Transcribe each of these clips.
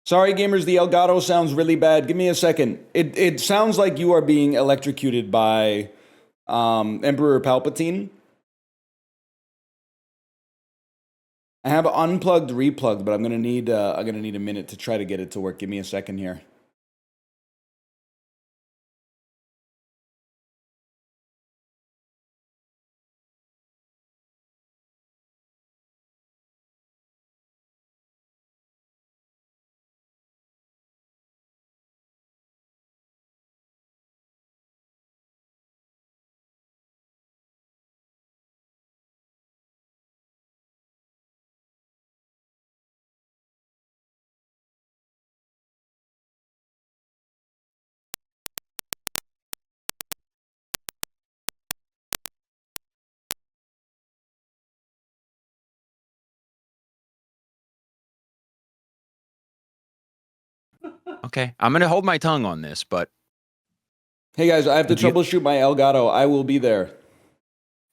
Sorry, gamers, the Elgato sounds really bad. Give me a second. It sounds like you are being electrocuted by Emperor Palpatine. I have unplugged, replugged, but I'm gonna need a minute to try to get it to work. Give me a second here. Okay, I'm gonna hold my tongue on this, but Hey guys, I have to troubleshoot my Elgato. I will be there.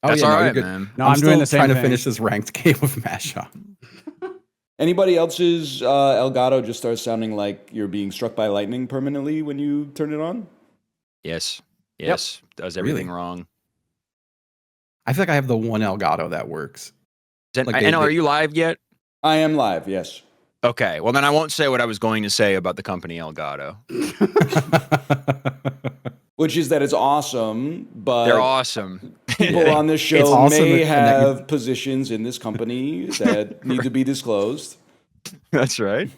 Oh, that's all right, man. No, I'm doing the same trying to thing. finish this ranked game of Mashup. Anybody else's Elgato just starts sounding like you're being struck by lightning permanently when you turn it on? Yes. Does everything wrong. I feel like I have the one Elgato that works. Are you live yet? I am live, yes. Okay, well then I won't say what I was going to say about the company Elgato. Which is that it's awesome, but they're awesome. People on this show awesome may have positions in this company that need to be disclosed. That's right.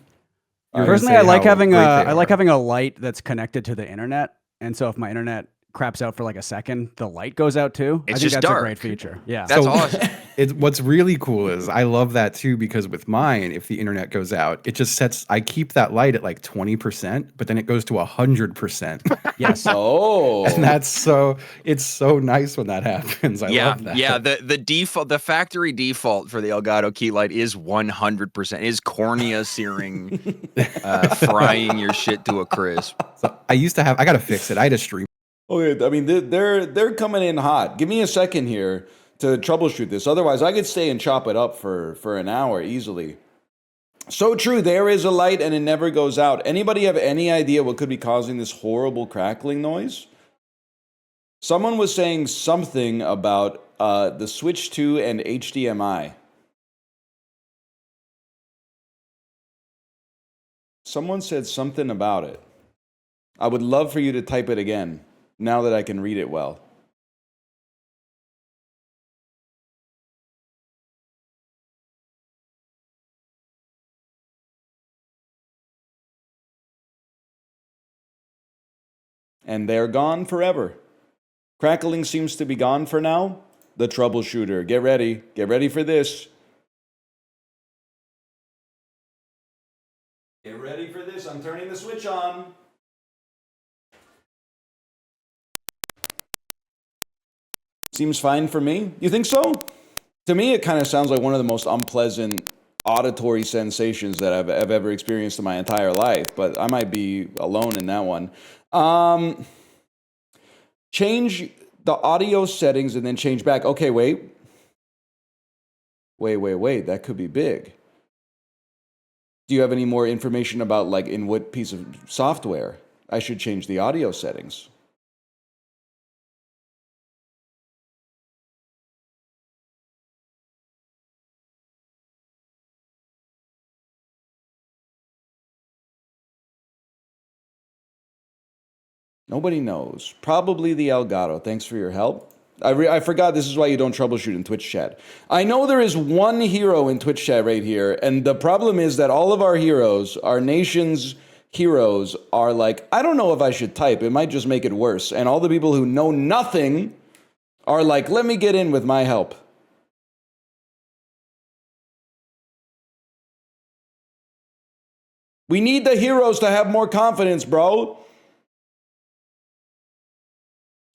Personally, I like having a light that's connected to the internet, and so if my internet craps out for like a second, the light goes out too. It's I think just that's dark. a great feature. Yeah, That's awesome. What's really cool is I love that too, because with mine, if the internet goes out, it just sets. I keep that light at like 20%, but then it goes to 100%. Yes. Oh, and that's so. It's so nice when that happens. I love that. Yeah. The default, the factory default for the Elgato key light is 100%. Is cornea searing, frying your shit to a crisp. So I used to have. I gotta fix it. I had a stream. okay. I mean, they're coming in hot. Give me a second here to troubleshoot this. Otherwise, I could stay and chop it up for an hour easily. So true. There is a light and it never goes out. Anybody have any idea what could be causing this horrible crackling noise? Someone was saying something about the Switch 2 and HDMI. Someone said something about it. I would love for you to type it again, now that I can read it well. And they're gone forever. Crackling seems to be gone for now. The troubleshooter. Get ready. Get ready for this. Get ready for this. I'm turning the switch on. Seems fine for me. You think so? To me, it kind of sounds like one of the most unpleasant auditory sensations that I've ever experienced in my entire life, but I might be alone in that one. Change the audio settings and then change back. Okay, wait. That could be big. Do you have any more information about, like, in what piece of software I should change the audio settings? Nobody knows. Probably the Elgato. Thanks for your help. I forgot this is why you don't troubleshoot in Twitch chat. I know there is one hero in Twitch chat right here, and the problem is that all of our heroes, our nation's heroes, are like, I don't know if I should type. It might just make it worse. And all the people who know nothing are like, let me get in with my help. We need the heroes to have more confidence, bro.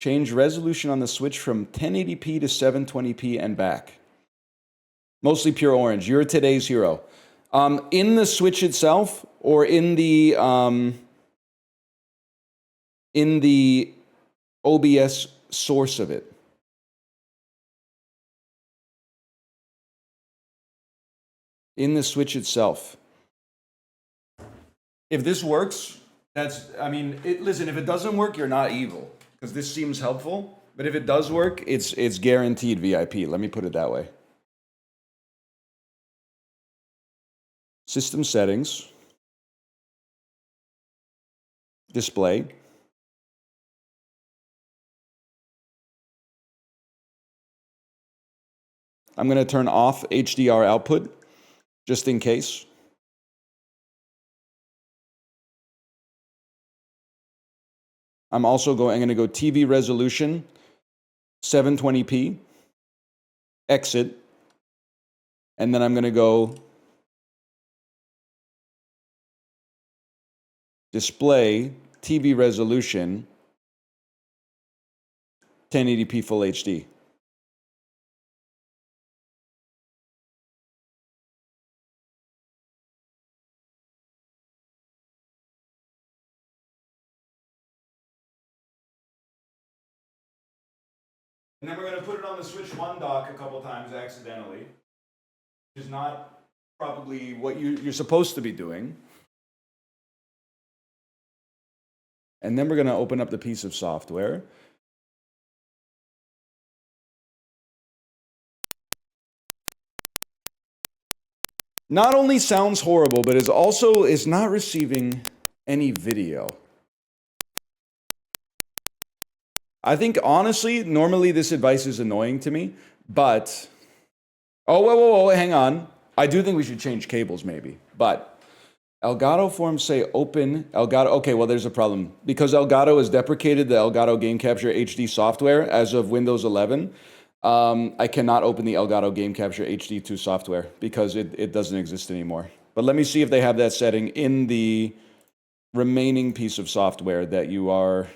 Change resolution on the Switch from 1080p to 720p and back. Mostly pure orange. You're today's hero. In the Switch itself, or in the OBS source of it? In the Switch itself. If this works, listen, if it doesn't work, you're not evil, because this seems helpful. But if it does work, it's guaranteed VIP. Let me put it that way. System settings. Display. I'm going to turn off HDR output, just in case. I'm going to go TV resolution, 720p, exit, and then I'm going to go display, TV resolution, 1080p full HD. And then we're going to put it on the Switch 1 dock a couple times accidentally, which is not probably what you're supposed to be doing. And then we're going to open up the piece of software. Not only sounds horrible, but is not receiving any video. I think, honestly, normally this advice is annoying to me, but... Oh, whoa, hang on. I do think we should change cables, maybe. But Elgato forms say open Elgato. Okay, well, there's a problem. Because Elgato has deprecated the Elgato Game Capture HD software as of Windows 11, I cannot open the Elgato Game Capture HD2 software because it doesn't exist anymore. But let me see if they have that setting in the remaining piece of software that you are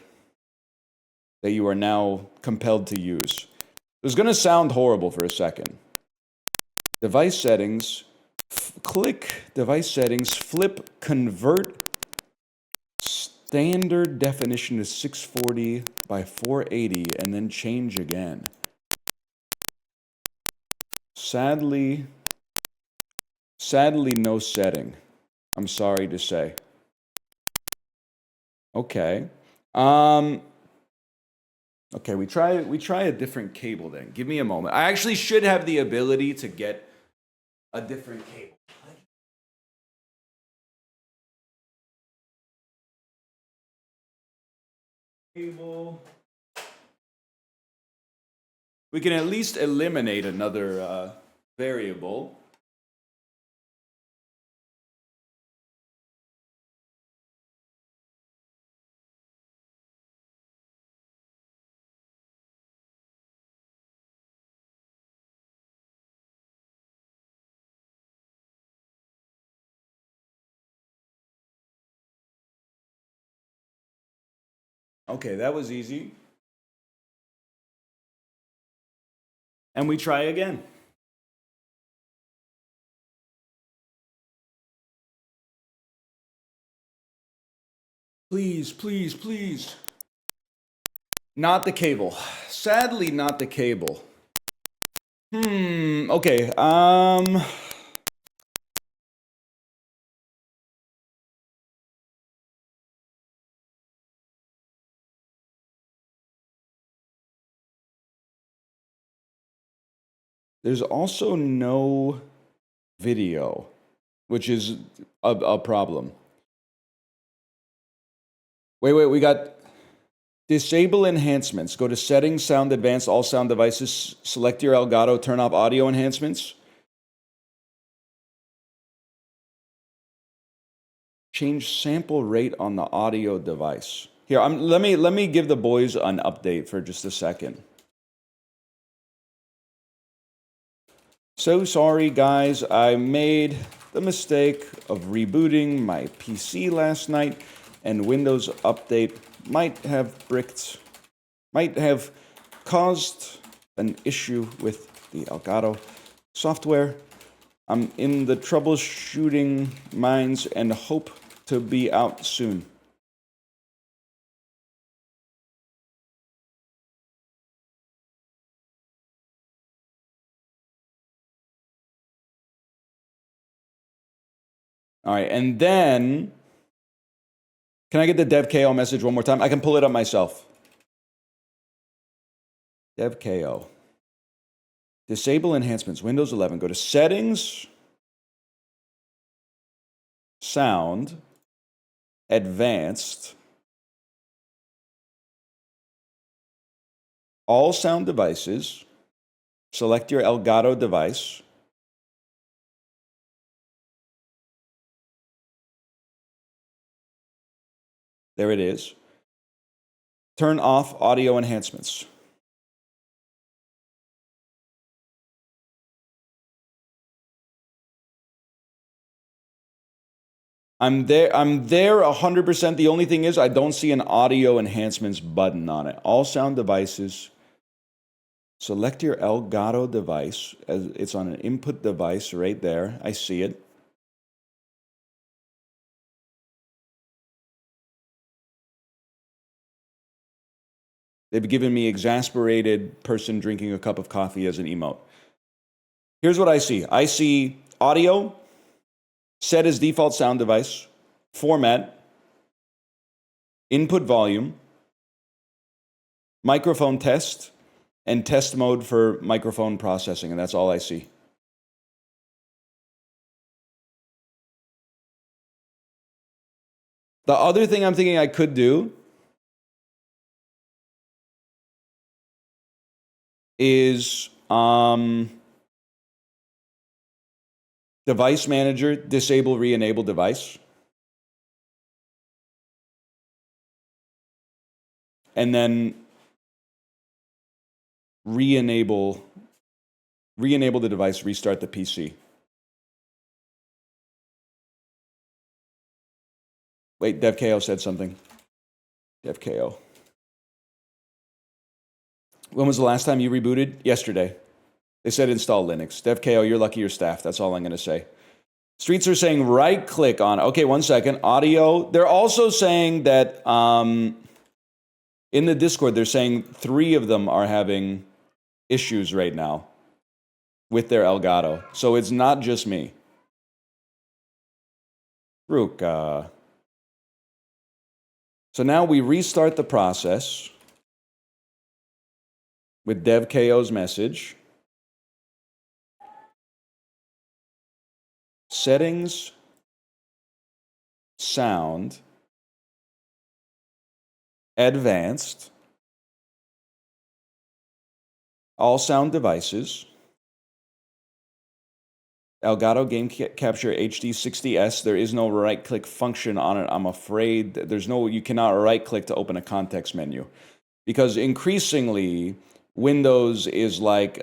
now compelled to use. It's going to sound horrible for a second. Device settings, click device settings, flip convert standard definition to 640 by 480, and then change again. Sadly, no setting. I'm sorry to say. Okay. Okay, we try a different cable then. Give me a moment. I actually should have the ability to get a different cable. We can at least eliminate another variable. Okay, that was easy. And we try again. Please, please, please. Not the cable. Sadly, not the cable. Okay, there's also no video, which is a problem. Wait, we got disable enhancements. Go to settings, sound advanced, all sound devices, select your Elgato, turn off audio enhancements. Change sample rate on the audio device. Here, let me give the boys an update for just a second. So sorry, guys. I made the mistake of rebooting my PC last night, and Windows Update might have caused an issue with the Elgato software. I'm in the troubleshooting minds and hope to be out soon. All right, and then Can I get the dev KO message one more time? I can pull it up myself. Dev KO. Disable enhancements. Windows 11. Go to settings. Sound. Advanced. All sound devices. Select your Elgato device. There it is. Turn off audio enhancements. I'm there 100%. The only thing is I don't see an audio enhancements button on it. All sound devices. Select your Elgato device. It's on an input device right there. I see it. They've given me exasperated person drinking a cup of coffee as an emote. Here's what I see. I see audio, set as default sound device, format, input volume, microphone test, and test mode for microphone processing, and that's all I see. The other thing I'm thinking I could do is device manager, disable, re-enable device. And then re-enable the device, restart the PC. Wait, DevKO said something. DevKO. When was the last time you rebooted? Yesterday. They said install Linux. DevKO, you're lucky you're staffed. That's all I'm going to say. Streets are saying right click on. Okay, 1 second. Audio. They're also saying that in the Discord, they're saying 3 of them are having issues right now with their Elgato. So it's not just me. Ruka. So now we restart the process with DevKO's message. Settings, sound, advanced, all sound devices, Elgato Game Capture HD 60S. There is no right-click function on it. I'm afraid you cannot right-click to open a context menu. Because increasingly, Windows is like,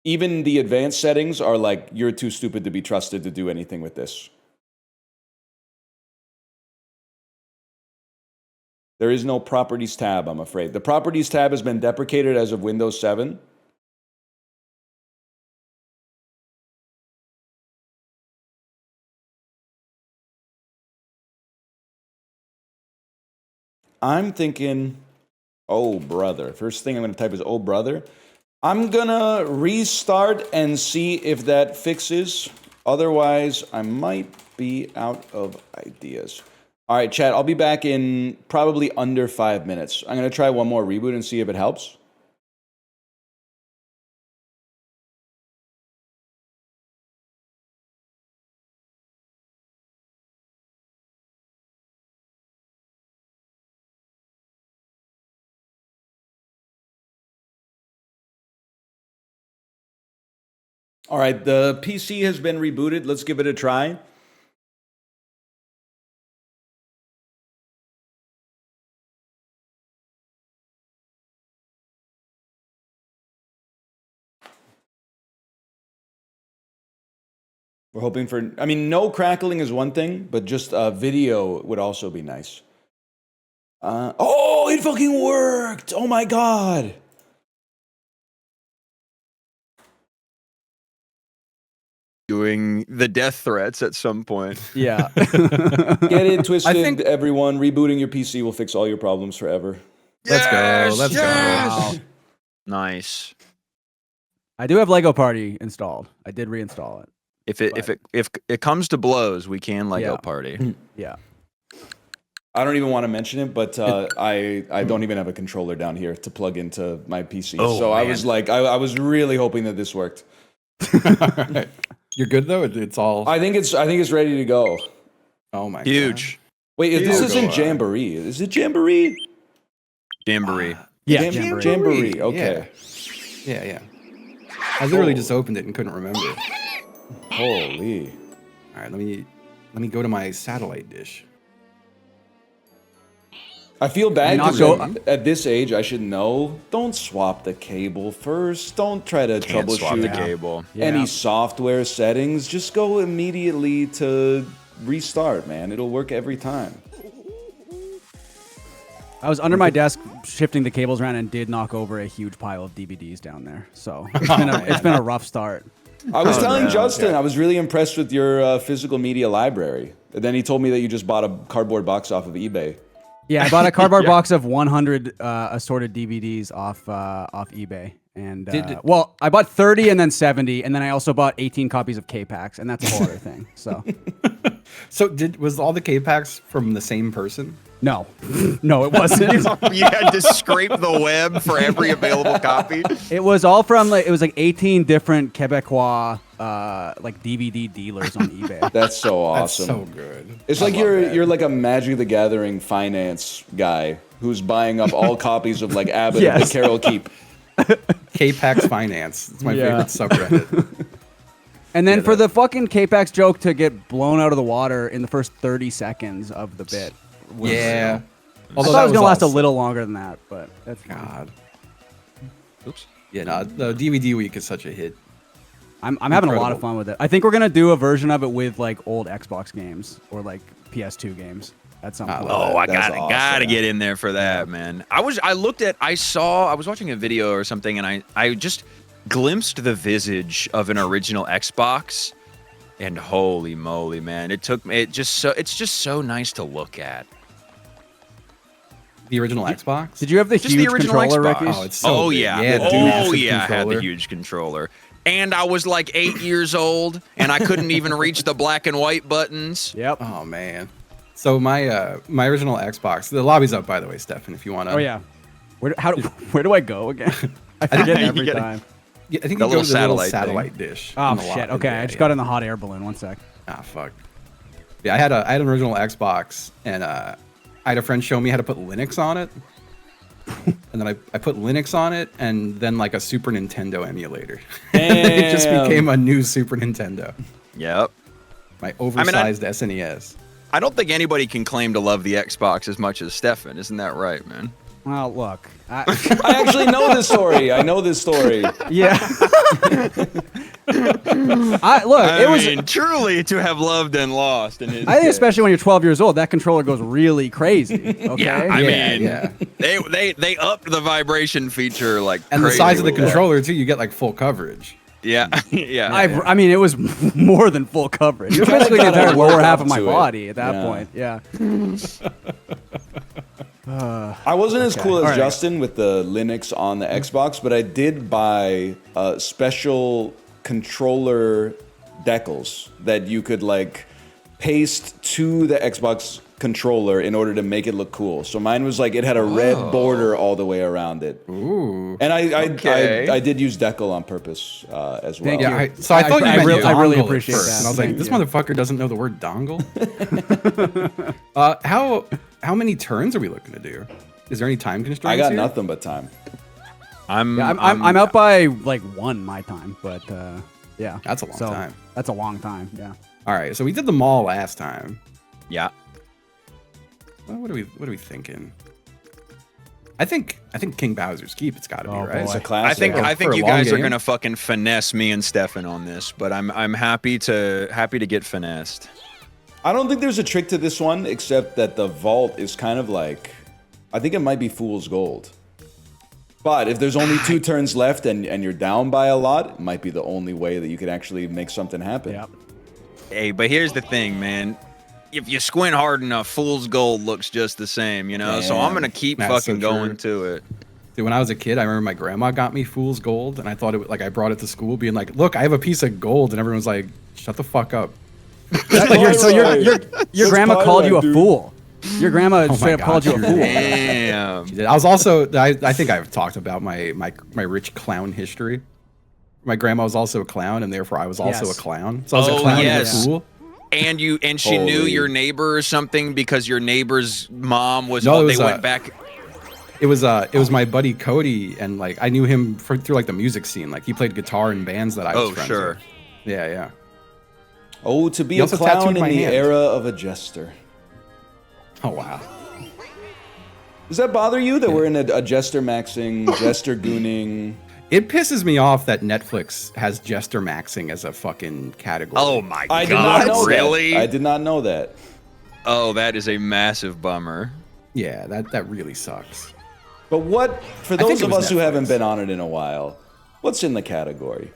even the advanced settings are like, you're too stupid to be trusted to do anything with this. There is no Properties tab, I'm afraid. The Properties tab has been deprecated as of Windows 7. I'm thinking, oh, brother. First thing I'm going to type is, oh, brother. I'm going to restart and see if that fixes. Otherwise, I might be out of ideas. All right, chat, I'll be back in probably under 5 minutes. I'm going to try one more reboot and see if it helps. All right, the PC has been rebooted. Let's give it a try. We're hoping for, I mean, no crackling is one thing, but just video would also be nice. Oh, it fucking worked! Oh my god! Doing the death threats at some point. Yeah. Get it twisted, everyone. Rebooting your PC will fix all your problems forever. Let's go. Let's go. Wow. Nice. I do have Lego Party installed. I did reinstall it. If it comes to blows, we can Lego party. Yeah. I don't even want to mention it, but I don't even have a controller down here to plug into my PC. Oh, so I man. was like, I was really hoping that this worked. Right. You're good though. It's all. I think it's ready to go. Oh my Huge. Wait, if this Huge. isn't Jamboree, is it Jamboree? Jamboree. Yeah, Jamboree. Okay. Yeah. I literally just opened it and couldn't remember. Holy. All right, let me go to my satellite dish. I feel bad Not because go- at this age I should know. Don't swap the cable first. Don't try to Can't swap the troubleshoot cable. any software settings. Just go immediately to restart, man. It'll work every time. I was under my desk shifting the cables around and did knock over a huge pile of DVDs down there. So it's been a rough start. I was telling no, Justin, okay. I was really impressed with your physical media library. And then he told me that you just bought a cardboard box off of eBay. Yeah, I bought a cardboard box of 100 assorted DVDs off eBay. And well, I bought 30 and then 70, and then I also bought 18 copies of K-Pax, and that's a whole other thing. So So was all the K-Packs from the same person? no, no, it wasn't. You had to scrape the web for every available copy. It was all from it was like 18 different Quebecois like DVD dealers on eBay. That's so That's awesome. so good. It's like you're like a Magic the Gathering finance guy who's buying up all copies of like Abbott Yes. and the Carol Keep. K-Pax Finance. It's my Yeah. favorite subreddit. And then for the fucking K-Pax joke to get blown out of the water in the first 30 seconds of the bit. Yeah. I thought it was gonna last a little longer than that, but that's fine. God. Oops. Yeah, no, the DVD week is such a hit. I'm having a lot Incredible. of fun with it. I think we're gonna do a version of it with like old Xbox games or like PS2 games at some point. Oh, I That's gotta awesome. get in there for that, man. I was watching a video or something, and I just glimpsed the visage of an original Xbox, and holy moly, man! It's just so nice to look at. The original Xbox? Did you have the Just huge the original controller, Xbox. Ricky? Oh, it's so big. yeah, Yeah, the oh massive yeah, I had the controller. huge controller, and I was like 8 years old, and I couldn't even reach the black and white buttons. Yep. Oh man. So my my original Xbox. The lobby's up, by the way, Stefan. If you want to. Oh yeah. Where do I go again? I forget You every gotta- time. Yeah, I think The you go to the little little satellite satellite dish. Oh in the shit. lobby. Okay, Yeah, I just yeah. got in the hot air balloon. 1 sec. Ah, fuck. Yeah, I had an original Xbox, and I had a friend show me how to put Linux on it. And then I put Linux on it, and then like a Super Nintendo emulator. It just Damn. became a new Super Nintendo. Yep. My oversized SNES. I don't think anybody can claim to love the Xbox as much as Stefan. Isn't that right, man? Well, look. I actually know this story. I know this story. Yeah. I It was. mean, truly to have loved and lost in his I think case. especially when you're 12 years old, that controller goes really crazy. Okay. Yeah, I mean, yeah. they upped the vibration feature like And crazy the size of the with that. controller too, you get like full coverage. Yeah, yeah. I mean, it was more than full coverage. It was basically the Kinda entire work lower half up of my to it. body at that Yeah. point. Yeah. I wasn't as cool as Alright. Justin with the Linux on the Xbox, but I did buy special controller decals that you could like paste to the Xbox controller in order to make it look cool. So mine was like it had a red border all the way around it. Ooh. And Okay. I did use decal on purpose as well. Thank Yeah, you. so I thought you I meant really- I really dongle at appreciate first, that. And I was like, Thank this you. motherfucker doesn't know the word dongle. How many turns are we looking to do? Is there any time constraints? I got here? nothing but time. I'm I'm out by like 1 my time, but yeah. That's a long time. That's a long time. Yeah. All right, so we did the mall last time. Yeah. Well, what are we thinking? I think King Bowser's Keep. It's got to be Oh, right. It's a boy. classic. I For think a you long guys are game. gonna fucking finesse me and Stefan on this, but I'm happy to get finessed. I don't think there's a trick to this one, except that the vault is kind of like, I think it might be fool's gold. But if there's only 2 turns left and you're down by a lot, it might be the only way that you can actually make something happen. Yep. Hey, but here's the thing, man. If you squint hard enough, fool's gold looks just the same, you know. So I'm Damn. gonna keep That's fucking so going true. to it. Dude, when I was a kid, I remember my grandma got me fool's gold, and I thought it was like I brought it to school, being like, "Look, I have a piece of gold," and everyone was like, "Shut the fuck up." So your grandma called you a fool. Your grandma my straight up called you a God. fool. Damn. She did. I was also, I think I've talked about my rich clown history. My grandma was also a clown, and therefore I was also Yes. a clown. So I was Oh, a clown yes. in a pool. And she knew Holy. your neighbor or something because your neighbor's mom was. No, it they was, went back. It was my buddy Cody, and like I knew him through like the music scene. Like he played guitar in bands that I was friends Sure. with. Yeah, yeah. Oh, to be He a also clown tattooed in my the hand. era of a jester. Oh wow. Does that bother you that we're in a jester maxing, jester gooning? It pisses me off that Netflix has jester maxing as a fucking category. Oh my I did not god! know Really? that. I did not know that. Oh, that is a massive bummer. Yeah, that really sucks. But what, for think those it of was us who haven't Netflix. been on it in a while, what's in the category?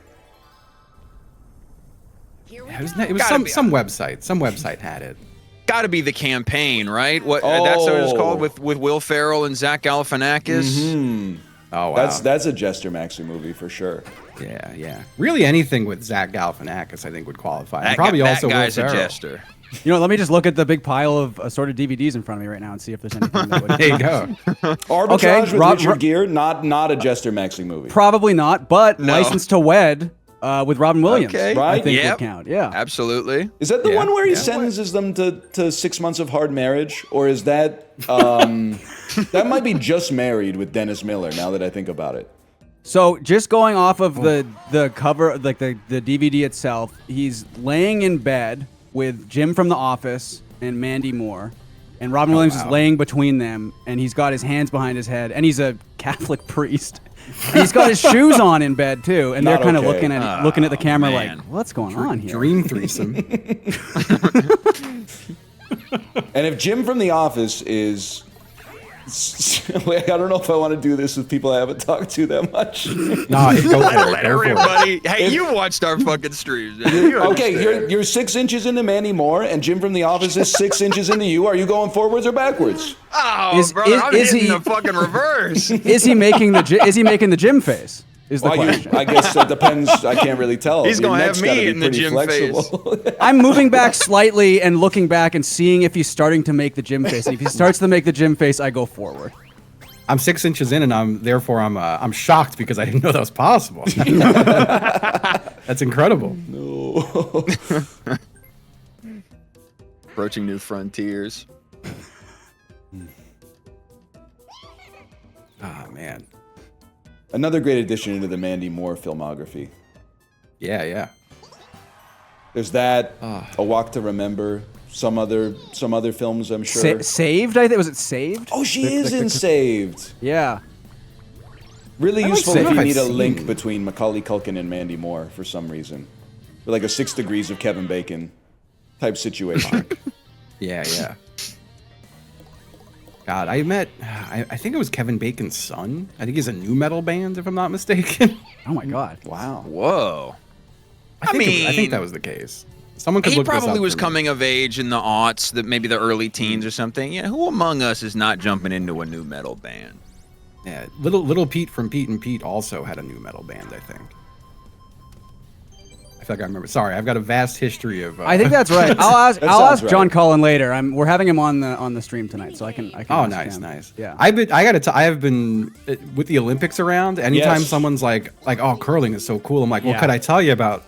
Yeah, it was Gotta be- some website. Some website had it. Got to be the campaign, right? What that's what it's called with Will Ferrell and Zach Galifianakis. Oh wow. That's a jester maxing movie for sure. Yeah, yeah. Really, anything with Zach Galifianakis, I think, would qualify. And That probably guy- also that guy's Will a Ferrell. jester. You know, let me just look at the big pile of assorted DVDs in front of me right now and see if there's anything that would. There you go. Arbitrage with Rob- Richard Gere, not a jester maxing movie. Probably not, but No. License to Wed with Robin Williams. Okay. I Right? think Yep. would count. Yeah. Absolutely. Is that the Yeah, one where he yeah. sentences them to 6 months of hard marriage? Or is that, that might be Just Married with Dennis Miller, now that I think about it. So just going off of the cover, like the DVD itself, he's laying in bed with Jim from The Office and Mandy Moore, and Robin Williams is wow. laying between them, and he's got his hands behind his head, and he's a Catholic priest. And he's got his shoes on in bed too, and they're Not kind of okay. looking at the camera man. like, what's going on here? Dream threesome. And if Jim from The Office is... Wait, I don't know if I want to do this with people I haven't talked to that much. Nah, go for it. Let Go for it. everybody. Hey, you watched our fucking streams. Man. You Okay, understand. you're 6 inches into Mandy Moore, and Jim from The Office is 6 inches into you. Are you going forwards or backwards? Oh, Is- brother, I'm is hitting he- the fucking reverse. Is he making the Jim face? Is the Well, question. I guess that depends. I can't really tell. He's Your gonna have neck's me gotta be in the pretty Jim flexible. I'm moving back slightly and looking back and seeing if he's starting to make the Jim face. And if he starts to make the Jim face, I go forward. I'm 6 inches in, and I'm shocked because I didn't know that was possible. That's incredible. Approaching new frontiers. Oh man. Another great addition into the Mandy Moore filmography. Yeah, yeah. There's that, A Walk to Remember, some other films, I'm sure. Saved? I think was it Saved? Oh, she is in Saved. Yeah. Really I like useful Saved. if you I've need a seen- link between Macaulay Culkin and Mandy Moore for some reason. Or like a 6 Degrees of Kevin Bacon type situation. Yeah, yeah. God, I think it was Kevin Bacon's son. I think he's a new metal band, if I'm not mistaken. Oh my God. Wow. Whoa. I think that was the case. Someone could He look this probably up was for me. coming of age in the aughts, that maybe the early teens or something. Yeah, who among us is not jumping into a new metal band? Yeah, little Pete from Pete and Pete also had a new metal band, I think. I feel like I remember. Sorry, I've got a vast history of. I think that's right. I'll That ask sounds John right. Cullen later. We're having him on the stream tonight, so I can. Oh, ask nice, him. nice. Yeah. I have been with the Olympics around. Anytime Yes. someone's like, oh, curling is so cool. I'm like, well, Yeah. could I tell you about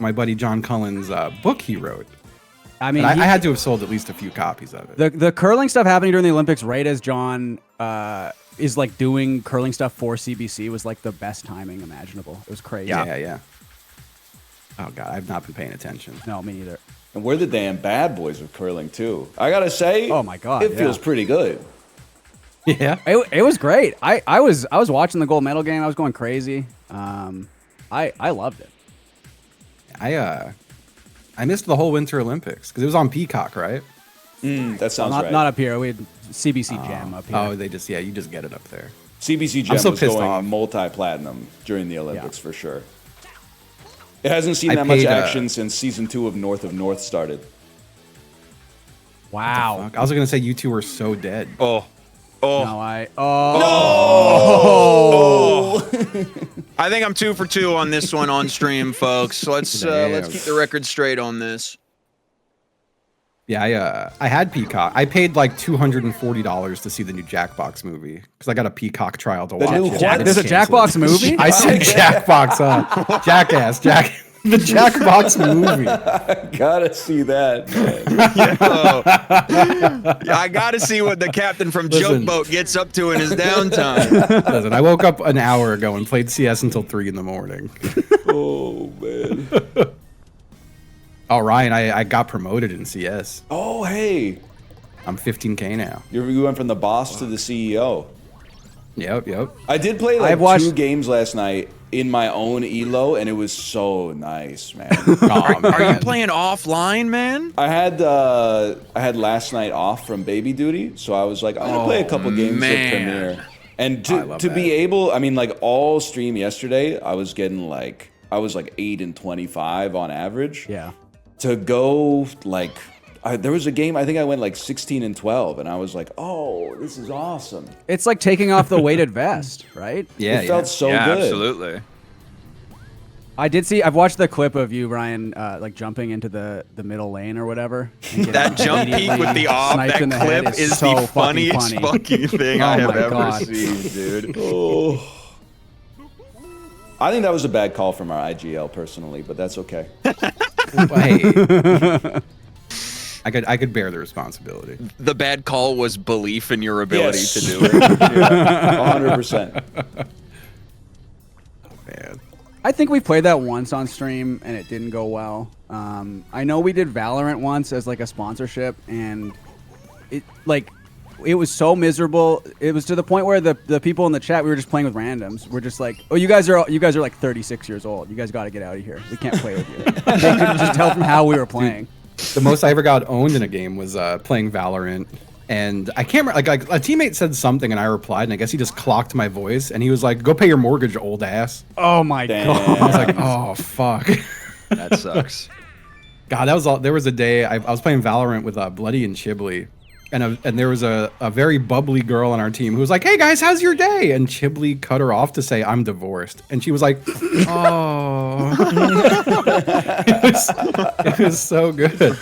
my buddy John Cullen's book he wrote? I mean, And I had to have sold at least a few copies of it. the curling stuff happening during the Olympics, right as John is like doing curling stuff for CBC, was like the best timing imaginable. It was crazy. Yeah. Oh God, I've not been paying attention. No, me neither. And we're the damn bad boys of curling, too. I gotta say, Oh my God, it yeah. feels pretty good. Yeah. It was great. I was watching the gold medal game. I was going crazy. I loved it. I missed the whole Winter Olympics because it was on Peacock, right? That sounds Not right. not up here. We had CBC Gem up here. Oh, you just get it up there. CBC Gem so was pissed going off. multi-platinum during the Olympics Yeah. for sure. It hasn't seen I that much paid, action since season 2 of North started. Wow. Fuck, I was gonna say you two were so dead. Oh. No, I think I'm 2 for 2 on this one on stream, folks. Let's Damn. keep the record straight on this. Yeah, I had Peacock. I paid like $240 to see the new Jackbox movie because I got a Peacock trial to watch. new it. what? There's a Canceled. Jackbox movie? I said Jackbox, Jackass, the Jackbox movie. Gotta see that, man. Yeah, I got to see what the captain from Listen. Joke Boat gets up to in his downtime. Listen, I woke up an hour ago and played CS until 3 in the morning. Oh, man. Oh, Ryan, I got promoted in CS. Oh, hey. I'm 15K now. You went from the boss to the CEO. Yep. I did play like I've watched- 2 games last night in my own elo, and it was so nice, man. Oh, man. Are you playing offline, man? I had last night off from baby duty, so I was like, I'm gonna play a couple games man. of Premiere. And I love to be that. able, I mean, like all stream yesterday, I was like 8 and 25 on average. Yeah. To go like, there was a game I think I went like 16 and 12, and I was like, oh, this is awesome. It's like taking off the weighted vest, right? Yeah, It felt so yeah, good. absolutely. I've watched the clip of you, Ryan, like jumping into the middle lane or whatever. and That getting jump peek immediately with the off, sniped that in the head clip is so the funniest funny. fucking thing Oh I have my ever God. seen, dude. Oh. I think that was a bad call from our IGL personally, but that's okay. Hey. I could bear the responsibility. The bad call was belief in your ability Yes. to do it. Yeah, 100%. Man. I think we played that once on stream and it didn't go well. I know we did Valorant once as like a sponsorship, and it was so miserable. It was to the point where the people in the chat, we were just playing with randoms. We're just like, oh, you guys are like 36 years old. You guys got to get out of here. We can't play with you. They could just tell from how we were playing. The most I ever got owned in a game was playing Valorant. And I can't remember, like a teammate said something and I replied, and I guess he just clocked my voice and he was like, go pay your mortgage, old ass. Oh my god. I was like, oh, fuck. That sucks. God, that was all. There was a day I was playing Valorant with Bloody and Chiblee, and there was a very bubbly girl on our team who was like, "Hey guys, how's your day?" And Chiblee cut her off to say, "I'm divorced," and she was like, "Oh." it was so good.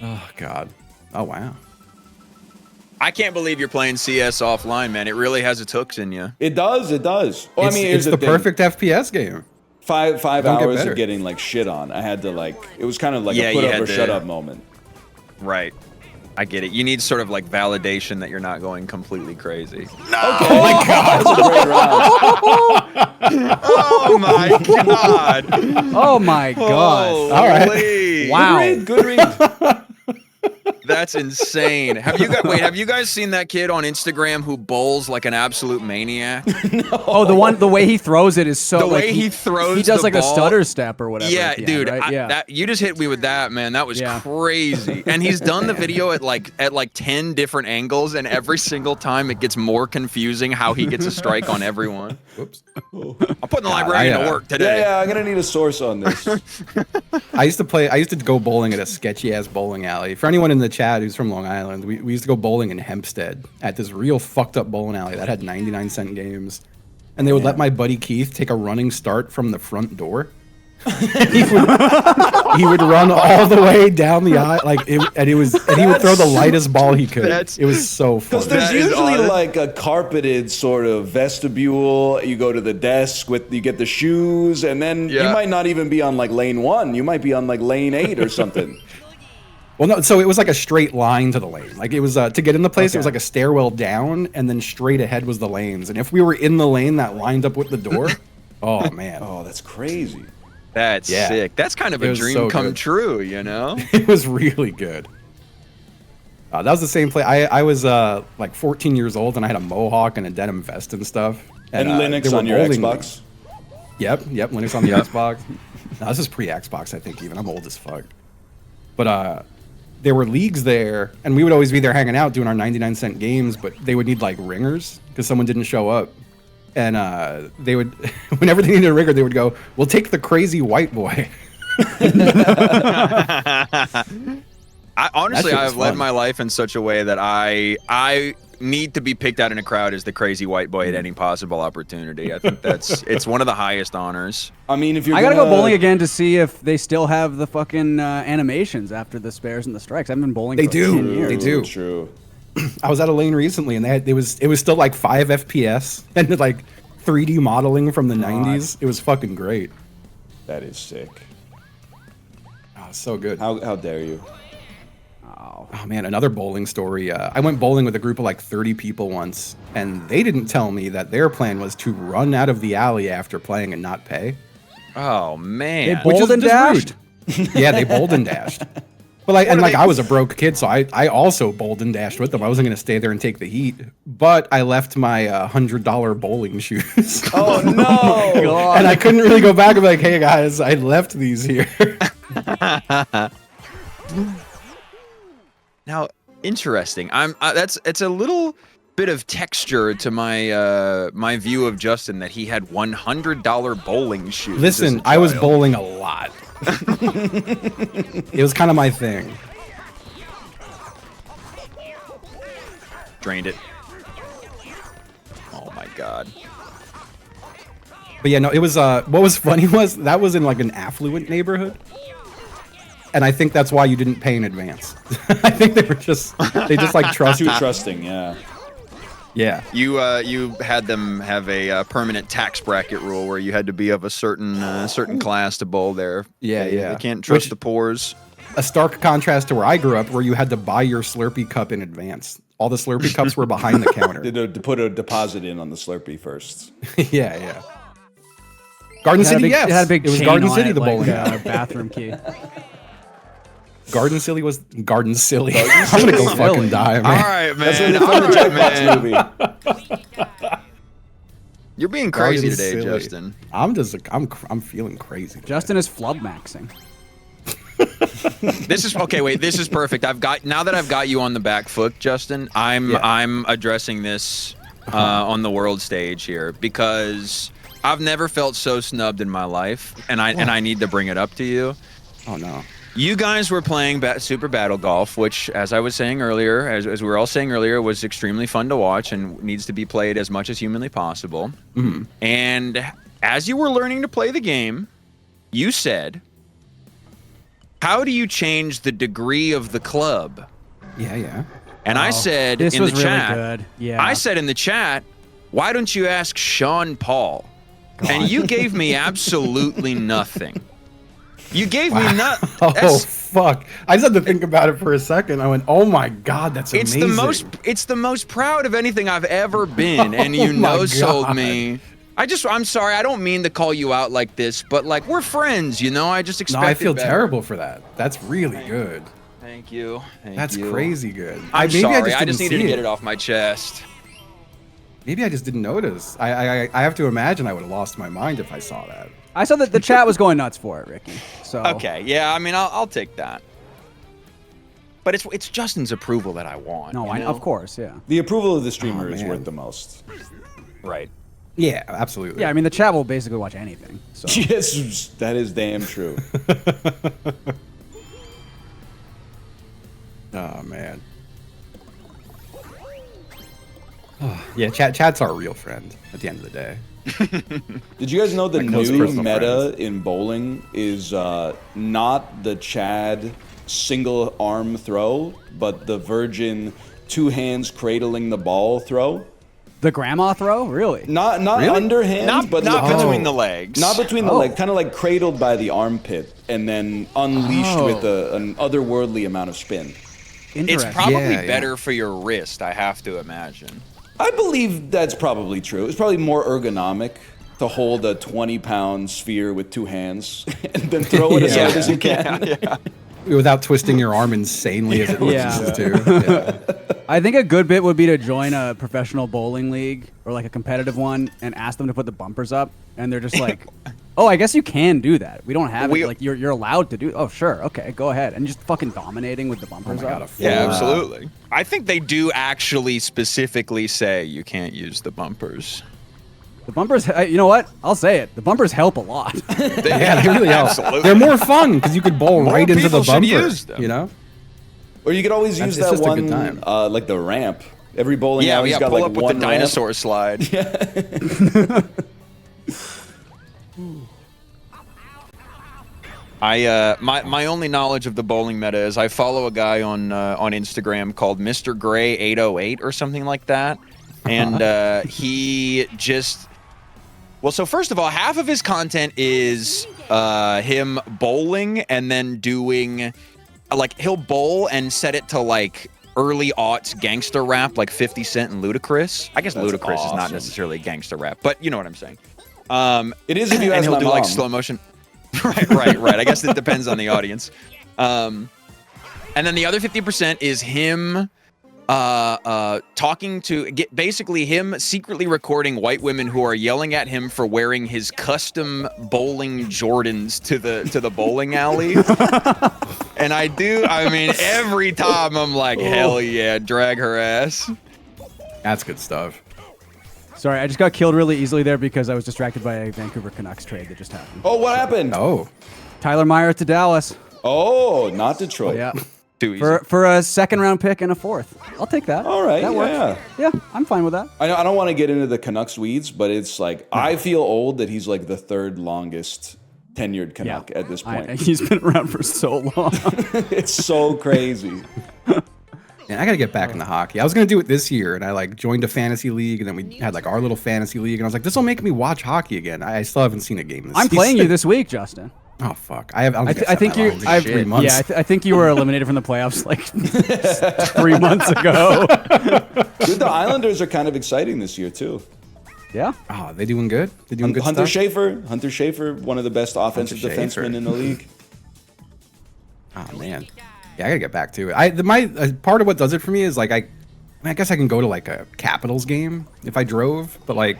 Oh God. Oh wow. I can't believe you're playing CS offline, man. It really has its hooks in you. It does. Well, I mean, It's here's the thing. perfect FPS game. Five Don't get hours better. of getting like shit on. I had to like, it was kind of like Yeah, a put you up had or to- shut up moment. Right. I get it. You need sort of like validation that you're not going completely crazy. Oh my god, that's a great round. Oh my god. Oh my god. All right. Holy. Wow. Good read. That's insane. Have you guys seen that kid on Instagram who bowls like an absolute maniac? Oh, the way he throws it is so. The like, way he throws He does the like ball. a stutter step or whatever. Yeah, at the dude. end, right? Yeah. You just hit me with that, man. That was Yeah. crazy. And he's done the video at like 10 different angles, and every single time it gets more confusing how he gets a strike on everyone. Whoops. I'm putting the librarian to work today. Yeah, I'm gonna need a source on this. I used to go bowling at a sketchy ass bowling alley. For anyone in the chat who's from Long Island, we used to go bowling in Hempstead at this real fucked up bowling alley that had 99-cent games. And they would let my buddy Keith take a running start from the front door. he would run all the way down the aisle, and he would throw the lightest ball he could. That's- It was so fun. Because there's That is usually honest. like a carpeted sort of vestibule. You go to the desk you get the shoes, and then you Yeah. might not even be on like lane 1. You might be on like lane 8 or something. Well, no, so it was like a straight line to the lane. Like it was to get in the place, it was like a stairwell down, and then straight ahead was the lanes. And if we were in the lane that lined up with the door, oh man, Oh, that's crazy. That's Yeah. sick. That's kind of It a was dream so come good. true, you know? it was really good. That was the same play. I was like 14 years old, and I had a mohawk and a denim vest and stuff. And they Linux were on your bowling Xbox. Yep, Linux on the Xbox. No, this is pre-Xbox, I think. Even I'm old as fuck. But there were leagues there, and we would always be there hanging out doing our 99-cent games. But they would need like ringers because someone didn't show up, and they would, whenever they needed a ringer, they would go, "We'll take the crazy white boy." Honestly, shit was I've led fun. my life in such a way that I need to be picked out in a crowd as the crazy white boy at any possible opportunity. I think it's one of the highest honors. I mean, if you're I gotta go bowling again to see if they still have the fucking animations after the spares and the strikes. I haven't been bowling. They for do. 10 years. They do. True. I was at a lane recently, and it was still like 5 FPS and like 3D modeling from the 90s. It was fucking great. That is sick. Oh, so good. How dare you? Oh man, another bowling story. I went bowling with a group of like 30 people once, and they didn't tell me that their plan was to run out of the alley after playing and not pay. Oh They man. bowled and dashed. Yeah, they bowled and dashed. But like, and like, I was a broke kid, so I also bowled and dashed with them. I wasn't gonna stay there and take the heat, but I left my $100 bowling shoes. Oh no! God. And I couldn't really go back and be like, hey guys, I left these here. Now, interesting. It's a little bit of texture to my my view of Justin that he had $100 bowling shoes. Listen, I was bowling a lot. It was kind of my thing. Drained it. Oh my god. But yeah, no, it was what was funny was that was in like an affluent neighborhood. And I think that's why you didn't pay in advance. I think they just like trust Too you. trusting, yeah. Yeah. You had them have a permanent tax bracket rule where you had to be of a certain class to bowl there. Yeah, yeah. They can't trust Which- the poors. A stark contrast to where I grew up, where you had to buy your Slurpee cup in advance. All the Slurpee cups were behind the counter. To put a deposit in on the Slurpee first. Yeah, yeah. Garden It had a City, big- yes. It had a big it was chain Garden on City, it, the like, bowling alley. bathroom key. Garden City was Garden Silly. I'm gonna go fucking die, man. All right, That's man. what All the right, Jackbox man. movie. You're being crazy Garden today, Silly. Justin. I'm feeling crazy. Justin is flub maxing. This is okay. Wait, this is perfect. Now that I've got you on the back foot, Justin. I'm addressing this on the world stage here because I've never felt so snubbed in my life, and I need to bring it up to you. Oh no. You guys were playing Super Battle Golf, which, as I was saying earlier, as we were all saying earlier, was extremely fun to watch and needs to be played as much as humanly possible. Mm-hmm. And as you were learning to play the game, you said, how do you change the degree of the club? Yeah, yeah. And I said This in was the really chat, good. Yeah. I said in the chat, why don't you ask Sean Paul? And you gave me absolutely nothing. You gave me nothing. Oh fuck! I just had to think about it for a second. I went, "Oh my god, that's amazing!" It's the most proud of anything I've ever been, and you Oh my no-sold God. me. I'm sorry. I don't mean to call you out like this, but like we're friends, you know. I just No, expected I feel better. terrible for that. That's really good. Thank you. Thank That's you. crazy good. I'm maybe sorry. I didn't just needed see to get it off my chest. Maybe I just didn't notice. I have to imagine I would have lost my mind if I saw that. I saw that the chat was going nuts for it, Ricky. So Okay. Yeah. I mean, I'll take that. But it's Justin's approval that I want. No, you know? of course, yeah. The approval of the streamer is man. worth the most. Right. Yeah, absolutely. Yeah, I mean the chat will basically watch anything. So Yes, that is damn true. Oh man. Oh, yeah, chat's our real friend at the end of the day. Did you guys know the My close new personal meta friends. in bowling is not the Chad single arm throw, but the virgin two hands cradling the ball throw? the grandma throw, really? Not Really? underhand, Not but between the legs. Not between the Oh. legs, kind of like cradled by the armpit and then unleashed Oh. with an otherworldly amount of spin. It's Interesting. probably Yeah, yeah. better for your wrist, I have to imagine. I believe that's probably true. It's probably more ergonomic to hold a 20-pound sphere with two hands and then throw it as Yeah. hard as you can. Without twisting your arm insanely as it Yeah. wishes to. Yeah. I think a good bit would be to join a professional bowling league or like a competitive one and ask them to put the bumpers up, and they're just like, "Oh, I guess you can do that. We don't have it. Like you're allowed to do. Oh, sure, okay, go ahead." And just fucking dominating with the bumpers God, up. a Yeah, full- absolutely. I think they do actually specifically say you can't use the bumpers. The bumpers. You know what? I'll say it. The bumpers help a lot. Yeah, they really help. Absolutely. They're more fun because you could bowl More right into the people should bumper. use them. You know? Or you could always use It's that just a good one, time. like the ramp. Every bowling alley's got pull like up with one the ramp. dinosaur slide. My only knowledge of the bowling meta is I follow a guy on Instagram called Mr. Gray 808 or something like that, and he just so first of all, half of his content is him bowling and then doing like he'll bowl and set it to like early aughts gangster rap like 50 Cent and Ludacris. I guess That's Ludacris is not awesome. necessarily gangster rap, but you know what I'm saying. It is if you and ask he'll my do mom. like slow motion. Right. I guess it depends on the audience. And then the other 50% is him talking to basically him secretly recording white women who are yelling at him for wearing his custom bowling Jordans to the bowling alley. And I mean, every time I'm like, hell yeah, drag her ass. That's good stuff. Sorry, I just got killed really easily there because I was distracted by a Vancouver Canucks trade that just happened. Oh, what happened? Oh, Tyler Meyer to Dallas. Oh, not Detroit. Yeah. Too easy. For a second-round pick and a fourth. I'll take that. All right, that works. yeah. Yeah, I'm fine with that. I don't want to get into the Canucks weeds, but it's like I feel old that he's like the third longest tenured Canuck at this point. He's been around for so long. It's so crazy. man, I gotta get back into hockey. I was gonna do it this year, and I like joined a fantasy league, and then we had like our little fantasy league, and I was like, this will make me watch hockey again. I still haven't seen a game this I'm season. playing you this week, Justin. Oh fuck! I think you. I've 3 months. Yeah, I think you were eliminated from the playoffs like 3 months ago. Dude, the Islanders are kind of exciting this year too. Yeah. Oh, they doing good. They doing good Hunter stuff. Hunter Schaefer, one of the best offensive Schaefer. defensemen in the league. Oh man, yeah, I gotta get back to it. My part of what does it for me is like I guess I can go to like a Capitals game if I drove, but like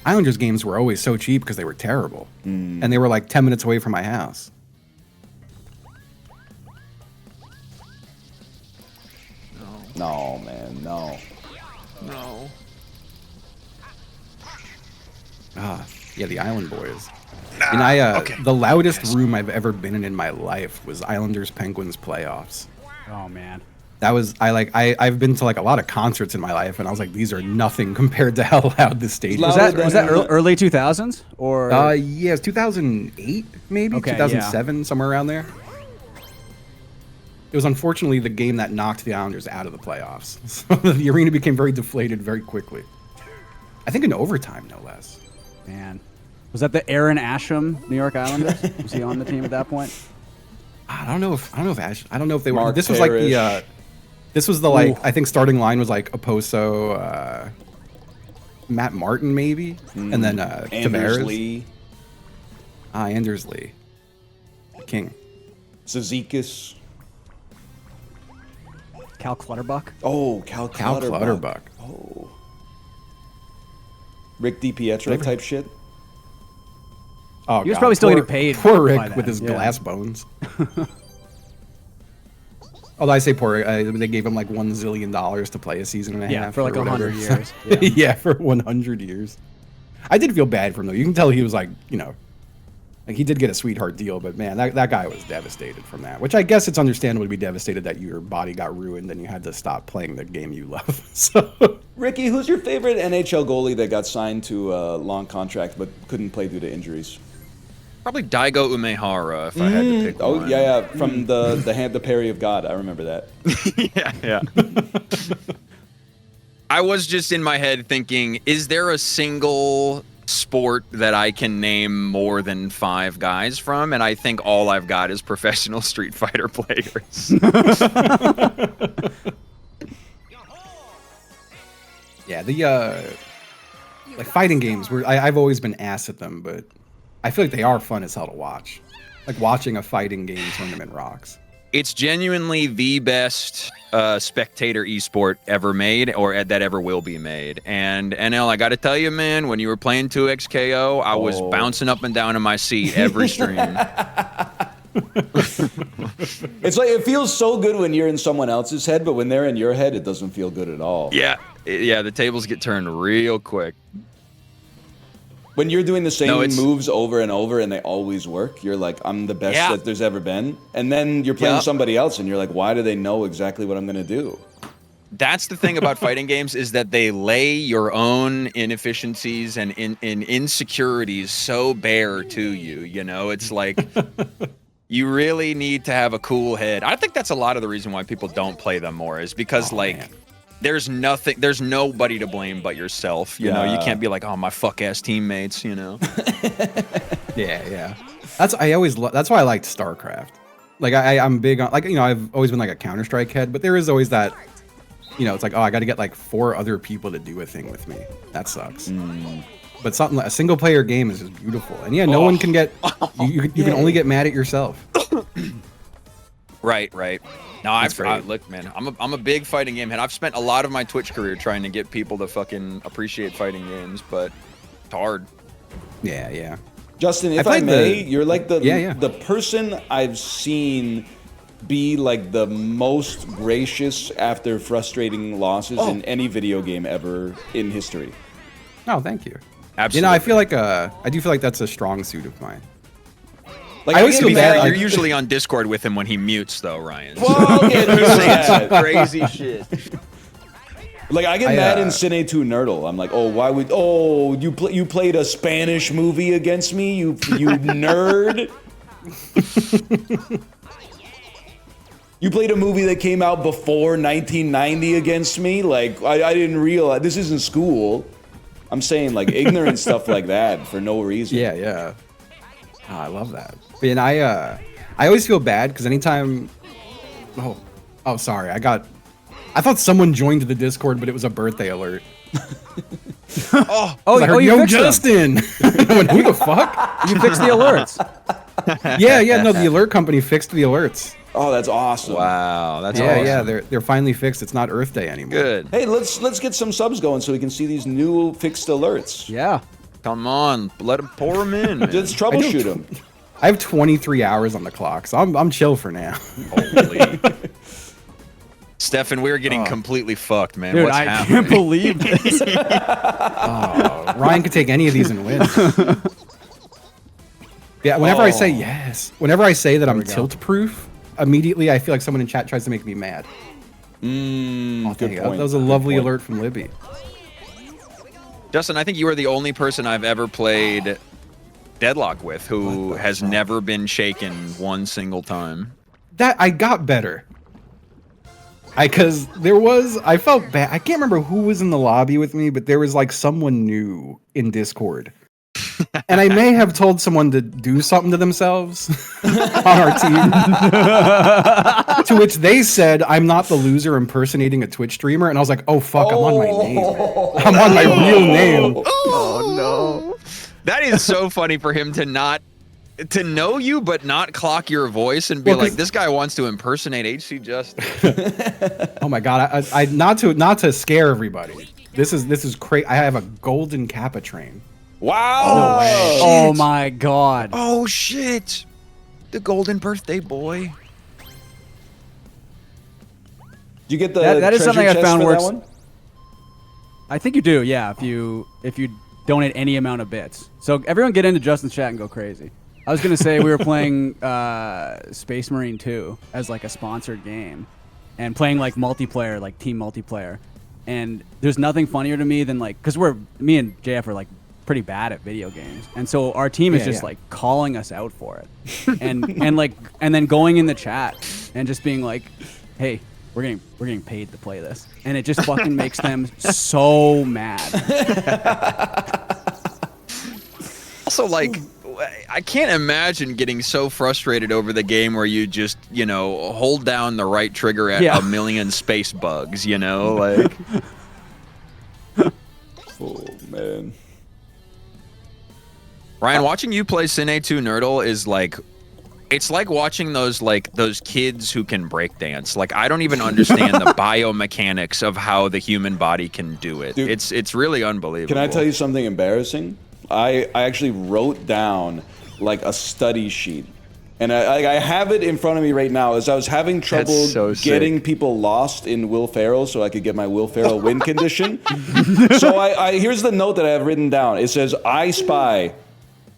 Islanders games were always so cheap because they were terrible, and they were like 10 minutes away from my house. No, man, no. No. Ah, yeah, the Island Boys. And the loudest room I've ever been in my life was Islanders Penguins playoffs. Oh man. That was I've been to like a lot of concerts in my life, and I was like, these are nothing compared to how loud this stage Loud. is. Was that early 2000s or? Yeah, it's 2008 maybe, Okay, 2007, somewhere around there. It was unfortunately the game that knocked the Islanders out of the playoffs. So the arena became very deflated very quickly. I think in overtime, no less. Man, was that the Aaron Asham New York Islanders? Was he on the team at that point? I don't know if they were. Mark This was like Parrish. the. This was the like Ooh. I think starting line was like Oposo, Matt Martin maybe, and then Anders Tavares. Lee, Anders Lee, King. Zizekas. Cal Clutterbuck. Oh, Cal Clutterbuck. Oh. Rick DiPietro type shit. Oh, He was God. probably still getting paid Poor by Rick then, with his yeah. glass bones. Although I say poor Rick, they gave him like $1 zillion to play a season and a Yeah, half. for like or whatever. 100 years. Yeah. Yeah. For 100 years. I did feel bad for him though. You can tell he was like, like he did get a sweetheart deal, but man, that guy was devastated from that. Which I guess it's understandable to be devastated that your body got ruined and you had to stop playing the game you love. So Ricky, who's your favorite NHL goalie that got signed to a long contract but couldn't play due to injuries? Probably Daigo Umehara if I had to pick Oh one. yeah, from the parry of God. I remember that. yeah. I was just in my head thinking, is there a single sport that I can name more than 5 guys from? And I think all I've got is professional Street Fighter players. yeah, the like fighting games were I've always been ass at them, but I feel like they are fun as hell to watch. Like watching a fighting game tournament rocks. It's genuinely the best spectator esport ever made, or that ever will be made. And NL, I got to tell you, man, when you were playing 2XKO, I was bouncing up and down in my seat every stream. It's like it feels so good when you're in someone else's head, but when they're in your head, it doesn't feel good at all. Yeah, the tables get turned real quick. When you're doing the same it's- moves over and over and they always work, you're like, I'm the best Yeah. that there's ever been. And then you're playing Yeah. with somebody else and you're like, why do they know exactly what I'm going to do? that's the thing about fighting games is that they lay your own inefficiencies and insecurities so bare to you. You know, it's like you really need to have a cool head. I think that's a lot of the reason why people don't play them more is because man. There's nobody to blame but yourself. You know, you can't be like, oh, my fuck ass teammates. You know. Yeah. That's why I liked StarCraft. Like I'm big on I've always been like a Counter-Strike head, but there is always that. It's like, oh, I got to get like 4 other people to do a thing with me. That sucks. But something like a single player game is just beautiful. And yeah, no one can get you can only get mad at yourself. Right. No, look, man, I'm a big fighting game head. I've spent a lot of my Twitch career trying to get people to fucking appreciate fighting games, but it's hard. Yeah. Justin, if I may, you're like the person I've seen be like the most gracious after frustrating losses in any video game ever in history. Oh, thank you. Absolutely. I feel like I do feel like that's a strong suit of mine. Like, I always feel bad. You're usually on Discord with him when he mutes, though, Ryan. Well, okay, He's saying some crazy shit. Like I get mad in Cine 2 Nerdle. I'm like, oh, why would you played a Spanish movie against me, you nerd. You played a movie that came out before 1990 against me. Like I didn't realize this isn't school. I'm saying like ignorant stuff like that for no reason. Yeah. Oh, I love that. And I always feel bad because anytime. Oh, sorry. I thought someone joined the Discord, but it was a birthday alert. You fixed Justin. I went, who the fuck? You fixed the alerts. Yeah. No, the alert company fixed the alerts. Oh, that's awesome. Wow, that's awesome. Yeah, they're finally fixed. It's not Earth Day anymore. Good. Hey, let's get some subs going so we can see these new fixed alerts. Yeah. Come on, let him pour them in. Man. Let's troubleshoot them. I have 23 hours on the clock, so I'm chill for now. Holy. Stefan, we're getting completely fucked, man. Dude, What's I happening? can't believe this. Ryan could take any of these and win. Yeah, whenever I say that I'm tilt-proof, immediately I feel like someone in chat tries to make me mad. Good point. That was a lovely alert from Libby. Justin, I think you are the only person I've ever played Deadlock with who has never been shaken one single time. That I got better. I felt bad. I can't remember who was in the lobby with me, but there was like someone new in Discord. And I may have told someone to do something to themselves on our team. To which they said, I'm not the loser impersonating a Twitch streamer. And I was like, oh, fuck, I'm on my name. I'm on my real name. Oh, no. That is so funny for him to know you, but not clock your voice and be like, this guy wants to impersonate HC Justin. Oh, my God. I not to scare everybody. This is crazy. I have a golden Kappa train. Wow! Oh my God! Oh shit! The golden birthday boy. Did you get the that is something I found for works. That one? I think you do. Yeah, if you donate any amount of bits. So everyone get into Justin's chat and go crazy. I was gonna say we were playing Space Marine 2 as like a sponsored game, and playing like multiplayer, like team multiplayer. And there's nothing funnier to me than like, because me and JF are like pretty bad at video games, and so our team is just like calling us out for it, and then going in the chat and just being like, hey, we're getting paid to play this, and it just fucking makes them so mad. Also, like, I can't imagine getting so frustrated over the game where you just, hold down the right trigger at a million space bugs, like. Oh man. Ryan, watching you play Cine 2 Nerdle is like, it's like watching those kids who can breakdance. Like, I don't even understand the biomechanics of how the human body can do it. Dude, it's really unbelievable. Can I tell you something embarrassing? I actually wrote down like a study sheet, and I have it in front of me right now. As I was having trouble getting people lost in Will Ferrell, so I could get my Will Ferrell win condition. So I here's the note that I have written down. It says, I spy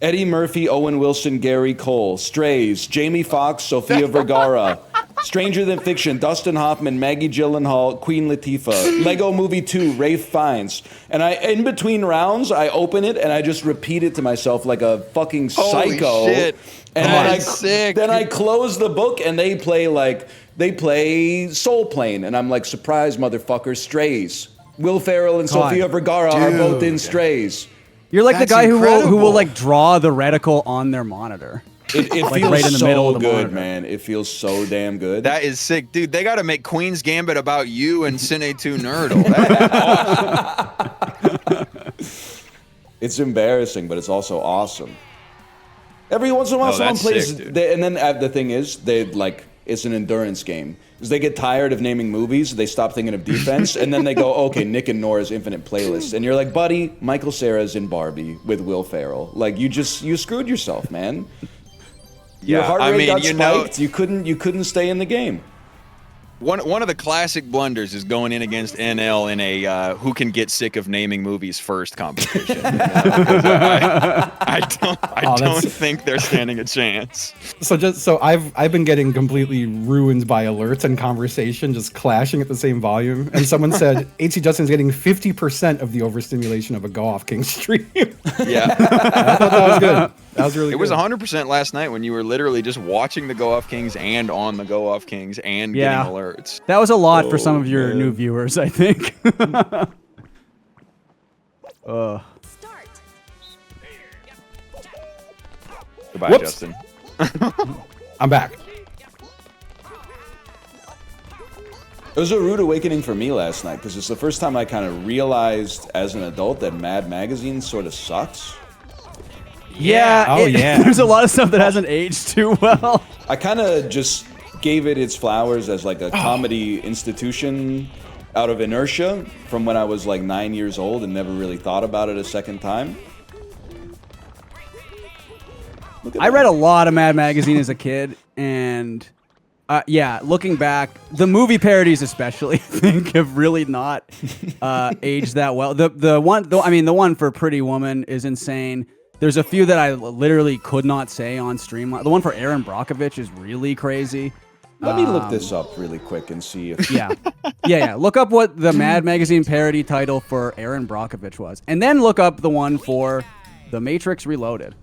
Eddie Murphy, Owen Wilson, Gary Cole, Strays, Jamie Foxx, Sofia Vergara, Stranger Than Fiction, Dustin Hoffman, Maggie Gyllenhaal, Queen Latifah, Lego Movie 2, Rafe Fiennes. And in between rounds, I open it and I just repeat it to myself like a fucking psycho. Holy shit. And Sick. then I close the book and they play Soul Plane. And I'm like, surprise, motherfucker, Strays. Will Ferrell and Sofia Vergara are both in Strays. You're like the That's guy who will incredible. like draw the reticle on their monitor. It Like feels right in the so middle of the good, monitor. man. It feels so damn good. That is sick, dude. They got to make Queen's Gambit about you and Cine 2 Nerdle. It's embarrassing, but it's also awesome. Every once in a while, Oh, someone that's plays, sick, dude. and then the thing is, it's an endurance game. Because they get tired of naming movies, they stop thinking of defense, and then they go, okay, Nick and Nora's Infinite Playlist. And you're like, buddy, Michael Cera's in Barbie with Will Ferrell. Like, you screwed yourself, man. Your heart rate got spiked. You couldn't stay in the game. One of the classic blunders is going in against NL in a who can get sick of naming movies first competition. I don't think they're standing a chance. So I've been getting completely ruined by alerts and conversation just clashing at the same volume. And someone said HC Justin's getting 50% of the overstimulation of a Go Off King stream. Yeah. I thought that was good. That was really It good. was 100% last night when you were literally just watching the Go Off Kings and on the Go Off Kings and Yeah. getting alerts. That was a lot for some of your man. new viewers, I think. Start. Goodbye, Whoops. Justin. I'm back. It was a rude awakening for me last night, because it's the first time I kind of realized as an adult that Mad Magazine sort of sucks. Yeah. Oh, yeah. There's a lot of stuff that hasn't aged too well. I kind of just gave it its flowers as like a comedy institution out of inertia from when I was like 9 years old and never really thought about it a second time. Look at I that. read a lot of Mad Magazine as a kid, and yeah, looking back, the movie parodies especially, I think, have really not aged that well. The one for Pretty Woman is insane. There's a few that I literally could not say on stream. The one for Aaron Brockovich is really crazy. Let me look this up really quick and see if Yeah. Look up what the Mad Magazine parody title for Aaron Brockovich was, and then look up the one for The Matrix Reloaded.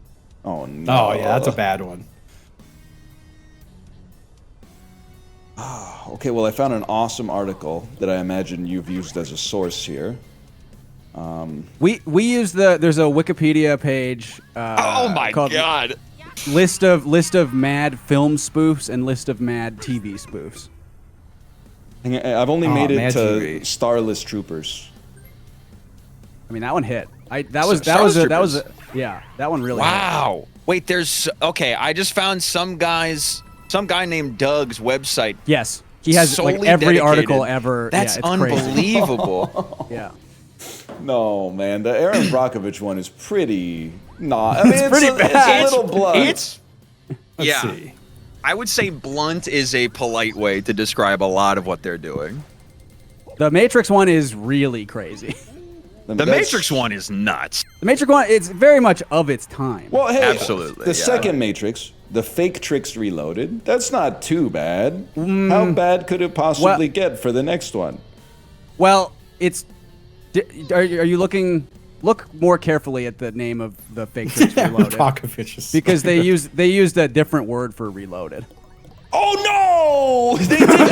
Oh no. Oh, yeah, that's a bad one. Okay, well, I found an awesome article that I imagine you've used as a source here. We use there's a Wikipedia page. Oh my called god. List of mad film spoofs and list of mad TV spoofs. I've only made it Mad to TV. Starless Troopers. I mean, that one hit. That one really hit. Wow. Wait, okay, I just found some guy named Doug's website. Yes, he has like solely every dedicated. article ever. That's yeah, it's crazy. unbelievable. Yeah. No, man, the Aaron Brockovich one is pretty not. I mean, it's pretty bad. It's a little blunt. It's Let's see. I would say blunt is a polite way to describe a lot of what they're doing. The Matrix one is really crazy. The Matrix one is nuts. The Matrix one, it's very much of its time. Well, hey, Absolutely, the yeah. second Matrix, the Fake Tricks Reloaded, that's not too bad. Mm. How bad could it possibly get for the next one? Well, it's. Are you looking? Look more carefully at the name of the Fake Tricks Reloaded, Brockovich is because they used a different word for reloaded. Oh no! They did it!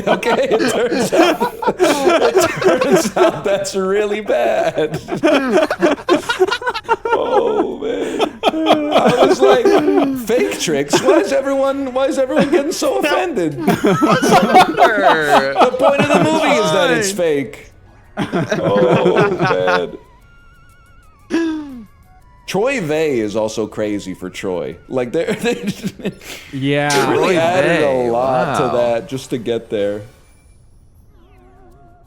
Okay, it turns out that's really bad. Oh man. I was like, fake tricks? Why is everyone getting so offended? The point of the movie is that it's fake. Oh man. Troy Vey is also crazy for Troy. Like they Yeah. really Troy added Vey, a lot to wow. that just to get there.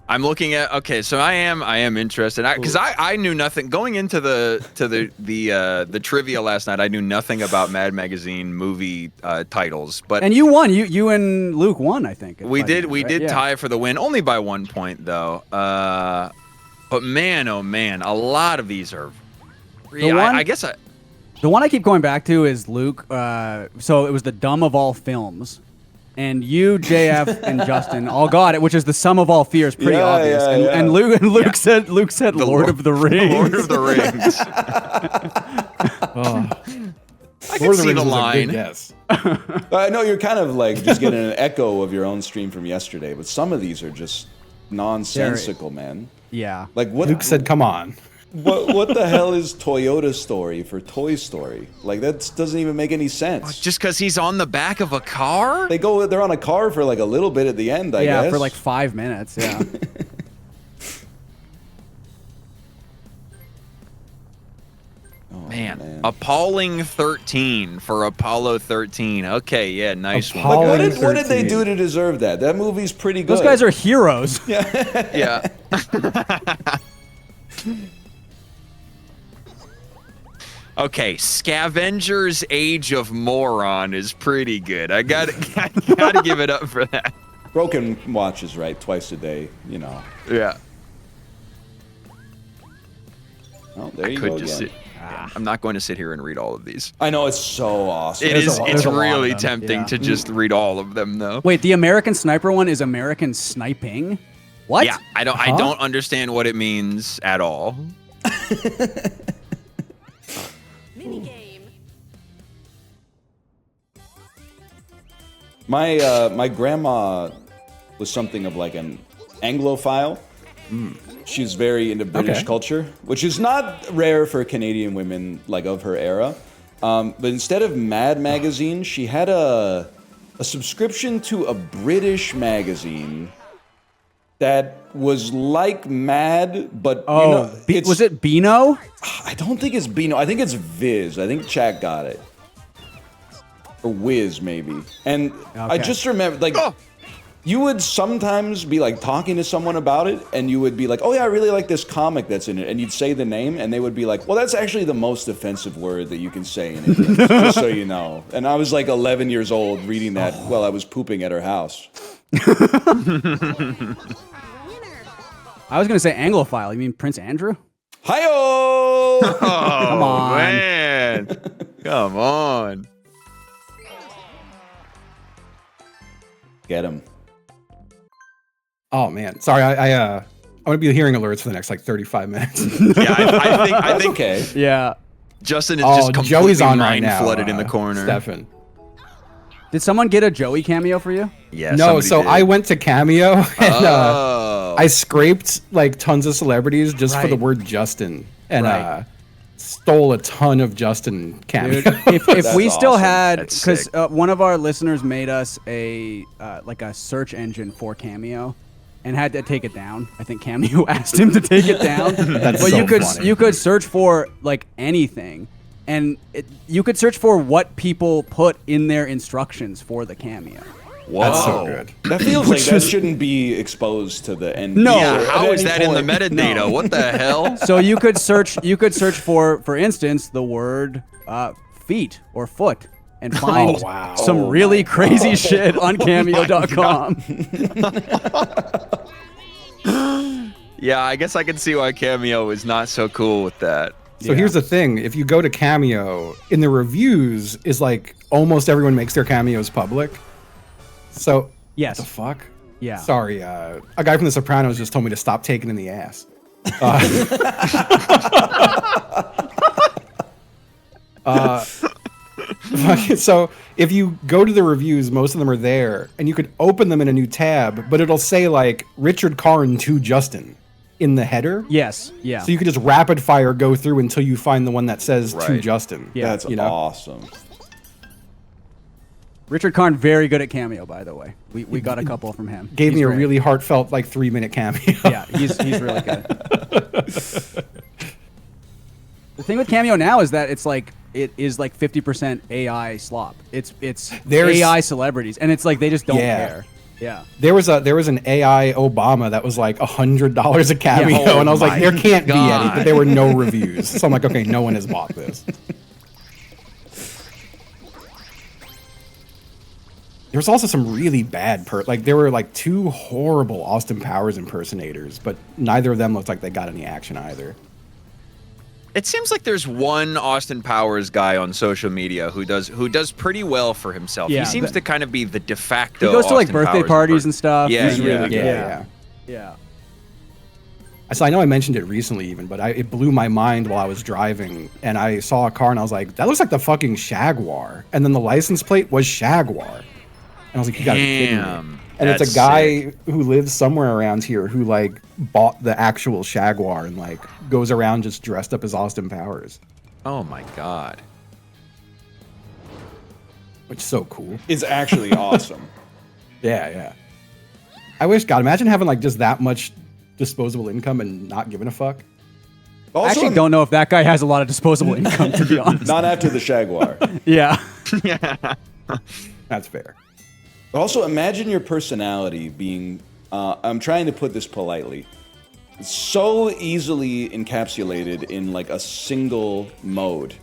I'm looking at so I am interested because I knew nothing going into the trivia last night. I knew nothing about Mad Magazine movie titles, but And you won. You and Luke won, I think. we by the did end, we right? did Yeah. tie for the win, only by 1 point though. But man, oh man, a lot of these are. The one- I guess The one I keep going back to is Luke. So it was the dumb of all films. And you, JF, and Justin all got it, which is the sum of all fears. Pretty obvious. And Luke said Lord of the Rings. Lord of the Rings. I can see the line. Yes. I know you're kind of like just getting an echo of your own stream from yesterday, but some of these are just nonsensical, man. Yeah. Like what? Luke said, "Come on." What the hell is Toyota Story for Toy Story? Like that doesn't even make any sense. Just because he's on the back of a car? They're on a car for like a little bit at the end, I guess. Yeah, for like 5 minutes. Yeah. Man, appalling 13 for Apollo 13. Okay, yeah, nice one. Like, what did they 13. do to deserve that? That movie's pretty good. Those guys are heroes. Yeah. Okay, Scavenger's Age of Moron is pretty good. I gotta give it up for that. Broken watches, right? Twice a day, you know. Yeah. Oh, there you go again. I'm not going to sit here and read all of these. I know, it's so awesome. It's a lot really of them, tempting yeah. to just read all of them, though. Wait, the American Sniper one is American sniping? What? Yeah, I don't understand what it means at all. Minigame. My grandma was something of like an Anglophile. She's very into British culture, which is not rare for Canadian women like of her era. But instead of Mad magazine, she had a subscription to a British magazine that was like Mad, but was it Beano? I don't think it's Beano. I think it's Viz. I think Chat got it. Or Wiz, maybe. And I just remember, like, you would sometimes be, like, talking to someone about it, and you would be like, oh, yeah, I really like this comic that's in it. And you'd say the name, and they would be like, well, that's actually the most offensive word that you can say in English, just so you know. And I was, like, 11 years old reading that while I was pooping at her house. I was going to say Anglophile. You mean Prince Andrew? Hi-yo! Oh, Come on. Man. Come on. Get him. Oh man, sorry. I'm gonna be hearing alerts for the next like 35 minutes. Yeah, I think Okay. Yeah. Justin is just completely Joey's on right now. flooded in the corner. Stefan. Did someone get a Joey cameo for you? Yeah. No, somebody so did. I went to Cameo and Oh. I scraped like tons of celebrities just for the word Justin and stole a ton of Justin cameos. Dude, if we still awesome. had, That's because sick. one of our listeners made us a like a search engine for Cameo, and had to take it down. I think Cameo asked him to take it down. That's but so you could funny. you could search for like anything, and you could search for what people put in their instructions for the Cameo. That's so good. That feels like that shouldn't be exposed to the end. No. Yeah, user how at is any that in the point. metadata? What the hell? So you could search for instance, the word feet or foot, and find wow. some really crazy shit on Cameo.com. Yeah, I guess I can see why Cameo is not so cool with that. So here's the thing: if you go to Cameo, in the reviews is like almost everyone makes their cameos public. So Yes. what the fuck? Yeah. Sorry, a guy from The Sopranos just told me to stop taking in the ass. So if you go to the reviews, most of them are there, and you could open them in a new tab, but it'll say like Richard Karn to Justin in the header. Yes. Yeah. So you could just rapid fire go through until you find the one that says to Right. Justin. Yeah. That's you know? awesome. Richard Karn, very good at Cameo, by the way. We got a couple from him. Gave He's me a great. really heartfelt like 3-minute cameo. Yeah, he's really good. The thing with Cameo now is that it's like it is like 50% AI slop. It's There's- AI celebrities, and it's like they just don't Yeah. care. Yeah. There was an AI Obama that was like $100 a cameo, Yeah. Oh and I was like, my there can't be any, God. but there were no reviews. So I'm like, okay, no one has bought this. There was also some really bad there were like 2 horrible Austin Powers impersonators, but neither of them looked like they got any action either. It seems like there's one Austin Powers guy on social media who does pretty well for himself. Yeah, he seems to kind of be the de facto. He goes to like Austin birthday Powers parties and stuff. Yeah, He's yeah, really good. yeah. Yeah. So I know I mentioned it recently even, but it blew my mind while I was driving, and I saw a car and I was like, that looks like the fucking Jaguar. And then the license plate was Jaguar. And I was like, you gotta be kidding me. Damn, And it's that's a guy sick. who lives somewhere around here who like bought the actual Jaguar and like goes around just dressed up as Austin Powers, Oh my god. which is so cool. It's actually awesome. Yeah. I wish, God, imagine having like just that much disposable income and not giving a fuck. I Also, actually don't know if that guy has a lot of disposable income, to be honest. not after the Jaguar. Yeah. That's fair. Also, imagine your personality being, I'm trying to put this politely, so easily encapsulated in like a single mode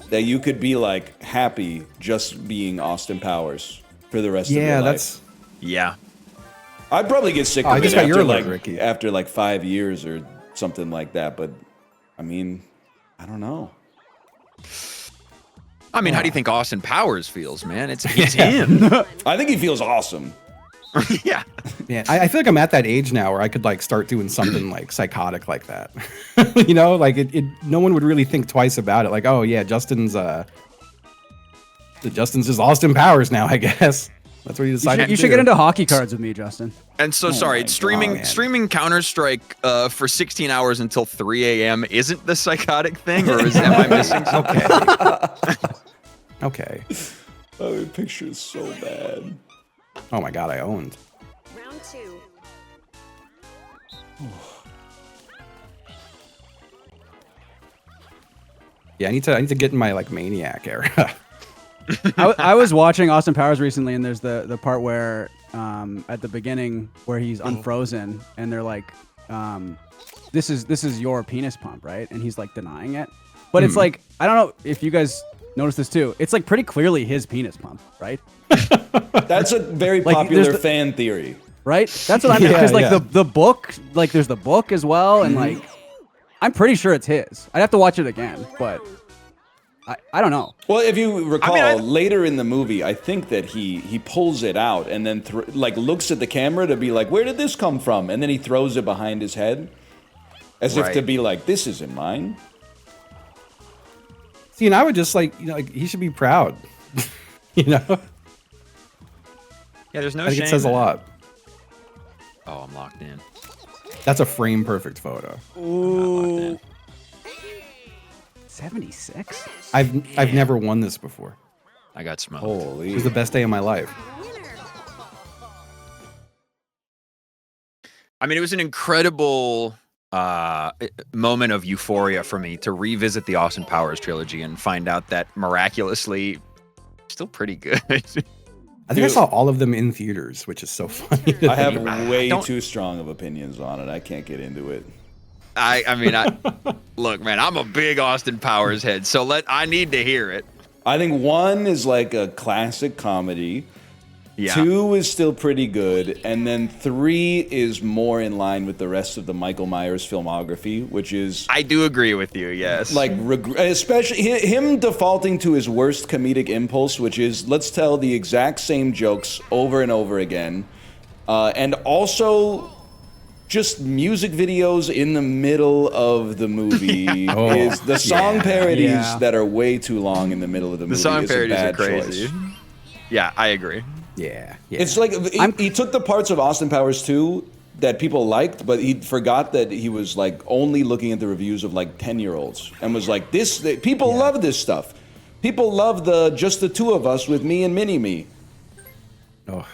that you could be like happy just being Austin Powers for the rest of your Yeah, life. that's Yeah. I'd probably get sick I of just it got your after look, like, Ricky. after like 5 years or something like that, but I mean, I don't know. I mean, how do you think Austin Powers feels, man? It's him. I think he feels awesome. Yeah. yeah. I feel like I'm at that age now where I could like start doing something like psychotic like that. You know, like no one would really think twice about it. Like, oh yeah, Justin's just Austin Powers now, I guess. That's what he decided. You should get into hockey cards with me, Justin. And so, sorry, my streaming God. streaming Counter-Strike for 16 hours until 3 a.m. isn't the psychotic thing, or am I missing something? Okay. Oh, the picture is so bad. Oh my God, I owned. Round 2. Yeah, I need to get in my like maniac era. I was watching Austin Powers recently, and there's the part where at the beginning where he's unfrozen, and they're like, "This is your penis pump, right?" And he's like denying it, but it's like, I don't know if you guys noticed this too. It's like pretty clearly his penis pump, right? That's a very Like, popular there's the- fan theory. Right? That's what I mean. Yeah, Because like yeah. the book, like there's the book as well, and like I'm pretty sure it's his. I'd have to watch it again, but I don't know. Well, if you recall, mean, later in the movie, I think that he pulls it out and then like looks at the camera to be like, "Where did this come from?" And then he throws it behind his head, as if to Right. be like, "This isn't mine." See, and I would just like, like he should be proud. You know, Yeah, there's no I think shame it says a in lot. Oh, I'm locked in. That's a frame perfect photo. Ooh. 76? I've never won this before. I got smoked. It Holy! was the best day of my life. I mean, it was an incredible moment of euphoria for me to revisit the Austin Powers trilogy and find out that miraculously, still pretty good. I think I saw all of them in theaters, which is so funny. to I have think. way Don't- too strong of opinions on it. I can't get into it. I mean, look, man, I'm a big Austin Powers head, so I need to hear it. I think 1 is like a classic comedy. Yeah. 2 is still pretty good, and then 3 is more in line with the rest of the Michael Myers filmography, which is I do agree with you. Yes. like especially him defaulting to his worst comedic impulse, which is let's tell the exact same jokes over and over again, and also just music videos in the middle of the movie is the song parodies Yeah. that are way too long in the middle of the movie. the song is a parodies are bad crazy. choice. Yeah, I agree. Yeah. It's like he took the parts of Austin Powers 2 that people liked, but he forgot that he was like only looking at the reviews of like 10-year-olds and was like, people love this stuff. People love just the two of us with me and Mini-Me. Oh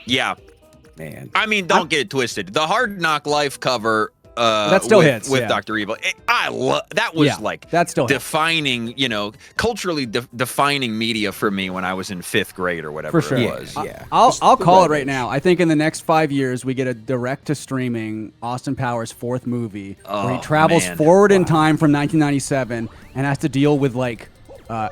Yeah. man. I mean, don't get it twisted. The Hard Knock Life cover That still with, hits, with yeah. Dr. Evil. I love that was Yeah, like that still hits. defining, culturally defining media for me when I was in 5th grade or whatever For sure. it Yeah, was. yeah. I'll the call it right right age. now. I think in the next 5 years we get a direct to streaming Austin Powers 4th movie where he Oh, travels man. forward in time from 1997 and has to deal with like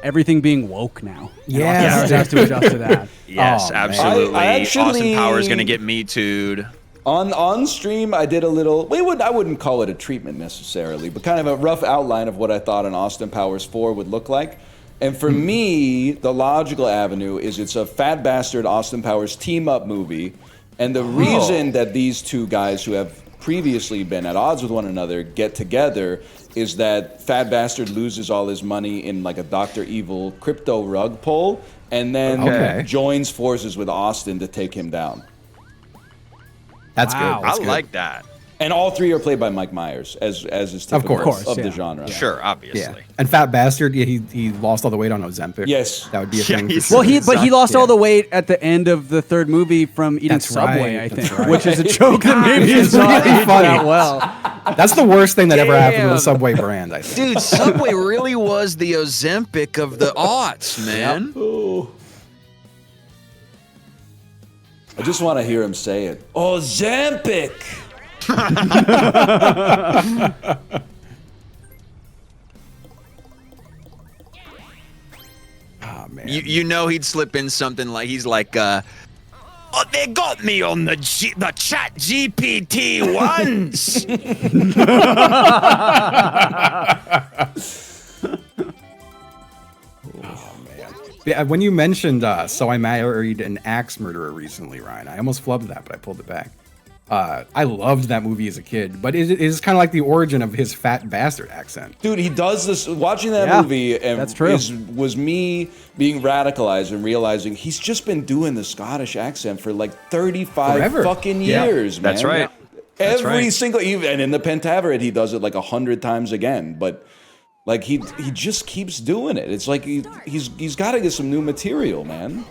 everything being woke now. And Yes. Austin Powers has to adjust to that. Yes, Oh, man. absolutely. I actually- Austin Powers gonna get Me Too'd. On stream, I did a little. I wouldn't call it a treatment necessarily, but kind of a rough outline of what I thought an Austin Powers 4 would look like. And for me, the logical avenue is it's a fat bastard Austin Powers team up movie. And the reason that these two guys who have previously been at odds with one another get together is that fat bastard loses all his money in like a Dr. Evil crypto rug pull, and then joins forces with Austin to take him down. That's good. I That's good. like that. And all three are played by Mike Myers, as is typical of the genre. Sure, obviously. Yeah. And Fat Bastard, he lost all the weight on Ozempic. Yes. That would be a Yeah, thing. he's- For sure. Well, he lost all the weight at the end of the third movie from eating That's Subway, right, I that's think, right. which is a joke that maybe It's is not really aged funny. that well. That's the worst thing that ever happened to Damn. the Subway brand, I think. Dude, Subway really was the Ozempic of the aughts, man. Oh. I just want to hear him say it. Ozempic! Oh, man. You know he'd slip in something like he's like, oh, they got me on the chat GPT once. Yeah, when you mentioned So I Married an Axe Murderer recently, Ryan, I almost flubbed that, but I pulled it back. I loved that movie as a kid, but it is kind of like the origin of his fat bastard accent. Dude, he does this. Watching that Yeah, movie and that's true. was me being radicalized and realizing he's just been doing the Scottish accent for like 35 Forever. fucking Yeah. years, man. That's right. That's Every right. single, and in the Pentaveret, he does it like 100 times again. But like he just keeps doing it. It's like he's got to get some new material, man.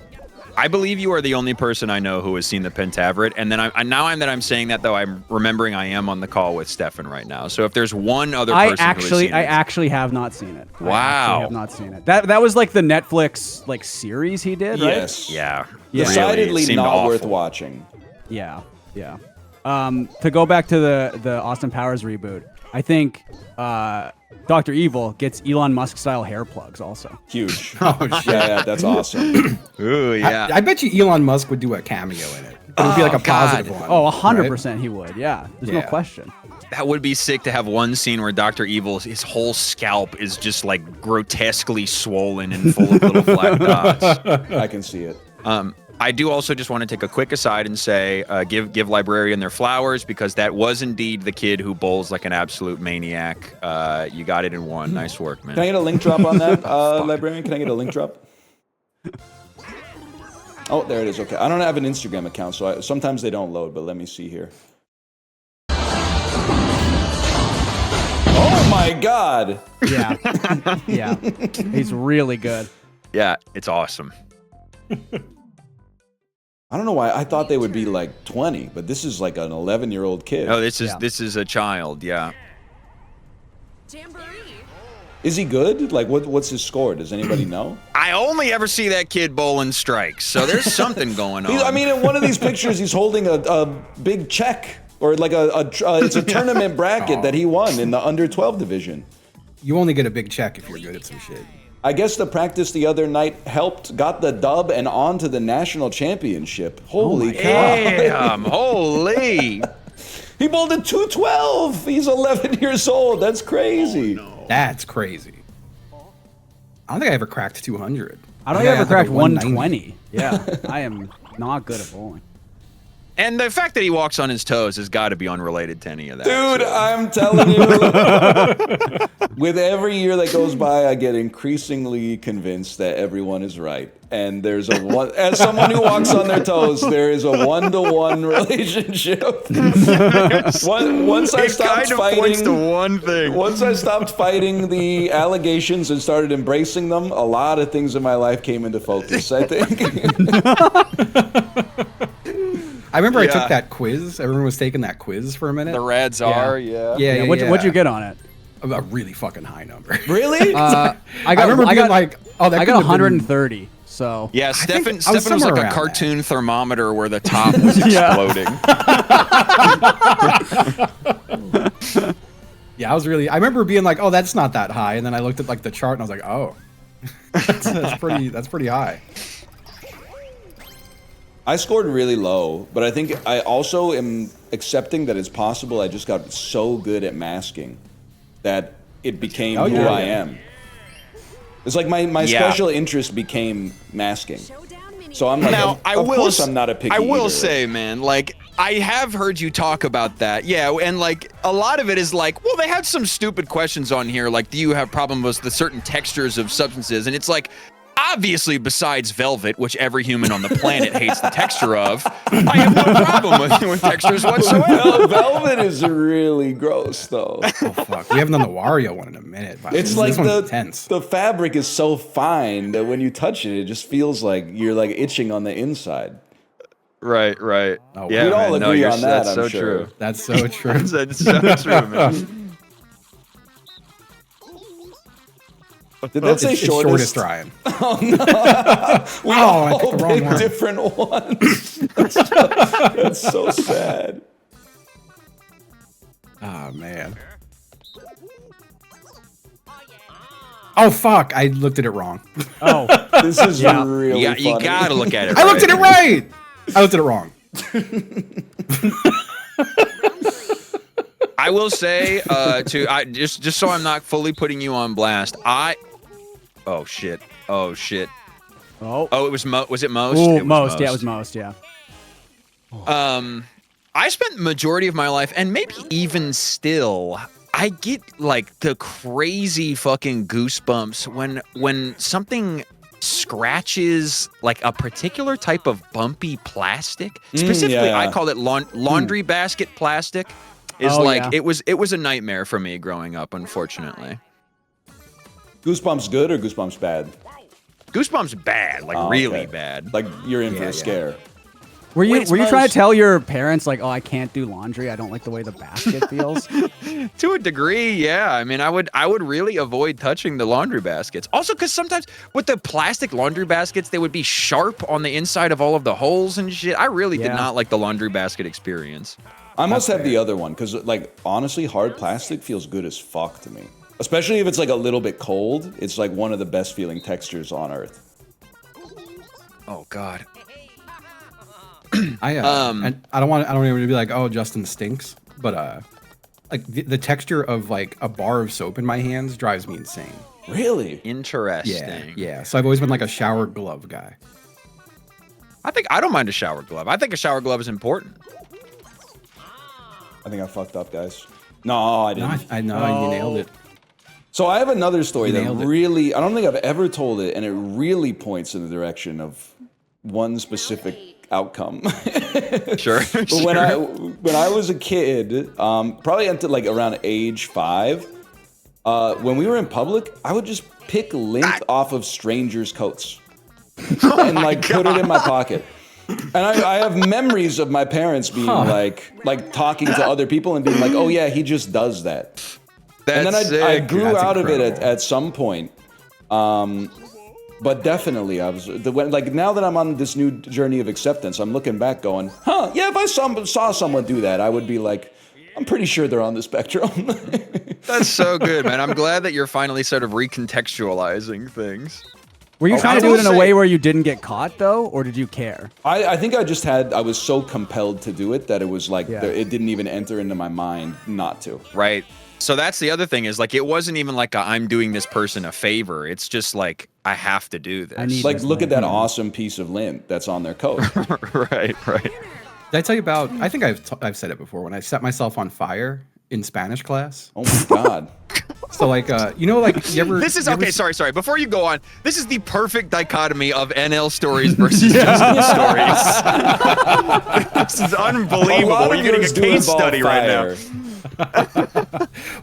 I believe you are the only person I know who has seen the Pentaveret, and then I'm saying that though, I'm remembering I am on the call with Stefan right now. So if there's one other person who has seen I it, actually have not seen it. I Wow. actually have not seen it. That was like the Netflix like series he did, right? Yes. yeah, Decidedly really, it seemed not worth awful. watching. Yeah, yeah. To go back to the Austin Powers reboot, I think Dr. Evil gets Elon Musk style hair plugs also. Huge. Oh, shit. Yeah, that's awesome. Ooh, yeah. I bet you Elon Musk would do a cameo in it. It would be like a positive one. Oh, right? 100% he would. Yeah, there's no Yeah. question. That would be sick to have one scene where Dr. Evil, his whole scalp is just like grotesquely swollen and full of little black dots. I can see it. I do also just want to take a quick aside and say, give Librarian their flowers, because that was indeed the kid who bowls like an absolute maniac. You got it in one. Nice work, man. Can I get a link drop on that, Librarian? Can I get a link drop? Oh, there it is. Okay. I don't have an Instagram account, so sometimes they don't load, but let me see here. Oh my God! Yeah, yeah. He's really good. Yeah, it's awesome. I don't know why I thought they would be like 20, but this is like an 11-year-old kid. Oh, this is a child. Yeah. Jamboree. Is he good? Like, what's his score? Does anybody know? I only ever see that kid bowling strikes, so there's something going on. I mean, in one of these pictures, he's holding a big check, or like it's a tournament bracket that he won in the under 12 division. You only get a big check if you're good at some shit. I guess the practice the other night got the dub and on to the national championship. Holy cow. Damn, holy. He bowled a 212. He's 11 years old. That's crazy. That's crazy. I don't think I ever cracked 200. I don't think I ever had like cracked a 190. 120. Yeah, I am not good at bowling. And the fact that he walks on his toes has got to be unrelated to any of that. Dude, so. I'm telling you, with every year that goes by, I get increasingly convinced that everyone is right. And there's as someone who walks on their toes, there is a 1-to-1 relationship. Once I stopped points to fighting, one thing. once I stopped fighting the allegations and started embracing them, a lot of things in my life came into focus, I think. I remember I Yeah. took that quiz. Everyone was taking that quiz for a minute. The Rads are, yeah. Yeah, What'd you get on it? A really fucking high number. Really? I remember being like, oh, that I could got have been- 130. So Yeah, think Stefan I was was somewhere like a around cartoon thermometer where the top was exploding. Yeah, I remember being like, oh, that's not that high. And then I looked at like the chart and I was like, oh, that's pretty high. I scored really low, but I think I also am accepting that it's possible. I just got so good at masking that it became who yeah. I am. It's like my special interest became masking. So I'm like, Now, of course I'm not a picky I will eater. say, man, like, I have heard you talk about that. Yeah, and like, a lot of it is like, well, they had some stupid questions on here, like, do you have problem with the certain textures of substances? And it's like, obviously, besides velvet, which every human on the planet hates the texture of, I have no problem with textures whatsoever. No, velvet is really gross, though. Oh, fuck. We haven't done the Wario one in a minute. But It's this like one's the intense. fabric is so fine that when you touch it, it just feels like you're like itching on the inside. Right. Oh, Yeah, we'd all man, no, agree you're, on that, that's I'm so sure. true. That's so true. That's so true, man. Did that say It's shortest? Ryan. We I all picked the wrong picked one. different ones. That's so sad. Oh, man. Oh, fuck. I looked at it wrong. Oh, This is really Yeah, funny. you gotta look at it. I looked at it right. I looked at it wrong. I will say, just so I'm not fully putting you on blast, oh shit. oh, It was was it most? Ooh, It was most. Yeah, it was most. Yeah. I spent the majority of my life, and maybe even still, I get like the crazy fucking goosebumps when something scratches like a particular type of bumpy plastic. Specifically, yeah. I call it laundry basket plastic. Is Oh, like yeah. it was a nightmare for me growing up, unfortunately. Goosebumps good or goosebumps bad? Goosebumps bad, like Oh, really okay. bad. Like you're in for a scare. Were you Wait, trying to most- tell your parents like, oh, I can't do laundry. I don't like the way the basket feels. To a degree, yeah. I mean, I would really avoid touching the laundry baskets. Also, because sometimes with the plastic laundry baskets, they would be sharp on the inside of all of the holes and shit. I really did Yeah. not like the laundry basket experience. I must have the other one because, like, honestly, hard plastic feels good as fuck to me. Especially if it's like a little bit cold. It's like one of the best feeling textures on earth. Oh God. And I don't want anyone to be like, oh, Justin stinks, but like the texture of like a bar of soap in my hands drives me insane. Really? Interesting. Yeah. So I've always been like a shower glove guy. I don't mind a shower glove. I think a shower glove is important. I think I fucked up, guys. No, I No, didn't. I know you nailed it. So I have another story that Nailed it. really, I don't think I've ever told it, and it really points in the direction of one specific outcome. Sure. But when I was a kid, probably until like around age 5, when we were in public, I would just pick lint off of strangers' coats and like put it in my pocket. And I have memories of my parents being like talking to other people and being like, "Oh yeah, he just does that." That's And then I sick. grew That's out of it incredible. at some point. But definitely, I was like now that I'm on this new journey of acceptance, I'm looking back, going, "Huh? Yeah, if I saw someone do that, I would be like, I'm pretty sure they're on the spectrum." That's so good, man. I'm glad that you're finally sort of recontextualizing things. Were you trying I to do will it in a say- way where you didn't get caught though, or did you care? I think I was so compelled to do it that it was like Yeah. it didn't even enter into my mind not to. Right. So that's the other thing is like it wasn't even like I'm doing this person a favor. It's just like I have to do this. I need- Like, Just look at like, that awesome piece of lint that's on their coat. right. Did I tell you about? I think I've said it before when I set myself on fire in Spanish class. Oh my god. So like like you ever? This is you ever okay. Sorry. Before you go on, this is the perfect dichotomy of NL stories versus Justin stories. This is A unbelievable. lot of You're getting a yours do case involve study right now. fire.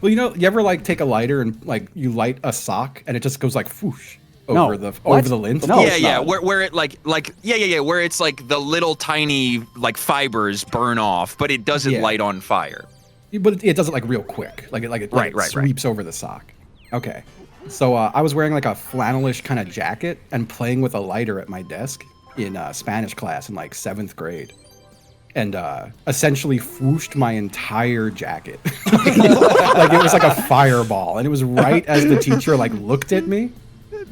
Well, you ever like take a lighter and like you light a sock and it just goes like whoosh No. over the What? lint? No. Yeah. not. Where it like where it's like the little tiny like fibers burn off, but it doesn't Yeah. light on fire. But it does it like real quick, like it Right. sweeps over the sock. Okay, so I was wearing like a flannelish kind of jacket and playing with a lighter at my desk in Spanish class in like 7th grade, and essentially whooshed my entire jacket, like it was like a fireball, and it was right as the teacher like looked at me,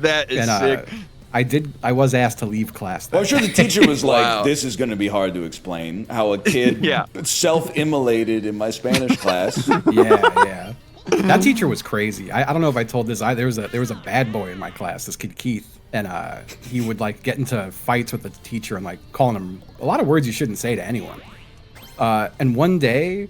That is and sick. I was asked to leave class. Well, I'm sure the teacher was like, Wow. this is going to be hard to explain. How a kid Yeah. self-immolated in my Spanish class. Yeah. That teacher was crazy. I don't know if I told this. There was a bad boy in my class, this kid Keith, and he would like get into fights with the teacher and like calling him a lot of words you shouldn't say to anyone. And one day,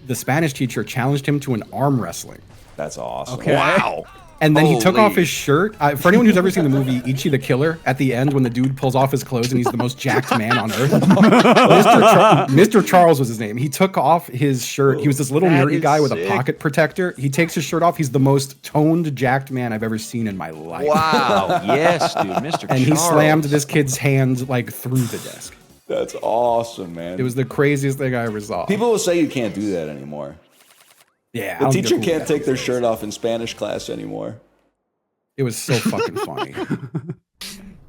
the Spanish teacher challenged him to an arm wrestling. That's awesome. Okay. Wow. And then he took Holy. off his shirt. For anyone who's ever seen the movie Ichi the Killer, at the end when the dude pulls off his clothes and he's the most jacked man on earth, Mr. Charles was his name. He took off his shirt. He was this little That nerdy is guy with sick. a pocket protector. He takes his shirt off. He's the most toned, jacked man I've ever seen in my life. Wow. Yes, dude. Mr. And he Charles. slammed this kid's hand like through the desk. That's awesome, man. It was the craziest thing I ever saw. People will say you can't do that anymore. yeah, I The don't teacher give a can't fuck. take their shirt off in Spanish class anymore. It was so fucking funny.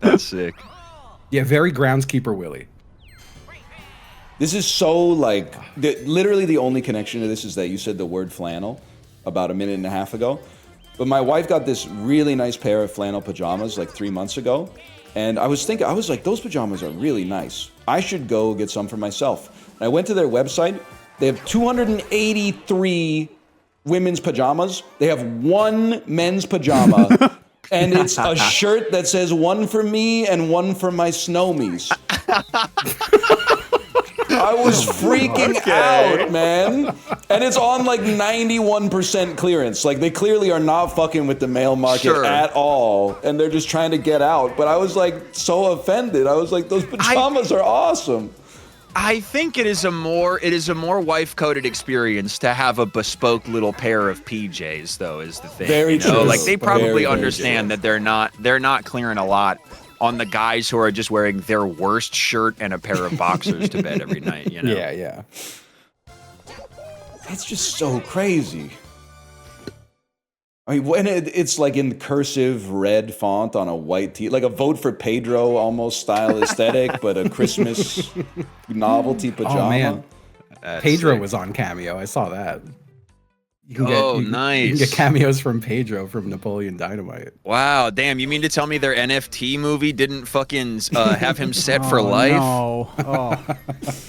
That's sick. Yeah, very groundskeeper Willie. This is so like literally the only connection to this is that you said the word flannel about a minute and a half ago. But my wife got this really nice pair of flannel pajamas like 3 months ago. And I was like, those pajamas are really nice. I should go get some for myself. And I went to their website. They have 283 women's pajamas. They have one men's pajama. And it's a shirt that says one for me and one for my snowmies. I was freaking out, man. And it's on like 91% clearance. Like they clearly are not fucking with the male market at all. And they're just trying to get out. But I was like so offended. I was like, those pajamas are awesome. I think it is a more wife-coded experience to have a bespoke little pair of PJs, though, is the thing. Very you know? true. Like they probably Very, very understand true. that they're not clearing a lot on the guys who are just wearing their worst shirt and a pair of boxers to bed every night. You know? Yeah. That's just so crazy. I mean, when it's like in cursive red font on a white tee, like a vote for Pedro almost style aesthetic, but a Christmas novelty pajama. Oh man, That's Pedro sick. was on Cameo. I saw that. You Oh, you can nice. get cameos from Pedro from Napoleon Dynamite. Wow, damn! You mean to tell me their NFT movie didn't fucking have him set for life? No.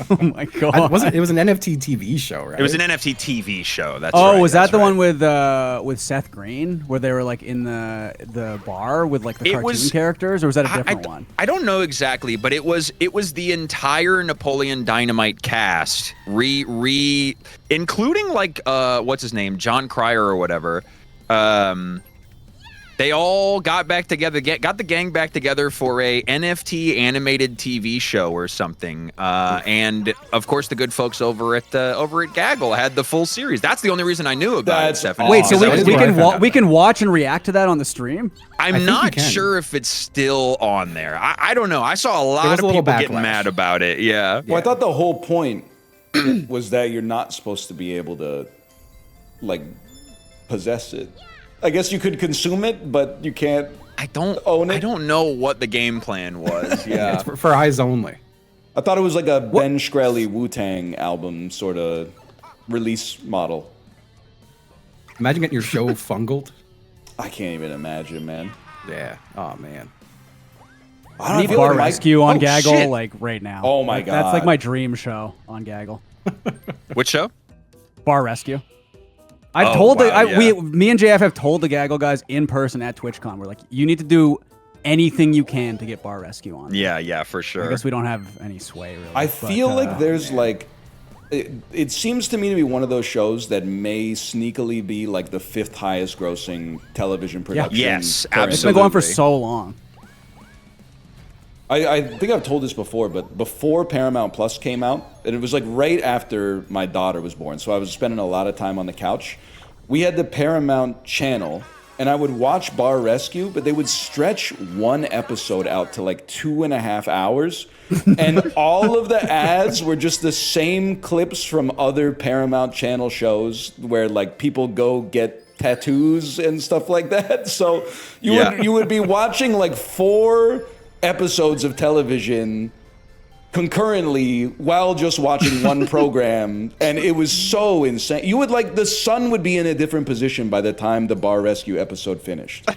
Oh my god. It was an NFT TV show, right? It was an NFT TV show. That's Oh, right, was that that's the right. one with Seth Green, where they were like in the bar with like the It cartoon was- characters, or was that a different one? I don't know exactly, but it was the entire Napoleon Dynamite cast, including like what's his name, John Cryer or whatever. They all got back together, got the gang back together for a NFT animated TV show or something. And of course, the good folks over at Gaggle had the full series. That's the only reason I knew about That's it, Stephanie. Wait, so awesome. we, That is we where I can found out we can about watch and react to that on the stream? I'm think not you can. sure if it's still on there. I don't know. I saw a lot was of a little people getting backlash. mad about it. Yeah. Well, I thought the whole point was that you're not supposed to be able to, like, possess it. I guess you could consume it, but you can't. I don't Own it? I don't know what the game plan was. Yeah. It's for eyes only. I thought it was like a Ben Shkreli Wu-Tang album sort of release model. Imagine getting your show fungled. I can't even imagine, man. Yeah. Oh man. I I don't need feel Bar like my- Rescue on Oh, Gaggle shit. like right now. Oh my That's like God. my dream show on Gaggle. Which show? Bar Rescue. I've Oh, told wow, yeah. me and JF have told the Gaggle guys in person at TwitchCon. We're like, you need to do anything you can to get Bar Rescue on. Yeah, for sure. I guess we don't have any sway really. I but, feel like there's like, it seems to me to be one of those shows that may sneakily be like the 5th highest grossing television production. Yes, currently. it's been going for absolutely. so long. I think I've told this before, but before Paramount Plus came out, and it was like right after my daughter was born, so I was spending a lot of time on the couch. We had the Paramount channel, and I would watch Bar Rescue, but they would stretch one episode out to like 2.5 hours, and all of the ads were just the same clips from other Paramount channel shows where like people go get tattoos and stuff like that. So you would be watching like 4 episodes of television concurrently while just watching one program, and it was so insane. You would like, the sun would be in a different position by the time the Bar Rescue episode finished.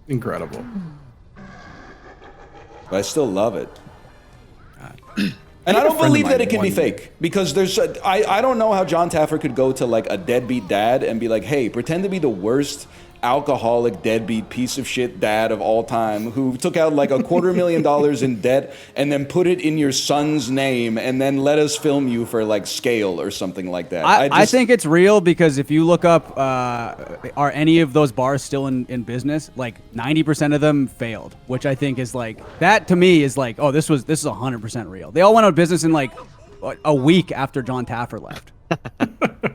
Incredible. but I still love it. And I don't believe that it can be fake, because I don't know how John Taffer could go to like a deadbeat dad and be like, hey, pretend to be the worst alcoholic deadbeat piece of shit dad of all time who took out like $250,000 in debt and then put it in your son's name and then let us film you for like Scale or something like that. I think it's real, because if you look up are any of those bars still in business, like 90% of them failed, which I think is like, that to me is like, oh, this is 100% real. They all went out of business in like a week after John Taffer left.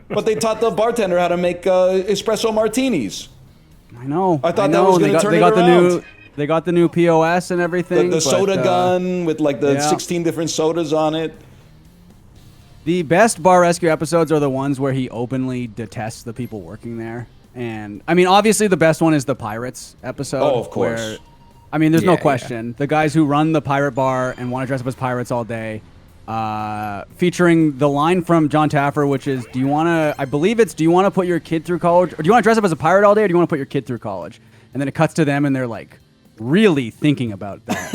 But they taught the bartender how to make espresso martinis. I know. I thought that was going to turn it around. They got the new POS and everything. The soda gun with like the 16 different sodas on it. The best Bar Rescue episodes are the ones where he openly detests the people working there. And I mean, obviously the best one is the Pirates episode. Oh, of course. Where, I mean, there's no question. Yeah. The guys who run the pirate bar and want to dress up as pirates all day, featuring the line from John Taffer, which is, do you want to put your kid through college? Or do you want to dress up as a pirate all day, or do you want to put your kid through college? And then it cuts to them and they're like, really thinking about that.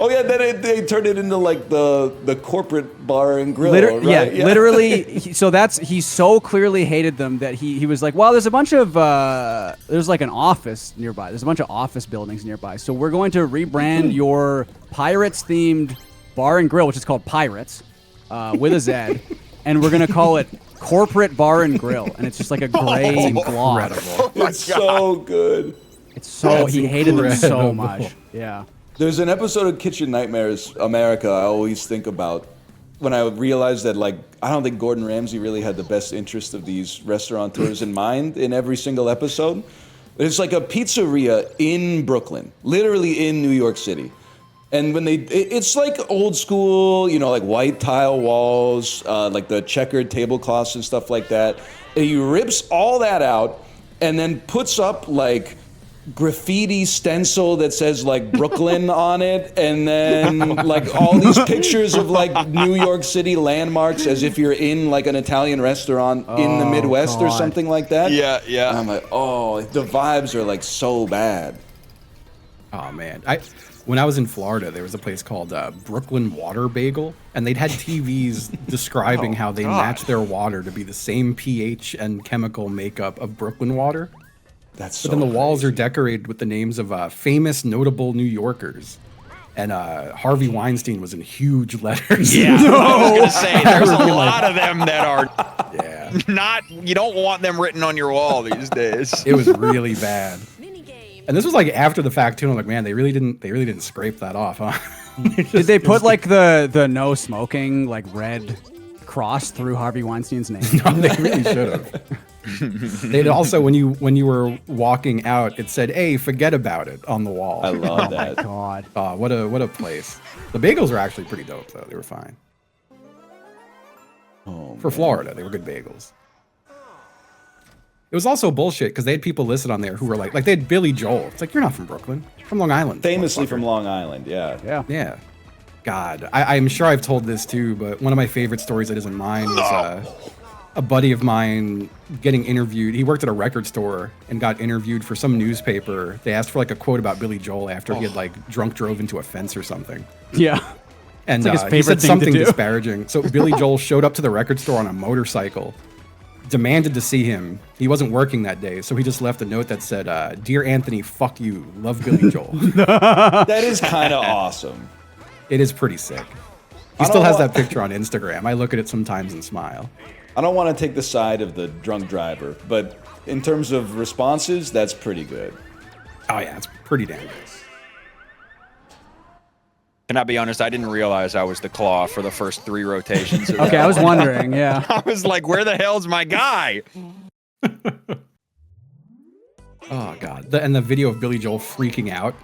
Oh yeah, then they turned it into like the corporate bar and grill, right? Yeah, literally. He so clearly hated them that he was like, well, there's a bunch of there's like an office nearby. There's a bunch of office buildings nearby. So we're going to rebrand your Pirates themed bar and grill, which is called Pirates, with a Z, and we're gonna call it Corporate Bar and Grill, and it's just like a gray blob. It's so good. It's so he hated them so much. Yeah. There's an episode of Kitchen Nightmares America I always think about when I realized that, like, I don't think Gordon Ramsay really had the best interest of these restaurateurs in mind in every single episode. It's like a pizzeria in Brooklyn, literally in New York City. And when it's like old school, you know, like white tile walls, like the checkered tablecloths and stuff like that. And he rips all that out and then puts up like graffiti stencil that says like Brooklyn on it, and then like all these pictures of like New York City landmarks as if you're in like an Italian restaurant in the Midwest or something like that. Yeah, yeah. And I'm like, oh, the vibes are like so bad. Oh man, when I was in Florida, there was a place called Brooklyn Water Bagel, and they'd had TVs describing how they match their water to be the same pH and chemical makeup of Brooklyn water. That's But then the walls are decorated with the names of famous, notable New Yorkers. And Harvey Weinstein was in huge letters. Yeah, I was gonna say there's a lot of them that are not. You don't want them written on your wall these days. It was really bad. And this was like after the fact too. I'm like, man, they really didn't scrape that off, huh? Did they put like the no smoking like red cross through Harvey Weinstein's name? No, they really should have. They'd also, when you were walking out, it said, "Hey, forget about it" on the wall. I love that. Oh my God. What a place. The bagels were actually pretty dope though. They were fine. For Florida, they were good bagels. It was also bullshit because they had people listed on there who were like they had Billy Joel. It's like, you're not from Brooklyn, you're from Long Island. Famously from Long Island, yeah. Yeah. God, I'm sure I've told this too, but one of my favorite stories that isn't mine was a buddy of mine getting interviewed. He worked at a record store and got interviewed for some newspaper. They asked for like a quote about Billy Joel after he had like drunk drove into a fence or something. Yeah. And like his he favorite said thing something to do. disparaging. So Billy Joel showed up to the record store on a motorcycle, demanded to see him. He wasn't working that day, so he just left a note that said, "Dear Anthony, fuck you. Love Billy Joel." That is kind of awesome. It is pretty sick. He still has that picture on Instagram. I look at it sometimes and smile. I don't want to take the side of the drunk driver, but in terms of responses, that's pretty good. Oh yeah, it's pretty damn good. Can I be honest? I didn't realize I was the claw for the first 3 rotations. Okay, I was wondering. Yeah. I was like, where the hell's my guy? Oh god, and the video of Billy Joel freaking out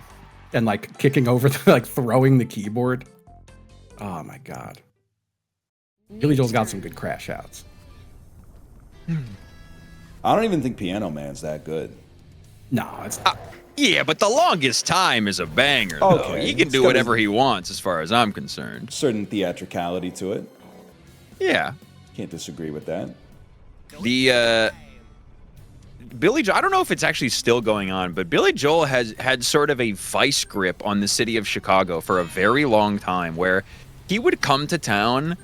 and like kicking over, like throwing the keyboard. Oh my god, Billy Joel's got some good crash outs. I don't even think Piano Man's that good. No, it's Yeah, but The Longest Time is a banger, though. Okay. He can do whatever he wants as far as I'm concerned. Certain theatricality to it. Yeah. Can't disagree with that. The Billy Joel, I don't know if it's actually still going on, but Billy Joel has had sort of a vice grip on the city of Chicago for a very long time, where he would come to town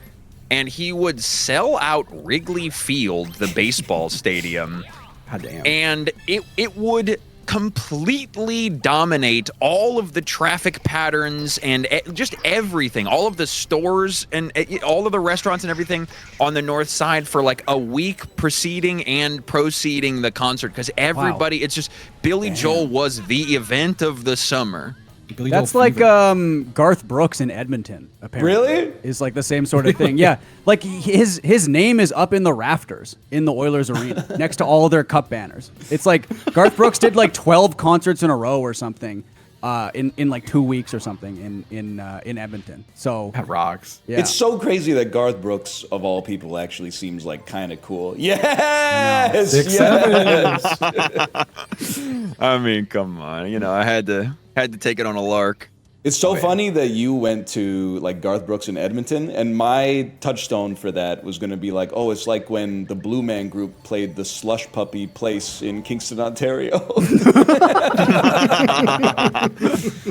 and he would sell out Wrigley Field, the baseball stadium. God damn. And it would completely dominate all of the traffic patterns and just everything, all of the stores and all of the restaurants and everything on the north side for like a week preceding and proceeding the concert, because everybody, it's just Billy Joel was the event of the summer. Billy That's Joel like fever. Garth Brooks in Edmonton, apparently. Really? Is like the same sort of thing. Yeah. Like his name is up in the rafters in the Oilers arena next to all of their cup banners. It's like Garth Brooks did like 12 concerts in a row or something in like 2 weeks or something in Edmonton. So That rocks. yeah. It's so crazy that Garth Brooks, of all people, actually seems like kind of cool. Yes! 6'7". I mean, come on, you know, I had to take it on a lark. It's so funny that you went to like Garth Brooks in Edmonton, and my touchstone for that was going to be like, oh, it's like when the Blue Man Group played the Slush Puppy Place in Kingston, Ontario.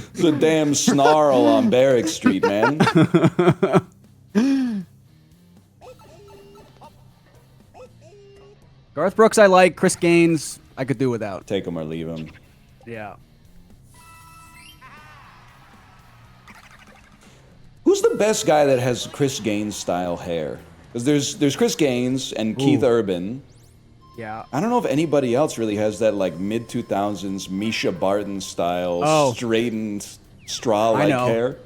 It's a damn snarl on Barrack Street, man. Garth Brooks I like. Chris Gaines I could do without. Take him or leave him. Yeah. Who's the best guy that has Chris Gaines style hair? Because there's Chris Gaines and Keith Urban. Yeah. I don't know if anybody else really has that like mid 2000s Misha Barton style straightened straw like know. hair.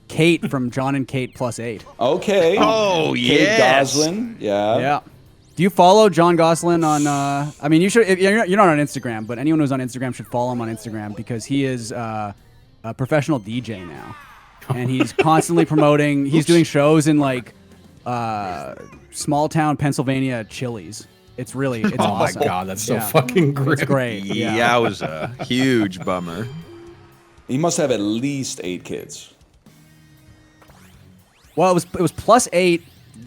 Kate from John and Kate +8. Okay. Oh, Kate yes. Goslin. Yeah. Yeah. Do you follow John Gosselin on? I mean, you should. If you're not on Instagram, but anyone who's on Instagram should follow him on Instagram because he is a professional DJ now, and he's constantly promoting. He's doing shows in like small town Pennsylvania Chili's. It's really. It's Oh awesome. my god, that's so Yeah. fucking great. It's great. Yeah, it was a huge bummer. He must have at least 8 kids. Well, it was +8.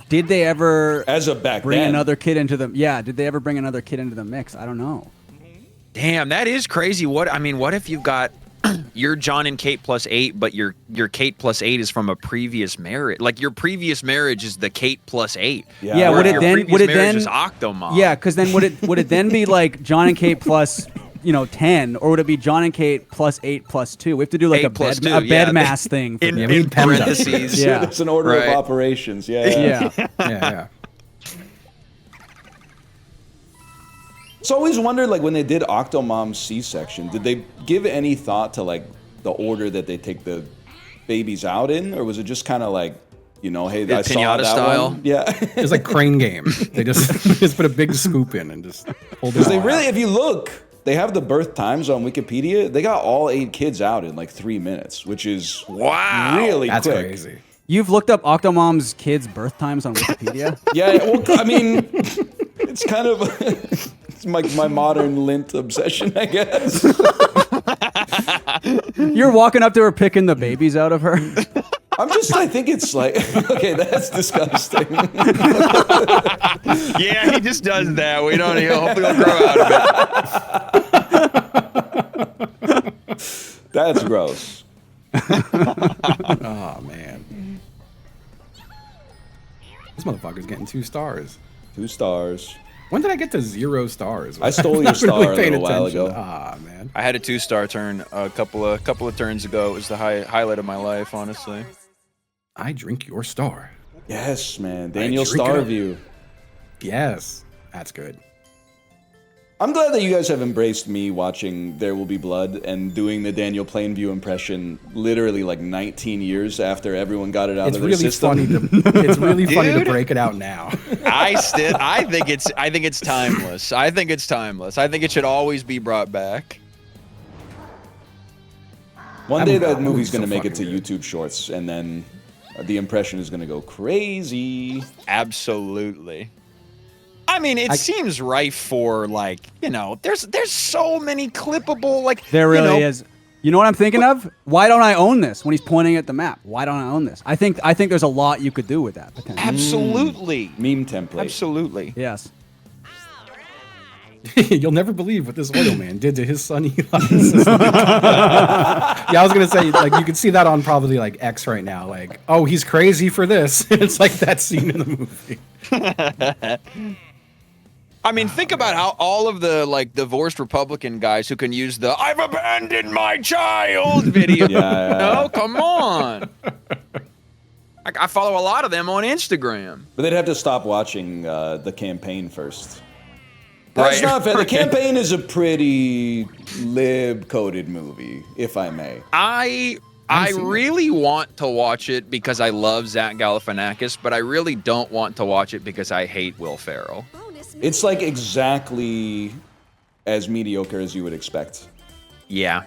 Did they ever As of back bring then. another kid into the? Yeah. Did they ever bring another kid into the mix? I don't know. Damn, that is crazy. What if you've got your John and Kate +8, but your Kate +8 is from a previous marriage? Like your previous marriage is the Kate +8. Yeah. Yeah. Or Would if it your then? previous Would it marriage then? is Octomom? Yeah, because then would it then be like John and Kate plus 10, or would it be John and Kate +8 +2? We have to do like 8 a plus bed 2, a yeah. bed mass thing. For In, this. in parentheses. Yeah. It's an order Right. of operations. Yeah. Yeah. Yeah. It's always wondered, like, when they did Octomom's C-section, did they give any thought to, like, the order that they take the babies out in? Or was it just kind of like, you know, hey, I saw pinata that style? one? Yeah. It's like Crane Game. They just put a big scoop in and just hold it Because they all really, out. if you look, they have the birth times on Wikipedia. They got all 8 kids out in, like, 3 minutes, which is Wow. really That's quick. crazy. You've looked up Octomom's kids' birth times on Wikipedia? Yeah, well, I mean, it's kind of... It's my modern lint obsession, I guess. You're walking up to her picking the babies out of her. I think it's like, okay, that's disgusting. Yeah, he just does that. We don't. Hopefully, he'll grow out of it. That's gross. Oh man. This motherfucker's getting 2 stars. 2 stars. When did I get to 0 stars? I stole your Not star a paying little while attention. ago. Ah man. I had a 2-star turn a couple of turns ago. It was the highlight of my life, honestly. I drink your star. Yes, man. Daniel drink it up. Starview. Yes. That's good. I'm glad that you guys have embraced me watching There Will Be Blood and doing the Daniel Plainview impression literally like 19 years after everyone got it out It's of their really system. funny it's really funny to Dude. break it out now. I think it's timeless. I think it's timeless. I think it should always be brought back. One day That that movie's movie's going to so make it to fucking good. YouTube Shorts, and then the impression is going to go crazy. Absolutely. I mean, it seems rife for like, you know, there's so many clippable like There really you know, is. You know what I'm thinking of? Why don't I own this? When he's pointing at the map, why don't I own this? I think there's a lot you could do with that potentially. Absolutely. Meme template. Absolutely. Yes. You'll never believe what this oil man did to his son Eli. Yeah, I was gonna say, like, you can see that on probably like X right now. Like, oh, he's crazy for this. It's like that scene in the movie. I mean, think about how all of the like divorced Republican guys who can use the "I've abandoned my child" video. No, come on. I follow a lot of them on Instagram. But they'd have to stop watching the campaign first. That's not fair. The campaign is a pretty lib-coded movie, if I may. I really want to watch it because I love Zach Galifianakis, but I really don't want to watch it because I hate Will Ferrell. It's like exactly as mediocre as you would expect. Yeah.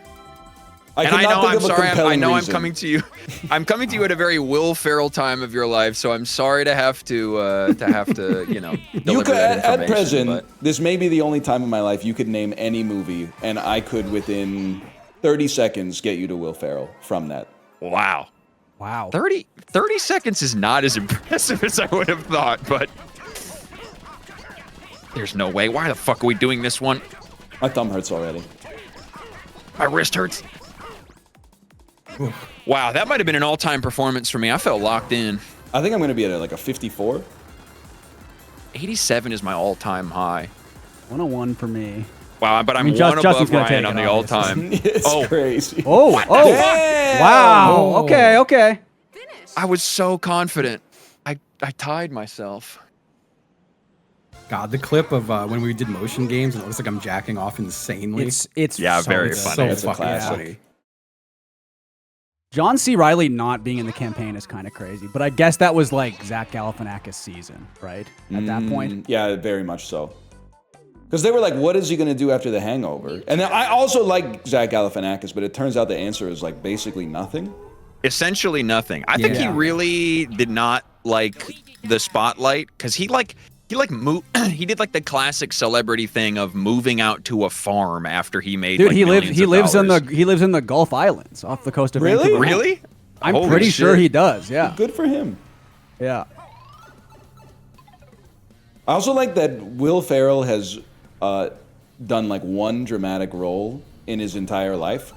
I know I'm coming to you. I'm coming to you at a very Will Ferrell time of your life, so I'm sorry to have to you know, deliver that information. At present, this may be the only time in my life you could name any movie, and I could within 30 seconds get you to Will Ferrell from that. Wow. 30 seconds is not as impressive as I would have thought, but there's no way. Why the fuck are we doing this one? My thumb hurts already. My wrist hurts. Wow, that might have been an all-time performance for me. I felt locked in. I think I'm going to be at like a 54. 87 is my all-time high. 101 for me. Wow, but I'm Justin's above gonna Ryan take on it, the all-time. It's crazy. Wow. Okay. I was so confident. I tied myself. God, the clip of when we did motion games and it looks like I'm jacking off insanely. It's Yeah, so very good. funny. So It's a fucking classic. funny. John C. Reilly not being in the campaign is kind of crazy, but I guess that was like Zach Galifianakis' season, right? At that point. Yeah, very much so. Because they were like, what is he going to do after The Hangover? And then I also like Zach Galifianakis, but it turns out the answer is like basically nothing. Essentially nothing. I think he really did not like the spotlight because he did like the classic celebrity thing of moving out to a farm after he made. Dude, like, he lives $millions. in the Gulf Islands off the coast of Really? Vancouver. Really? I'm Holy pretty sure shit. he does. Yeah. Good for him. Yeah. I also like that Will Ferrell has done like one dramatic role in his entire life.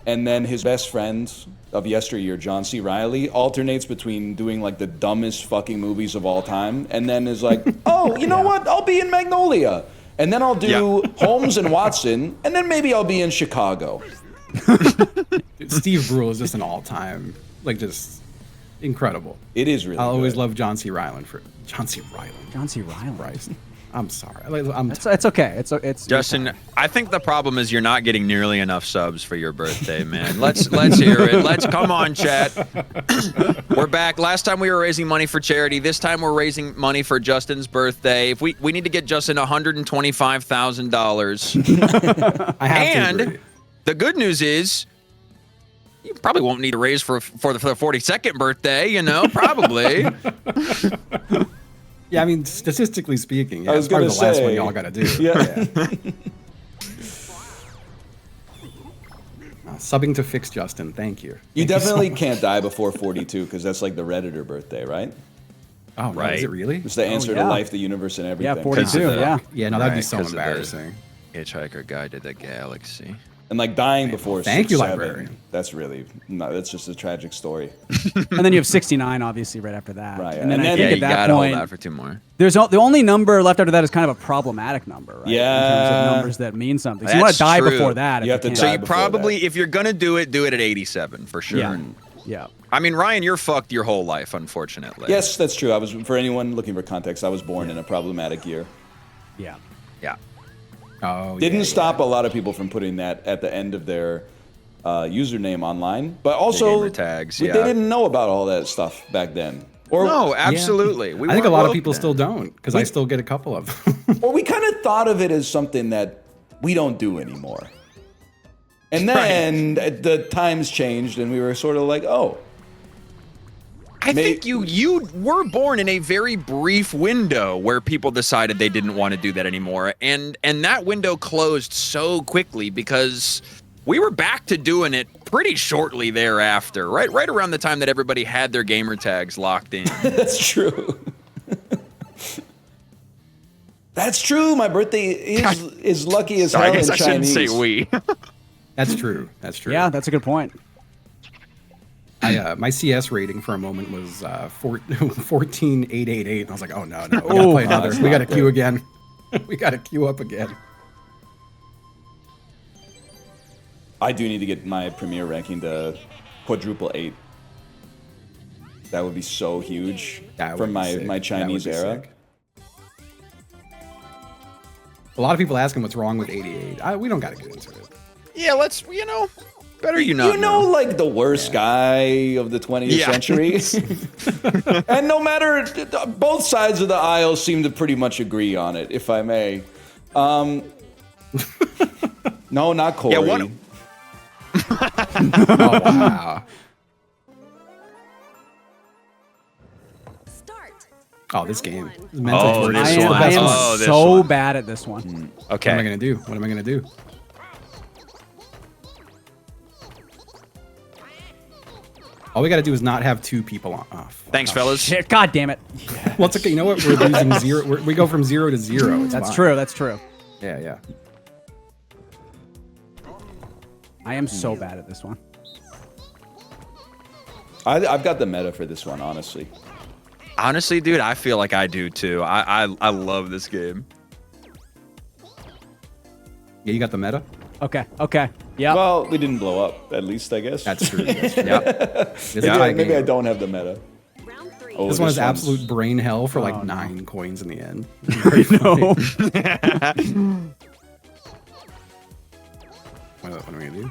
And then his best friend of yesteryear, John C. Reilly, alternates between doing like the dumbest fucking movies of all time and then is like, oh, you know what? I'll be in Magnolia. And then I'll do Holmes and Watson. And then maybe I'll be in Chicago. Dude, Steve Brule is just an all-time, like, just incredible. It is really I'll always good. love John C. Reilly for John C. Reilly. John C. Reilly. Christ. I'm sorry. It's okay. It's Justin, I think the problem is you're not getting nearly enough subs for your birthday, man. Let's hear it. Come on, chat. We're back. Last time we were raising money for charity. This time we're raising money for Justin's birthday. If we need to get Justin $125,000. I have to And agree. the good news is you probably won't need to raise for the 42nd birthday, you know, probably. Yeah, I mean, statistically speaking, yeah, I was it's probably gonna the last one say, y'all gotta do. Yeah. Subbing to Fix Justin, thank you. You Thank so definitely much. can't die before 42 because that's like the Redditor birthday, right? Oh, no, Right. is it really? It's the answer yeah. to life, the universe, and everything. Yeah, 42. the- Yeah. Yeah, no, that'd be Right, so 'cause of the- embarrassing. Hitchhiker Guide to the Galaxy. And like dying before Thank you, 6'7", librarian. that's really, no, that's just a tragic story. And then you have 69, obviously, right after that. Right, And then and I then- think Yeah, at you that gotta point, hold out for two more. the only number left after that is kind of a problematic number, right? Yeah. In terms of numbers that mean something. So you want That's to die true. before that. You if have to can't. So die you before probably, that. if you're gonna do it at 87 for sure. Yeah. Yeah. I mean, Ryan, you're fucked your whole life, unfortunately. Yes, that's true. For anyone looking for context, I was born in a problematic year. Yeah. Yeah. Oh, Didn't yeah, stop a lot of people from putting that at the end of their username online, but also gamer tags, they yeah. didn't know about all that stuff back then. Or, No, absolutely. We I think a weren't lot of woke people then. still don't, because I still get a couple of them. or we kind of thought of it as something that we don't do anymore. And then the times changed, and we were sort of like, oh. I think you were born in a very brief window where people decided they didn't want to do that anymore, and that window closed so quickly because we were back to doing it pretty shortly thereafter, right around the time that everybody had their gamer tags locked in. That's true. That's true. My birthday is lucky as Sorry, hell I guess in I shouldn't Chinese. say we. That's true. That's true. Yeah, that's a good point. My CS rating for a moment was 14,888. And I was like, oh no, we gotta play another. that's We gotta not queue good. again. We gotta queue up again. I do need to get my premier ranking to quadruple 8. That would be so huge That would for be my sick. my That Chinese would be era. sick. A lot of people asking what's wrong with 88. We don't gotta get into it. Yeah, let's, better you not You know, like the worst guy of the 20th Yeah. century. And no matter, both sides of the aisle seem to pretty much agree on it, if I may. No, not Corey. Yeah, what? Oh wow. Start. Oh, this game. Round This mental Oh, torture this is I the am, one. I best am one. Oh, this so one. bad at this one. Okay. What am I gonna do? What am I gonna do? All we gotta do is not have 2 people on. Oh, fuck. Thanks, fellas. Shit, God damn it. Well, it's okay. You know what? We're losing 0. We go from 0 to 0. It's That's fine. true. That's true. Yeah, yeah. I am so bad at this one. I've got the meta for this one, honestly. Honestly, dude, I feel like I do too. I love this game. Yeah, you got the meta? Okay. Okay. Yeah. Well, we didn't blow up, at least, I guess. That's true. That's true. Yep. It's a Maybe, tie maybe I game. don't have the meta. Round 3. Oh, This one is one's- absolute brain hell for like Oh, no. 9 coins in the end. no. What am I gonna do?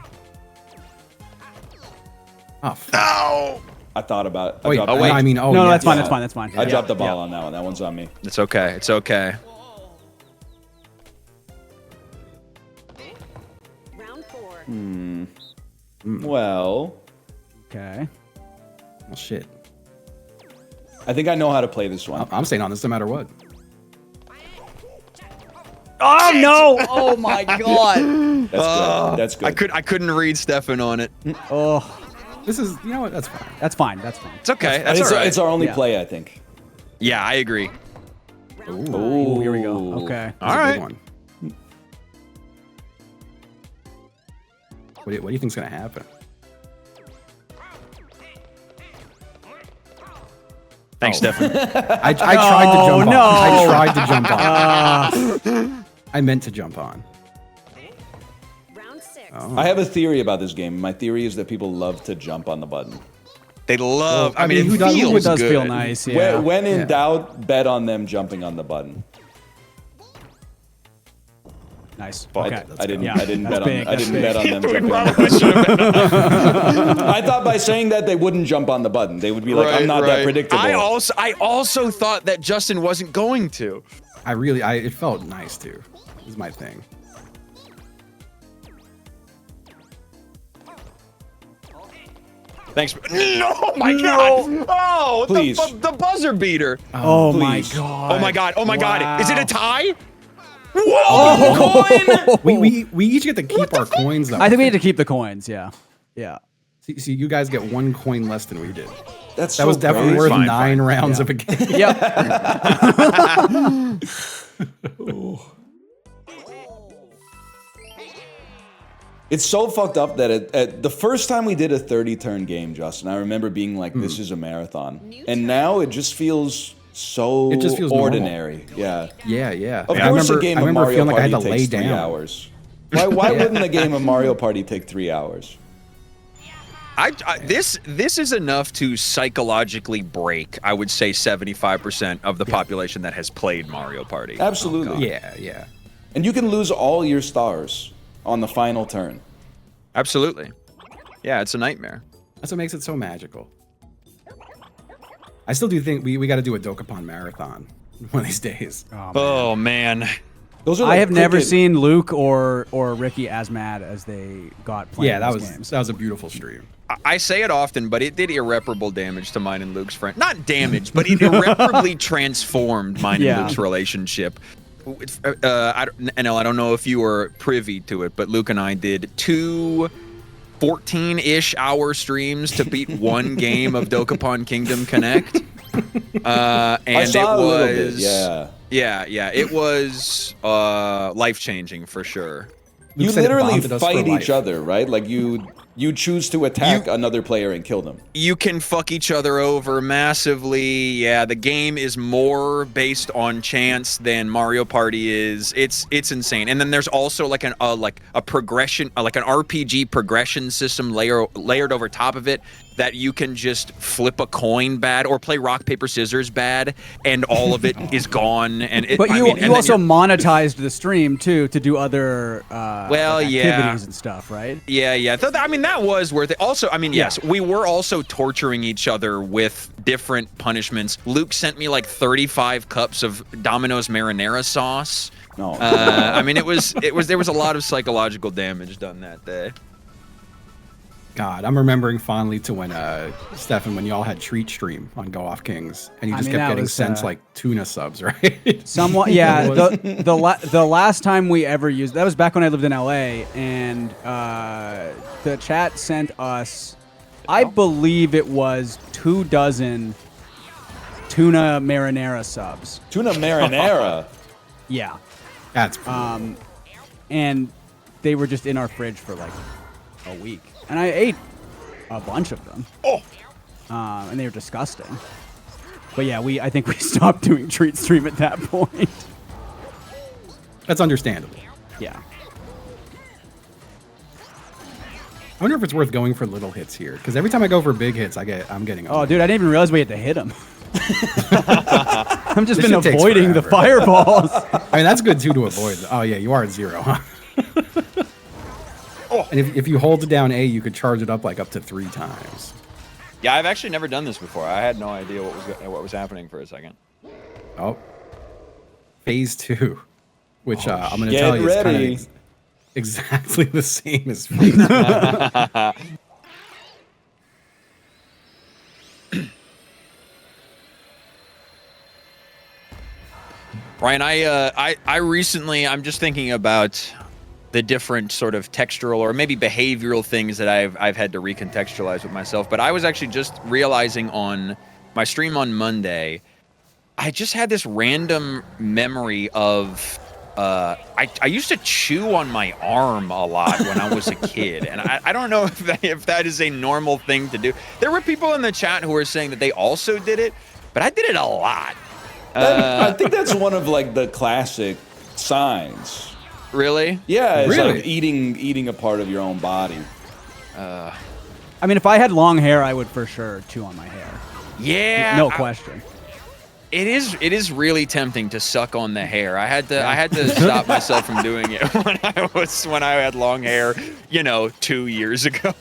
Oh, fuck. No. I thought about it. Oh, wait. dropped, wait. No, I mean, oh, No, yeah, that's fine. yeah. That's fine. That's fine. I Yeah. dropped the ball Yeah. on that one. That one's on me. It's okay. It's okay. Round 4. Well, Okay. Well, shit. I think I know how to play this one. I'm staying on this no matter what. Oh no! Oh my god! That's good. That's good. I couldn't read Stefan on it. Oh, This is, you know what? That's fine. that's fine. That's fine. It's okay. That's it's, all right. it's our only Yeah. play, I think. Yeah, I agree. Round Oh, here we go. Ooh. Okay. That's All a right. big one. What do you think's gonna happen? Thanks, Stefan. I tried to jump on. no. I tried to jump on. I meant to jump on. 5. Round 6. Oh. I have a theory about this game. My theory is that people love to jump on the button. They love. Well, I mean, who it does- who feels It does good. feel nice. Yeah. When in Yeah. doubt, bet on them jumping on the button. Nice. I- Okay. I didn't. Yeah, I didn't that's bet on. big, I that's didn't big. bet on them We jumping on the probably button. should have been. I thought by saying that they wouldn't jump on the button. They would be like, "I'm not that predictable." I also thought that Justin wasn't going to. It felt nice too. Is my thing. Thanks. No, oh my God. Oh, Please. the buzzer beater. Oh my Please. god. Oh my God. Oh my God. Is it a tie? We each get to keep our coins though. I think we need to keep the coins. Yeah. Yeah. See, you guys get 1 coin less than we did. That's That so was definitely crazy. worth Fine, 9 fine. rounds of a game. Yep. It's so fucked up that at the first time we did a 30-turn game, Justin, I remember being like, "This is a marathon," and now it just feels so It just feels normal. ordinary. Yeah. Yeah, yeah. Of I course, remember, a game I of remember Mario feeling like I Party had to lay takes 3 down. hours. Why wouldn't a game of Mario Party take 3 hours? This is enough to psychologically break, I would say, 75% of the population that has played Mario Party. Absolutely. Yeah, yeah. And you can lose all your stars on the final turn. Absolutely. Yeah, it's a nightmare. That's what makes it so magical. I still do think we got to do a Dokapon marathon one of these days. Oh man. Those are I like have never cricket- seen Luke or Ricky as mad as they got playing Yeah, that these was games. that was a beautiful stream. I say it often, but it did irreparable damage to mine and Luke's friend. Not damage, but it irreparably transformed mine Yeah. and Luke's relationship. I don't know if you were privy to it, but Luke and I did 2 14-ish hour streams to beat 1 game of Dokapon Kingdom Connect. And I saw it a little bit. was Yeah. Yeah, yeah, it was life-changing for sure. You Luke said it literally bonded us for fight each life. other, right? Like you choose to attack another player and kill them. You can fuck each other over massively. Yeah, the game is more based on chance than Mario Party is. It's insane. And then there's also like a progression, like an RPG progression system layered over top of it that you can just flip a coin bad or play rock paper scissors bad, and all of it is gone. And But you also monetized the stream too to do other Well, like yeah. activities and stuff, right? Yeah, yeah. I mean, that was worth it. Also, I mean, yes, we were also torturing each other with different punishments. Luke sent me like 35 cups of Domino's marinara sauce. No. I mean, there was a lot of psychological damage done that day. God, I'm remembering fondly to when Stefan, when y'all had Treat Stream on Go Off Kings, and you just kept getting sent like tuna subs, right? Somewhat, yeah. The last time we ever used that was back when I lived in LA, and the chat sent us, I believe it was 24 tuna marinara subs. Tuna marinara. Yeah, That's cool. and they were just in our fridge for like a week, and I ate a bunch of them. Oh. And they were disgusting. But yeah, I think we stopped doing Treat Stream at that point. That's understandable. Yeah. I wonder if it's worth going for little hits here, because every time I go for big hits, I'm getting. Oh, dude, I didn't even realize we had to hit him. I've just This been shit takes avoiding the forever. fireballs. I mean, that's good too to avoid. Oh yeah, you are at 0, huh? And if you hold down A, you could charge it up like up to 3 times. Yeah, I've actually never done this before. I had no idea what was happening for a second. Oh, phase 2, which I'm going to get tell you is kind ready. of exactly the same as phase 1. Ryan, I recently, I'm just thinking about the different sort of textural or maybe behavioral things that I've had to recontextualize with myself. But I was actually just realizing on my stream on Monday, I just had this random memory of I used to chew on my arm a lot when I was a kid, and I don't know if that is a normal thing to do. There were people in the chat who were saying that they also did it, but I did it a lot. I think that's one of like the classic signs. Really? Yeah, it's Really? like eating a part of your own body. I mean, if I had long hair, I would for sure chew on my hair. Yeah. No question. It is really tempting to suck on the hair. I had to stop myself from doing it when I had long hair, 2 years ago.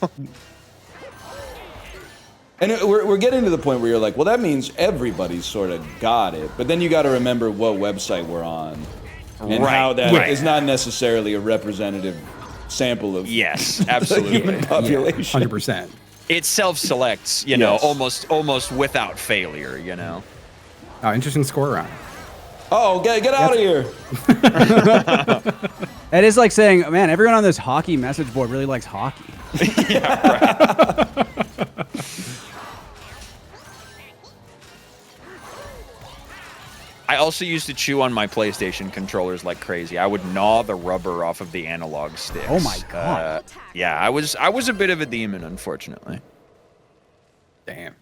And we're getting to the point where you're like, well, that means everybody's sort of got it. But then you got to remember what website we're on. And Right, how that right. is not necessarily a representative sample of Yes, the absolutely. human population. 100%. It self-selects, Yes. almost without failure, Oh, interesting score round. Oh, get out of here. It is like saying, man, everyone on this hockey message board really likes hockey. I also used to chew on my PlayStation controllers like crazy. I would gnaw the rubber off of the analog sticks. Oh my God. Yeah, I was a bit of a demon, unfortunately. Damn.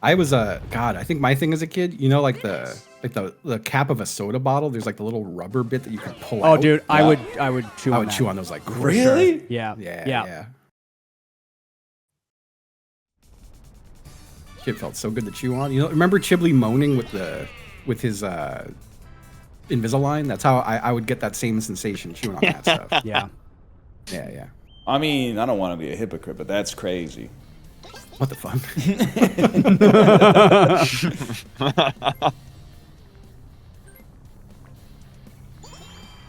I was God, I think my thing as a kid, like the cap of a soda bottle, there's like the little rubber bit that you can pull out. Oh, dude, I would chew I on would that. chew on those like For Really? sure. Yeah. Yeah. Shit felt so good to chew on. Remember Chiblee moaning with his Invisalign? That's how I would get that same sensation chewing on that stuff. Yeah. Yeah. I mean, I don't want to be a hypocrite, but that's crazy. What the fuck?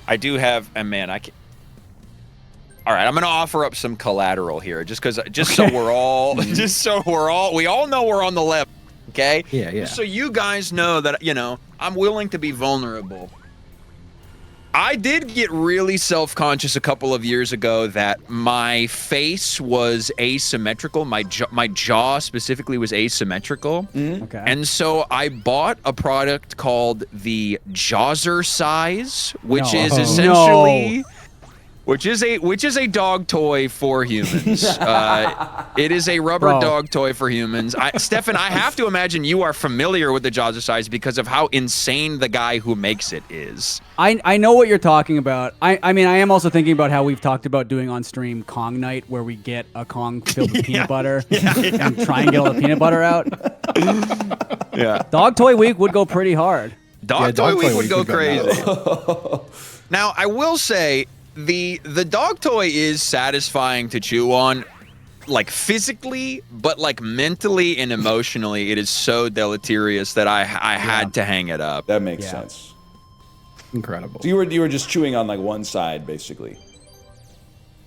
I do have, and man, I can. All right, I'm gonna offer up some collateral here, so we all know we're on the left, okay? Yeah. Just so you guys know that I'm willing to be vulnerable. I did get really self-conscious a couple of years ago that my face was asymmetrical. My jaw specifically was asymmetrical. Okay. And so I bought a product called the Jawzrsize, which No. is essentially which is a dog toy for humans. It is a rubber Bro. dog toy for humans. Stefan, I have to imagine you are familiar with the Jawzrsize because of how insane the guy who makes it is. I know what you're talking about. I mean, I am also thinking about how we've talked about doing on stream Kong night, where we get a Kong filled with peanut butter and try and get all the peanut butter out. Yeah. Dog toy week would go pretty hard. Dog Dog toy toy week would week go would go crazy. Now, I will say the dog toy is satisfying to chew on, like physically, but like mentally and emotionally, it is so deleterious that I had to hang it up. That makes Yeah. sense. Incredible. So you were just chewing on like one side, basically.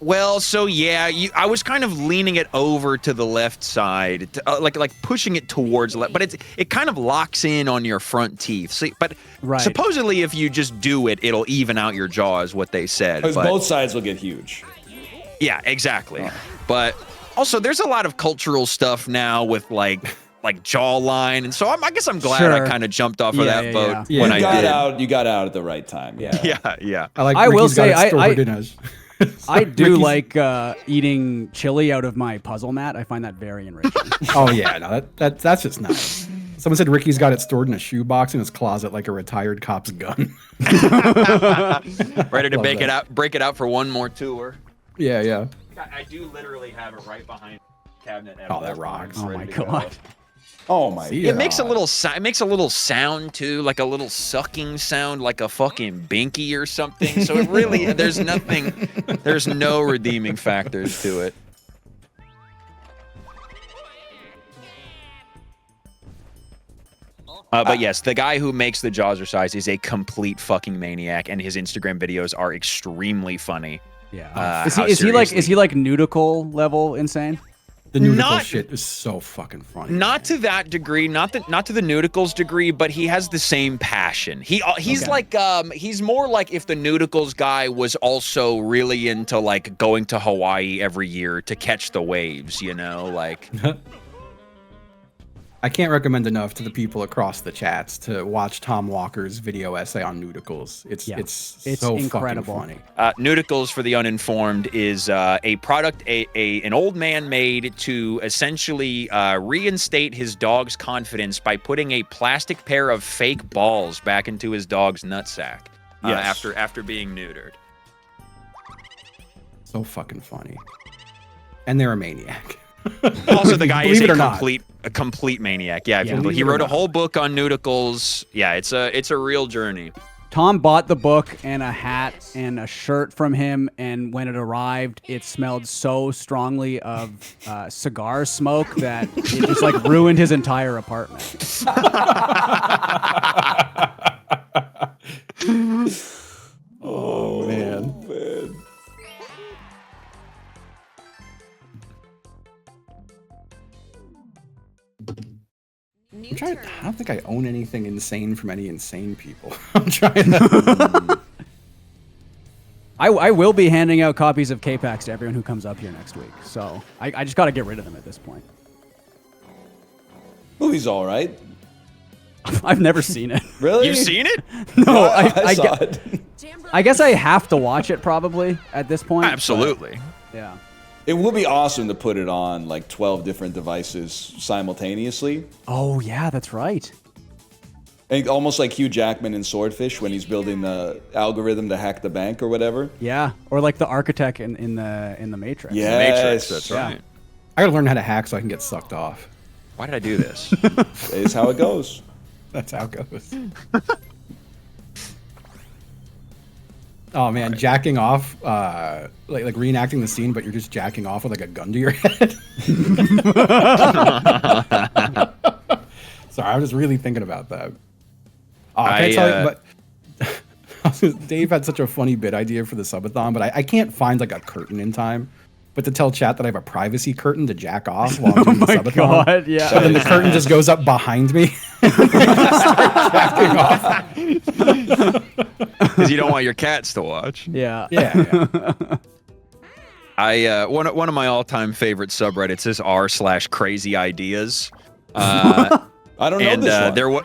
Well, so yeah, I was kind of leaning it over to the left side, like pushing it towards left, but it kind of locks in on your front teeth. See, but Right. supposedly if you just do it, it'll even out your jaw, is what they said. Because But both sides will get huge. yeah, exactly. But also, there's a lot of cultural stuff now with like jawline, and so I guess I'm glad Sure. I kind of jumped off of Yeah, that yeah, boat yeah. when You I You got did. out at the right time. Yeah. Yeah. I will Ricky's got say, it stored in us. I do Ricky's- like eating chili out of my puzzle mat. I find that very enriching. Oh yeah, no, that's just nice. Someone said Ricky's got it stored in a shoebox in his closet like a retired cop's gun. Ready to Love break that. it out for one more tour. Yeah. I do literally have it right behind the cabinet. Oh, that rocks. Oh my God. Oh my. See It makes a God. little it makes a little sound too, like a little sucking sound, like a fucking binky or something. So it really, there's no redeeming factors to it. But yes, the guy who makes the Jawzrsize is a complete fucking maniac, and his Instagram videos are extremely funny. Yeah. How Is he like seriously- Nudicle level insane? The nudicle Not- shit is so fucking funny. Not to that degree, not to the Nudicles degree, but he has the same passion. He's Okay. like he's more like if the Nudicles guy was also really into like going to Hawaii every year to catch the waves, you know, like I can't recommend enough to the people across the chats to watch Tom Walker's video essay on nudicles. It's It's so incredible. fucking funny. Nudicles, for the uninformed, is a product an old man made to essentially reinstate his dog's confidence by putting a plastic pair of fake balls back into his dog's nutsack Yes. after being neutered. So fucking funny. And they're a maniac. Also, the guy is Believe it or not. a complete maniac. Yeah, Yeah. he Believe it or wrote a not. whole book on nudicles. Yeah, it's a real journey. Tom bought the book and a hat and a shirt from him, and when it arrived, it smelled so strongly of cigar smoke that it just like ruined his entire apartment. Oh man. New I'm trying turn. I don't think I own anything insane from any insane people. I'm trying to I will be handing out copies of K-Packs to everyone who comes up here next week, so I just got to get rid of them at this point. Movie's all right. I've never seen it. Really? You've seen it? No, I saw gue- it. Jamboree. I guess I have to watch it probably at this point. but, Absolutely. yeah. It would be awesome to put it on like 12 different devices simultaneously. Oh yeah, that's right. And almost like Hugh Jackman in Swordfish when he's building the algorithm to hack the bank or whatever. Yeah, or like the architect in the Matrix. Yes. Matrix, that's Yeah. right. I gotta learn how to hack so I can get sucked off. Why did I do this? Is how it goes. That's how it goes. Oh man, jacking off, like reenacting the scene, but you're just jacking off with like a gun to your head. Sorry, I was just really thinking about that. Oh, can I tell you, but Dave had such a funny bit idea for the subathon, but I can't find like a curtain in time. but to tell chat that I have a privacy curtain to jack off while I'm doing Oh my the subathon. god, yeah. And then the curtain just goes up behind me. Start jacking off. Because you don't want your cats to watch. Yeah. Yeah. One of my all-time favorite subreddits is r/crazy ideas. I don't know this one.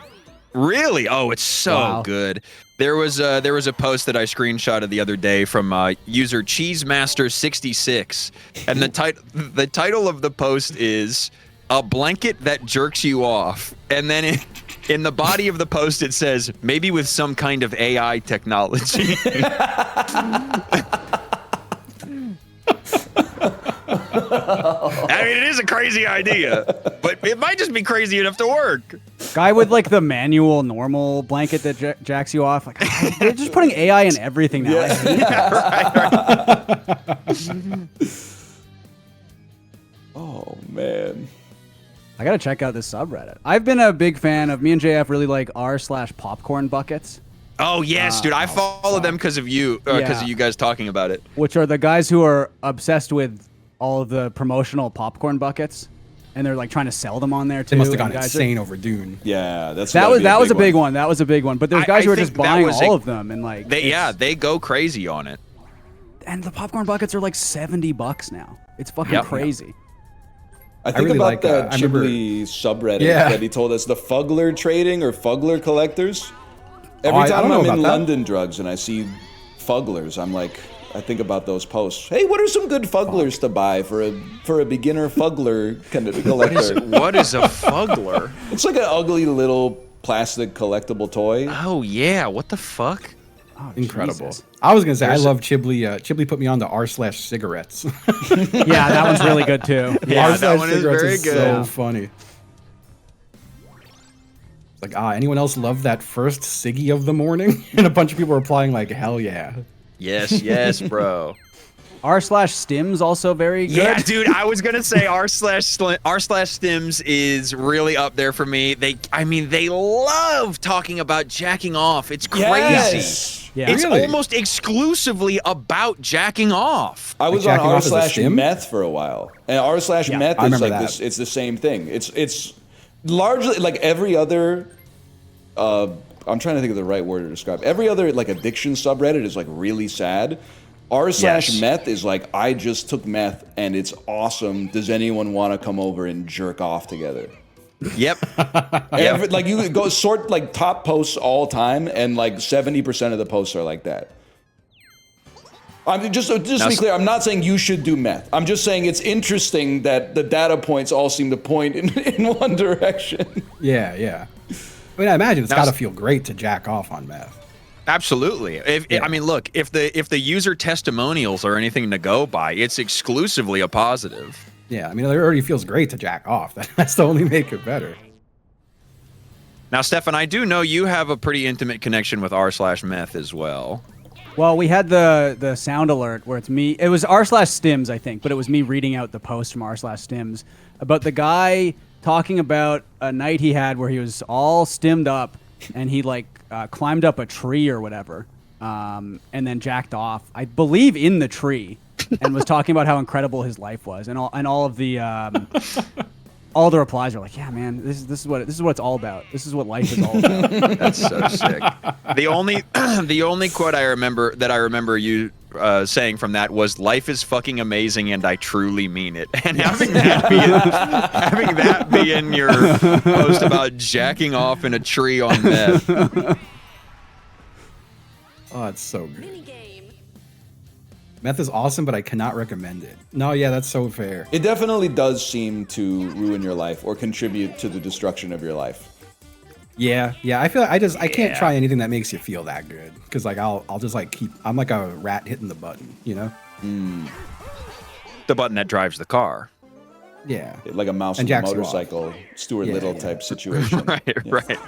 Really? Oh, it's so good. There was a post that I screenshotted the other day from user Cheesemaster66, and the title of the post is "A Blanket That Jerks You Off," and then in the body of the post it says, "Maybe with some kind of AI technology." I mean, it is a crazy idea, but it might just be crazy enough to work. Guy with like the manual normal blanket that jacks you off. Like, they're just putting AI in everything now. I hate that. Oh man. I gotta check out this subreddit. I've been a big fan of. Me and JF really like r/popcorn buckets, Oh yes, dude! I follow them because of you, because of you guys talking about it. which are the guys who are obsessed with all of the promotional popcorn buckets, and they're like trying to sell them on there too. They must have and gone guys insane over Dune. Yeah, that was a big one. That was a big one. But there's guys who are just buying all of them and like They go crazy on it. And the popcorn buckets are like $70 now. It's fucking crazy. I think really about like, that I remember- Ghibli subreddit Yeah. that he told us, the Fugler trading or Fugler collectors. Every I time don't know I'm in about that. London drugs and I see Fuglers, I'm like, I think about those posts. Hey, what are some good Fuglers to buy for a beginner Fugler kind of collector? What is a Fugler? It's like an ugly little plastic collectible toy. Oh yeah, what the fuck? Oh, Incredible. Jesus. I was gonna say I love Chibli. Chibli put me on to r/cigarettes. Yeah, that one's really good too. Yeah, that one is cigarettes very is good. So Yeah. funny. It's like, anyone else love that first ciggy of the morning? And a bunch of people are replying like, hell yeah. Yes, bro. r/stims also very good. Yeah, dude, I was gonna say r/stims is really up there for me. They love talking about jacking off. It's crazy. Yes. Yeah. It's Really? almost exclusively about jacking off. I was Like on jacking off as a stim? r/meth for a while, and r/meth I is remember like that. this. It's the same thing. It's largely like every other. I'm trying to think of the right word to describe. Every other like addiction subreddit is like really sad. r/meth is like, I just took meth and it's awesome. Does anyone want to come over and jerk off together? Yep. Like you go sort like top posts all time, and like 70% of the posts are like that. I mean, just to be clear, I'm not saying you should do meth. I'm just saying it's interesting that the data points all seem to point in one direction. Yeah. I mean, I imagine it's got to feel great to jack off on meth. Absolutely. I mean, look, if the user testimonials are anything to go by, it's exclusively a positive. Yeah, I mean, it already feels great to jack off. That's to only make it better. Now, Stefan, I do know you have a pretty intimate connection with r/meth as well. Well, we had the sound alert where it's me. It was r/stims, I think, but it was me reading out the post from r/stims about the guy talking about a night he had where he was all stimmed up and he like climbed up a tree or whatever, and then jacked off, I believe, in the tree, and was talking about how incredible his life was, and all of the all the replies are like, yeah, man, this is what it's all about. This is what life is all about. That's so sick. The only quote I remember you saying from that was, "Life is fucking amazing, and I truly mean it." And having that be in your post about jacking off in a tree on meth. Oh, it's so good. Minigame. Meth is awesome, but I cannot recommend it. No, yeah, that's so fair. It definitely does seem to ruin your life or contribute to the destruction of your life. Yeah, I feel I can't try anything that makes you feel that good, because like I'll just like I'm like a rat hitting the button, you know? The button that drives the car. Yeah. Like a mouse And with a jacks you off. motorcycle, Stuart Yeah, Little yeah. type situation. Right.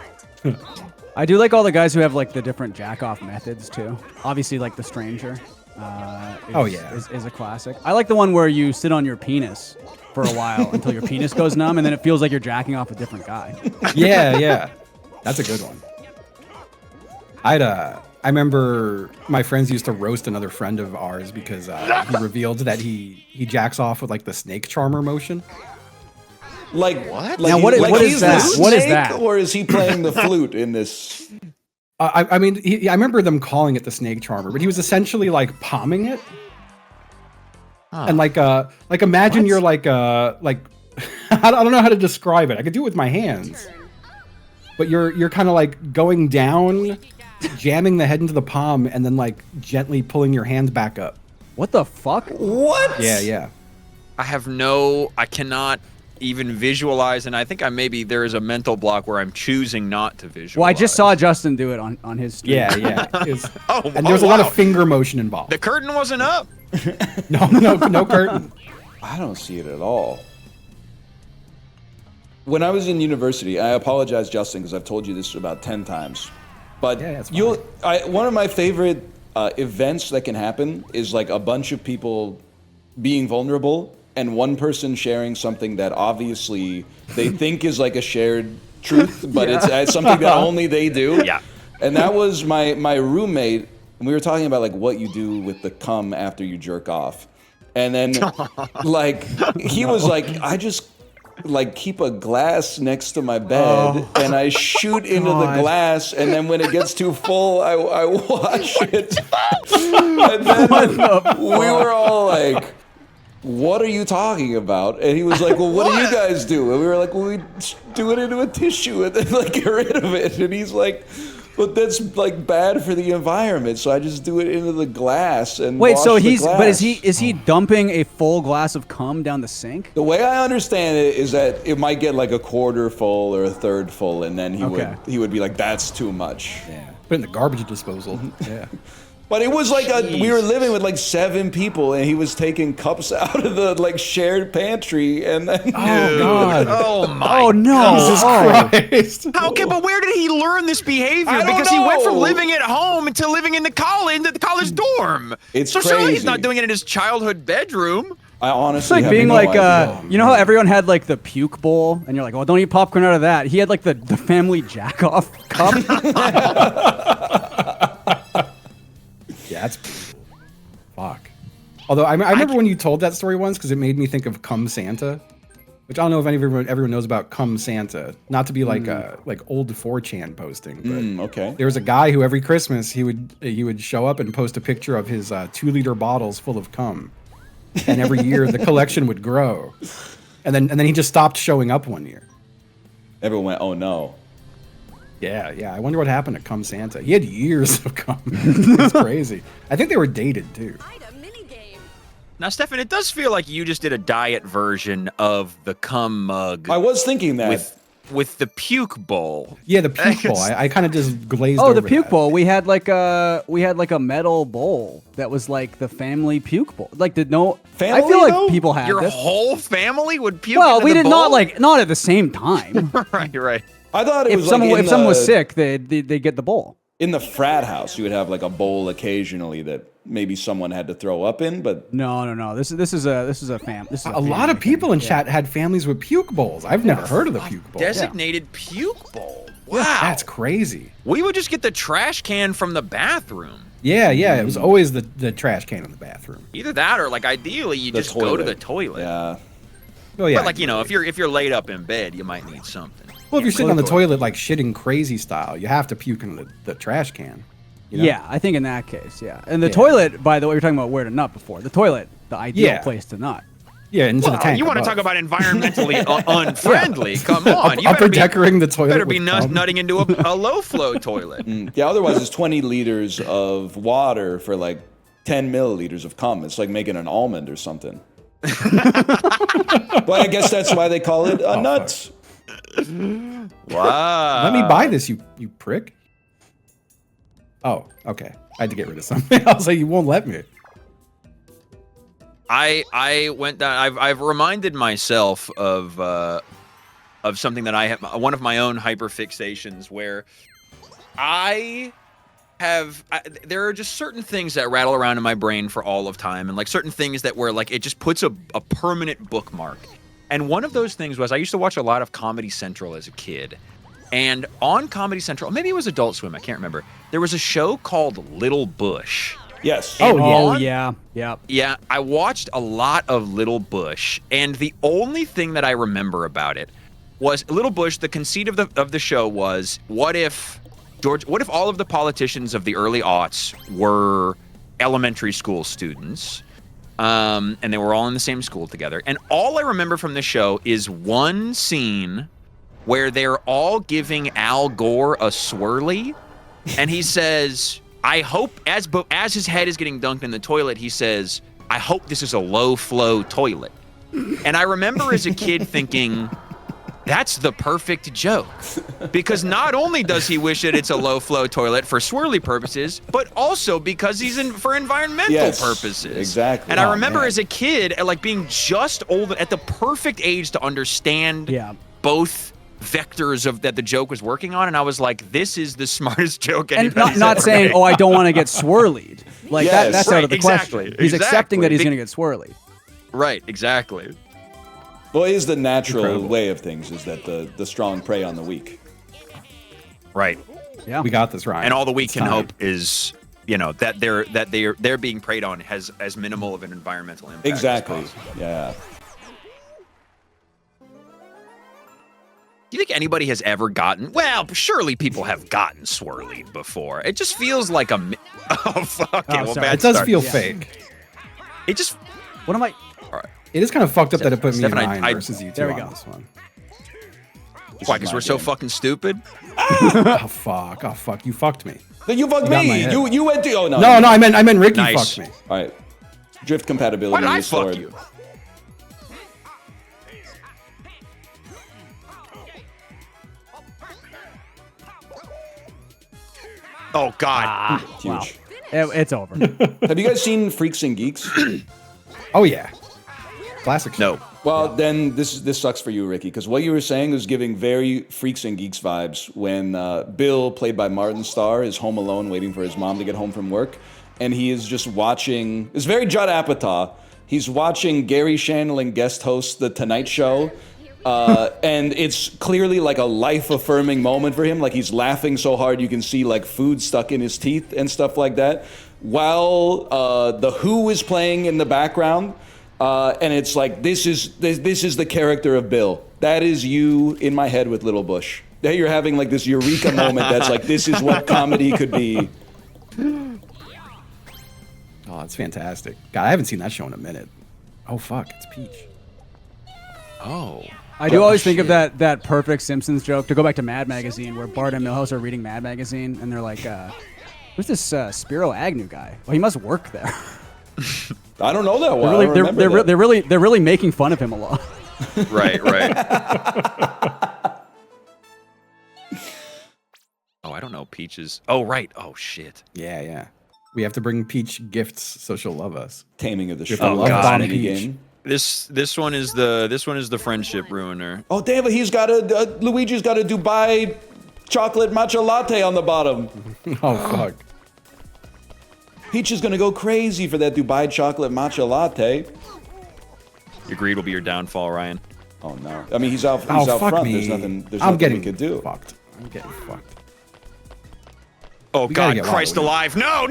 I do like all the guys who have like the different jack off methods too. Obviously, like the stranger. Is a classic. I like the one where you sit on your penis for a while until your penis goes numb, and then it feels like you're jacking off a different guy. Yeah. That's a good one. I had I remember my friends used to roast another friend of ours because he revealed that he jacks off with like the snake charmer motion. Like What? Like Now, what is- like what is he's that? the What is snake, that? Or is he playing the flute in this? I mean, I remember them calling it the snake charmer, but he was essentially like palming it. And like imagine What? you're like I don't know how to describe it. I could do it with my hands, but you're kind of like going down, jamming the head into the palm, and then like gently pulling your hands back up. What the fuck? What? Yeah. I cannot even visualize, and I think there is a mental block where I'm choosing not to visualize. Well, I just saw Justin do it on his stream. Yeah. Oh, And there's a lot wow. of finger motion involved. The curtain wasn't up. No curtain. I don't see it at all. When I was in university, I apologize, Justin, because I've told you this about 10 times. But Yeah, it's fine. one of my favorite events that can happen is like a bunch of people being vulnerable and one person sharing something that obviously they think is like a shared truth, but it's something that only they do. Yeah. And that was my roommate, and we were talking about like what you do with the cum after you jerk off. And then like he was like, I just like keep a glass next to my bed and I shoot into the glass, and then when it gets too full I wash it. And then we were all like, what are you talking about? And he was like, well, what do you guys do? And we were like, well, we do it into a tissue and then like get rid of it. And he's like, but that's like bad for the environment, so I just do it into the glass and Wait, wash so the glass. is he dumping a full glass of cum down the sink? The way I understand it is that it might get like a quarter full or a third full, and then he would be like, that's too much. Yeah. Put it in the garbage disposal. Yeah. But it was like we were living with like 7 people, and he was taking cups out of the like shared pantry, and then Oh God. Oh my. Oh no! Jesus Oh. Christ. How can? But where did he learn this behavior? I don't Because he went from know. living at home to living in the college dorm. It's so surely he's crazy. not doing it in his childhood bedroom. I It's honestly like have being no like, idea. you know how everyone had like the puke bowl, and you're like, well, don't eat popcorn out of that. He had like the family jack off cup. Yeah, that's fuck. Although I remember when you told that story once, because it made me think of Cum Santa, which I don't know if everyone knows about Cum Santa. Not to be like old 4chan posting, but Okay. there was a guy who every Christmas he would show up and post a picture of his 2-liter bottles full of cum, and every year the collection would grow, and then he just stopped showing up one year. Everyone went, oh no. Yeah. I wonder what happened to Cum Santa. He had years of cum. It's crazy. I think they were dated too. Item minigame. Now, Stefan, it does feel like you just did a diet version of the cum mug I was thinking that. with the puke bowl. Yeah, the puke bowl. I kind of just glazed Oh, over the puke that. bowl. We had like a metal bowl that was like the family puke bowl. Like, did no? I Family, feel like though? people had Your this. whole family would puke. Well, into we the did not bowl? not at the same time. right. I thought it if was someone like if someone was sick, they'd get the bowl. in the frat house, you would have like a bowl occasionally that maybe someone had to throw up in, but No. This is a fam. This is A lot of family people thing. in chat had families with puke bowls. I've never heard of the puke bowl. Designated puke bowl. Wow. That's crazy. We would just get the trash can from the bathroom. Yeah. It was always the trash can in the bathroom. Either that or like ideally you the just go to the toilet. Yeah. Oh yeah. But like, you know, if you're laid up in bed, you might need something. well, if you're sitting on the Clearly. toilet like shitting crazy style, you have to puke in the trash can. You know? Yeah, I think in that case, yeah. And the Yeah. toilet, by the way, we were talking about where to nut before. The toilet, the ideal Yeah. place to nut. Yeah, into the Well, tank. you want to above. talk about environmentally unfriendly? Come on, you upper decorating the toilet. better be with cum. nutting into a low flow toilet. Yeah, otherwise it's 20 liters of water for like 10 milliliters of cum. It's like making an almond or something. Well, I guess that's why they call it a nut. Wow. Let me buy this, you prick. Oh, okay. I had to get rid of something. I was like, you won't let me. I went down. I've reminded myself of something that I have, one of my own hyperfixations, where there are just certain things that rattle around in my brain for all of time, and like certain things that where like it just puts a permanent bookmark. And one of those things was I used to watch a lot of Comedy Central as a kid, And on Comedy Central, maybe it was Adult Swim, I can't remember. There was a show called Little Bush. Yes. And Oh on- yeah, yeah. Yeah, I watched a lot of Little Bush, and the only thing that I remember about it was Little Bush. The conceit of the show was, what if all of the politicians of the early aughts were elementary school students, and they were all in the same school together. And all I remember from the show is one scene where they're all giving Al Gore a swirly, and he says, I hope, as his head is getting dunked in the toilet, he says, I hope this is a low flow toilet. And I remember as a kid thinking, that's the perfect joke. Because not only does he wish that it's a low flow toilet for swirly purposes, but also because he's for environmental purposes. Exactly. And I remember as a kid, like being just old, at the perfect age to understand both vectors of that the joke was working on, and I was like, this is the smartest joke anybody's And not ever saying, made. oh, I don't want to get swirlied. Like that's out of the exactly, question. He's accepting that he's exactly. going to get swirly. Right, exactly. Well, it is the natural Incredible. way of things, is that the strong prey on the weak. Right. Yeah. We got this, Ryan. And all the we It's can time. hope is, that they're being preyed on has as minimal of an environmental impact. Exactly. As possible. Yeah. Do you think anybody has ever gotten? Well, surely people have gotten swirly before. It just feels like a. Oh fuck! Okay, well, sorry. bad It does start. feel fake. It just. What am I? It is kind of fucked up that it put me Stefan, and Ryan I- versus you two there we on go. this one. Why? Because we're so fucking stupid. Oh fuck! Oh fuck! You fucked me. Then you fucked got my me. head. You went to. Oh no. No, I meant Ricky Nice. fucked me. All right. Drift compatibility Why did I restored. fuck you? Oh God! Huge. It's over. Have you guys seen Freaks and Geeks? Oh yeah, classic. Show. No. Well, then this sucks for you, Ricky, because what you were saying was giving very Freaks and Geeks vibes when Bill, played by Martin Starr, is home alone waiting for his mom to get home from work, and he is just watching. It's very Judd Apatow. He's watching Gary Shandling guest host The Tonight Show, and it's clearly like a life-affirming moment for him. Like he's laughing so hard you can see like food stuck in his teeth and stuff like that, while The Who is playing in the background. And it's like this is the character of Bill. That is you in my head with Little Bush. That you're having like this eureka moment. That's like this is what comedy could be. Oh, that's fantastic. God, I haven't seen that show in a minute. Oh fuck, it's Peach. Oh. I do always think of that perfect Simpsons joke, to go back to Mad Magazine, where Bart and Milhouse are reading Mad Magazine, and they're like, who's this Spiro Agnew guy? Well, he must work there. I don't know that one. I don't remember that. They're really making fun of him a lot. Right. Oh, I don't know. Peaches. Oh, right. Oh, shit. Yeah. We have to bring Peach gifts so she'll love us. Taming of the If Shrew. I love God. Bomb Mini Peach. game. This one is the friendship ruiner. Oh damn it! He's got Luigi's got a Dubai chocolate matcha latte on the bottom. Oh fuck. Peach is gonna go crazy for that Dubai chocolate matcha latte. Your greed will be your downfall, Ryan. Oh no! I mean, he's out Oh fuck front. me. There's nothing. I'm Nothing getting we could do. fucked. I'm getting fucked. Oh We gotta God, get Christ Waddle. alive! No!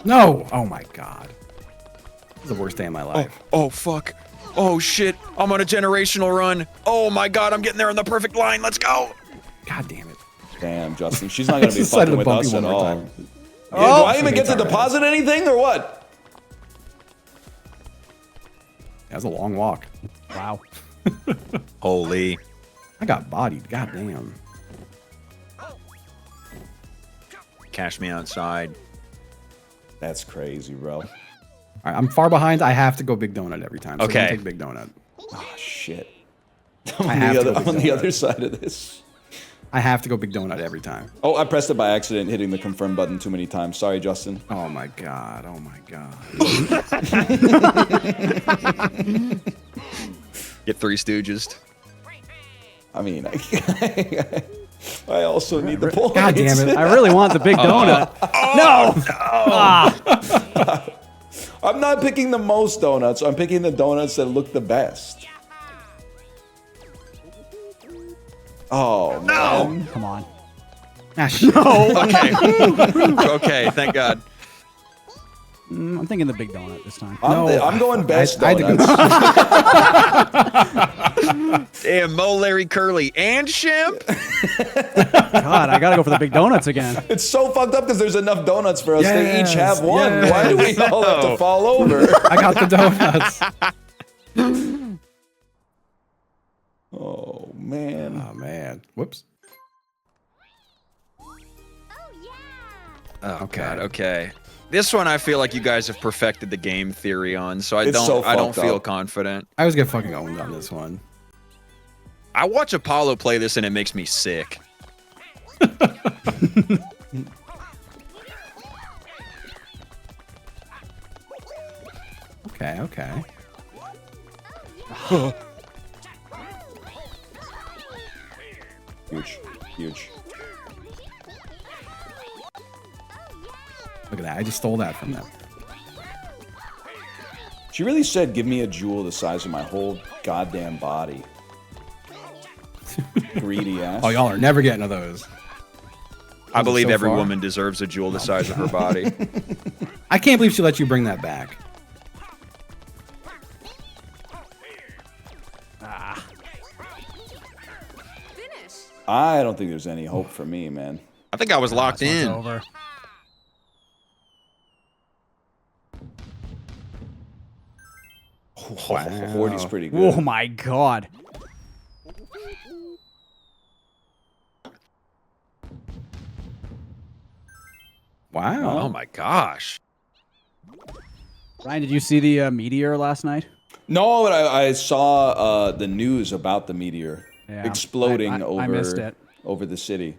No! Oh my god. This is the worst day of my life. Oh fuck! Oh shit! I'm on a generational run. Oh my God, I'm getting there on the perfect line. Let's go! God damn it. Damn, Justin, she's not gonna be Decided fucking to with bump us you at one more all. time. Yeah, do I even get to Sorry. deposit anything or what? That was a long walk. Wow. Holy! I got bodied. God damn. Cash me outside. That's crazy, bro. All right, I'm far behind. I have to go big donut every time. So Okay. I'm gonna take big donut. Oh shit. I have to go I'm on big the donut. other side of this. I have to go big donut every time. Oh, I pressed it by accident, hitting the confirm button too many times. Sorry, Justin. Oh my god. Oh my god. Get Three Stooges. I mean, I also need the points. God damn it. I really want the big donut. No! I'm not picking the most donuts. I'm picking the donuts that look the best. Oh man. Come on. Ah, shit. Okay. Okay, thank God. I'm thinking the big donut this time. I'm going best I had to go- donuts. Damn, Mo, Larry, Curly, and Shimp. God, I gotta go for the big donuts again. It's so fucked up because there's enough donuts for us to each Yes, have one. yes. Why do we all have to fall over? I got the donuts. Oh man. Oh man. Whoops. Oh Okay. God. Okay. This one I feel like you guys have perfected the game theory on, so I It's so don't fucked feel up. confident. I always get fucking owned on this one. I watch Apollo play this and it makes me sick. Okay, okay. Huge. Huge. Look at that. I just stole that from them. She really said, give me a jewel the size of my whole goddamn body. Greedy ass. Oh, y'all are never getting to those. I believe so every far? woman deserves a jewel the size of her body. I can't believe she let you bring that back. Finish. I don't think there's any hope for me, man. I think I was locked This one's in. over. Wow. 40's pretty good. Oh my God. Wow. Oh my gosh. Ryan, did you see the meteor last night? No, but I saw the news about the meteor Yeah, exploding I missed it. over the city.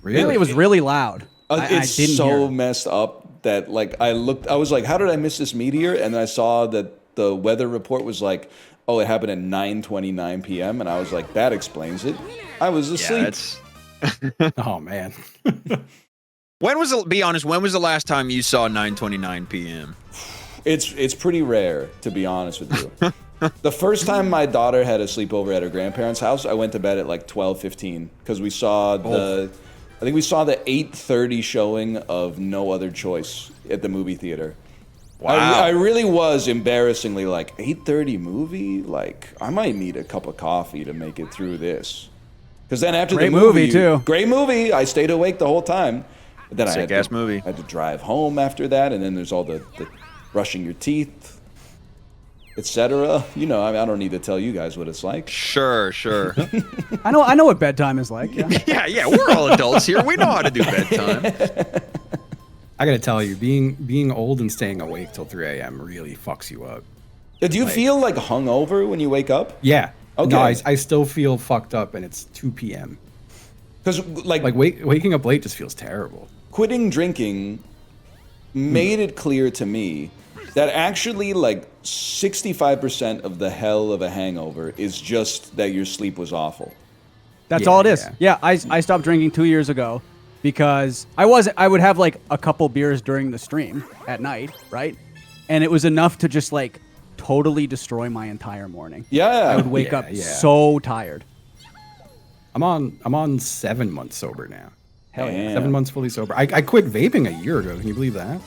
Apparently, it was really loud. I It's didn't so hear it. messed up that like I was like, how did I miss this meteor? And then I saw that the weather report was like, oh, it happened at 9:29 p.m. And I was like, that explains it. I was asleep. Yeah, it's. Oh man. When was the, be honest, when was the last time you saw 9:29 p.m.? It's pretty rare, to be honest with you. The first time my daughter had a sleepover at her grandparents' house, I went to bed at like 12:15 because we saw I think we saw the 8:30 showing of No Other Choice at the movie theater. Wow. I really was embarrassingly like 8:30 movie. Like I might need a cup of coffee to make it through this. Because then after Great the movie, movie, too. Great movie. I stayed awake the whole time. But then Sick-ass movie. I had to drive home after that, and then there's all the brushing your teeth, etc. You know, I don't need to tell you guys what it's like. Sure, sure. I know what bedtime is like. Yeah. yeah, we're all adults here. We know how to do bedtime. I gotta tell you, being old and staying awake till 3 a.m. really fucks you up. Do you feel like hungover when you wake up? Yeah. Okay. No, I still feel fucked up, and it's 2 p.m. Because Like waking up late just feels terrible. quitting drinking made it clear to me that actually like 65% of the hell of a hangover is just that your sleep was awful. That's Yeah, all it is. yeah. Yeah, I stopped drinking 2 years ago because I would have like a couple beers during the stream at night, right? And it was enough to just like totally destroy my entire morning. Yeah. I would wake Yeah, up yeah. so tired. I'm on 7 months sober now. Hell yeah. Damn. 7 months fully sober. I quit vaping a year ago. Can you believe that?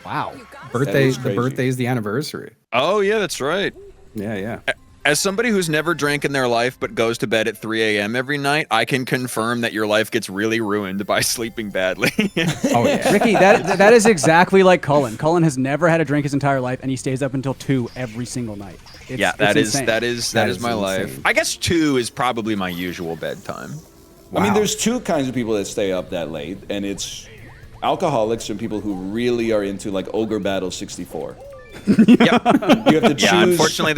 Wow. Birthday. is The crazy. birthday's the anniversary. Oh, yeah, that's right. Yeah, yeah. As somebody who's never drank in their life but goes to bed at 3 a.m. every night, I can confirm that your life gets really ruined by sleeping badly. Oh yeah. Ricky, that is exactly like Cullen. Cullen has never had a drink his entire life, and he stays up until 2 every single night. Yeah, It's that is insane. that is That my is life. insane. I guess 2 is probably my usual bedtime. I mean, Wow. there's two kinds of people that stay up that late, and it's alcoholics and people who really are into like Ogre Battle 64. Yep. You have to choose. Yeah, unfortunately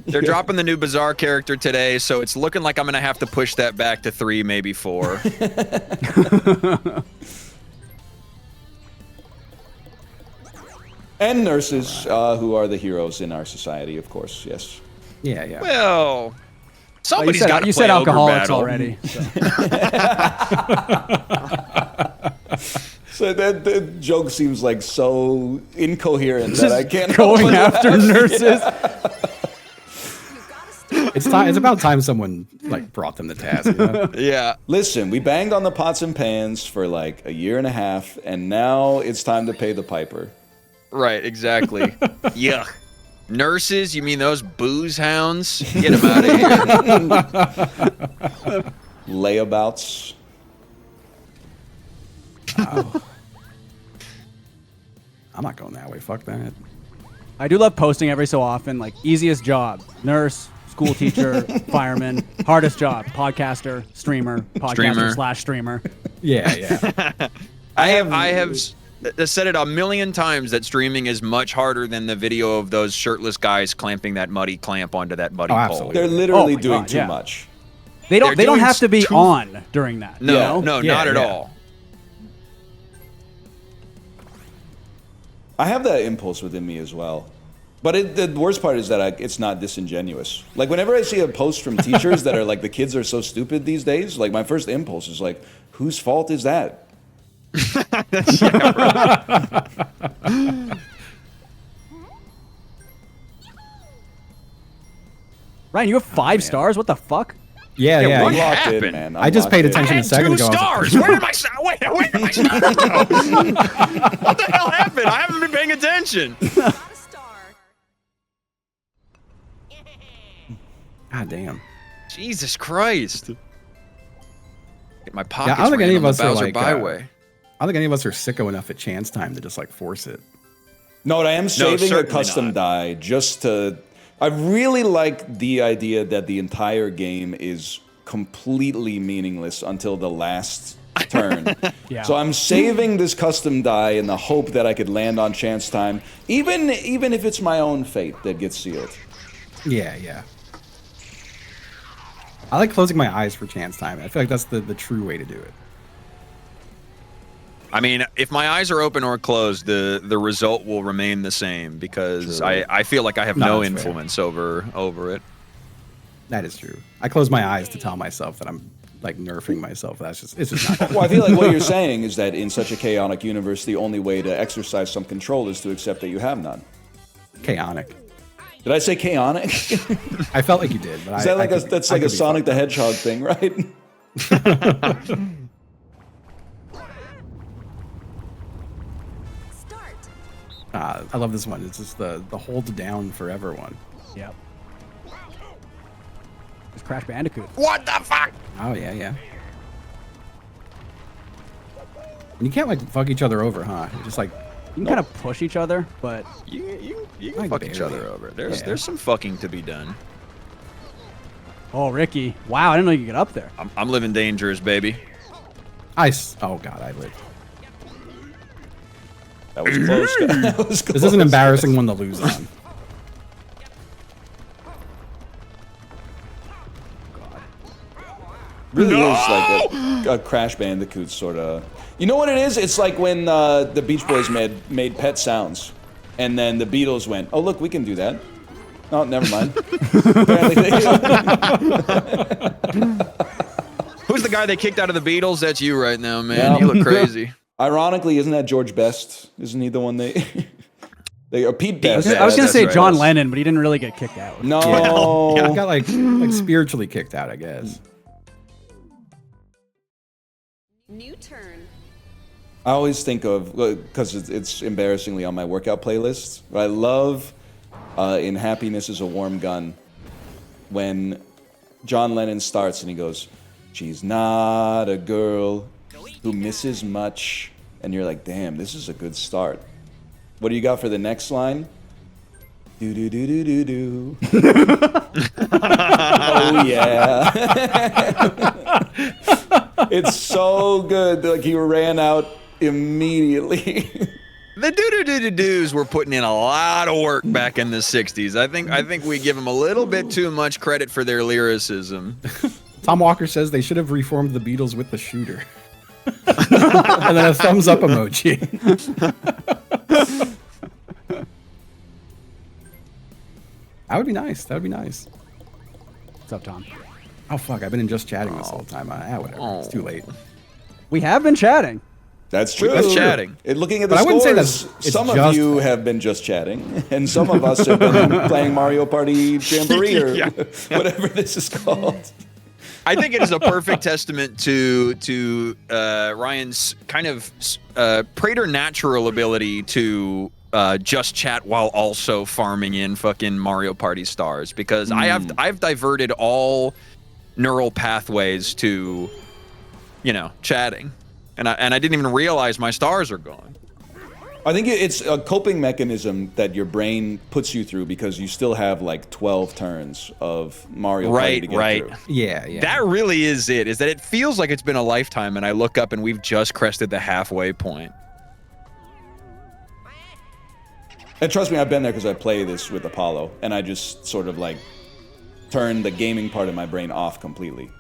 they're dropping the new Bizarre character today, so it's looking like I'm gonna have to push that back to 3, maybe 4. And nurses, who are the heroes in our society, of course. Yes. Yeah, yeah. Well, Oh, somebody's got to you play said Ogre alcoholics Battle. already. So. So that joke seems like so incoherent that I can't Going after nurses. You gotta stay It's time. It's about time someone like brought them to task. You know? Yeah. Listen, we banged on the pots and pans for like a year and a half, and now it's time to pay the piper. Right, exactly. Yuck. Nurses, you mean those booze hounds? Get them out of here. Layabouts. I'm not going that way. Fuck that. I do love posting every so often, like easiest job, nurse, school teacher, fireman, hardest job, podcaster, streamer, podcaster / streamer. Yeah, yeah. I have said it a million times that streaming is much harder than the video of those shirtless guys clamping that muddy clamp onto that muddy pole. Absolutely. They're literally Oh my doing God, too yeah. much. They don't They're doing have to be too- on during that. No, you know? no, Yeah, not at yeah. all. I have that impulse within me as well. But the worst part is that it's not disingenuous. Like, whenever I see a post from teachers that are like, the kids are so stupid these days, like, my first impulse is like, whose fault is that? Ryan, you have 5 stars? What the fuck? Yeah, Yeah, yeah. what I'm locked happened? in, man. I just paid attention I a had second 2 ago. stars. Where did my where did my stars go? What the hell happened? I haven't been paying attention. Got a star. God damn. Jesus Christ. Get my pockets I don't think ran any on of the us are Bowser like, Byway. I don't think any of us are sicko enough at chance time to just like force it. No, I am saving a certainly custom not. die just to... I really like the idea that the entire game is completely meaningless until the last turn. Yeah. So I'm saving this custom die in the hope that I could land on chance time, even if it's my own fate that gets sealed. Yeah, yeah. I like closing my eyes for chance time. I feel like that's the true way to do it. I mean, if my eyes are open or closed, the result will remain the same because True. I feel like I have No, no that's fair. influence over it. That is true. I close my eyes to tell myself that I'm like nerfing myself. It's just not. Well, I feel like what you're saying is that in such a chaotic universe, the only way to exercise some control is to accept that you have none. Chaotic. Did I say chaotic? I felt like you did, but Is that like that's like a Sonic the Hedgehog thing, right? Start. I love this one. It's just the hold down forever one. Yep. It's Crash Bandicoot. What the fuck? Oh yeah, yeah. And you can't like fuck each other over, huh? You're just like You can kind of push each other, but You can Like fuck each barely. other over. There's Yeah. there's some fucking to be done. oh, Ricky. Wow, I didn't know you could get up there. I'm living dangerous, baby. oh god, I lived. That was close. That was close. This is an embarrassing one to lose on. Really is like a Crash Bandicoot sort of. You know what it is? It's like when the Beach Boys made Pet Sounds, and then the Beatles went, "Oh look, we can do that." Oh, never mind. Apparently they- Who's the guy they kicked out of the Beatles? That's you right now, man. Yeah. You look crazy. Ironically, isn't that George Best? Isn't he the one they? Or Pete Best. Yeah, I was gonna that's say right. John Lennon, but he didn't really get kicked out. No. I got like spiritually kicked out, I guess. New turn. I always think of, because it's embarrassingly on my workout playlist. I love in Happiness is a Warm Gun when John Lennon starts and he goes, "She's not a girl who misses much." And you're like, damn, this is a good start. What do you got for the next line? Do do do do do do. Oh yeah. It's so good. Like he ran out immediately. The doo-doo-doo-doo-doos were putting in a lot of work back in the 60s. I think we give them a little bit too much credit for their lyricism. Tom Walker says they should have reformed the Beatles with the shooter. And then a thumbs up emoji. That would be nice. That would be nice. What's up, Tom? Oh fuck! I've been in just chatting this whole time. Whatever. It's too late. We have been chatting. That's true. That's chatting. Looking at the But I wouldn't say scores, that's- it's some of just you that. have been just chatting, and some of us have been playing Mario Party Jamboree or Yeah. whatever this is called. I think it is a perfect testament to Ryan's kind of preternatural ability to just chat while also farming in fucking Mario Party stars, because I've diverted all neural pathways to, chatting, and I didn't even realize my stars are gone. I think it's a coping mechanism that your brain puts you through because you still have like 12 turns of Mario Party to get through. Yeah. That really is it. Is that it feels like it's been a lifetime, and I look up and we've just crested the halfway point. And trust me, I've been there because I play this with Apollo, and I just sort of like turn the gaming part of my brain off completely.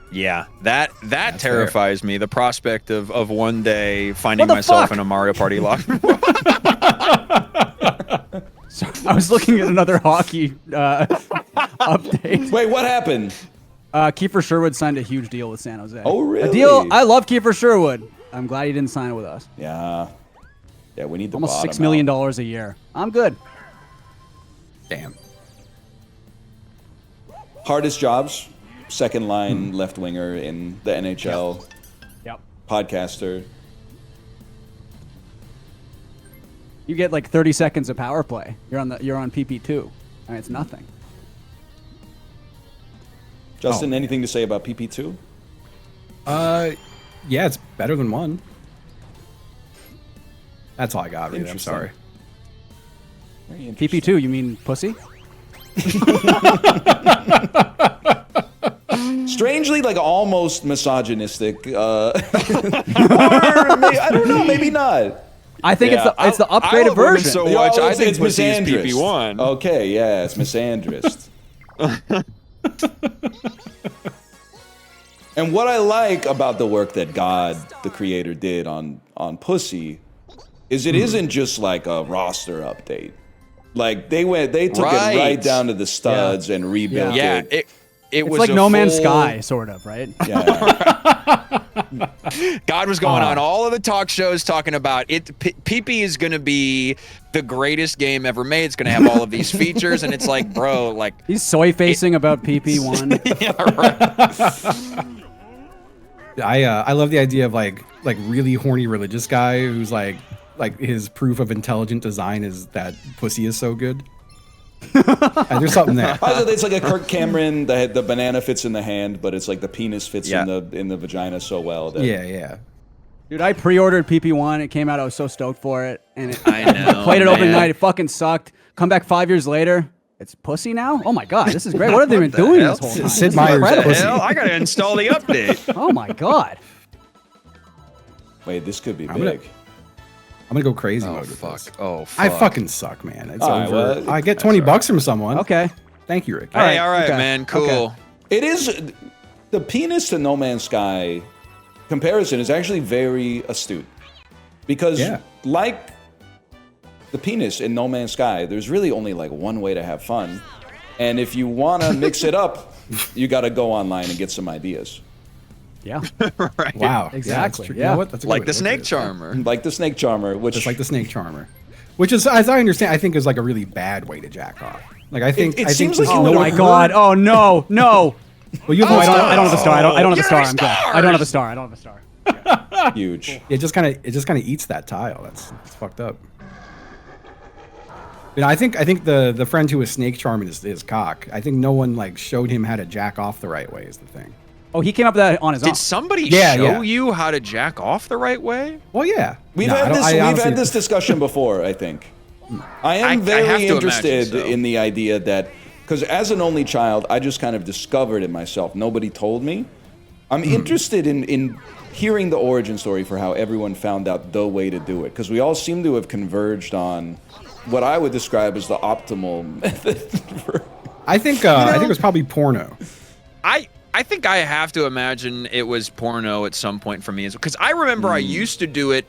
Yeah, that terrifies me. The prospect of one day finding myself in a Mario Party lock. So I was looking at another hockey update. Wait, what happened? Kiefer Sherwood signed a huge deal with San Jose. Oh, really? A deal. I love Kiefer Sherwood. I'm glad he didn't sign it with us. Yeah, we need to Almost bottom $6 million out. a year. I'm good. Damn. Hardest jobs, second line left winger in the NHL, Yep. podcaster. You get like 30 seconds of power play. You're on PP2. I mean, it's nothing. Justin, anything to say about PP2? Yeah, it's better than 1. That's all I got, really. I'm Interesting. sorry. Very interesting. PP2, you mean pussy? Strangely, like almost misogynistic. Or I don't know, maybe not. I think it's the upgraded version. So Yeah, much. I it's- think it's pussy's misandrist. PP1. Okay, yeah, it's misandrist. And what I like about the work that God, the creator, did on Pussy is it isn't just like a roster update. Like they took Right. it right down to the studs and rebuilt Yeah, it. it It's was like a No Man's full- Sky, sort of, right? Yeah. God was going on all of the talk shows talking about it. PP is going to be the greatest game ever made. It's going to have all of these features, and it's like, bro, like, He's soy facing about PP1. I love the idea of like really horny religious guy who's like his proof of intelligent design is that pussy is so good. There's something there. It's like a Kirk Cameron. The banana fits in the hand, but it's like the penis fits Yeah. in the vagina so well. That, Yeah. Dude, I pre-ordered PP1. It came out. I was so stoked for it. And I know, played it man. overnight. It fucking sucked. Come back 5 years later. It's pussy now? Oh my god, this is great. What have they been doing hell? this whole time? Sid This is Meier's incredible. pussy. hell, I got to install the update. Oh my god. Wait, this could be I'm gonna- big. I'm gonna go crazy Oh, mode with fuck. this. Oh, fuck. I fucking suck, man. It's All right, over. well, I get 20 bucks from someone. Okay. Thank you, Rick. Hey, all right, okay, man. Cool. okay. It is the penis to No Man's Sky comparison is actually very astute because Yeah. like the penis in No Man's Sky, there's really only like one way to have fun, and if you want to mix it up, you got to go online and get some ideas. Yeah. Right. Wow. Exactly, Yeah. That's true. You yeah. know what? That's a good Like way the to look at snake it. charmer. Like the snake charmer, which Just like the snake charmer, which is, as I understand, I think is like a really bad way to jack off. Like I think It I seems think like Oh you my would've god. Oh no. No. well, you have Oh, a I star. don't have a star. I don't have a You're star. I'm good. stars. I don't have a star. I don't have a star. huge. It just kind of eats that tile. That's fucked up. You know, I think the friend who was snake charming his cock. I think no one like showed him how to jack off the right way. Is the thing. Oh, he came up with that on his own. Did somebody Yeah, show yeah. you how to jack off the right way? Well, yeah. We've No, I had don't- this. I We've honestly- had this discussion before. I think. I I am have very to imagine interested so. in the idea that because as an only child, I just kind of discovered it myself. Nobody told me. I'm interested in hearing the origin story for how everyone found out the way to do it because we all seem to have converged on what I would describe as the optimal method. I think it was probably porno. I think I have to imagine it was porno at some point for me as well. Because I remember I used to do it.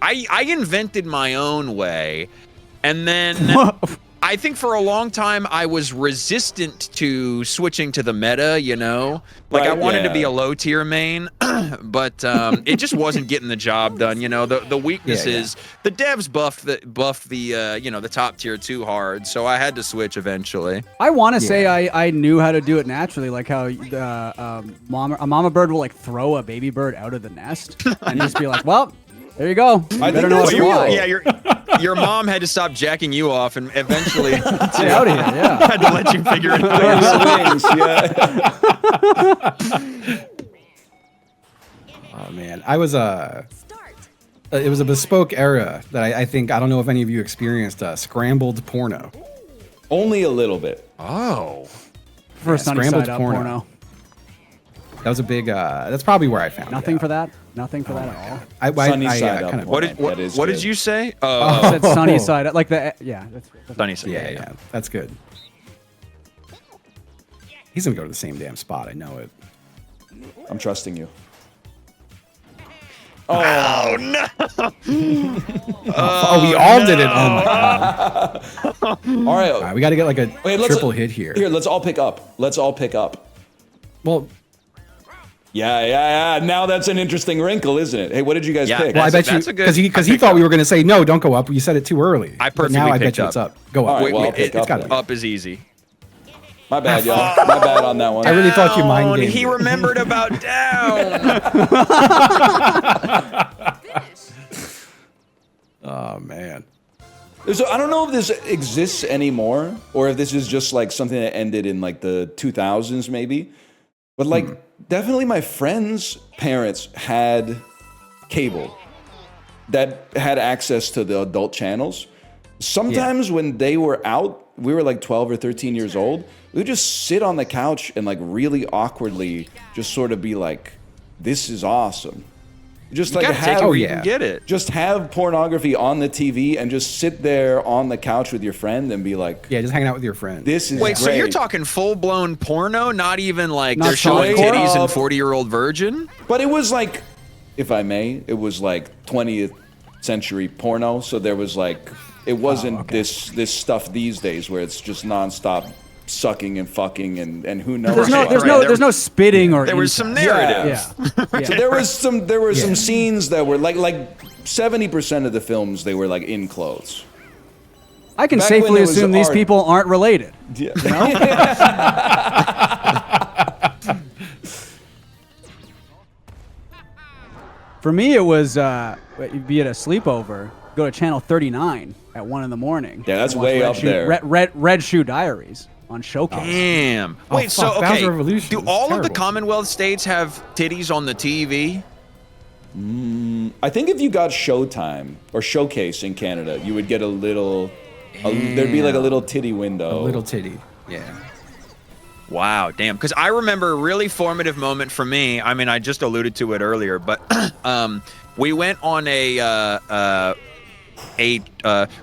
I invented my own way, and then I think for a long time I was resistant to switching to the meta, you know? Like I Right, wanted to be yeah. a low tier main, but it just wasn't getting the job done, you know? The weakness is the devs buffed the you know, the top tier too hard, so I had to switch eventually. I want to say I knew how to do it naturally, like how a mama bird will like throw a baby bird out of the nest and just be like, well, there you go. I Better think know that's what to real. fly. Yeah, your mom had to stop jacking you off and eventually Get out of here, yeah. had to let you figure it out. Wings, yeah. Oh man, I was Start. it was a bespoke era that I think I don't know if any of you experienced scrambled porno. Only a little bit. Oh. First sunny scrambled side up porno. porno. That was a big. That's probably where I found Nothing it. for that. Nothing for that at all. Sunny side up kind of. What porno. did That what is did good. you say? I said sunny side up, like the that's Sunny side. Yeah, that's good. He's gonna go to the same damn spot. I know it. I'm trusting you. Oh no! Oh, we all did it. Oh my god! All right. All right, we got to get like a Wait, triple hit here. Here, let's all pick up. Let's all pick up. Well, Yeah. Now that's an interesting wrinkle, isn't it? Hey, what did you guys Yeah, pick? well, I bet that's you a good- because I he picked thought up. we were gonna say no, don't go up. You said it too early. I But now perfectly I bet picked you up. it's up. Go All up. right, well, I'll Wait, pick it's up got then. to Up is easy. My bad, y'all. My bad on that one. I really thought you mind Down. gamed He it. remembered about down. Oh man. I don't know if this exists anymore, or if this is just like something that ended in like the 2000s, maybe. But like, definitely my friends' parents had cable that had access to the adult channels. Sometimes when they were out, we were like 12 or 13 years old, we would just sit on the couch and like really awkwardly just sort of be like, this is awesome. Just like Gotta take have, it where you can get it. just have pornography on the TV and just sit there on the couch with your friend and be like, Yeah, just hanging out with your friends. this is Wait, great. so you're talking full blown porno? Not even like Not they're showing straight titties and up. 40-year-old virgin? But it was like, if I may, it was like 20th century porno. So there was like, it wasn't this stuff these days where it's just nonstop sucking and fucking and who knows. There's no, what. there's Right, no, there- there's no spitting or. There was some incest. narrative. Yeah. So there were some scenes that were like 70% of the films they were like in clothes. I can Back when safely it was assume these art. people aren't related. Yeah. For me, it was you'd be at a sleepover, go to channel 39 at 1 in the morning. Yeah, that's and watch way Red up Shoe- there. Red Shoe Diaries on Showcase. Damn. Wait, so fuck, Bowser okay. Revolution Do was all of the terrible. Commonwealth states have titties on the TV? I think if you got Showtime or Showcase in Canada, you would get a little. There'd be like a little titty window. A little titty. Yeah. Wow, damn. Because I remember a really formative moment for me. I mean, I just alluded to it earlier, but we went on a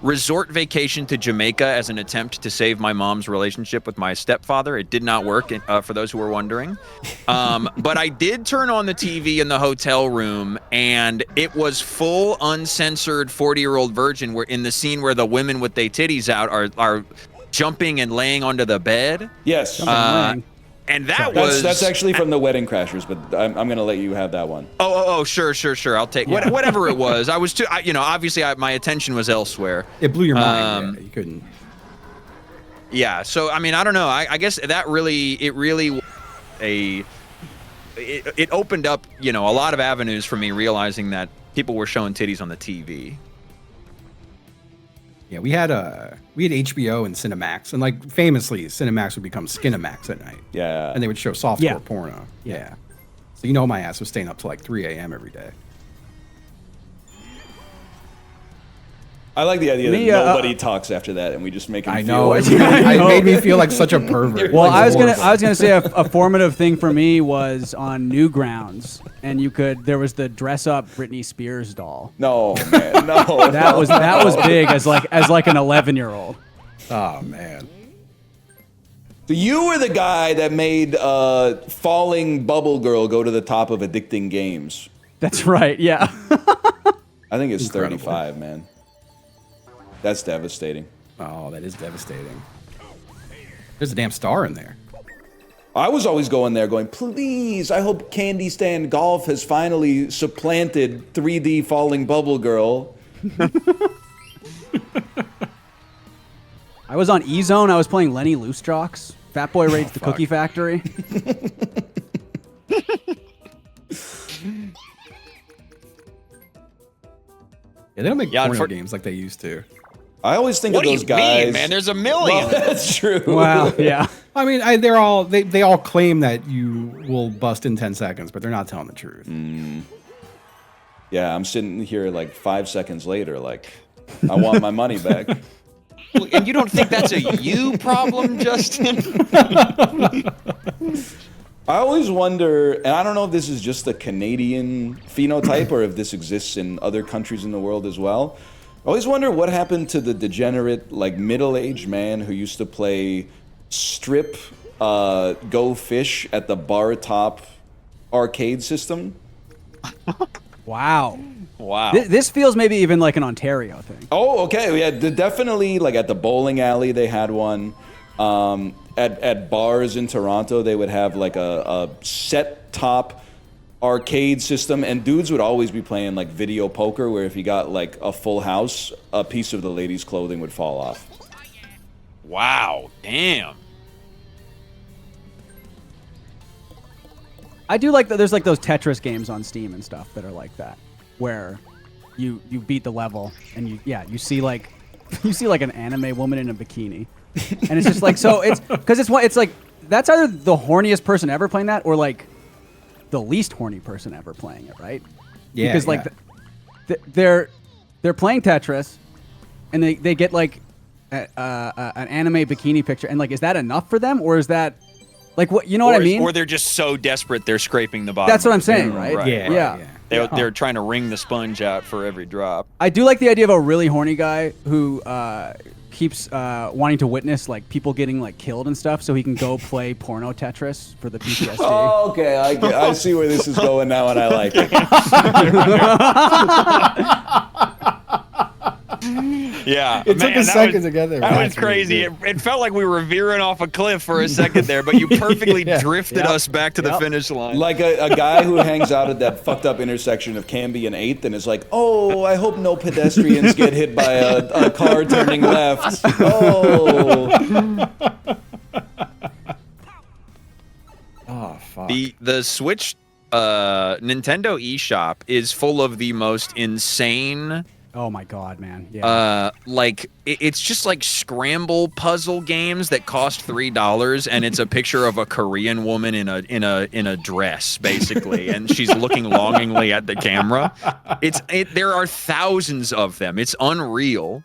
resort vacation to Jamaica as an attempt to save my mom's relationship with my stepfather. It did not work, for those who were wondering. But I did turn on the TV in the hotel room, and it was full uncensored 40-year-old virgin. Where in the scene where the women with their titties out are jumping and laying onto the bed. Yes. And that was That's actually from the Wedding Crashers, but I'm going to let you have that one. Oh, sure. I'll take whatever it was. I was too, obviously my attention was elsewhere. It blew your mind. Yeah, you couldn't. Yeah. So, I mean, I don't know. I guess that it opened up, a lot of avenues for me realizing that people were showing titties on the TV. Yeah, we had HBO and Cinemax, and like famously, Cinemax would become Skinemax at night. Yeah. And they would show softcore Yeah. porno. Yeah. So you know my ass was staying up till like 3 a.m. every day. I like the idea that Me, nobody talks after that, and we just make them I feel know. like- It made me feel like such a pervert. Well, Like, I was horrible. gonna say a formative thing for me was on Newgrounds, and there was the dress up Britney Spears doll. No, man, no. That was big as like an 11-year-old. Oh man. So you were the guy that made falling bubble girl go to the top of addicting games. That's right. Yeah. I think it's Incredible. 35, man. That's devastating. Oh, that is devastating. There's a damn star in there. I was always going there going, please, I hope Candy Stand Golf has finally supplanted 3D Falling Bubble Girl. I was on E-Zone. I was playing Lenny Loose Jocks. Fat Boy Raids the fuck. Cookie Factory. Yeah, they don't make Yeah, porno games like they used to. I always think What of do those you guys. mean, man? There's a million. Well, that's true. Wow. Yeah. I mean, they all claim that you will bust in 10 seconds, but they're not telling the truth. Yeah, I'm sitting here like 5 seconds later, like, I want my money back. And you don't think that's a you problem, Justin? I always wonder, and I don't know if this is just a Canadian phenotype or if this exists in other countries in the world as well. I always wonder what happened to the degenerate, like, middle-aged man who used to play strip Go Fish at the bar top arcade system. Wow. Wow. This feels maybe even like an Ontario thing. Oh, okay. Yeah, definitely. Like at the bowling alley, they had one. At bars in Toronto, they would have like a set top arcade system, and dudes would always be playing like video poker, where if you got like a full house, a piece of the lady's clothing would fall off. Wow. Damn. I do like that. There's like those Tetris games on Steam and stuff that are like that, where you beat the level and you see like an anime woman in a bikini, and it's just like, so it's because it's like that's either the horniest person ever playing that or like the least horny person ever playing it, right? Yeah, because like they're playing Tetris and they get like an anime bikini picture, and like, is that enough for them, or is that like, what, you know what I mean? Or they're just so desperate they're scraping the bottom. That's what of I'm the saying, barrel. right? Yeah. They're trying to wring the sponge out for every drop. I do like the idea of a really horny guy who keeps wanting to witness like people getting like killed and stuff, so he can go play porno Tetris for the PTSD. Oh, okay, I see where this is going now, and I like it. Yeah, It took a second to get there. That was crazy. It felt like we were veering off a cliff for a second there, but you perfectly drifted us back to the finish line. Like a guy who hangs out at that fucked up intersection of Canby and 8th and is like, oh, I hope no pedestrians get hit by a car turning left. Oh. Oh, fuck. The Switch Nintendo eShop is full of the most insane. Oh my god, man! Yeah. Like it's just like scramble puzzle games that cost $3, and it's a picture of a Korean woman in a dress, basically, and she's looking longingly at the camera. There are thousands of them. It's unreal.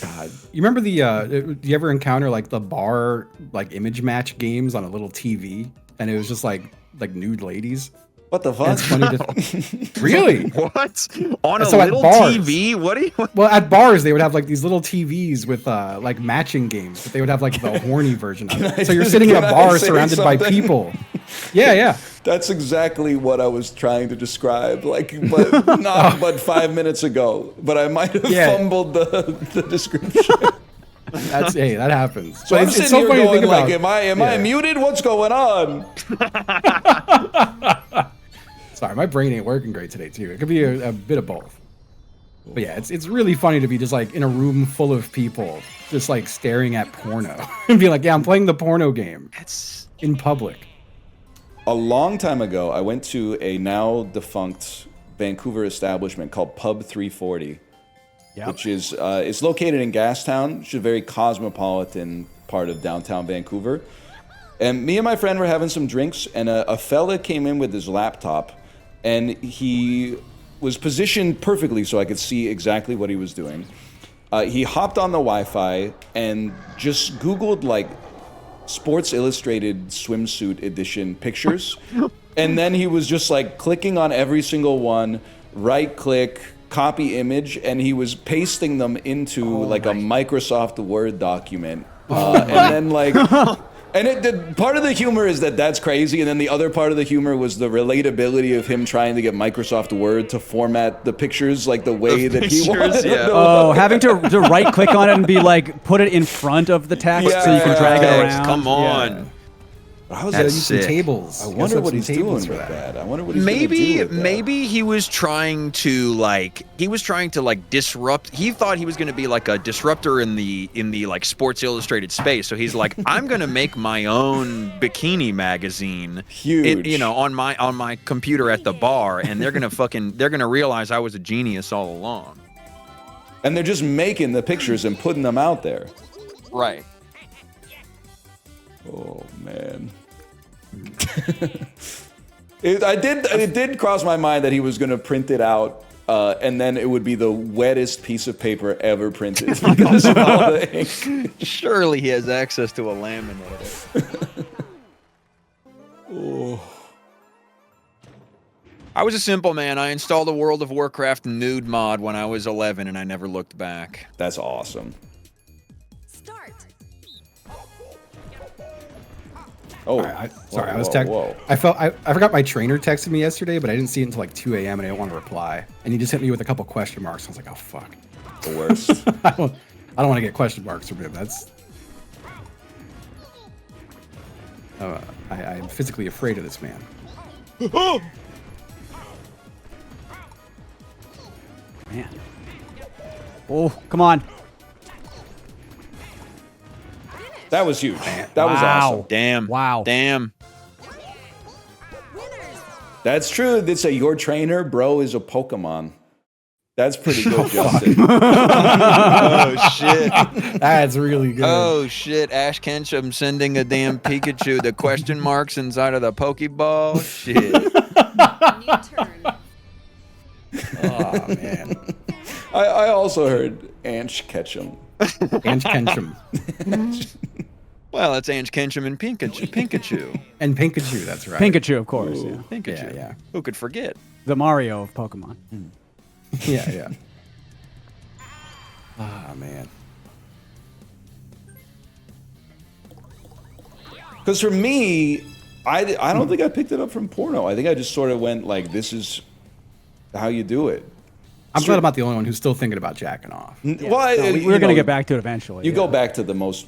God. You remember do you ever encounter like the bar like image match games on a little TV, and it was just like nude ladies? What the fuck? It's funny to really. What? On a So at little bars- TV? What do you? Well, at bars they would have like these little TVs with like matching games, but they would have like the horny version of it. So you're sitting in a Can I bar say surrounded by something? people. Yeah. That's exactly what I was trying to describe, like, but not but 5 minutes ago. But I might have fumbled the description. That's that happens. So I'm it's sitting so here funny to going, think like, about. am I muted? What's going on? Sorry, my brain ain't working great today too. It could be a bit of both. But yeah, it's really funny to be just like in a room full of people, just like staring at porno and be like, yeah, I'm playing the porno game. It's In public. A long time ago, I went to a now defunct Vancouver establishment called Pub 340, which is it's located in Gastown, which is a very cosmopolitan part of downtown Vancouver. And me and my friend were having some drinks, and a fella came in with his laptop, and he was positioned perfectly so I could see exactly what he was doing. He hopped on the Wi-Fi and just Googled like Sports Illustrated swimsuit edition pictures. And then he was just like clicking on every single one, right click, copy image, and he was pasting them into like a Microsoft Word document. And then like And part of the humor is that that's crazy, and then the other part of the humor was the relatability of him trying to get Microsoft Word to format the pictures like the way that he wanted. Yeah. Oh, having to right click on it and be like, put it in front of the text so you can drag it Text, around. Come on. Yeah. I was That's Use some sick. tables. I You gotta wonder set what some he's doing tables with that. I wonder what he's Maybe gonna do with that. maybe he was trying to disrupt. He thought he was going to be like a disruptor in the like Sports Illustrated space. So he's like, I'm going to make my own bikini magazine. Huge. On my computer at the bar, and they're going to realize I was a genius all along. And they're just making the pictures and putting them out there. Right. Oh man. It did cross my mind that he was gonna print it out, and then it would be the wettest piece of paper ever printed because of all the ink. Surely he has access to a laminator. I was a simple man. I installed a World of Warcraft nude mod when I was 11, and I never looked back. That's awesome. Start. Oh, Sorry, I was whoa. I forgot my trainer texted me yesterday, but I didn't see it until like 2 a.m. and I didn't want to reply. And he just hit me with a couple question marks. I was like, oh fuck. The worst. I don't want to get question marks from him. That's. I'm physically afraid of this man. Man. Oh, come on. That was huge. That was Wow. awesome. Damn. Wow. Damn. Winners. That's true. They say your trainer, bro, is a Pokemon. That's pretty good, Justin. Oh shit. That's really good. Oh shit. Ash Ketchum sending a damn Pikachu the question marks inside of the Pokeball. Shit. New turn. Oh, man. I also heard Ansh Ketchum. And Kenchum. Well, it's Ash Ketchum and Pikachu. And Pikachu, that's right. Pikachu, of course. Yeah. Pikachu. Yeah. Who could forget? The Mario of Pokemon. Yeah. Ah, man. Because for me, I don't think I picked it up from porno. I think I just sort of went like, this is how you do it. I'm glad I'm not the only one who's still thinking about jacking off. Well, We're going to get back to it eventually. You go back to the most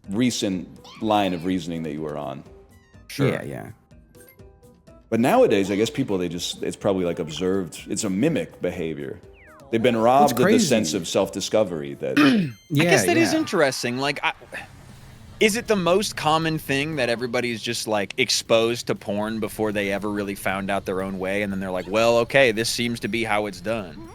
recent line of reasoning that you were on. Sure. Yeah. But nowadays, I guess people, it's probably like observed, it's a mimic behavior. They've been robbed of the crazy. sense of self-discovery that... Yeah, I guess that is interesting. Like, is it the most common thing that everybody's just like exposed to porn before they ever really found out their own way, and then they're like, well, okay, this seems to be how it's done?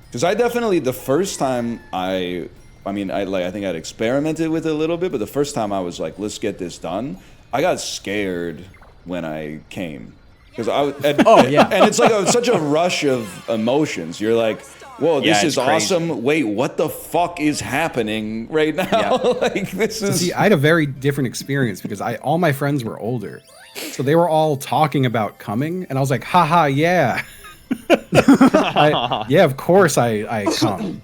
Because I definitely, the first time I think I'd experimented with it a little bit, but the first time I was like, let's get this done, I got scared when I came. Because and it's like such a rush of emotions. You're like, whoa, this is awesome. Wait, what the fuck is happening right now? Yeah. Like, this is... See, I had a very different experience because all my friends were older. So they were all talking about coming, and I was like, haha, yeah. Yeah, of course I come.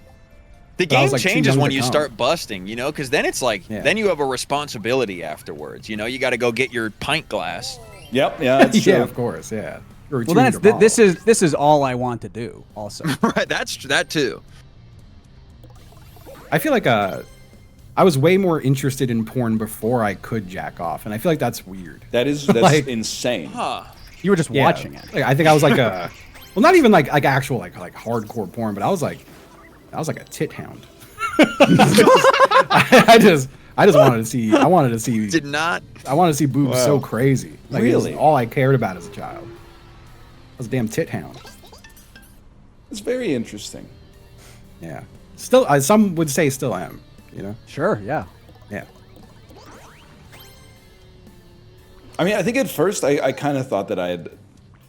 The But I was, game like, too changes young when to you come. start busting, you know, because then it's like, then you have a responsibility afterwards. You know, you got to go get your pint glass. Yep, yeah, that's true. Yeah, of course, yeah. Well, then this is all I want to do. Also, Right, that too. I feel like I was way more interested in porn before I could jack off, and I feel like that's weird. That's Like- insane. Huh. you were just Yeah, watching it. Like, I think I was like a, well, not even like actual like hardcore porn, but I was like a tit hound. I just wanted to see. I wanted to see. Did not. I wanted to see boobs so crazy. Like, it was Really? all I cared about as a child. I was a damn tit hound. It's very interesting. Yeah. Still, some would say still am. You know. Sure, yeah. Yeah. I mean, I think at first I kind of thought that I had,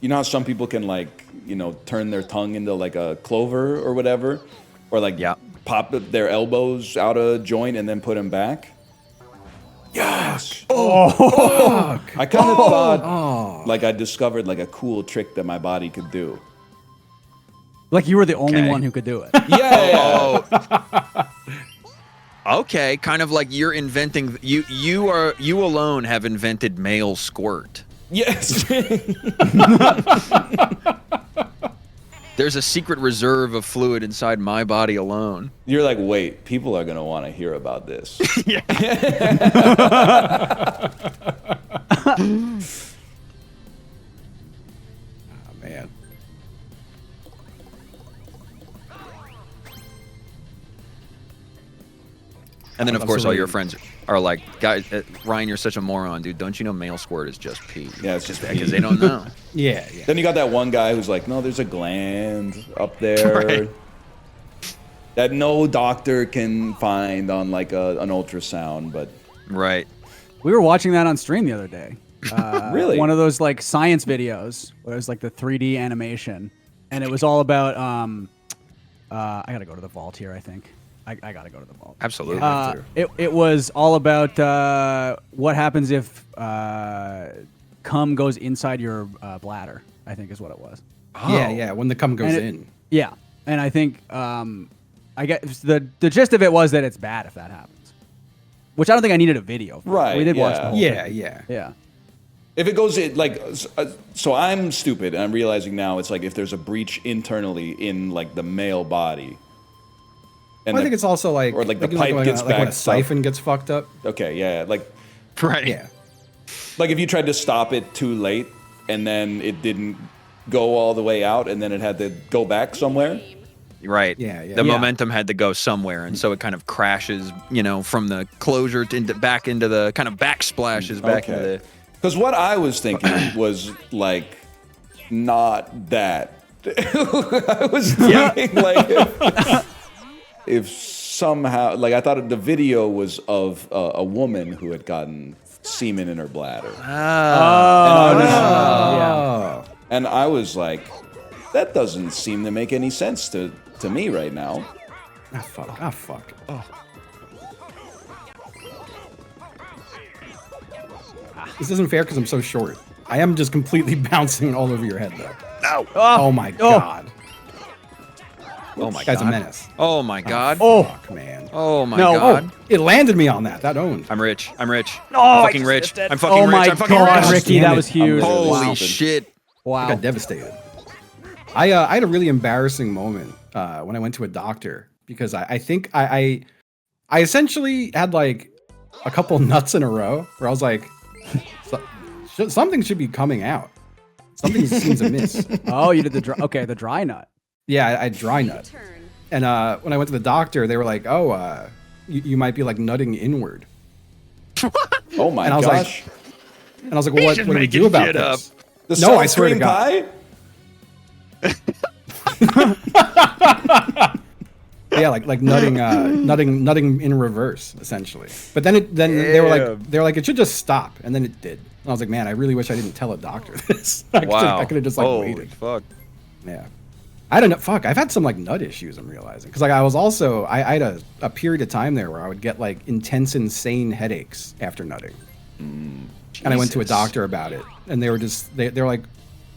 you know how some people can like, you know, turn their tongue into like a clover or whatever, or like pop their elbows out a joint and then put them back. Yes. Oh. I kind of thought like I discovered like a cool trick that my body could do. Like you were the only one who could do it. Yeah. Okay, kind of like you're inventing. You alone have invented male squirt. Yes. There's a secret reserve of fluid inside my body alone. You're like, wait, people are gonna want to hear about this. Yeah. Oh, man. And then, of I'm course, all sorry. your friends are like, guys, Ryan, you're such a moron, dude. Don't you know male squirt is just pee? Yeah, it's just pee. because they don't know. Yeah, yeah. Then you got that one guy who's like, no, there's a gland up there Right. that no doctor can find on like an ultrasound, but Right. We were watching that on stream the other day. Really? One of those like science videos where it was like the 3D animation, and it was all about. I gotta go to the vault here. I think I gotta go to the vault. Absolutely. It was all about what happens if cum goes inside your bladder. I think is what it was. Yeah, yeah. When the cum goes And in. Yeah, and I think I get the gist of it was that it's bad if that happens, which I don't think I needed a video for. Right, We did watch yeah. the whole Yeah, thing. yeah. Yeah. if it goes in, like, so I'm stupid, and I'm realizing now it's like if there's a breach internally in like the male body. And Well, I think it's also like, or like the you know, pipe gets like when a backed up. siphon gets fucked up. Okay, yeah, like right. Yeah. like if you tried to stop it too late and then it didn't go all the way out and then it had to go back somewhere. Right. Yeah, yeah. The Yeah. momentum had to go somewhere, and so it kind of crashes, from the closure to back into the kind of backsplashes back into the. Because what I was thinking was like not that. I was thinking like if somehow, like I thought the video was of a woman who had gotten semen in her bladder. Oh. And I was like, that doesn't seem to make any sense to me right now. Ah, fuck. Ah, fuck. This isn't fair because I'm so short. I am just completely bouncing all over your head, though. No. Oh, my god. Oh my This guy's god. a menace. Oh my god. Oh, Fuck, man. Oh my No. god. Oh, it landed me on that. That owned. I'm rich. I'm rich. No, I'm I fucking just rich. missed it. I'm fucking oh rich. my I'm fucking god, rich. Ricky, Damn that it. was huge. literally Holy Wow. shit. I Wow. got devastated. I had a really embarrassing moment when I went to a doctor because I think I essentially had like a couple nuts in a row where I was like, something should be coming out. Something seems amiss. Oh, you did the the dry nut. Yeah, I had dry nut. Turn. And when I went to the doctor, they were like, "Oh, you might be like nutting inward." Oh my And I was like- gosh. And I was like, "Well, what just do we making do about shit this?" The No, I South swear to Cream God. pie? Yeah, like nutting in reverse, essentially. But then they were like, it should just stop, and then it did. And I was like, man, I really wish I didn't tell a doctor this. I could have just like Holy waited. fuck. Yeah. I don't know. Fuck, I've had some like nut issues. I'm realizing because like I was also I had a period of time there where I would get like intense, insane headaches after nutting, and I went to a Jesus. doctor about it, and they were just they're like,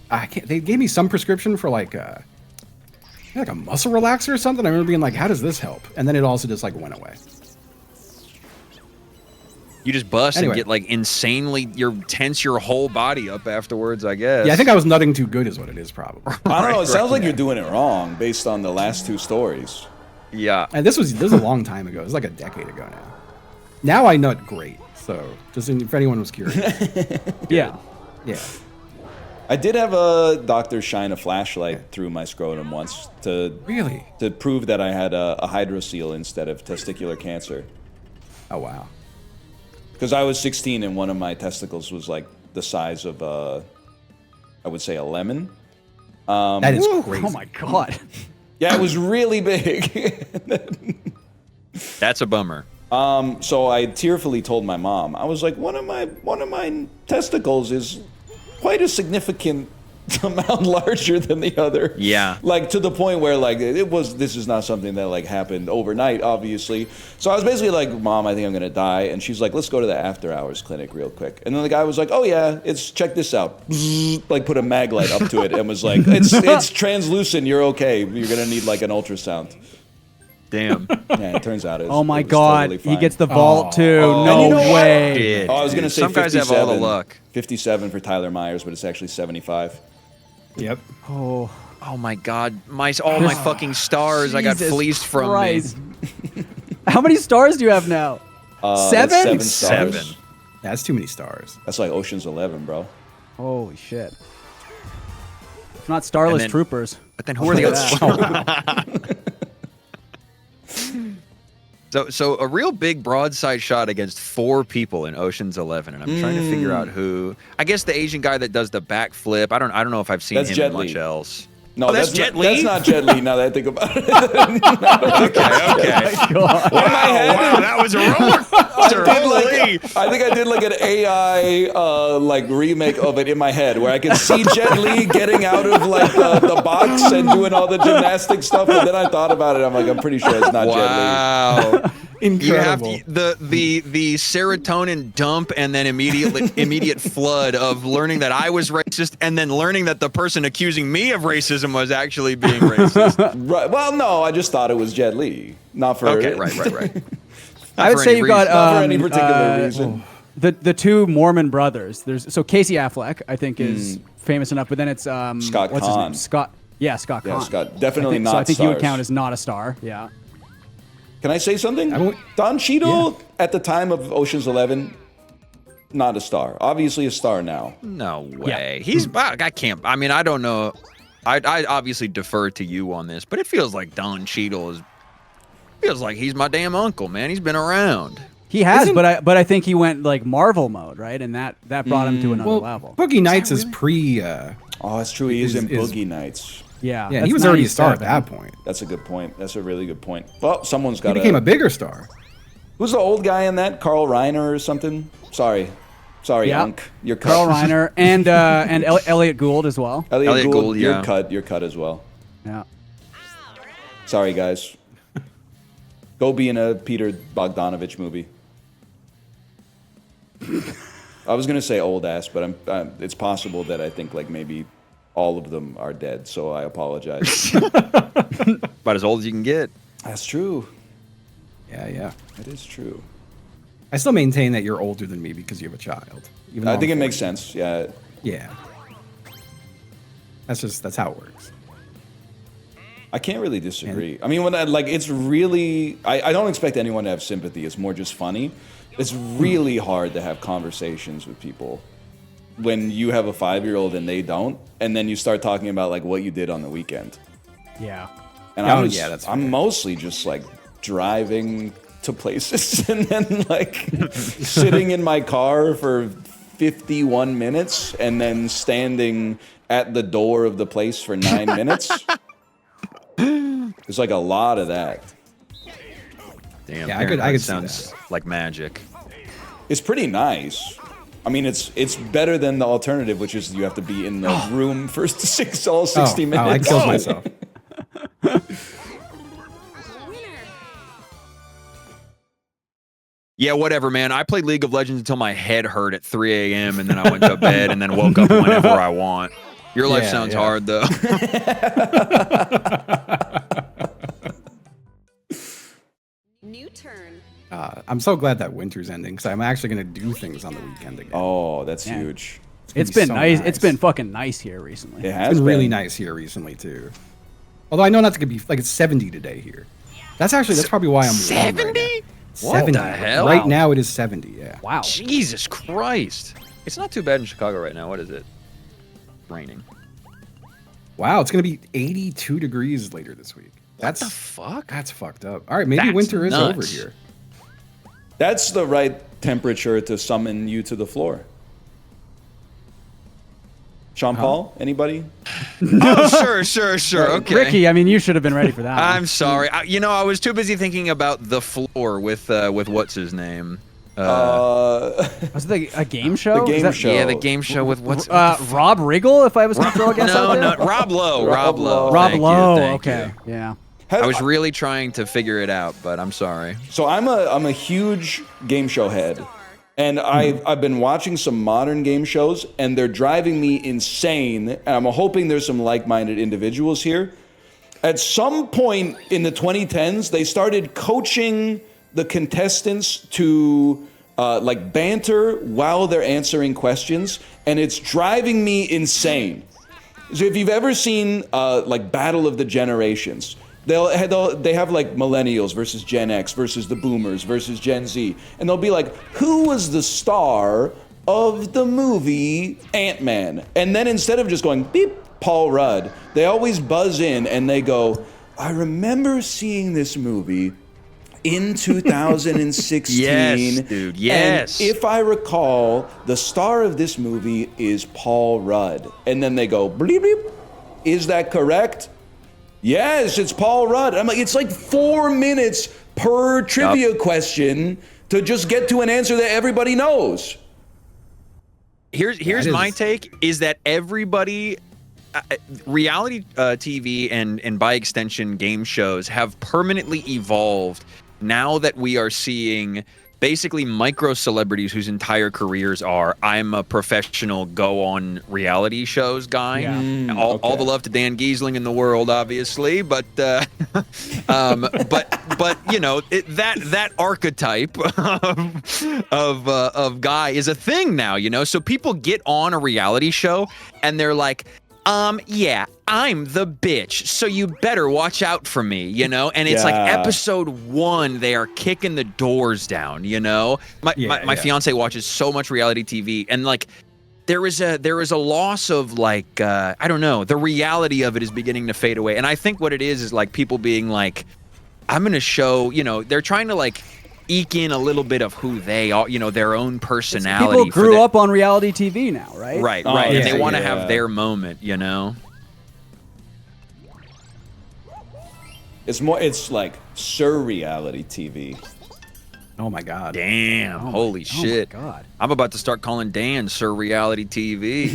I can't. They gave me some prescription for like a muscle relaxer or something. I remember being like, how does this help? And then it also just like went away. You just bust Anyway. and get like insanely, tense your whole body up afterwards, I guess. Yeah, I think I was nutting too good, is what it is probably. I don't know. It sounds like yeah. you're doing it wrong based on the last two stories. Yeah. And this was a long time ago. It was like a decade ago now. Now I nut great. So just if anyone was curious, Yeah. yeah. I did have a doctor shine a flashlight through my scrotum once to Really? prove that I had a hydrocele instead of testicular cancer. Oh wow. Because I was 16 and one of my testicles was like the size of I would say a lemon. That is Ooh, crazy. oh my god. Yeah, it was really big. That's a bummer. So I tearfully told my mom, I was like, one of my testicles is quite a significant amount larger than the other. Yeah. Like to the point where like this is not something that like happened overnight, obviously. So I was basically like, Mom, I think I'm gonna die. And she's like, let's go to the after hours clinic real quick. And then the guy was like, oh yeah, check this out. Like put a mag light up to it and was like, it's translucent, you're okay. You're gonna need like an ultrasound. Damn. Yeah, it turns out it was, Oh my it was God, totally he fine. gets the vault too. Oh. No And you know what? way. Shit, Oh, I was gonna dude. say Some guys have all the luck. 57 for Tyler Myers, but it's actually 75. Yep. Oh, Oh my God, all my fucking stars I got Jesus fleeced from Christ. me. How many stars do you have now? That's Seven? 7 stars. 7. That's too many stars. That's like Ocean's 11, bro. Holy shit. It's not Starless then- Troopers. But then who are the Look others? So a real big broadside shot against 4 people in Ocean's 11, and I'm trying to figure out who. I guess the Asian guy that does the backflip. I don't know if I've seen That's him Jet in much Li. else. No, Oh, that's Jet Li? That's not Jet Li. Now that I think about it. Okay. Wow, that was a roller coaster. I think I did like an AI like remake of it in my head, where I could see Jet Li getting out of like the box and doing all the gymnastic stuff, and then I thought about it. I'm like, I'm pretty sure it's not Wow. Incredible. You have to, the serotonin dump and then immediate flood of learning that I was racist and then learning that the person accusing me of racism was actually being racist. Jet Li. Right. Well, no, I just thought it was Jet Li, not for. Okay, right. I would say you've got Not for any particular reason. the 2 Mormon brothers. So Casey Affleck, I think, is famous enough, but then it's Scott what's his Conn. name? Scott. Yeah, Scott Yeah, Conn. Scott. Definitely I think, not So I think stars. you would count as not a star. Yeah. Can I say something? Don Cheadle at the time of Ocean's 11, not a star. Obviously a star now. No way. I can't. I mean, I don't know. I obviously defer to you on this, but it feels like Don Cheadle feels like he's my damn uncle, man. He's been around. He has, but I think he went like Marvel mode, right? And that brought him to another level. Boogie Nights is pre. Oh, that's true. He is in Is- Boogie Nights. Yeah. Yeah, that's he was already a star at 97. that point. That's a good point. That's a really good point. Well, someone's got He became a bigger star. Who's the old guy in that? Carl Reiner or something? Sorry, Yeah. Unc. You're cut. Carl Reiner and Elliot Gould as well. Elliot Gould, yeah. You're cut as well. Yeah. Sorry, guys. Go be in a Peter Bogdanovich movie. I was gonna say old ass, but it's possible that I think like maybe all of them are dead, so I apologize. About as old as you can get. That's true. Yeah. It is true. I still maintain that you're older than me because you have a child. Even though I think I'm it makes 40. sense. Yeah. Yeah. That's how it works. I can't really disagree. I mean, when it's really, I don't expect anyone to have sympathy. It's more just funny. It's really hard to have conversations with people when you have a 5-year-old and they don't, and then you start talking about like what you did on the weekend. Yeah. And Oh, yeah, that's fair. I'm mostly just like driving to places and then like sitting in my car for 51 minutes and then standing at the door of the place for 9 minutes. There's like a lot of that. Damn. Yeah, I could see sounds like magic. It's pretty nice. I mean, it's better than the alternative, which is you have to be in the room for all 60 minutes. I killed myself. Winner. Yeah, whatever, man. I played League of Legends until my head hurt at 3 a.m. and then I went to bed and then woke up whenever I want. Your life Yeah, sounds yeah. hard, though. New turn. I'm so glad that winter's ending because I'm actually going to do things on the weekend again. Oh, that's Yeah. huge. It's gonna been be so nice. nice. It's been fucking nice here recently. It has It's been really been. nice here recently too. Although I know not to be like it's 70 today here. That's probably why I'm warm right 70? now. What 70. the hell? Right Wow. now it is 70. Yeah. Wow. Jesus Christ. It's not too bad in Chicago right now. What is it? Raining. Wow, it's gonna be 82 degrees later this week. What the fuck? That's fucked up. All right, maybe That's winter is over nuts. here. That's the right temperature to summon you to the floor. Sean Paul, anybody? Oh, sure. Okay. Ricky, I mean, you should have been ready for that. I'm sorry. I was too busy thinking about the floor with what's his name. Was it a game show? The Is game that- show. Yeah, the game show with what's Rob Riggle, if I was going to throw a guess out no, there? Rob Lowe. Rob Lowe. Rob Thank you, Lowe. thank Okay. you. Yeah. I was really trying to figure it out, but I'm sorry. So I'm a huge game show head, and I've been watching some modern game shows, and they're driving me insane. And I'm hoping there's some like-minded individuals here. At some point in the 2010s, they started coaching the contestants to like banter while they're answering questions, and it's driving me insane. So if you've ever seen like Battle of the Generations, they have like millennials versus Gen X versus the boomers versus Gen Z, and they'll be like, who was the star of the movie Ant-Man? And then instead of just going beep, Paul Rudd, they always buzz in and they go, I remember seeing this movie in 2016. Yes, dude, yes. And if I recall, the star of this movie is Paul Rudd. And then they go, bleep, bleep. Is that correct? Yes, it's Paul Rudd. I'm like, it's like 4 minutes per trivia question to just get to an answer that everybody knows. Here's my take, is that everybody, reality TV and by extension game shows have permanently evolved now that we are seeing basically micro celebrities whose entire careers are, I'm a professional go on reality shows guy. Yeah. All the love to Dan Giesling in the world, obviously, but but you know, that archetype of guy is a thing now, you know. So people get on a reality show and they're like, yeah, I'm the bitch, so you better watch out for me, you know? And it's like episode 1, they are kicking the doors down, you know? My fiance watches so much reality TV, and like there is a loss of like, I don't know, the reality of it is beginning to fade away. And I think what it is like people being like, I'm gonna show, you know, they're trying to like eke in a little bit of who they are, you know, their own personality. People grew up on reality TV now, right? Right, Oh, right. yeah, And they want to yeah. have their moment, you know? It's like surreality TV. Oh my God. Damn, holy shit. Oh my God. I'm about to start calling Dan Sir Reality TV.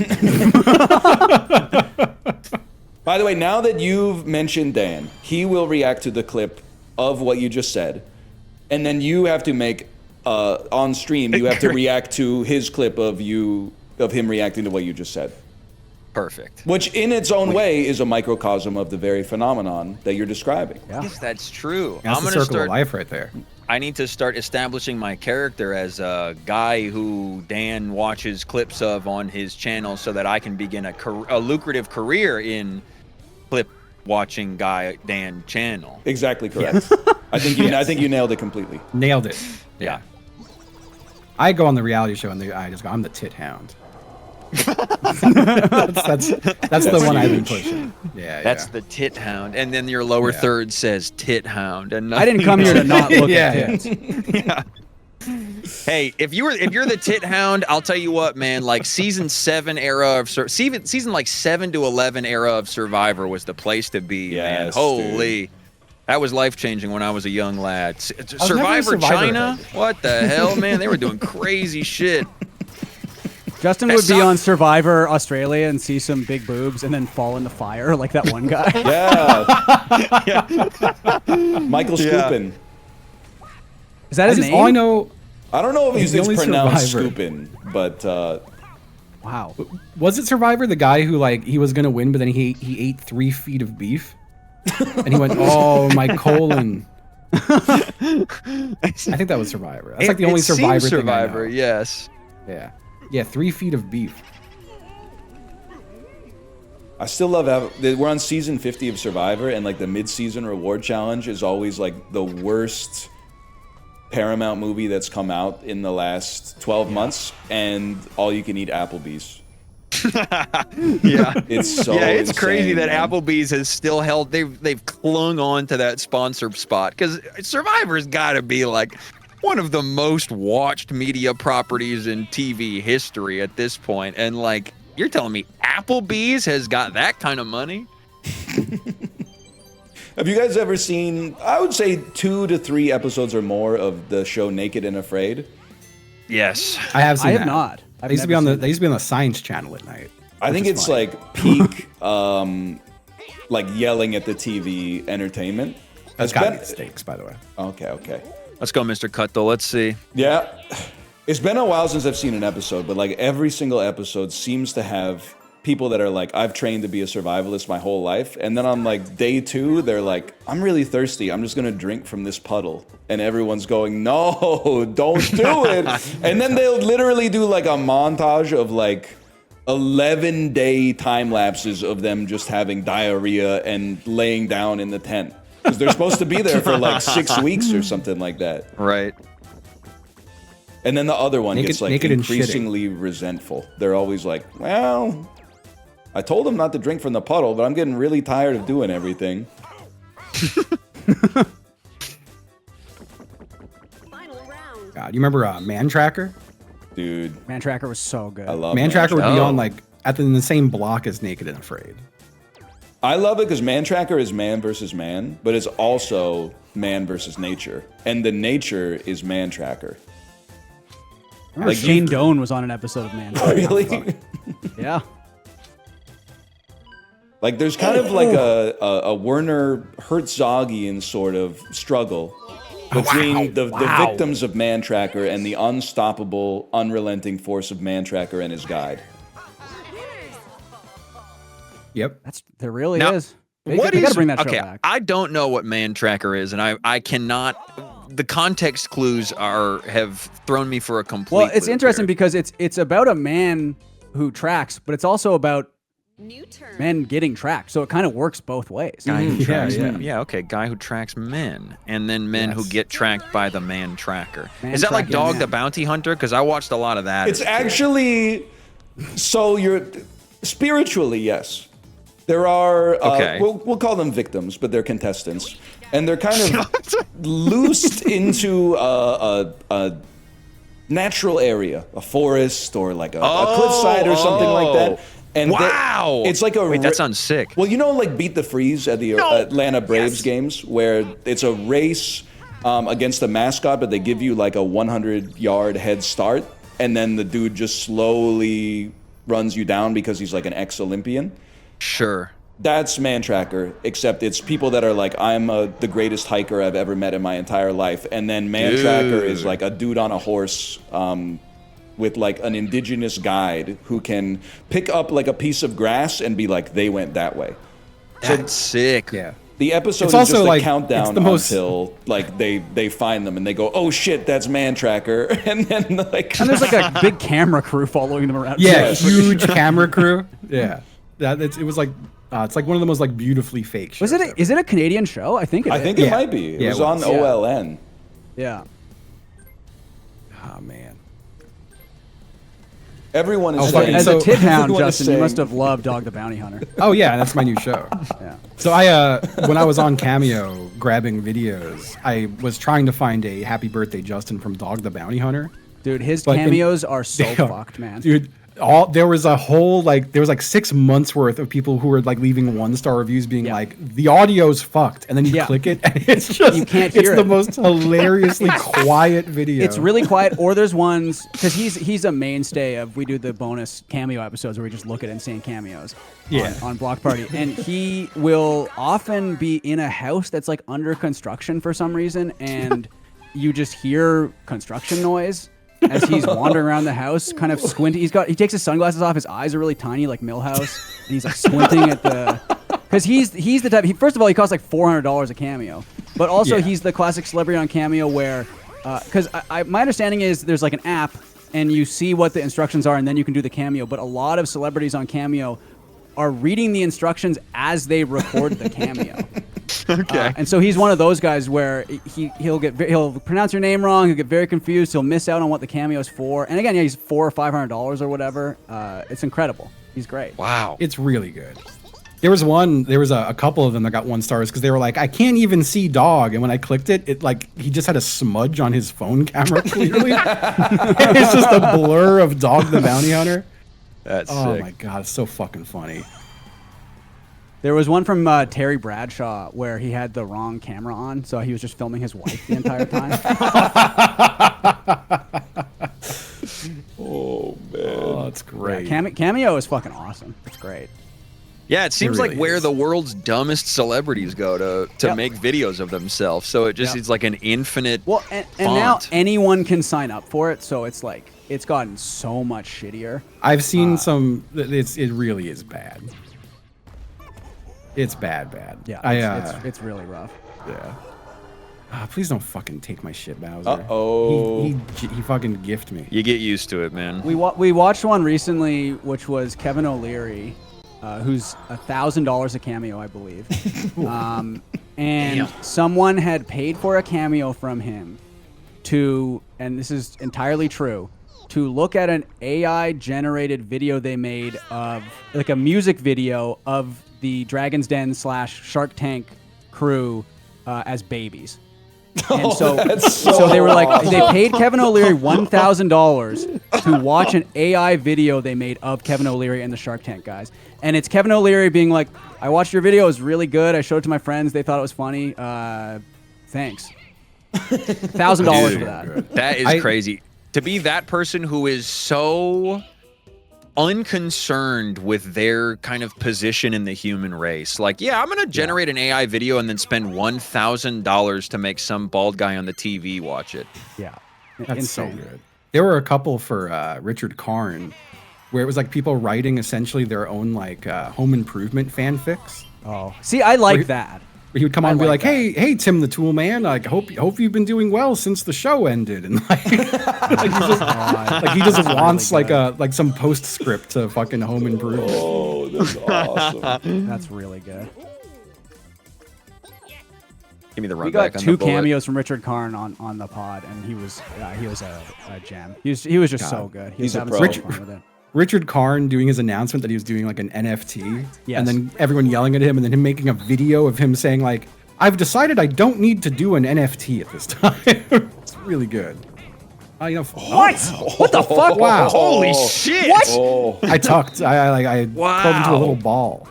By the way, now that you've mentioned Dan, he will react to the clip of what you just said, and then you have to make on stream. You have to react to his clip of him reacting to what you just said. Perfect. Which, in its own way, is a microcosm of the very phenomenon that you're describing. Yeah. Yes, that's true. That's I'm the gonna circle start. of life right there. I need to start establishing my character as a guy who Dan watches clips of on his channel, so that I can begin a lucrative career in clip watching guy Dan channel. Exactly correct. I think you nailed it completely. Nailed it. Yeah. I go on the reality show and I just go, I'm the tit hound. that's the one I've been pushing. Yeah, That's the tit hound, and then your lower third says tit hound, and I didn't come here to not look at tits. Yeah. Hey, if you're the tit hound, I'll tell you what, man. Like season 7 era of season like 7 to 11 era of Survivor was the place to be, man. Yes, Holy, that was life changing when I was a young lad. never a Survivor Survivor China, head. what the hell, man? They were doing crazy shit. Justin would be on Survivor Australia and see some big boobs and then fall in the fire like that one guy. Yeah. Michael Scoopin. Is that his name? All I know, I don't know if He's the it's only pronounced survivor. Scoopin, but Wow. was it Survivor, the guy who like he was gonna win, but then he ate 3 feet of beef, and he went, "Oh, my colon." I think that was Survivor. That's like the only It seems Survivor thing I Survivor, know. yes. Yeah, 3 feet of beef. I still love that we're on season 50 of Survivor, and like the mid-season reward challenge is always like the worst Paramount movie that's come out in the last 12 months, and all you can eat Applebee's. Yeah. It's so Yeah, it's insane, crazy that man. Applebee's has still held. They've clung on to that sponsor spot, because Survivor's got to be like one of the most watched media properties in TV history at this point. And like, you're telling me Applebee's has got that kind of money? Have you guys ever seen, I would say 2 to 3 episodes or more of the show Naked and Afraid? Yes. I have seen I have that. not. I've They used to never be on seen they used to be on the Science Channel at night. I think which is it's fun. like peak like yelling at the TV entertainment. That's It's gotta been- be the stakes, by the way. Okay. Let's go, Mr. Cutthroat. Let's see. Yeah. It's been a while since I've seen an episode, but like every single episode seems to have people that are like, I've trained to be a survivalist my whole life, and then on like day 2, they're like, I'm really thirsty. I'm just gonna drink from this puddle, and everyone's going, no, don't do it. And then they'll literally do like a montage of like 11-day time lapses of them just having diarrhea and laying down in the tent because they're supposed to be there for like 6 weeks or something like that. Right. And then the other one gets like naked and increasingly resentful. They're always like, well, I told him not to drink from the puddle, but I'm getting really tired of doing everything. Final round. God, you remember Man Tracker? Dude, Man Tracker was so good. I love Man Tracker would be Oh. on like in the same block as Naked and Afraid. I love it because Man Tracker is man versus man, but it's also man versus nature. And the nature is Man Tracker. Remember like, Shane Doan was on an episode of Man Tracker. Really? Yeah. Like, there's kind of like a Werner Herzogian sort of struggle between the victims of Man Tracker and the unstoppable, unrelenting force of Man Tracker and his guide. Yep. There really Now, is. They What gotta is bring that show okay? back. I don't know what Man Tracker is, and I cannot. The context clues have thrown me for a complete. Well, it's loop interesting here. because it's about a man who tracks, but it's also about New turn. men getting tracked. So it kind of works both ways. Guy who Yeah, tracks yeah. men. Yeah, okay. Guy who tracks men, and then men who Yes. get tracked by the Man Tracker. Man Is that like tracking Dog men. the Bounty Hunter? Because I watched a lot of that. It's actually, so you're, spiritually, yes. There are, Okay. we'll call them victims, but they're contestants. And they're kind of loosed into a natural area, a forest or like a cliffside or something like that. And wow! it's like a Wait, that sounds sick. Well, you know, like Beat the Freeze at the Atlanta Braves games, where it's a race against a mascot, but they give you like a 100-yard head start, and then the dude just slowly runs you down because he's like an ex-Olympian. Sure. That's Man Tracker, except it's people that are like, I'm the greatest hiker I've ever met in my entire life. And then Man Tracker is like a dude on a horse with like an indigenous guide who can pick up like a piece of grass and be like, they went that way. That's sick. Yeah. The episode It's is also just a like- countdown it's the most- until like they find them and they go, oh shit, that's Man Tracker. And then like... And there's like a big camera crew following them around. Yeah, Yes. huge camera crew. Yeah. It was like it's like one of the most like beautifully fake shows. Was it? Is it a Canadian show? I think it is. I think it Yeah. might be. It Yeah, was it on was. OLN. Yeah. Oh man. Everyone is Oh, saying... fucking- As so- a tit hound, everyone is Justin, you must saying- have loved Dog the Bounty Hunter. Oh yeah, that's my new show. Yeah. So I when I was on Cameo grabbing videos, I was trying to find a Happy Birthday Justin from Dog the Bounty Hunter. Dude, his But- cameos are so They are- fucked, man. Dude, there was a whole there was like 6 months worth of people who were like leaving 1-star reviews being Yeah. like, the audio's fucked, and then you Yeah. click it and it's just You can't it's hear the it. most hilariously quiet video. It's really quiet, or there's ones because he's a mainstay of we do the bonus cameo episodes where we just look at insane cameos on Block Party, and he will often be in a house that's like under construction for some reason, and you just hear construction noise as he's wandering around the house, kind of squinting. He takes his sunglasses off, his eyes are really tiny like Millhouse, and he's like squinting at the. Because he's the type. First of all, he costs like $400 a cameo, but also Yeah. he's the classic celebrity on Cameo where, because my understanding is there's like an app and you see what the instructions are and then you can do the cameo. But a lot of celebrities on Cameo are reading the instructions as they record the cameo. Okay. And so he's one of those guys where he'll pronounce your name wrong. He'll get very confused. He'll miss out on what the cameo is for. And again, yeah, he's $400 or $500 or whatever. It's incredible. He's great. Wow. It's really good. There was a couple of them that got 1 stars because they were like, I can't even see Dog, and when I clicked it, he just had a smudge on his phone camera clearly. It's just a blur of Dog the Bounty Hunter. That's Oh sick. my god, it's so fucking funny. There was one from Terry Bradshaw where he had the wrong camera on, so he was just filming his wife the entire time. Oh, man. Oh, it's great. Cameo is fucking awesome. It's great. Yeah, it seems really like where is. the world's dumbest celebrities go to Yep. make videos of themselves. So it just Yep. it's like an infinite. Well, and now font. anyone can sign up for it, so it's like it's gotten so much shittier. I've seen some. It really is bad. It's bad. Yeah, it's really rough. Yeah. Please don't fucking take my shit, Bowser. Uh-oh. He fucking gift me. You get used to it, man. We watched one recently, which was Kevin O'Leary, who's $1,000 a cameo, I believe. And Damn. someone had paid for a cameo from him to, and this is entirely true, to look at an AI-generated video they made of, like a music video of the Dragon's Den / Shark Tank crew as babies. And so they were like, they paid Kevin O'Leary $1,000 to watch an AI video they made of Kevin O'Leary and the Shark Tank guys. And it's Kevin O'Leary being like, I watched your video, it was really good. I showed it to my friends, they thought it was funny. Thanks. $1,000 for that. That is crazy. To be that person who is so unconcerned with their kind of position in the human race. Like, yeah, I'm going to generate an AI video and then spend $1,000 to make some bald guy on the TV watch it. Yeah. That's Insane. so good. There were a couple for Richard Karn where it was like people writing essentially their own like home improvement fanfics. Oh, see, I like that. Where he would come on and be like like, hey, Tim the Tool Man, like hope you've been doing well since the show ended, and like, he just wants like some postscript to fucking home improvement. Oh, that's awesome. That's really good. Give me the run We got back on 2 the bullet. cameos from Richard Karn on the pod, and he was a gem. He was just so good. He was He's a having pro. so much fun with it. Richard Karn doing his announcement that he was doing like an NFT, Yes. and then everyone yelling at him, and then him making a video of him saying like, I've decided I don't need to do an NFT at this time. It's really good. What? What the fuck? Wow. Holy shit! What? Oh, I tucked. I curled into a little ball.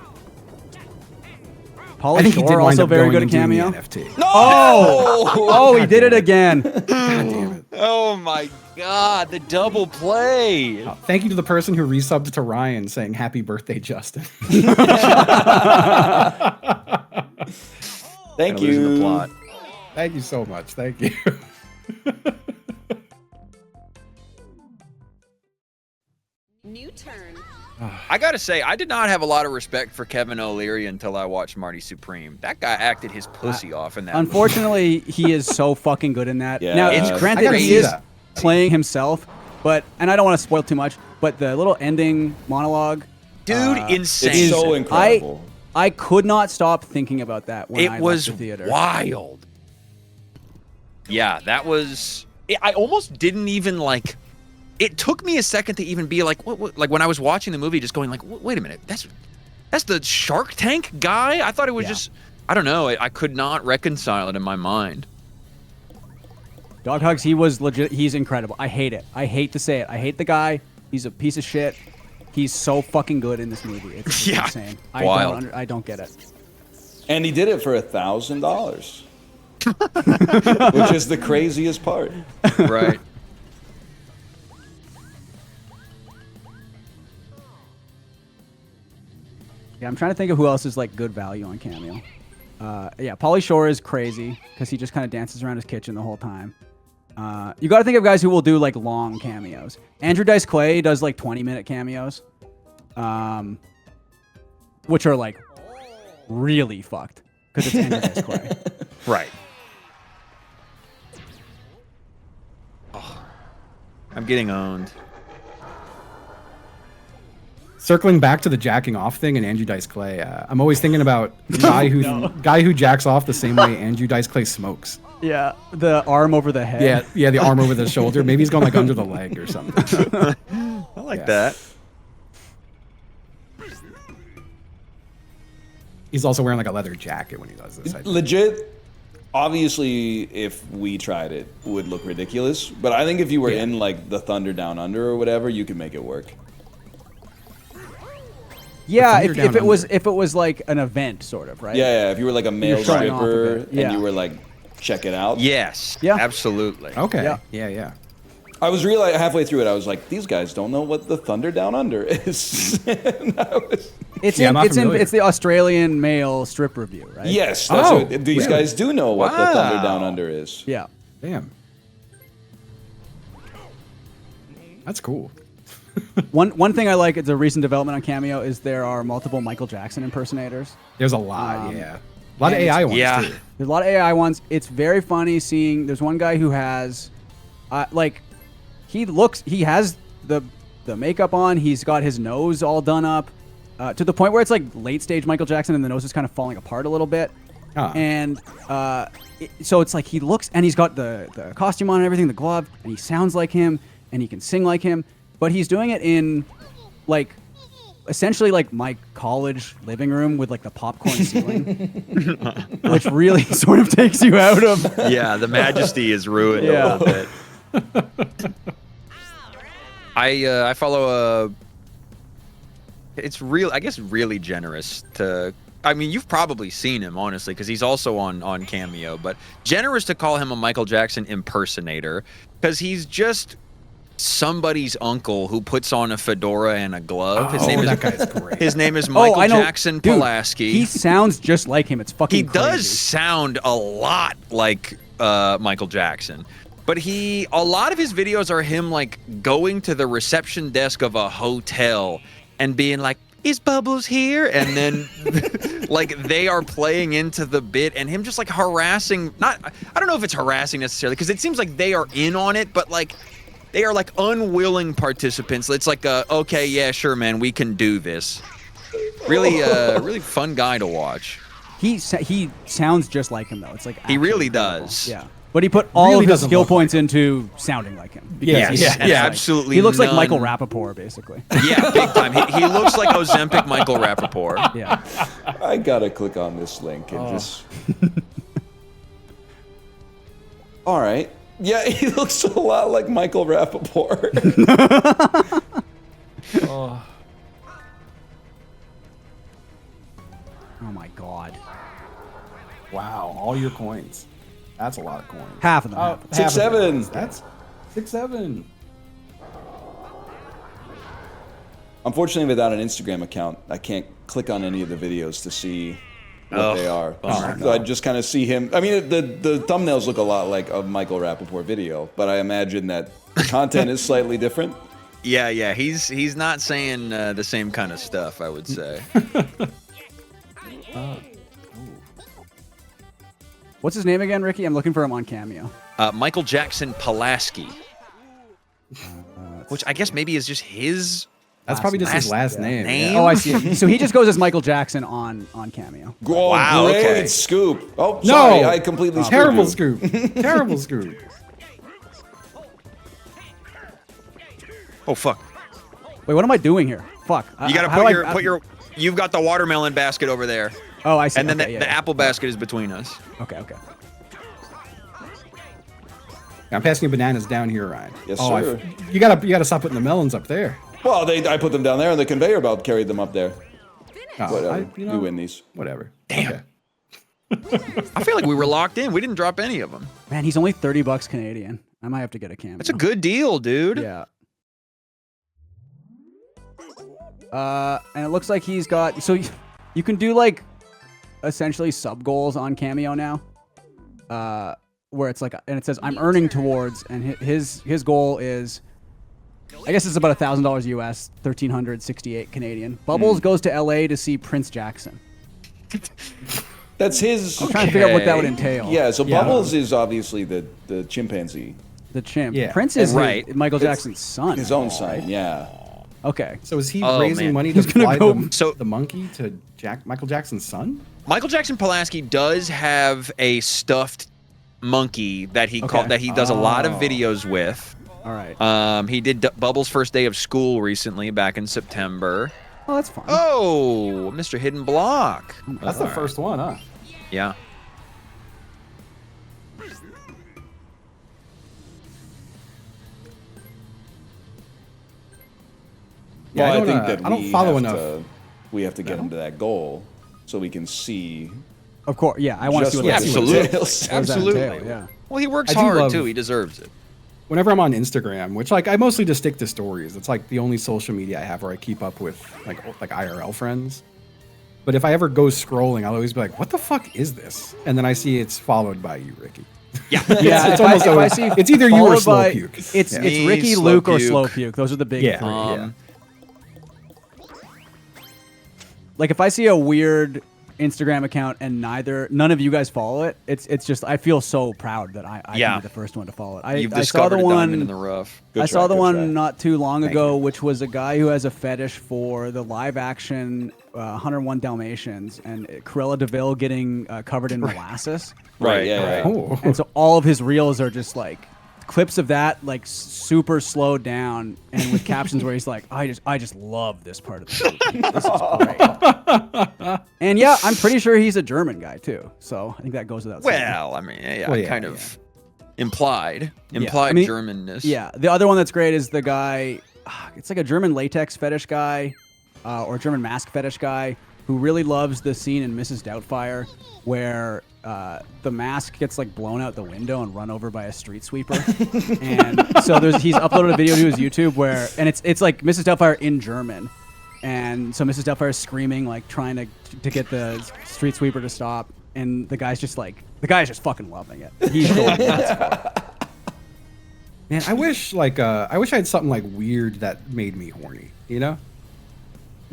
Pauly I think he did Shore wind also up very going good at and doing cameo. the NFT. Oh, he did it again. God damn it. Oh my god, the double play. Thank you to the person who resubbed to Ryan saying happy birthday, Justin. thank Kinda losing the you. plot. Thank you so much. Thank you. New turn. I gotta say, I did not have a lot of respect for Kevin O'Leary until I watched Marty Supreme. That guy acted his pussy off in that. Unfortunately, he is so fucking good in that. Yeah. Now, It's it's I granted gotta he see is that. playing himself, but and I don't want to spoil too much, but the little ending monologue, Dude, It's insane. so incredible. I could not stop thinking about that when I It was left the theater. wild. Yeah, that was. I almost didn't even like. It took me a second to even be like, what? Like when I was watching the movie, just going like, wait a minute, that's the Shark Tank guy. I thought it was just. I don't know. I could not reconcile it in my mind. Dog Hugs, he was legit. He's incredible. I hate it. I hate to say it. I hate the guy. He's a piece of shit. He's so fucking good in this movie. It's Yeah. insane. Wild. I don't get it. And he did it for $1,000, which is the craziest part. Right. Yeah, I'm trying to think of who else is like good value on Cameo. Yeah, Pauly Shore is crazy because he just kind of dances around his kitchen the whole time. You got to think of guys who will do like long cameos. Andrew Dice Clay does like 20-minute cameos, which are like really fucked because it's Andrew Dice Clay. Right. Oh, I'm getting owned. Circling back to the jacking off thing and Andrew Dice Clay, I'm always thinking about guy who jacks off the same way Andrew Dice Clay smokes. Yeah, the arm over the head. Yeah, the arm over the shoulder. Maybe he's going like under the leg or something. I like that. He's also wearing like a leather jacket when he does this. Legit, obviously, if we tried it, would look ridiculous. But I think if you were in like the Thunder Down Under or whatever, you could make it work. Yeah, Thunder Down if it was like an event sort of, right? Yeah, if you were like a male showing off a stripper bit. Yeah. and you were like, check it out. Yes. Yeah. Absolutely. Okay. Yeah. Yeah. I was realizing halfway through it, I was like, these guys don't know what the Thunder Down Under is. It's Yeah, I'm not it's familiar. it's the Australian male strip review, right? Yes, that's Oh, what, these really? guys do know what the Thunder Wow. Down Under is. Yeah. Damn. That's cool. One thing I like, it's a recent development on Cameo, is there are multiple Michael Jackson impersonators. There's a lot, yeah. A lot of and AI ones, Yeah. too. There's a lot of AI ones. It's very funny seeing. There's one guy who has, he has the makeup on. He's got his nose all done up, to the point where it's like late stage Michael Jackson, and the nose is kind of falling apart a little bit. And so it's like he looks, and he's got the costume on and everything, the glove, and he sounds like him, and he can sing like him, but he's doing it in like essentially like my college living room with like the popcorn ceiling, which really sort of takes you out of. Yeah, the majesty is ruined a little bit. I follow it's real, I guess, really generous to. I mean, you've probably seen him, honestly, because he's also on Cameo. But generous to call him a Michael Jackson impersonator, because he's just somebody's uncle who puts on a fedora and a glove. His name is that guy's great. His name is Michael I know. Jackson Dude, Pulaski. He sounds just like him. It's fucking He does crazy. sound a lot like Michael Jackson. But a lot of his videos are him like going to the reception desk of a hotel and being like, "Is Bubbles here?" And then like they are playing into the bit and him just like harassing, I don't know if it's harassing necessarily, because it seems like they are in on it, but like they are like unwilling participants. It's like, okay, yeah, sure, man, we can do this. Really, really fun guy to watch. He sounds just like him though. It's like He really actually incredible. does. Yeah. But he put all Really of his doesn't skill look points into sounding like him. because Yeah, he's yeah, just yeah, like- absolutely He looks like none. Michael Rappaport, basically. Yeah, big time. He looks like Ozempic Michael Rappaport. Yeah. I gotta click on this link and just. All right. Yeah, he looks a lot like Michael Rappaport. Oh my God. Wow, all your coins. That's a lot of coins. Half of them. Oh, half of them. 6-7. That's 6-7. Unfortunately, without an Instagram account, I can't click on any of the videos to see what they are. bummer. So I just kind of see him. I mean, the thumbnails look a lot like a Michael Rappaport video, but I imagine that the content is slightly different. Yeah. He's not saying the same kind of stuff, I would say. What's his name again, Ricky? I'm looking for him on Cameo. Michael Jackson Pulaski, which I guess maybe is just his. That's probably just his last name. name. Oh, I see it. So he just goes as Michael Jackson on Cameo. Oh, Wow, great okay. scoop. Oh, No! sorry, I completely screwed Terrible you. scoop. Terrible scoop. Oh fuck! Wait, what am I doing here? Fuck. You gotta how do put your. You've got the watermelon basket over there, Oh, I see. and then Okay, the apple basket is between us. Okay. I'm passing you bananas down here, Ryan. Yes, Oh, sir. You gotta stop putting the melons up there. Well, I put them down there, and the conveyor belt carried them up there. Oh, Whatever. You win these. Whatever. Damn. I feel like we were locked in. We didn't drop any of them. Man, he's only $30 Canadian. I might have to get a Cameo. That's a good deal, dude. Yeah. And it looks like he's got. So you can do like essentially sub goals on Cameo now. Where it's like, and it says I'm earning towards, and his goal is, I guess it's about $1,000 US, 1,368 Canadian. Bubbles goes to LA to see Prince Jackson. That's his. I'm trying to figure out what that would entail. Yeah, so Yeah. Bubbles is obviously the chimpanzee, The chimp. Yeah. Prince is Right. Michael Jackson's son. his own son. Yeah. Okay. So is he Oh, raising man. money to He's gonna fly go- the monkey to Michael Jackson's son? Michael Jackson Pulaski does have a stuffed monkey that he does a lot of videos with. All right. He did Bubbles' first day of school recently, back in September. Oh, that's fun. Oh, Mr. Hidden Block. That's the first one, huh? Yeah. Yeah, Well, I I, don't, think I that don't we follow have enough. we have to get him to that goal so we can see. Of course. Yeah, I want to see Just what what that it Absolutely. entails. What does that Absolutely. entail? Yeah. Well, he works I do hard love- too. He deserves it. whenever I'm on Instagram, which like I mostly just stick to stories. It's like the only social media I have where I keep up with like IRL friends. But if I ever go scrolling, I'll always be like, "What the fuck is this?" And then I see it's followed by you, Ricky. Yeah, Yeah, it's almost always, it's either you or followed by- Slowpuke. It's Yeah. it's Ricky, Me, Luke, or Slowpuke. Slowpuke. Those are the big Yeah. three. Like if I see a weird Instagram account and none of you guys follow it, it's just I feel so proud that I can be the first one to follow it. You've I saw discovered the a one diamond in the rough. I saw the good one try. not too long Thank ago, you. which was a guy who has a fetish for the live action 101 Dalmatians and Cruella DeVille getting covered in molasses. Right, yeah. Oh. And so all of his reels are just like clips of that, like super slowed down, and with captions where he's like, "I just love this part of the movie. This is great." And yeah, I'm pretty sure he's a German guy too. So I think that goes without saying. Well, I mean, yeah, Well, yeah, kind of implied I mean, Germanness. Yeah, the other one that's great is the guy. It's like a German latex fetish guy, or German mask fetish guy who really loves the scene in Mrs. Doubtfire where the mask gets like blown out the window and run over by a street sweeper. And so he's uploaded a video to his YouTube where, and it's like Mrs. Doubtfire in German. And so Mrs. Doubtfire is screaming, like trying to get the street sweeper to stop. And the guy's just fucking loving it. He's going nuts for it. Man, I wish I had something like weird that made me horny, you know?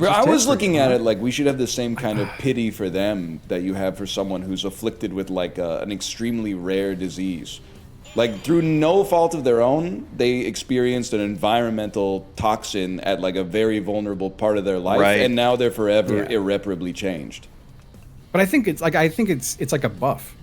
I was different, looking at huh? it like we should have the same kind of pity for them that you have for someone who's afflicted with like an extremely rare disease. Like through no fault of their own, they experienced an environmental toxin at like a very vulnerable part of their life, Right. and now they're forever Yeah. irreparably changed. But I think it's like a buff.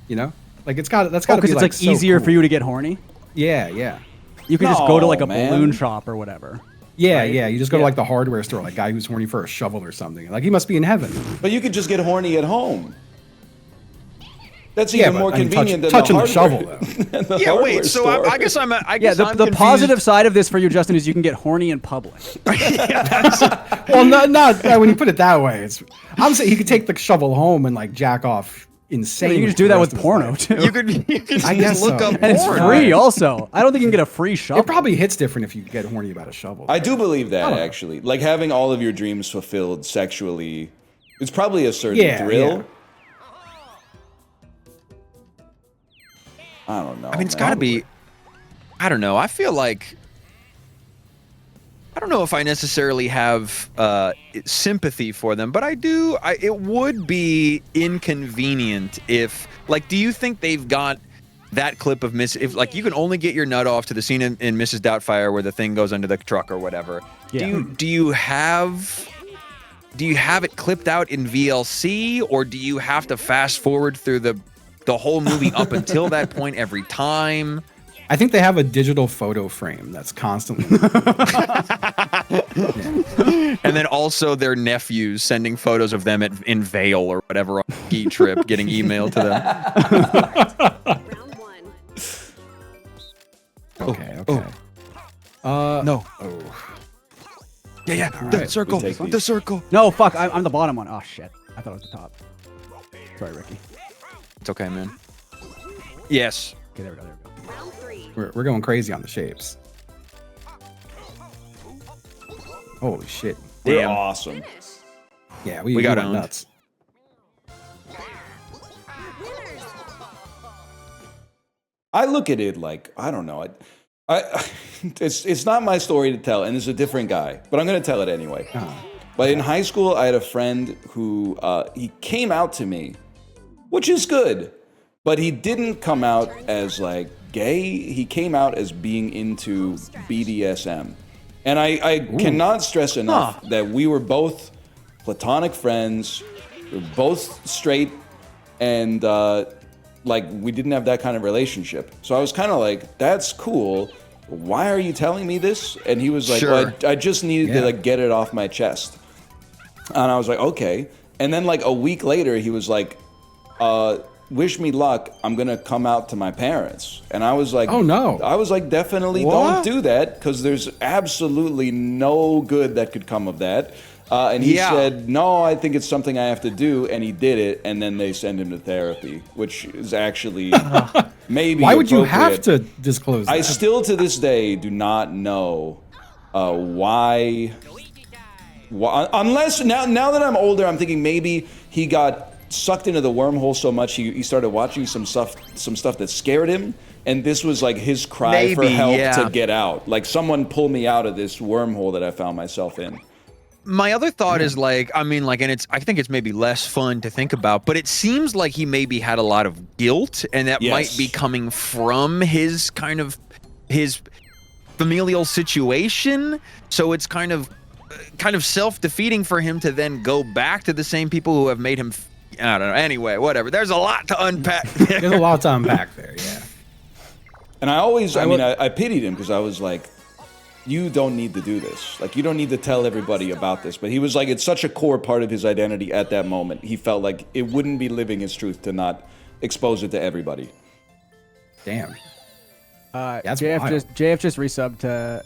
You know? Like that's got to Because be it's like like so easier cool. for you to get horny. Yeah, yeah. You can just go to No, like a man. balloon shop or whatever. Yeah, Right? yeah. You just go to Yeah. like the hardware store, like guy who's horny for a shovel or something. Like he must be in heaven. But you could just get horny at home. That's Yeah, even but, more I mean, convenient touching than the shovel hardware- though. than the Yeah, hardware wait. So store. I guess I'm. I Yeah, guess the I'm positive confused. side of this for you, Justin, is you can get horny in public. Well, not when you put it that way. I'm saying he could take the shovel home and like jack off I insane. mean, you can just do that with porno too. You could I guess just look so. up And it's porn. free also. I don't think you can get a free shovel. It probably hits different if you get horny about a shovel. I do believe that don't know. actually. Like having all of your dreams fulfilled sexually, it's probably a certain Yeah, thrill. yeah. I don't know. I mean, it's man. got to be. I don't know. I feel like. I don't know if I necessarily have sympathy for them, but I do. It would be inconvenient if, like, do you think they've got that clip of if like you can only get your nut off to the scene in Mrs. Doubtfire where the thing goes under the truck or whatever? Yeah. Do you have it clipped out in VLC, or do you have to fast forward through the whole movie up until that point every time? I think they have a digital photo frame that's constantly. And then also their nephews sending photos of them in Vale or whatever on a ski trip, getting emailed to them. Round one. Okay. No. Oh. Yeah. right, The circle. we take these. The circle. No, fuck. I'm the bottom one. Oh, shit. I thought it was the top. Sorry, Ricky. It's okay, man. Yes. Okay, there we go. Round three. We're going crazy on the shapes. Holy shit. We're Damn. awesome. Finish. Yeah, We got went owned. nuts. Winners. I look at it like I don't know. It's not my story to tell, and it's a different guy, but I'm going to tell it anyway. But in high school, I had a friend who he came out to me, which is good, but he didn't come out as like gay. He came out as being into BDSM, and I cannot stress enough that we were both platonic friends. We were both straight, and like we didn't have that kind of relationship. So I was kind of like, "That's cool. Why are you telling me this?" And he was like, Sure. "Well, I just needed to like get it off my chest." And I was like, "Okay." And then like a week later, he was like, "Wish me luck. I'm gonna come out to my parents." And I was like, Oh, no. I was like, definitely What? don't do that, because there's absolutely no good that could come of that. And he Yeah. said, "No, I think it's something I have to do," and he did it. And then they send him to therapy, which is actually maybe. Why would you have appropriate. to disclose that? I still to this day do not know why. Unless now that I'm older, I'm thinking maybe he got sucked into the wormhole so much he started watching some stuff that scared him, and this was like his cry for Maybe, help yeah. to get out. Like someone pull me out of this wormhole that I found myself in. My other thought is like, I mean, like, and I think it's maybe less fun to think about, but it seems like he maybe had a lot of guilt, and that might be coming from his familial situation. So it's kind of self-defeating for him to then go back to the same people who have made him. I don't know. Anyway, whatever. There's a lot to unpack. There's a lot to unpack there, yeah. And I pitied him because I was like, you don't need to do this. Like, you don't need to tell everybody about this. But he was like, it's such a core part of his identity at that moment. He felt like it wouldn't be living his truth to not expose it to everybody. Damn. JF just resubbed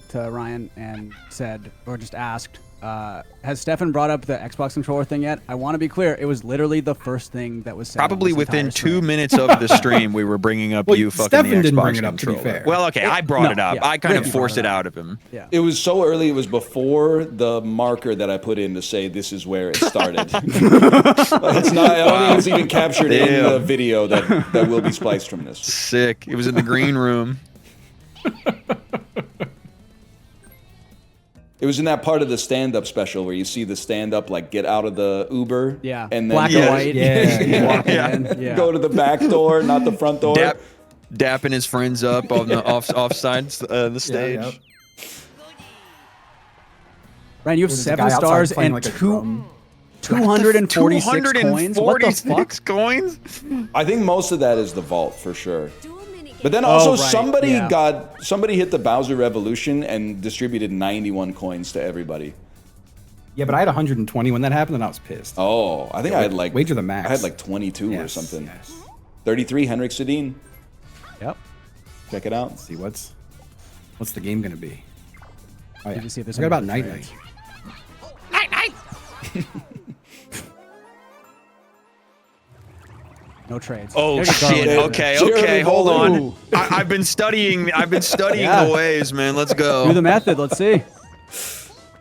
to Ryan and said, or just asked, has Stefan brought up the Xbox controller thing yet? I want to be clear, it was literally the first thing that was said. Probably within 2 minutes of the stream, we were bringing up Well, you fucking Stefan the Xbox didn't bring it up, to be controller. fair. Well, okay, I brought it up. yeah, I kind of Ricky forced brought it it up. out of him. Yeah. It was so early, it was before the marker that I put in to say this is where it started. Like, it's not, I don't think it's even captured in the video that will be spliced from this. Sick. It was in the green room. It was in that part of the stand-up special where you see the stand-up like get out of the Uber, Yeah. and then Black and white. Yeah. go to the back door, not the front door. Dapping his friends up on the offside the stage. yep. Ryan, you have There's a 7 guy outside stars playing, and like, a drum. 246 coins. What the fuck? 246 coins? I think most of that is the vault for sure. Dual minigame. But then also right, somebody hit the Bowser Revolution and distributed 91 coins to everybody. Yeah, but I had 120 when that happened, and I was pissed. Oh, I think I had like wager the max. I had like 22 or Yes, something. yes. 33 Henrik Sedin. Yep. Check it out. Let's see what's the game gonna be. Oh yeah, you see if there's I got any about other night trades? night. No trades. Oh There's a shit! garlic. Okay, Jeremy hold on. Bowler. I've been studying. Yeah. the ways, man. Let's Do go. the method. Let's see.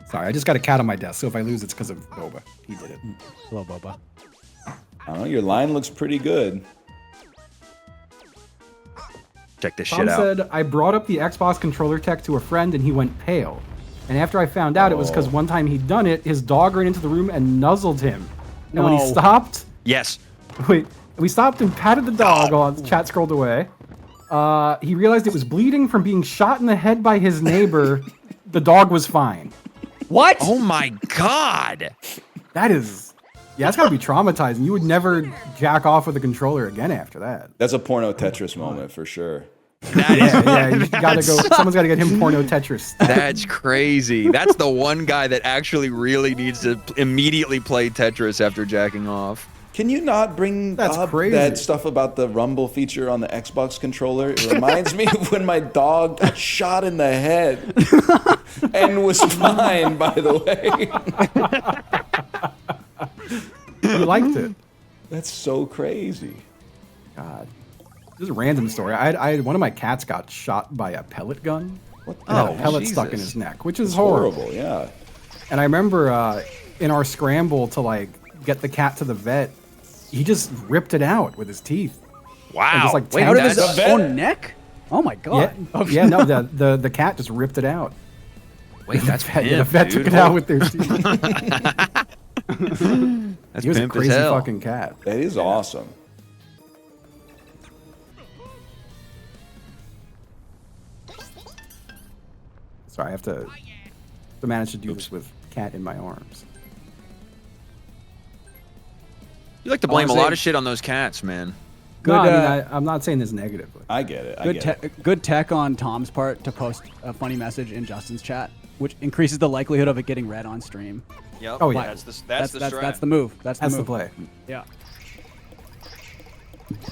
Sorry, I just got a cat on my desk, so if I lose, it's because of Boba. He did it. Hello, Boba. I don't know. Your line looks pretty good. Check this Tom shit out. said, I brought up the Xbox controller tech to a friend and he went pale. And after I found out, it was because one time he'd done it, his dog ran into the room and nuzzled him. And when he No. stopped, Yes. we stopped and patted the dog while the chat scrolled away. He realized it was bleeding from being shot in the head by his neighbor. The dog was fine. What? Oh my god. That is, yeah, that's gotta be traumatizing. You would never jack off with a controller again after that. That's a porno Tetris moment for sure. Yeah, you gotta go. Someone's gotta get him porno Tetris. That's crazy. That's the one guy that actually really needs to immediately play Tetris after jacking off. Can you not bring That's up crazy. that stuff about the rumble feature on the Xbox controller? It reminds me of when my dog got shot in the head and was fine, by the way. You liked it. That's so crazy. God. This is a random story. I one of my cats got shot by a pellet gun. What And had the a pellet stuck in Jesus. his neck, which is horrible. horrible, yeah. And I remember in our scramble to like get the cat to the vet, he just ripped it out with his teeth. Wow. And just, like, Wait, Out of that's his own neck? Oh my god. Yeah, no, the cat just ripped it out. wait, that's Yeah, the pimp, vet dude. took it out with their teeth. That's He was a pimp as crazy hell. fucking cat. That is awesome. Sorry, I have to manage to do this with cat in my arms. You like to blame a Honestly- lot of shit on those cats, man. Good, No, I mean, uh, I'm not saying this negatively. I get it. I Good, get it. good tech on Tom's part to post a funny message in Justin's chat, which increases the likelihood of it getting read on stream. Yep. Oh, yeah. That's the That's the move. That's the That's move. the play. Yeah.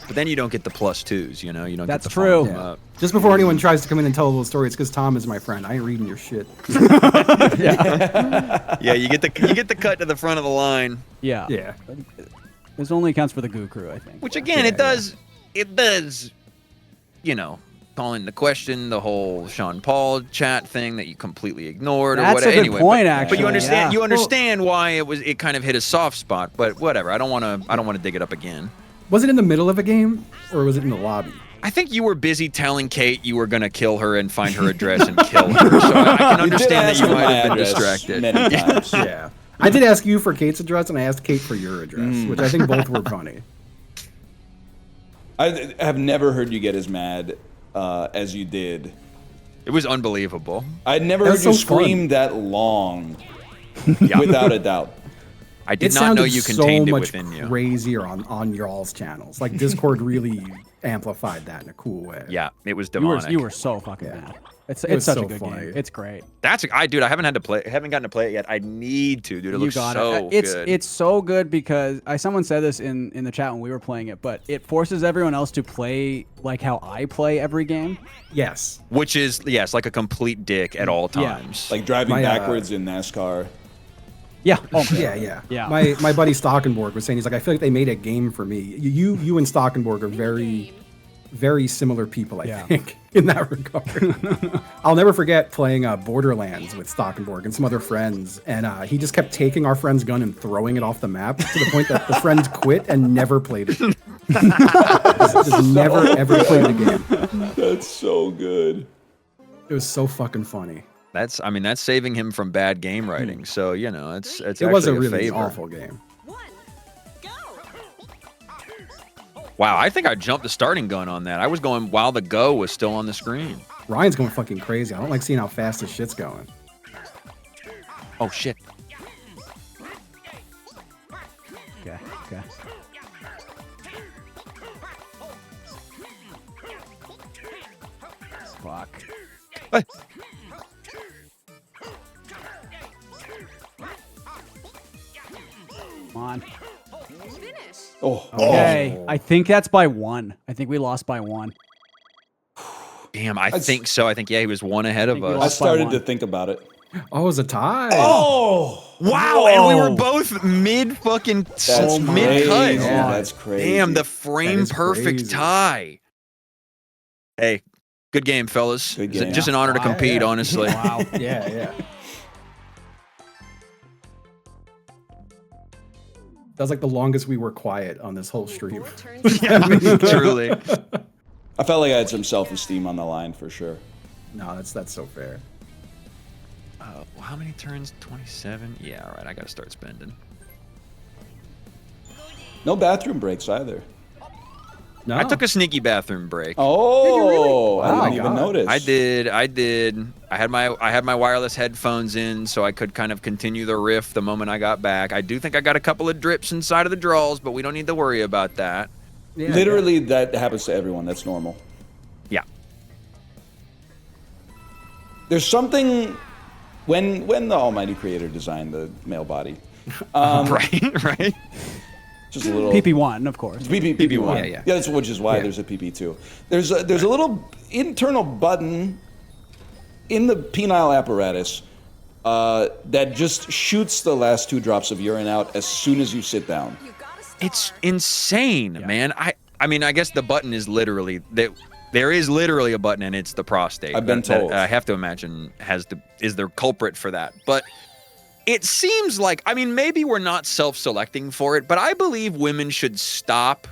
But then you don't get the +2s, you know? You don't That's get the true. follow 'em up. Just before anyone tries to come in and tell a little story, it's because Tom is my friend. I ain't reading your shit. Yeah, you get the cut to the front of the line. Yeah. Yeah. This only accounts for the Goo Crew, I think. Which again, it does you know, calling into question the whole Sean Paul chat thing that you completely ignored or That's whatever. a good Anyway, point, but actually. you understand. Yeah. You understand why it kind of hit a soft spot. But whatever. I don't want to dig it up again. Was it in the middle of a game, or was it in the lobby? I think you were busy telling Kate you were going to kill her and find her address and kill her. So I can understand that you might have been distracted. Many times. Yeah. I did ask you for Kate's address, and I asked Kate for your address, which I think both were funny. I have never heard you get as mad as you did. It was unbelievable. I'd never That's heard you so fun. scream that long, without a doubt. I did It not know sounded you contained so it much within you. crazier on y'all's channels. Like Discord really amplified that in a cool way. Yeah, it was You were, demonic. you were so fucking mad. It's was such so a good funny. game. It's great. Dude, I haven't gotten to play it yet. I need to, dude. It You looks got so it. good. It's so good because someone said this in the chat when we were playing it, but it forces everyone else to play like how I play every game. Yes. Which is, yes, like a complete dick at all times. Like driving My, backwards in NASCAR. Yeah. Oh, Yeah. My buddy Stockenborg was saying, he's like, I feel like they made a game for me. You and Stockenborg are very, very similar people, I think, in that regard. I'll never forget playing Borderlands with Stockenborg and some other friends, and he just kept taking our friend's gun and throwing it off the map to the point that the friends quit and never played it. just never, ever played the game. That's so good. It was so fucking funny. That's saving him from bad game writing. So, you know, it's It actually was a a really favor. awful game. 1, go. Wow, I think I jumped the starting gun on that. I was going while the go was still on the screen. Ryan's going fucking crazy. I don't like seeing how fast this shit's going. Oh, shit. Okay. Fuck. Hey. Come on. Finish. Oh, Okay. I think that's by 1. I think we lost by 1. Damn, I think so. I think, yeah, he was one ahead of think we I us. lost by started 1. to think about it. Oh, it was a tie. Oh, Wow, and we were both mid fucking That's mid cut. crazy. Yeah. That's crazy. Damn, the That frame is perfect crazy. tie. Hey, good game, fellas. Good It's game. just an honor to Wow. compete, Yeah. honestly. Wow. Yeah. That was like the longest we were quiet on this whole stream. 4 turns. Truly. I felt like I had some self-esteem on the line for sure. No, that's so fair. How many turns? 27? Yeah, all right. I got to start spending. No bathroom breaks either. No, I took a sneaky bathroom break. Oh, I Wow, didn't even God. notice. I did. I had my wireless headphones in so I could kind of continue the riff the moment I got back. I do think I got a couple of drips inside of the draws, but we don't need to worry about that. Yeah, Literally, that happens to everyone. That's normal. Yeah. There's something when the Almighty Creator designed the male body. Right. Just a little PP1, of course. PP1. Yeah. That's which is why Yeah. there's a PP2. There's a little internal button in the penile apparatus that just shoots the last 2 drops of urine out as soon as you sit down. You gotta stop. It's insane, man. I mean, I guess the button is literally that. There is literally a button, and it's the prostate. I've been told. I have to imagine is the culprit for that. But it seems like, I mean, maybe we're not self-selecting for it, but I believe women should stop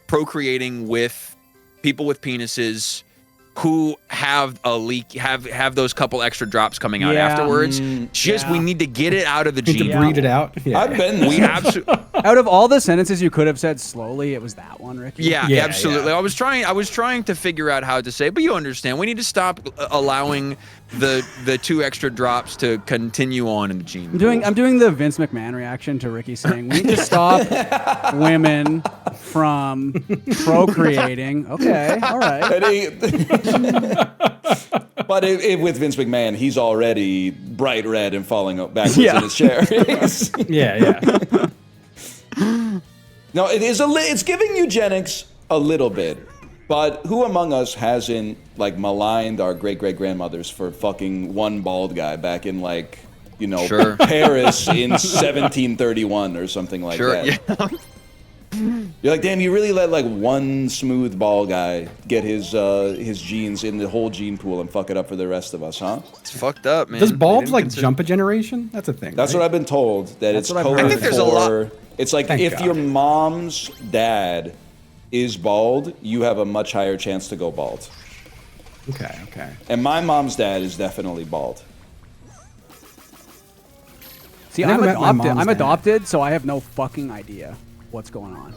procreating with people with penises who have a leak, have those couple extra drops coming out Yeah. afterwards. We need to get it out of the To gene. breed it out. Yeah. I've been there. We absolutely. Out of all the sentences you could have said slowly, it was that one, Ricky. Yeah, Yeah, absolutely. yeah. I was trying to figure out how to say, but you understand. We need to stop allowing the 2 extra drops to continue on in the gene. I'm doing the Vince McMahon reaction to Ricky saying we need to stop women from procreating. Okay, all right. But with Vince McMahon, he's already bright red and falling backwards Yeah. in his chair. Yeah. No, it's giving eugenics a little bit. But who among us hasn't like maligned our great-great-grandmothers for fucking one bald guy back in like, you know, Sure. Paris in 1731 or something like Sure. that? Yeah. You're like, damn, you really let like one smooth ball guy get his genes in the whole gene pool and fuck it up for the rest of us, huh? It's fucked up, man. Does They bald didn't like consider- jump a generation? That's a thing. That's right? what I've been told. That That's it's what I've heard. code I think there's a lot- for. It's like Thank if God. your mom's dad is bald, you have a much higher chance to go bald. Okay, okay. And my mom's dad is definitely bald. See, I never I'm met my adopted. mom's I'm dad. adopted, so I have no fucking idea what's going on,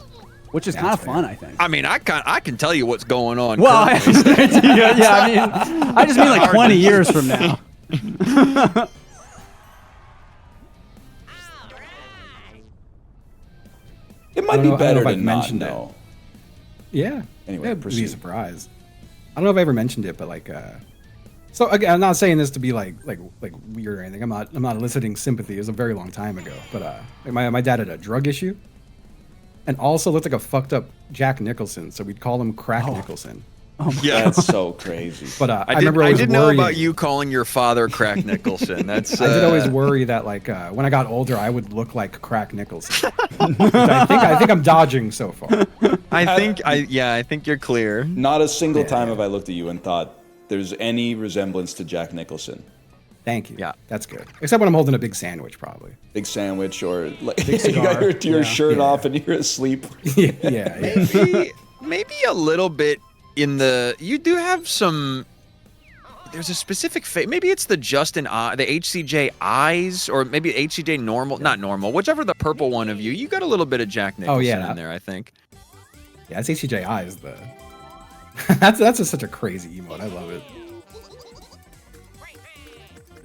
which is Yeah, kind of that's fun, fair. I think. I mean, I can tell you what's going on. Well, I currently. have an idea. Yeah, I mean, I just mean like 20 years from now. It I might don't be know- I don't know better if to I've not mentioned it. know. Yeah. Anyway, Yeah, it'd be proceed. a surprise. I don't know if I ever mentioned it, but like, so again, I'm not saying this to be like weird or anything. I'm not eliciting sympathy. It was a very long time ago, but like my dad had a drug issue, and also looked like a fucked up Jack Nicholson, so we'd call him Crack Nicholson. yeah. That's so crazy. But I remember I always did know worrying. about you calling your father Crack Nicholson. That's I did always worry that like when I got older, I would look like Crack Nicholson. Which I think I'm dodging so far. I think you're clear. Not a single time yeah. have I looked at you and thought there's any resemblance to Jack Nicholson. Thank you. Yeah. That's good. Except when I'm holding a big sandwich, probably. Big sandwich or like you cigar. got your Yeah. shirt Yeah. off and you're asleep. yeah. Maybe a little bit in the. You do have some. There's a specific face. Maybe it's the the HCJ eyes, or maybe HCJ normal, not normal, whichever the purple one of you. You got a little bit of Jack Nicholson yeah. in there, I think. Yeah, it's HCJI is the. that's such a crazy emote. I love it.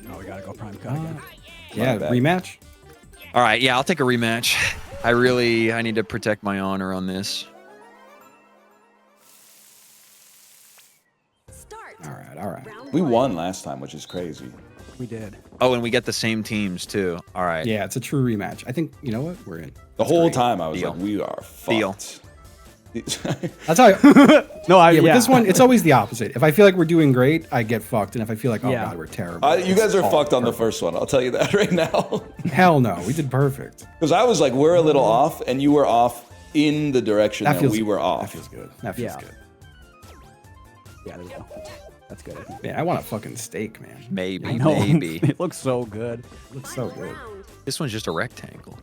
No, we gotta go prime cut again. Yeah, bad. rematch. All right, yeah, I'll take a rematch. I need to protect my honor on this. Start. All right. Round We one. won last time, which is crazy. We did. Oh, and we get the same teams too. All right. Yeah, it's a true rematch. I think you know what we're in. The whole great. time I was Deal. like, we are Deal. fucked. That's how. No, Yeah, with this one, it's always the opposite. If I feel like we're doing great, I get fucked, and if I feel like, oh Yeah. god, we're terrible, You guys are it's all fucked on the perfect. first one. I'll tell you that right now. Hell no, we did perfect. Because I was like, we're a little off, and you were off in the direction that, we were That off. feels good. That feels Yeah. good. Yeah, there we go. That's good. I think. Man, I want a fucking steak, man. Maybe, No, maybe. it looks so good. It looks so good. Round. This one's just a rectangle.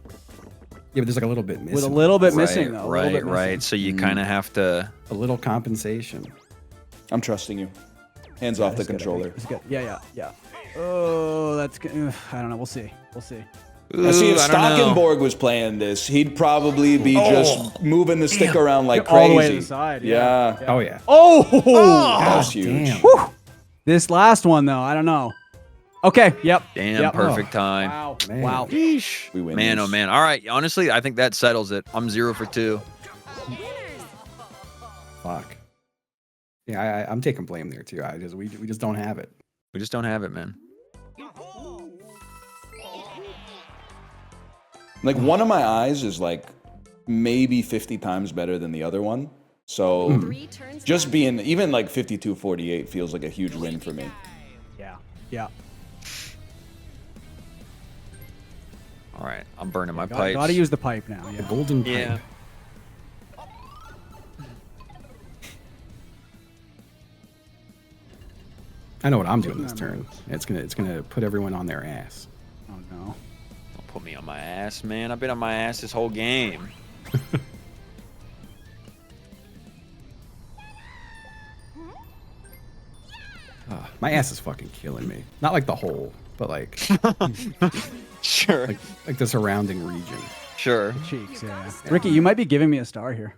Yeah, but there's like a little bit missing. With a little bit missing, though. a little Right, bit right. missing. So you kind of have to. a little compensation. I'm trusting you. Hands off the That's good, I think. controller. It's good. Yeah. Oh, that's good. Ugh, I don't know. We'll see. Now, see, if I don't know. Stockenborg was playing this, he'd probably be just moving the stick around like crazy. All the way to the side. Yeah. Oh yeah. Oh! That's huge. Damn. This last one, though, I don't know. Okay. Yep. Damn, Yep. perfect time. Wow. Man. Wow. Yeesh. We win Man, these. oh man. All right. Honestly, I think that settles it. I'm 0 for 2. Winners. Fuck. Yeah, I'm taking blame there too. We just don't have it. We just don't have it, man. Like, one of my eyes is like maybe 50 times better than the other one. So 3 turns just left. being, even like 52-48 feels like a huge win for me. Yeah. Yeah. All right. I'm burning my pipes. Gotta use the pipe now. The Yeah. golden pipe. Yeah. I know what I'm doing this turn. It's gonna put everyone on their ass. Oh no. Don't put me on my ass, man. I've been on my ass this whole game. My ass is fucking killing me. Not like the hole, but like Sure. like the surrounding region. Sure. Cheeks. Yeah. Ricky, you might be giving me a star here.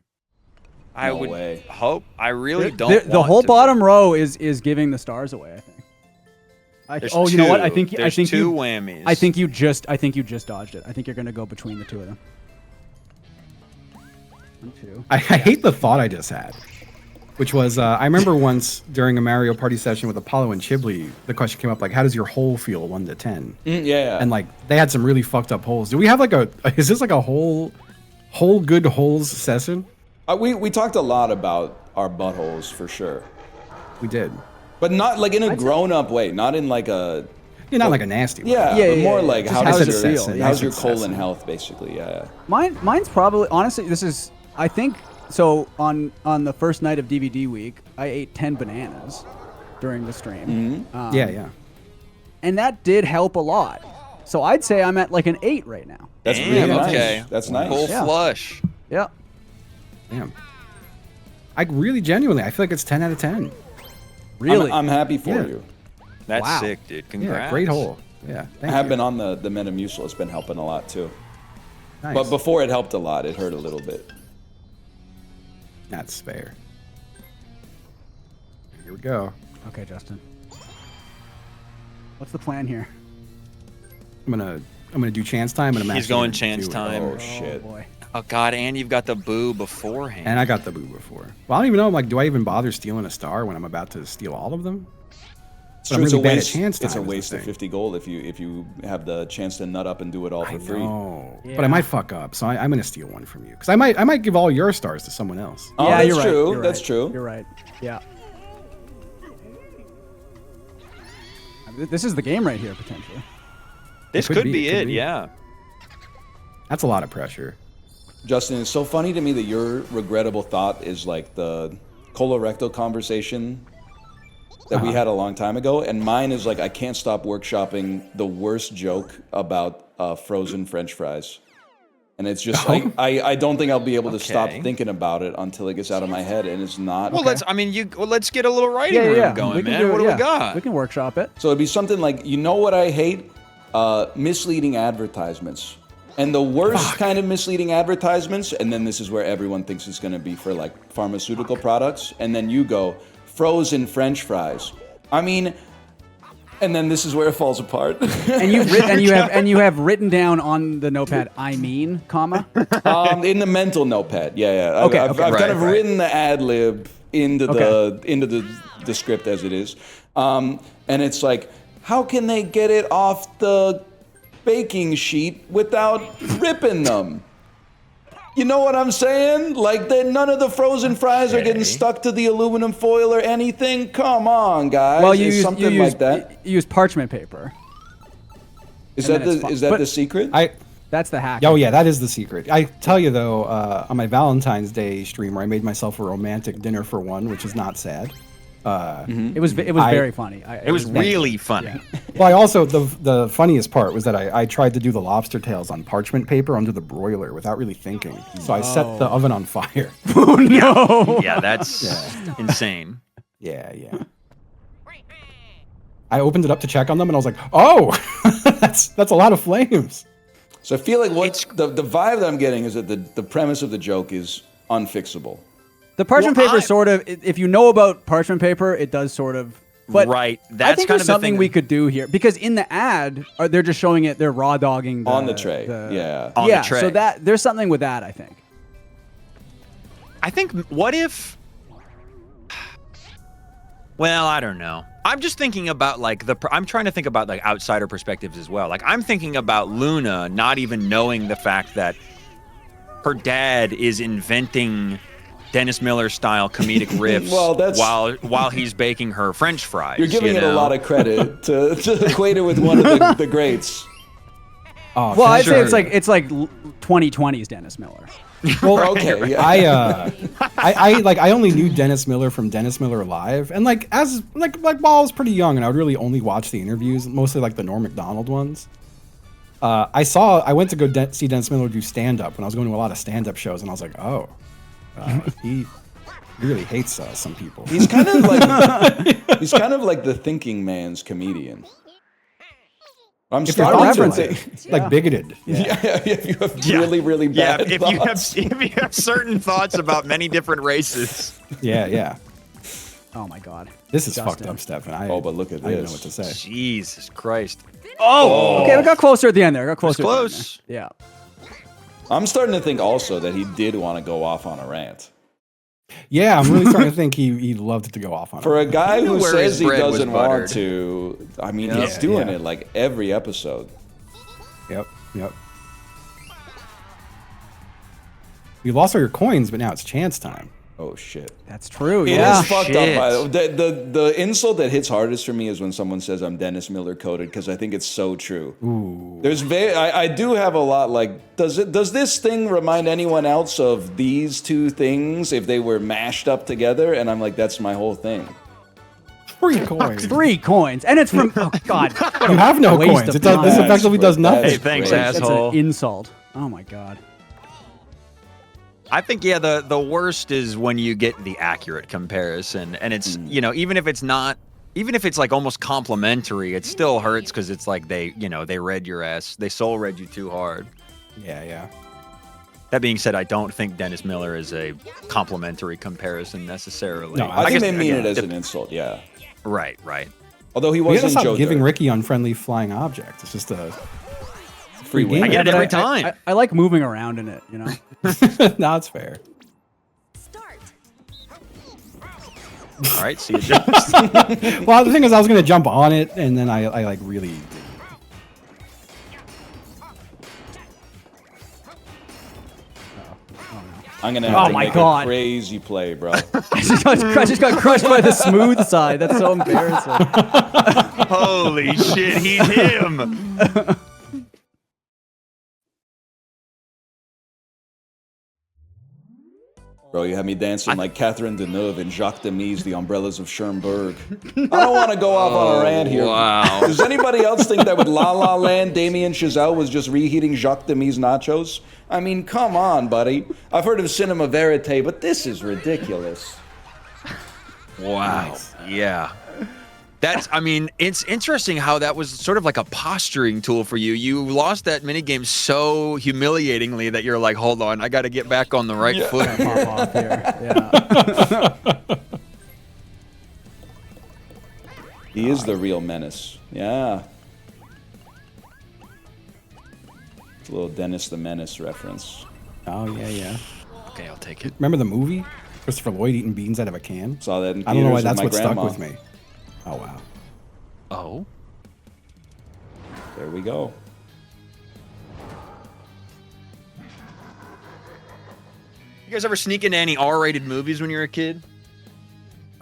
I No would way. hope. I really The- don't. the want whole to. bottom row is giving the stars away. I think. There's Oh, you know what? two. I think There's two two whammies. I think you just dodged it. I think you're gonna go between the two of them. 1, 2. I hate the thought I just had, which was I remember once during a Mario Party session with Apollo and Chibli, the question came up like, how does your hole feel 1 to 10? Yeah. And like they had some really fucked up holes. Do we have like is this like a whole good holes session? We talked a lot about our buttholes for sure. We did. But not like in a grown up way, not in like a. Yeah, not like a nasty one. Yeah, Yeah, but yeah, more yeah. like Just how how's does it your, feel? how's Yeah. your colon Assessing. health, basically. Yeah. Mine's probably honestly. This is I think so. On the first night of DVD week, I ate 10 bananas during the stream. Yeah. And that did help a lot. So I'd say I'm at like an 8 right now. That's Damn, really nice. okay. That's nice. Full Yeah. flush. Yeah. Damn. I really genuinely, I feel like it's 10 out of 10. Really? I'm happy for Yeah. you. That's Wow. sick, dude. Congrats. Yeah, great hole. Yeah. I Thank have you. been on the Metamucil. It's been helping a lot too. Nice. But before it helped a lot, it hurt a little bit. That's fair. Here we go. Okay, Justin. What's the plan here? I'm gonna do chance time. And He's going chance time. Oh shit. Oh boy. Oh god, and you've got the boo beforehand. And I got the boo before. Well, I don't even know. Like, do I even bother stealing a star when I'm about to steal all of them? It's But I'm true, it's a really bad at waste. chance It's a time is the waste of thing. 50 gold if you have the chance to nut up and do it all for free. No, Yeah. but I might fuck up, so I'm gonna steal one from you because I might give all your stars to someone else. Oh, yeah, that's you're right. true. You're That's right. true. You're right. Yeah. This is the game right here, potentially. this Could could be, be could it, be. yeah. That's a lot of pressure. Justin, it's so funny to me that your regrettable thought is like the colorectal conversation that we had a long time ago, and mine is like I can't stop workshopping the worst joke about frozen French fries. And it's just like I don't think I'll be able to stop Okay. thinking about it until it gets out of my head, and it's not. Well, let's get a little writing room going, We can man. do it, What do yeah. we got? We can workshop it. So it'd be something like, you know what I hate? Misleading advertisements. And the worst kind of misleading advertisements, and then this is where everyone thinks it's going to be for like pharmaceutical products, and then you go, frozen French fries. I mean, and then this is where it falls apart. And you have written down on the notepad, I mean, comma. In the mental notepad, yeah. Okay, I've okay. kind of Right. written the ad lib into Okay. the script as it is, and it's like, how can they get it off the baking sheet without ripping them? You know what I'm saying? Like, none of the frozen fries are getting Okay. stuck to the aluminum foil or anything. Come on, guys. Well, It's something like that. You use parchment paper. Is and that then it's fine. is that But- the secret? That's the hack. Oh yeah, that is the secret. I tell you though, on my Valentine's Day stream where I made myself a romantic dinner for one, which is not sad. It was I- very funny. It was really funny. Well, I also the funniest part was that I tried to do the lobster tails on parchment paper under the broiler without really thinking. So I set the oven on fire. Oh no! Yeah, that's insane. Yeah. I opened it up to check on them, and I was like, "Oh, that's a lot of flames." So I feel like the vibe that I'm getting is that the premise of the joke is unfixable. The parchment Well, paper sort of, if you know about parchment paper, it does sort of. But Right, I that's think kind there's of the something thing we that- could do here because in the ad, they're just showing it. They're raw dogging On the tray, yeah. On the yeah. tray. So there's something with that. I think. I think, what if... Well, I don't know. I'm just thinking about like I'm trying to think about like outsider perspectives as well. Like I'm thinking about Luna not even knowing the fact that her dad is inventing Dennis Miller style comedic riffs Well, that's- while he's baking her French fries. You're giving it a know? lot of credit to equate it with one of the greats. Oh, Well, I'd say sure. it's like 2020's Dennis Miller. Well, Okay, yeah. I only knew Dennis Miller from Dennis Miller Live, and like while I was pretty young, and I would really only watch the interviews, mostly like the Norm Macdonald ones. I went to go see Dennis Miller do stand up when I was going to a lot of stand up shows, and I was like, oh, he really hates some people. He's kind of like the thinking man's comedian. I'm If you're starting to thoughtful, think. like bigoted. Yeah, if you have really Yeah, bad thoughts. if you have certain thoughts about many different races. Yeah. Oh my God. This is Justin. fucked up, Stefan. Oh, but look at I don't know this. what to say. Jesus Christ. Okay, we got closer at the end there. Got closer. close. At the end there. I'm starting to think also that he did want to go off on a rant. Yeah, I'm really starting to think he loved to go off on For it. a guy who where says his he bread was doesn't buttered. want to, I mean, he's Yeah, doing yeah. it like every episode. Yep. You lost all your coins, but now it's chance time. Oh shit. That's true. It Yeah. is fucked Shit. up. The insult that hits hardest for me is when someone says I'm Dennis Miller coded, because I think it's so true. Ooh. There's I do have a lot like, does this thing remind anyone else of these two things if they were mashed up together? And I'm like, that's my whole thing. 3 coins. 3 coins, and it's from. Oh God. You have no Waste coins. of It does, this time. effectively does nothing. Hey, thanks, great. That's asshole. an insult. Oh my God. I think the worst is when you get the accurate comparison, and it's even if it's not, even if it's like almost complimentary, it still hurts because it's like they read your ass, they soul read you too hard. Yeah. That being said, I don't think Dennis Miller is a complimentary comparison necessarily. No, I think guess, they mean again, it as an insult, yeah. Right. Although he We gotta wasn't stop giving JoJo. Ricky unfriendly flying objects. It's just a Free game. I get it But every time. I like moving around in it. You know. No, it's fair. Start. All right, see you, Dennis. Well, the thing is, I was gonna jump on it, and then I like really. I'm gonna Oh have to my make God. a crazy play, bro. I just got crushed by the smooth side. That's so embarrassing. Holy shit, he's him. Bro, you had me dancing like Catherine Deneuve and Jacques Demy, The Umbrellas of Schoenberg. I don't want to go off on a rant here. Wow. Does anybody else think that with La La Land, Damien Chazelle was just reheating Jacques Demy's nachos? I mean, come on, buddy. I've heard of cinema verite, but this is ridiculous. Wow. Yeah. It's interesting how that was sort of like a posturing tool for you. You lost that minigame so humiliatingly that you're like, hold on, I got to get back on the right foot. Pop off here. Yeah. He is the real menace. Yeah. It's a little Dennis the Menace reference. Oh yeah. Okay, I'll take it. Remember the movie? Christopher Lloyd eating beans out of a can. Saw that in I don't know why theaters that's with what my stuck grandma. with me. Oh wow. Oh. There we go. You guys ever sneak into any R-rated movies when you were a kid?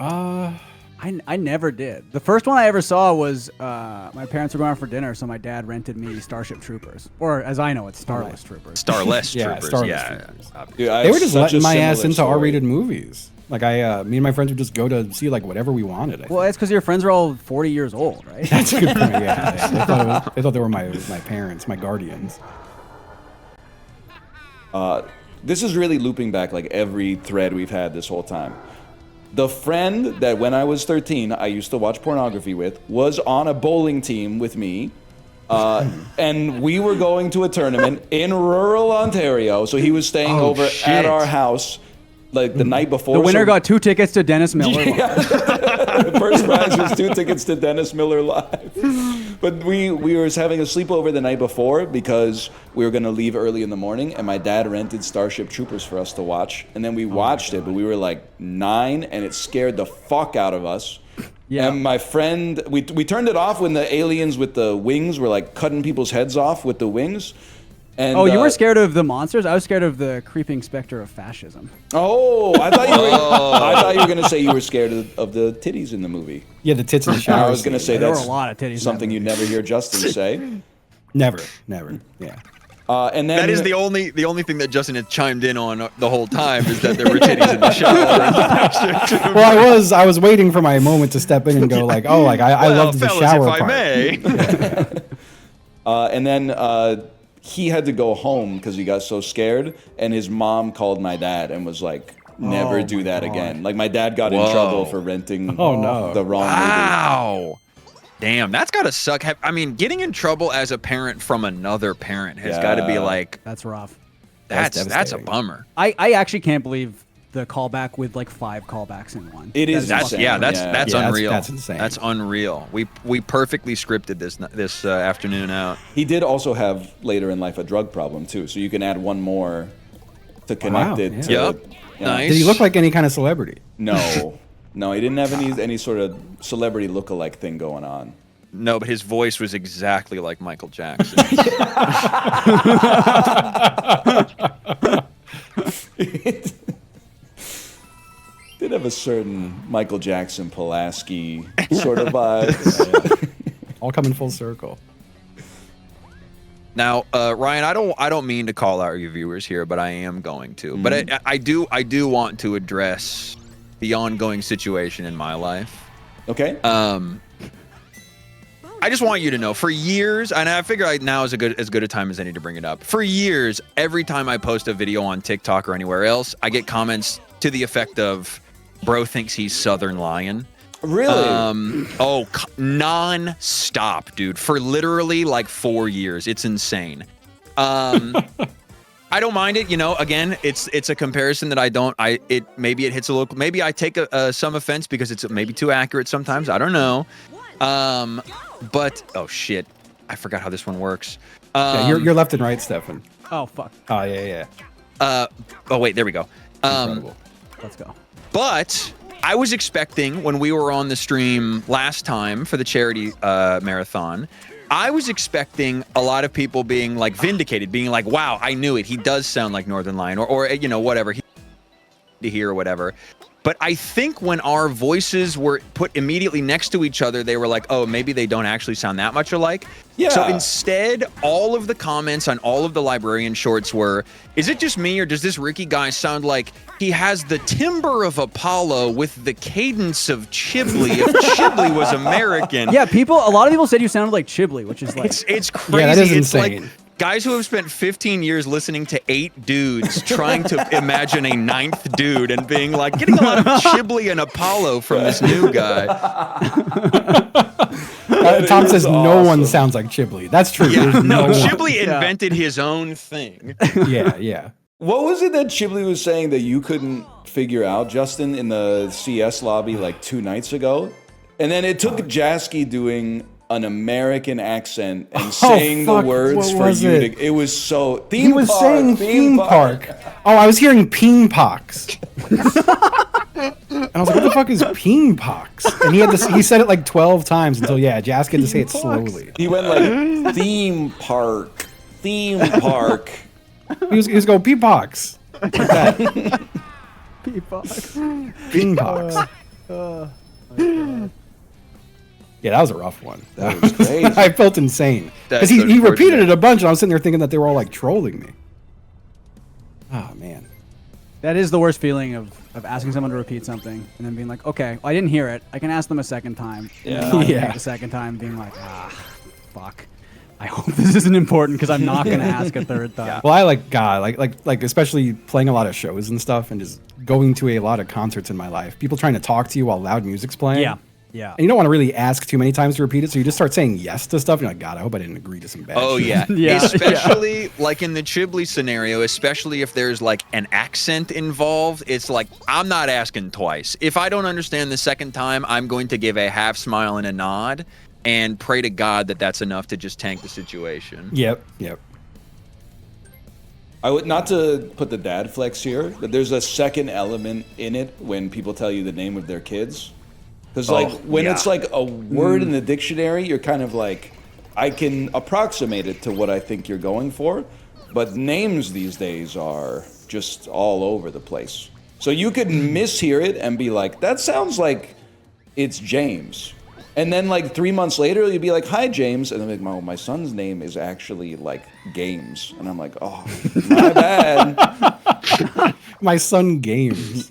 I never did. The first one I ever saw was my parents were going out for dinner, so my dad rented me Starship Troopers, or as I know it, Starless Troopers. Starless Yeah, Troopers. Starless Yeah. Troopers. Dude, I They have were just such a letting my ass similar into story. R-rated movies. Like me and my friends would just go to see like whatever we wanted. I Well, think. it's because your friends are all 40 years old, right? That's a good point. Yeah, they thought they were my parents, my guardians. This is really looping back like every thread we've had this whole time. The friend that when I was 13 I used to watch pornography with was on a bowling team with me. And we were going to a tournament in rural Ontario, so he was staying over shit. at our house like the night before. The winner so- got 2 tickets to Dennis Miller. The first prize was 2 tickets to Dennis Miller Live. But we were having a sleepover the night before because we were going to leave early in the morning, and my dad rented Starship Troopers for us to watch. And then we watched it, but we were like 9, and it scared the fuck out of us. Yeah. And my friend, we turned it off when the aliens with the wings were like cutting people's heads off with the wings. And, Oh, you were scared of the monsters? I was scared of the creeping specter of fascism. Oh, I thought you were going to say you were scared of the titties in the movie. Yeah, the tits in the shower. I was going to say There were that's a lot of titties in that something you movie. never hear Justin say. Never. Yeah. And then That is the only thing that Justin had chimed in on the whole time is that there were titties in the shower. Well, I was waiting for my moment to step in and go like, oh, like I Well, loved the fellas, shower if I part. may. and then he had to go home because he got so scared, and his mom called my dad and was like, never Oh do my that God. again. Like my dad got in Whoa. trouble for renting Oh, no. the wrong movie. Wow. Damn, that's gotta suck. I mean, getting in trouble as a parent from another parent has got to be Yeah. like That's rough. that's a devastating. bummer. I actually can't believe the callback with like 5 callbacks in one. It is That's insane. that's Yeah. that's Yeah, unreal. that's insane. That's unreal. We perfectly scripted this afternoon out. He did also have later in life a drug problem too, so you can add one more to connect Wow, it. yeah. To, Yep. yeah. Nice. Did he look like any kind of celebrity? No, no, he didn't have any sort of celebrity look-alike thing going on. No, but his voice was exactly like Michael Jackson. have a certain Michael Jackson, Pulaski sort of vibes. All coming full circle. Now, Ryan, I don't mean to call out your viewers here, but I am going to. But I do want to address the ongoing situation in my life. Okay. I just want you to know, for years, and I figure now is as good a time as any to bring it up. For years, every time I post a video on TikTok or anywhere else, I get comments to the effect of, "Bro thinks he's Southernlion." Really? Non-stop, dude, for literally like 4 years. It's insane. I don't mind it, you know. Again, it's a comparison that maybe it hits a little. Maybe I take some offense because it's maybe too accurate sometimes. I don't know. But oh shit, I forgot how this one works. Yeah, you're left and right, Stefan. Oh fuck. Oh yeah. Oh wait, there we go. Incredible. Let's go. But I was expecting, when we were on the stream last time for the charity marathon, I was expecting a lot of people being like vindicated, being like, "Wow, I knew it. He does sound like Northernlion," or you know, whatever he to hear or whatever. But I think when our voices were put immediately next to each other, they were like, "Oh, maybe they don't actually sound that much alike." Yeah. So instead, all of the comments on all of the Librarian shorts were, "Is it just me, or does this Ricky guy sound like he has the timbre of Apollo with the cadence of Chibley if Chibley was American?" Yeah, a lot of people said you sounded like Chibley, which is like It's crazy. Yeah, that is it's insane. like guys who have spent 15 years listening to 8 dudes trying to imagine a 9th dude and being like, getting a lot of Chibley and Apollo from this new guy. Tom says no one awesome. sounds like Chibley. That's true. Yeah, There's no, one. Chibley invented his own thing. Yeah. What was it that Chibley was saying that you couldn't figure out, Justin, in the CS lobby like 2 nights ago? And then it took Jasky doing an American accent and saying the fuck, words what for was you it? to. It was so. He was saying theme park. Oh, I was hearing peen pox. And I was like, what the fuck is peen pox? And he said it like 12 times until, Jask had to say it slowly. He went like theme park. Theme park. He was going peen pox. Like that. Peen pox. Yeah, that was a rough one. That was crazy. I felt insane. Because That's he repeated unfortunate. it a bunch, and I was sitting there thinking that they were all like trolling me. Oh, man. that is the worst feeling of asking someone to repeat something and then being like, okay, well, I didn't hear it. I can ask them a second time. And then not hearing it the second time, being like, fuck. I hope this isn't important because I'm not gonna ask a third time. Well, I like especially playing a lot of shows and stuff, and just going to a lot of concerts in my life. People trying to talk to you while loud music's playing. Yeah. And you don't want to really ask too many times to repeat it, so you just start saying yes to stuff. And you're like, God, I hope I didn't agree to some bad Oh shit. yeah. Especially like in the Chibley scenario, especially if there's like an accent involved, it's like I'm not asking twice. If I don't understand the second time, I'm going to give a half smile and a nod and pray to God that that's enough to just tank the situation. Yep. I would not to put the dad flex here, but there's a second element in it when people tell you the name of their kids. Because like when it's like a word in the dictionary, you're kind of like, I can approximate it to what I think you're going for, but names these days are just all over the place. So you could mishear it and be like, that sounds like it's James. And then like 3 months later, you'd be like, hi, James. And then like, my son's name is actually like Games. And I'm like, oh, my bad. My son games.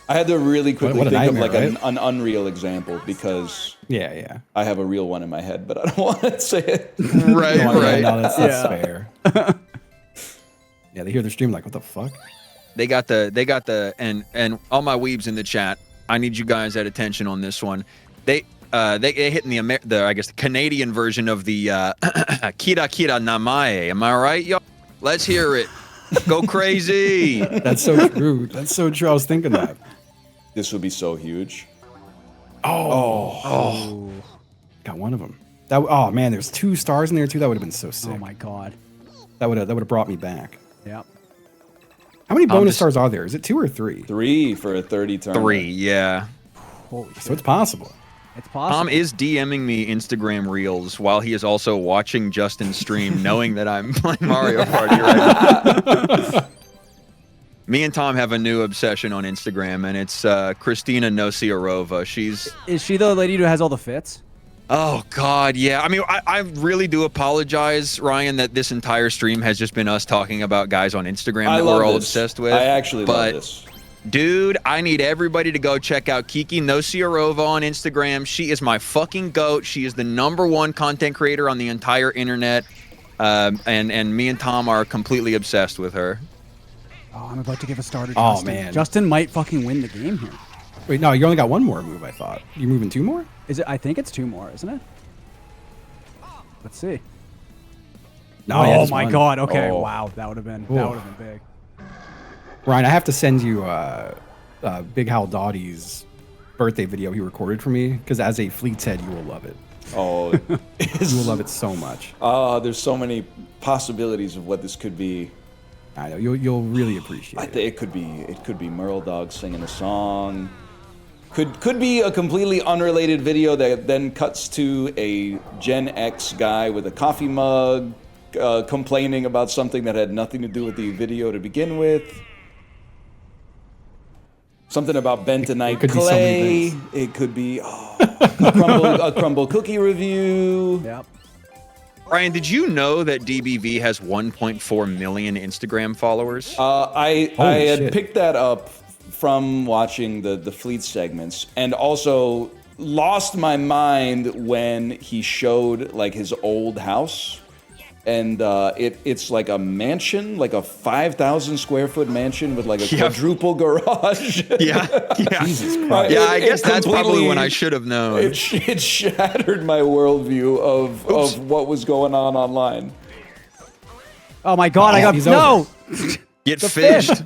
I had to really quickly What a think of nightmare, like an unreal example because Yeah. I have a real one in my head, but I don't want to say it. Right, No, that's fair. Yeah, they hear the stream like, what the fuck? They got the and all my weebs in the chat. I need you guys at attention on this one. They hitting the I guess the Canadian version of the Kira Kira Namae. Am I right, y'all? Let's hear it. Go crazy. That's so true. That's so true. I was thinking that. This would be so huge. Oh. Got one of them. Oh man, there's 2 stars in there too. That would have been so sick. Oh my god. That would have brought me back. Yep. How many bonus just- stars are there? Is it 2 or 3? 3 for a 30 turn. 3, yeah. Holy shit. So it's possible. It's possible. Tom is DMing me Instagram reels while he is also watching Justin stream, knowing that I'm playing Mario Party right now. Me and Tom have a new obsession on Instagram, and it's Christina Nosiorova. Is she the lady who has all the fits? Oh God, yeah. I mean, I really do apologize, Ryan, that this entire stream has just been us talking about guys on Instagram that we're all obsessed with. I actually love this. Dude, I need everybody to go check out Kiki Nosiorova on Instagram. She is my fucking goat. She is the #1 content creator on the entire internet. And me and Tom are completely obsessed with her. Oh, I'm about to give a star to Oh, Justin. man. Justin might fucking win the game here. Wait, no, you only got one more move, I thought. You moving 2 more? Is it? I think it's 2 more, isn't it? Let's see. No, yeah, oh just my one. God. Okay. Oh. Wow. That would have been big. Ryan, I have to send you Big Hal Dottie's birthday video he recorded for me, because as a Fleet's head, you will love it. Oh, You will love it so much. there's so many possibilities of what this could be. I know you'll really appreciate I it. think it could be Merle Dog singing a song. Could be a completely unrelated video that then cuts to a Gen X guy with a coffee mug complaining about something that had nothing to do with the video to begin with. Something about bentonite could be so clay. many things. It could be a crumble cookie review. Yep. Ryan, did you know that DBV has 1.4 million Instagram followers? I Holy had shit. picked that up from watching the Fleet segments, and also lost my mind when he showed like his old house, and it's like a mansion, like a 5,000 square foot mansion with like a quadruple garage. yeah. Jesus Christ. Yeah, I It guess that's probably completely- when I should have known. It shattered my worldview of what was going on online. Oh my God. I got he's no. Get fished.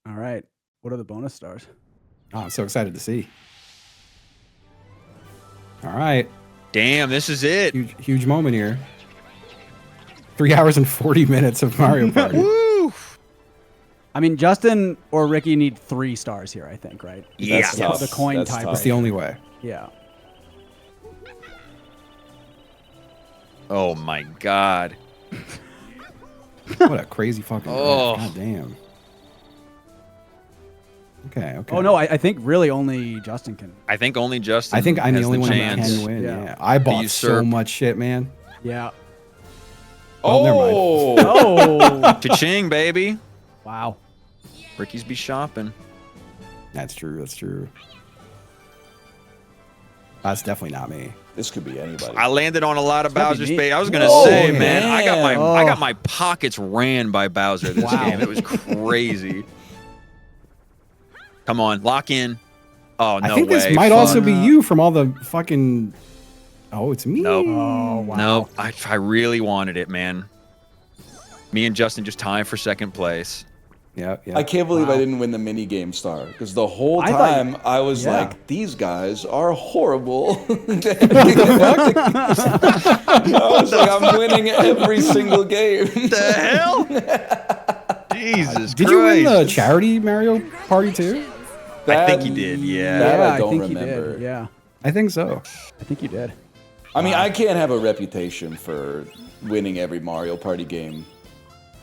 All right. What are the bonus stars? Oh, I'm so excited to see. All right. Damn, this is it. Huge moment here. 3 hours and 40 minutes of Mario Party. Woo! I mean, Justin or Ricky need 3 stars here, I think, right? Yeah. That's tough. The coin That's tiebreaker. tough. That's the only way. Yeah. Oh my God. What a crazy fucking Oh. God damn. Okay. Oh no, I think really only Justin can. I think only Justin. I think I'm the has only one that chance. can win. Yeah. Yeah. I bought so usurp. much shit, man. Yeah. Oh, never mind. Oh. Cha-ching, baby. Wow. Ricky's be shopping. That's true. That's true. That's definitely not me. This could be anybody. I landed on a lot of gotta be Bowser's me. bait. I was gonna Oh, say, man, I man. got my pockets ran by Bowser this Wow. game. It was crazy. Come on, lock in. Oh no I think way. this might Fuck. also be you from all the fucking. Oh, it's me. Nope. Oh wow. Nope. I really wanted it, man. Me and Justin just tied for second place. Yeah. Yeah. I can't believe I Wow. didn't win the mini game star because the whole I thought- time I was yeah. like, these guys are horrible. I was like, I'm winning every single game. The hell? Jesus Did you win the Christ. charity Mario Party too? I think he did, yeah. That Yeah, I don't think remember. you did. Yeah, I think so. I think you did. I mean, I can't have a reputation for winning every Mario Party game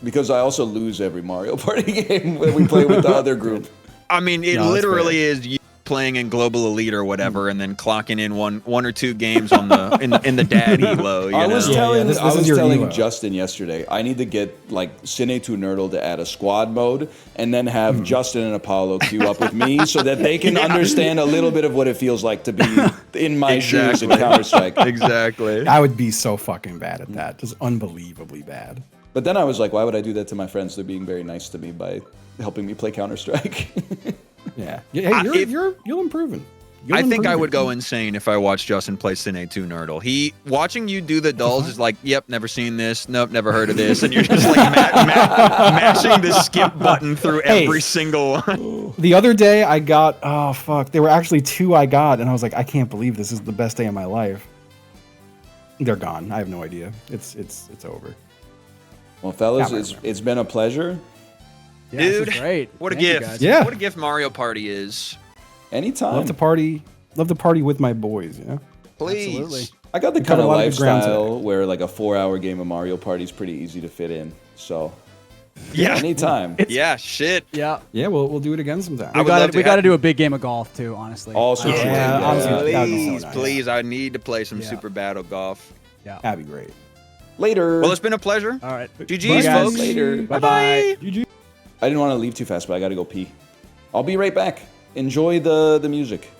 because I also lose every Mario Party game when we play with the other group. I mean, it No, that's literally fair. is you playing in Global Elite or whatever, and then clocking in one or two games on the in the dad elo. You I was know? telling this I was is your telling elo. Justin yesterday, I need to get like Cine2 Nerdle to add a squad mode and then have Hmm. Justin and Apollo queue up with me so that they can understand a little bit of what it feels like to be in my shoes in Exactly. Counter-Strike. Exactly. I would be so fucking bad at that. Just unbelievably bad. But then I was like, why would I do that to my friends? They're being very nice to me by helping me play Counter-Strike. Yeah. Hey, you're improving. You'll I think I improve would it. go insane if I watched Justin play Cine2 Nerdle. Watching you do the dulls is like, yep, never seen this. Nope, never heard of this. And you're just like mashing the skip button through Hey. every single one. The other day I got there were actually 2 I got, and I was like, I can't believe this is the best day of my life. They're gone. I have no idea. It's over. Well, fellas, Can't remember. it's been a pleasure. Yeah, this Dude, is great. what a Thank you, gift. guys. Yeah. What a gift Mario Party is. Anytime. Love to party with my boys, you know? Please. Absolutely. I got the We kind covered of a lot of good ground today. lifestyle where like a 4-hour game of Mario Party is pretty easy to fit in. So Yeah. anytime. Yeah, shit. Yeah. Yeah, we'll do it again sometime. I would love to We got to have- do a big game of golf too. Honestly. Also true. Yeah, honestly, Yeah. that'd be so Please, nice. please, I need to play some Yeah. Super Battle Golf. Yeah. That'd be great. Later. Well, it's been a pleasure. All right. GG's, guys. folks. Later. Bye bye. I didn't want to leave too fast, but I got to go pee. I'll be right back. Enjoy the music.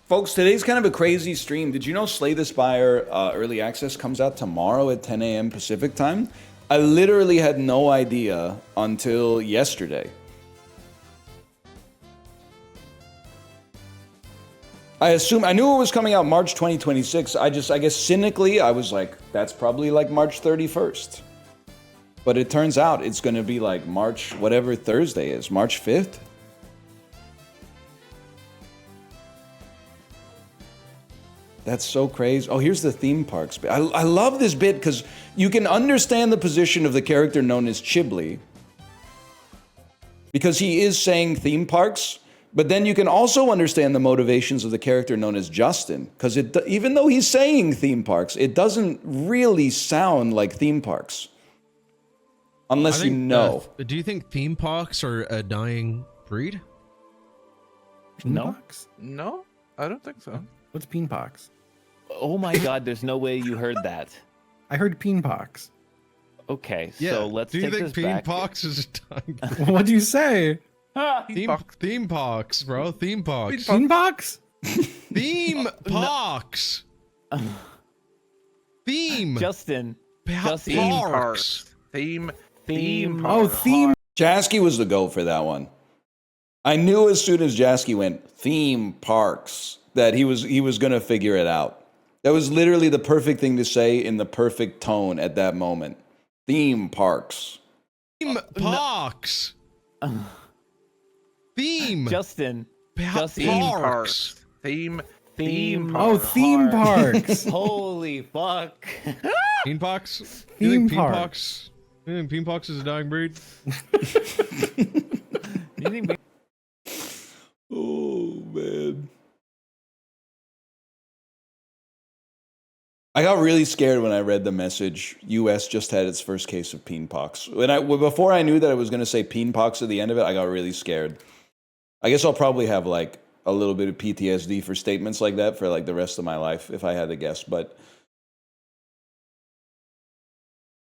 Folks, today's kind of a crazy stream. Did you know Slay the Spire Early Access comes out tomorrow at 10 a.m. Pacific time? I literally had no idea until yesterday. I knew it was coming out March 2026. I guess cynically, I was like, that's probably like March 31st. But it turns out it's going to be like March, whatever Thursday is, March 5th. That's so crazy. Oh, here's the theme parks bit. I love this bit because you can understand the position of the character known as Chiblee. Because he is saying theme parks, but then you can also understand the motivations of the character known as Justin. Because even though he's saying theme parks, it doesn't really sound like theme parks. Unless you know. Do you think theme parks are a dying breed? No. Beanpox? No, I don't think so. What's beanpox? Oh my god, there's no way you heard that. I heard beanpox. Okay, Yeah. so let's Do you take think this theme back. parks is a dying What'd you say? theme parks, bro? Theme parks. Beanpox? Theme parks. Theme Justin. parks. Theme Oh, theme. Jasky was the GOAT for that one. I knew as soon as Jasky went theme parks that he was going to figure it out. That was literally the perfect thing to say in the perfect tone at that moment. Theme parks. Theme parks. Theme Justin. parks. Theme Oh, theme parks. Holy fuck. Theme parks. Theme You think theme park. parks? You think theme parks is a dying breed? You think Oh, man. I got really scared when I read the message. U.S. just had its first case of peenpox. Before I knew that I was going to say peenpox at the end of it, I got really scared. I guess I'll probably have like a little bit of PTSD for statements like that for like the rest of my life, if I had to guess. But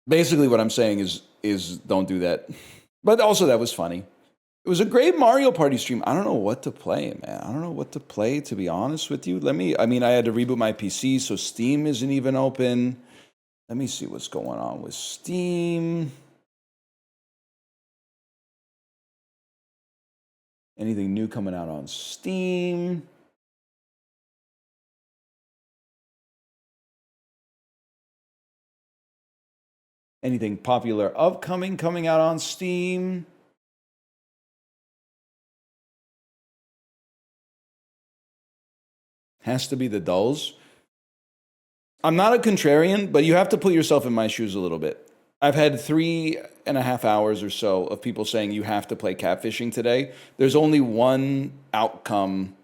basically, what I'm saying is don't do that. But also, that was funny. It was a great Mario Party stream. I don't know what to play, man. I don't know what to play, to be honest with you. I mean, I had to reboot my PC, so Steam isn't even open. Let me see what's going on with Steam. Anything new coming out on Steam? Anything popular upcoming coming out on Steam? Has to be the dulls. I'm not a contrarian, but you have to put yourself in my shoes a little bit. I've had 3.5 hours or so of people saying you have to play catfishing today. There's only one outcome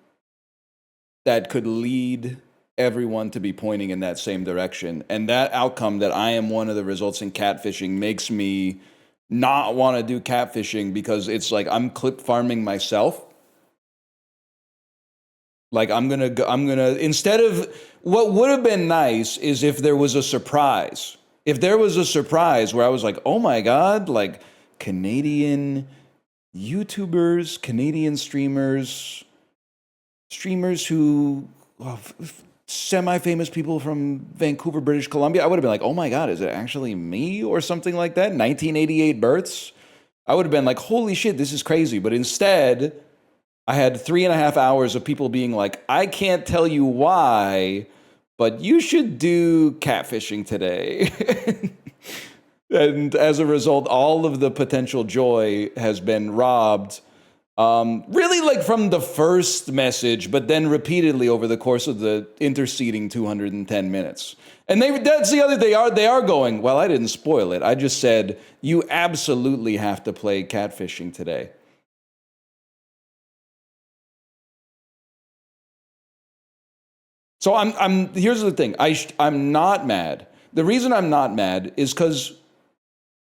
that could lead everyone to be pointing in that same direction. And that outcome, that I am one of the results in catfishing, makes me not want to do catfishing, because it's like I'm clip farming myself. Like I'm gonna instead of, what would have been nice is if there was a surprise. If there was a surprise where I was like, oh my God, like Canadian YouTubers, Canadian streamers who, semi-famous people from Vancouver, British Columbia, I would have been like, oh my God, is it actually me or something like that? 1988 births. I would have been like, holy shit, this is crazy. But instead, I had 3.5 hours of people being like, I can't tell you why, but you should do catfishing today. And as a result, all of the potential joy has been robbed. Really, like from the first message, but then repeatedly over the course of the interceding 210 minutes. And that's the other, they are going, well, I didn't spoil it. I just said, you absolutely have to play catfishing today. So here's the thing. I'm not mad. The reason I'm not mad is because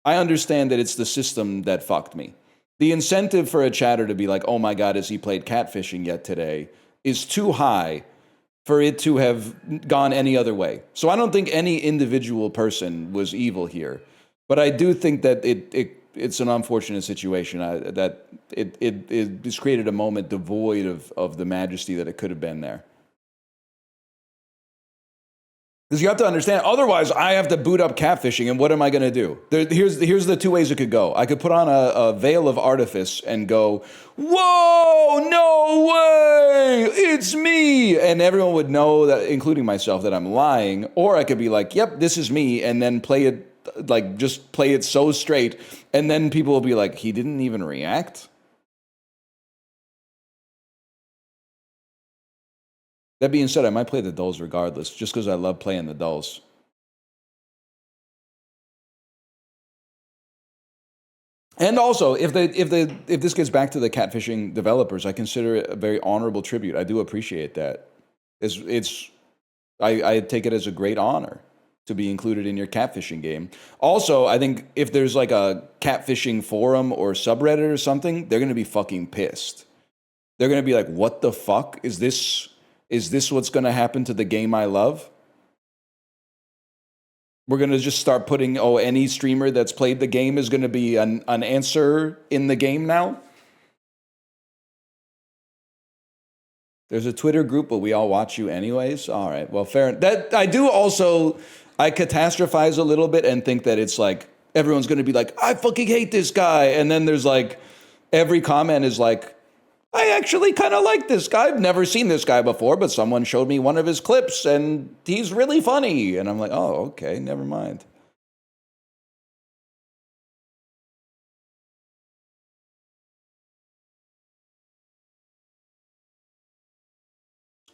I understand that it's the system that fucked me. The incentive for a chatter to be like, oh my God, has he played catfishing yet today, is too high for it to have gone any other way. So I don't think any individual person was evil here. But I do think that it's an unfortunate situation, that it just created a moment devoid of the majesty that it could have been there. Because you have to understand, otherwise I have to boot up catfishing, and what am I going to do? Here's the two ways it could go. I could put on a veil of artifice and go, whoa, no way, it's me. And everyone would know, that, including myself, that I'm lying. Or I could be like, yep, this is me, and then play it, like just play it so straight. And then people will be like, he didn't even react? That being said, I might play the dulls regardless, just because I love playing the dulls. And also, if this gets back to the catfishing developers, I consider it a very honorable tribute. I do appreciate that. I take it as a great honor to be included in your catfishing game. Also, I think if there's like a catfishing forum or subreddit or something, they're gonna be fucking pissed. They're gonna be like, what the fuck? Is this what's going to happen to the game I love? We're going to just start putting, any streamer that's played the game is going to be an answer in the game now? There's a Twitter group, but we all watch you anyways? All right, well, fair. That I do also, I catastrophize a little bit and think that it's like, everyone's going to be like, I fucking hate this guy. And then there's like, every comment is like, I actually kind of like this guy. I've never seen this guy before, but someone showed me one of his clips and he's really funny. And I'm like, oh, okay, never mind.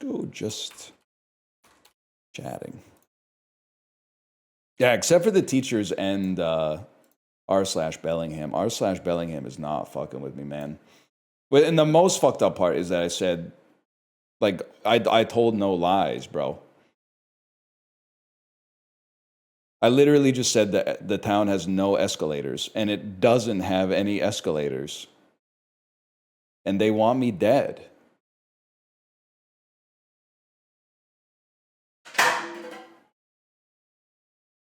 Let's go just chatting. Yeah, except for the teachers and r/Bellingham. r/Bellingham is not fucking with me, man. But and the most fucked up part is that I said, like, I told no lies, bro. I literally just said that the town has no escalators, and it doesn't have any escalators. And they want me dead.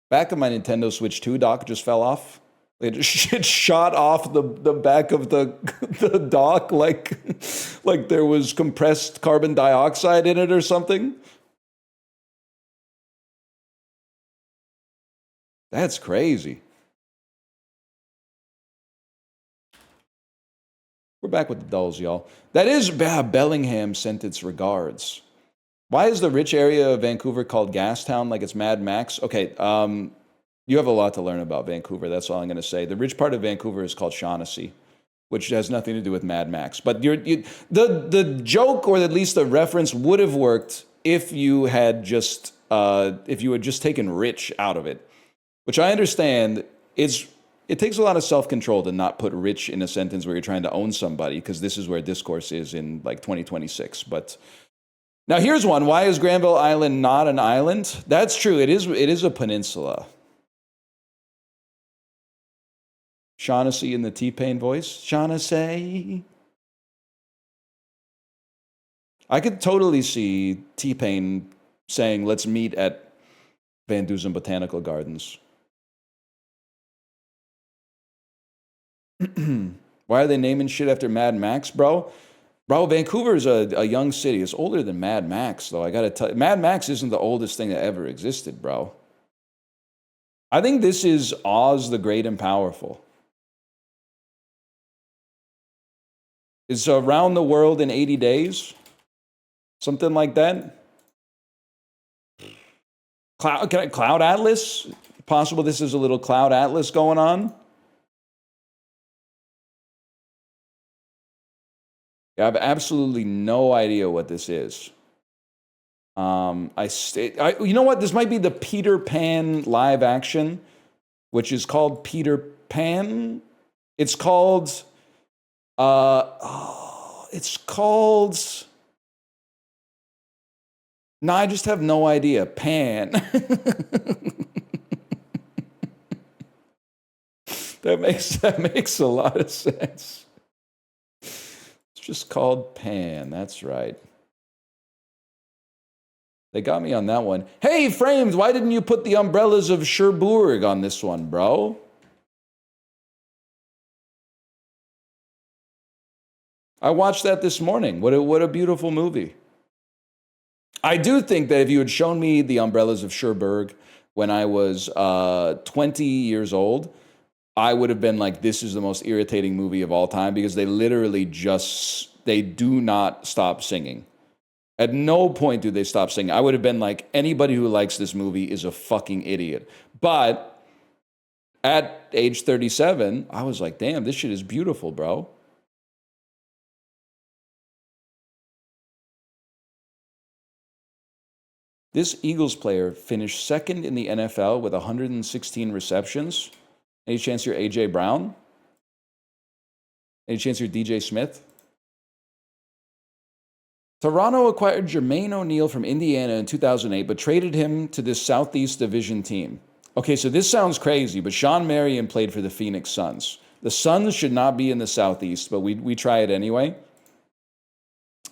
Back of my Nintendo Switch 2 dock just fell off. It shot off the back of the the dock like there was compressed carbon dioxide in it or something. That's crazy. We're back with the dulls, y'all. That is Bellingham sent its regards. Why is the rich area of Vancouver called Gastown like it's Mad Max? Okay, you have a lot to learn about Vancouver. That's all I'm going to say. The rich part of Vancouver is called Shaughnessy, which has nothing to do with Mad Max. But the joke, or at least the reference, would have worked if you had just taken rich out of it, which I understand it takes a lot of self-control to not put rich in a sentence where you're trying to own somebody, because this is where discourse is in like 2026. But now here's one. Why is Granville Island not an island? That's true. It is a peninsula. Shaughnessy in the T-Pain voice. Shaughnessy. I could totally see T-Pain saying, let's meet at Van Dusen Botanical Gardens. Why are they naming shit after Mad Max, bro? Bro, Vancouver is a young city. It's older than Mad Max, though. I gotta tell you, Mad Max isn't the oldest thing that ever existed, bro. I think this is Oz the Great and Powerful. It's Around the World in 80 Days. Something like that. Cloud Atlas? Possible this is a little Cloud Atlas going on? I have absolutely no idea what this is. You know what? This might be the Peter Pan live action, which is called Peter Pan. It's called. It's called. No, I just have no idea. Pan. That makes a lot of sense. Just called Pan. That's right. They got me on that one. Hey, Frames, why didn't you put the Umbrellas of Cherbourg on this one, bro? I watched that this morning. What a beautiful movie. I do think that if you had shown me the Umbrellas of Cherbourg when I was 20 years old, I would have been like, this is the most irritating movie of all time, because they literally they do not stop singing. At no point do they stop singing. I would have been like, anybody who likes this movie is a fucking idiot. But at age 37, I was like, damn, this shit is beautiful, bro. This Eagles player finished second in the NFL with 116 receptions. Any chance you're A.J. Brown? Any chance you're DJ Smith? Toronto acquired Jermaine O'Neal from Indiana in 2008, but traded him to this Southeast Division team. Okay, so this sounds crazy, but Sean Marion played for the Phoenix Suns. The Suns should not be in the Southeast, but we try it anyway.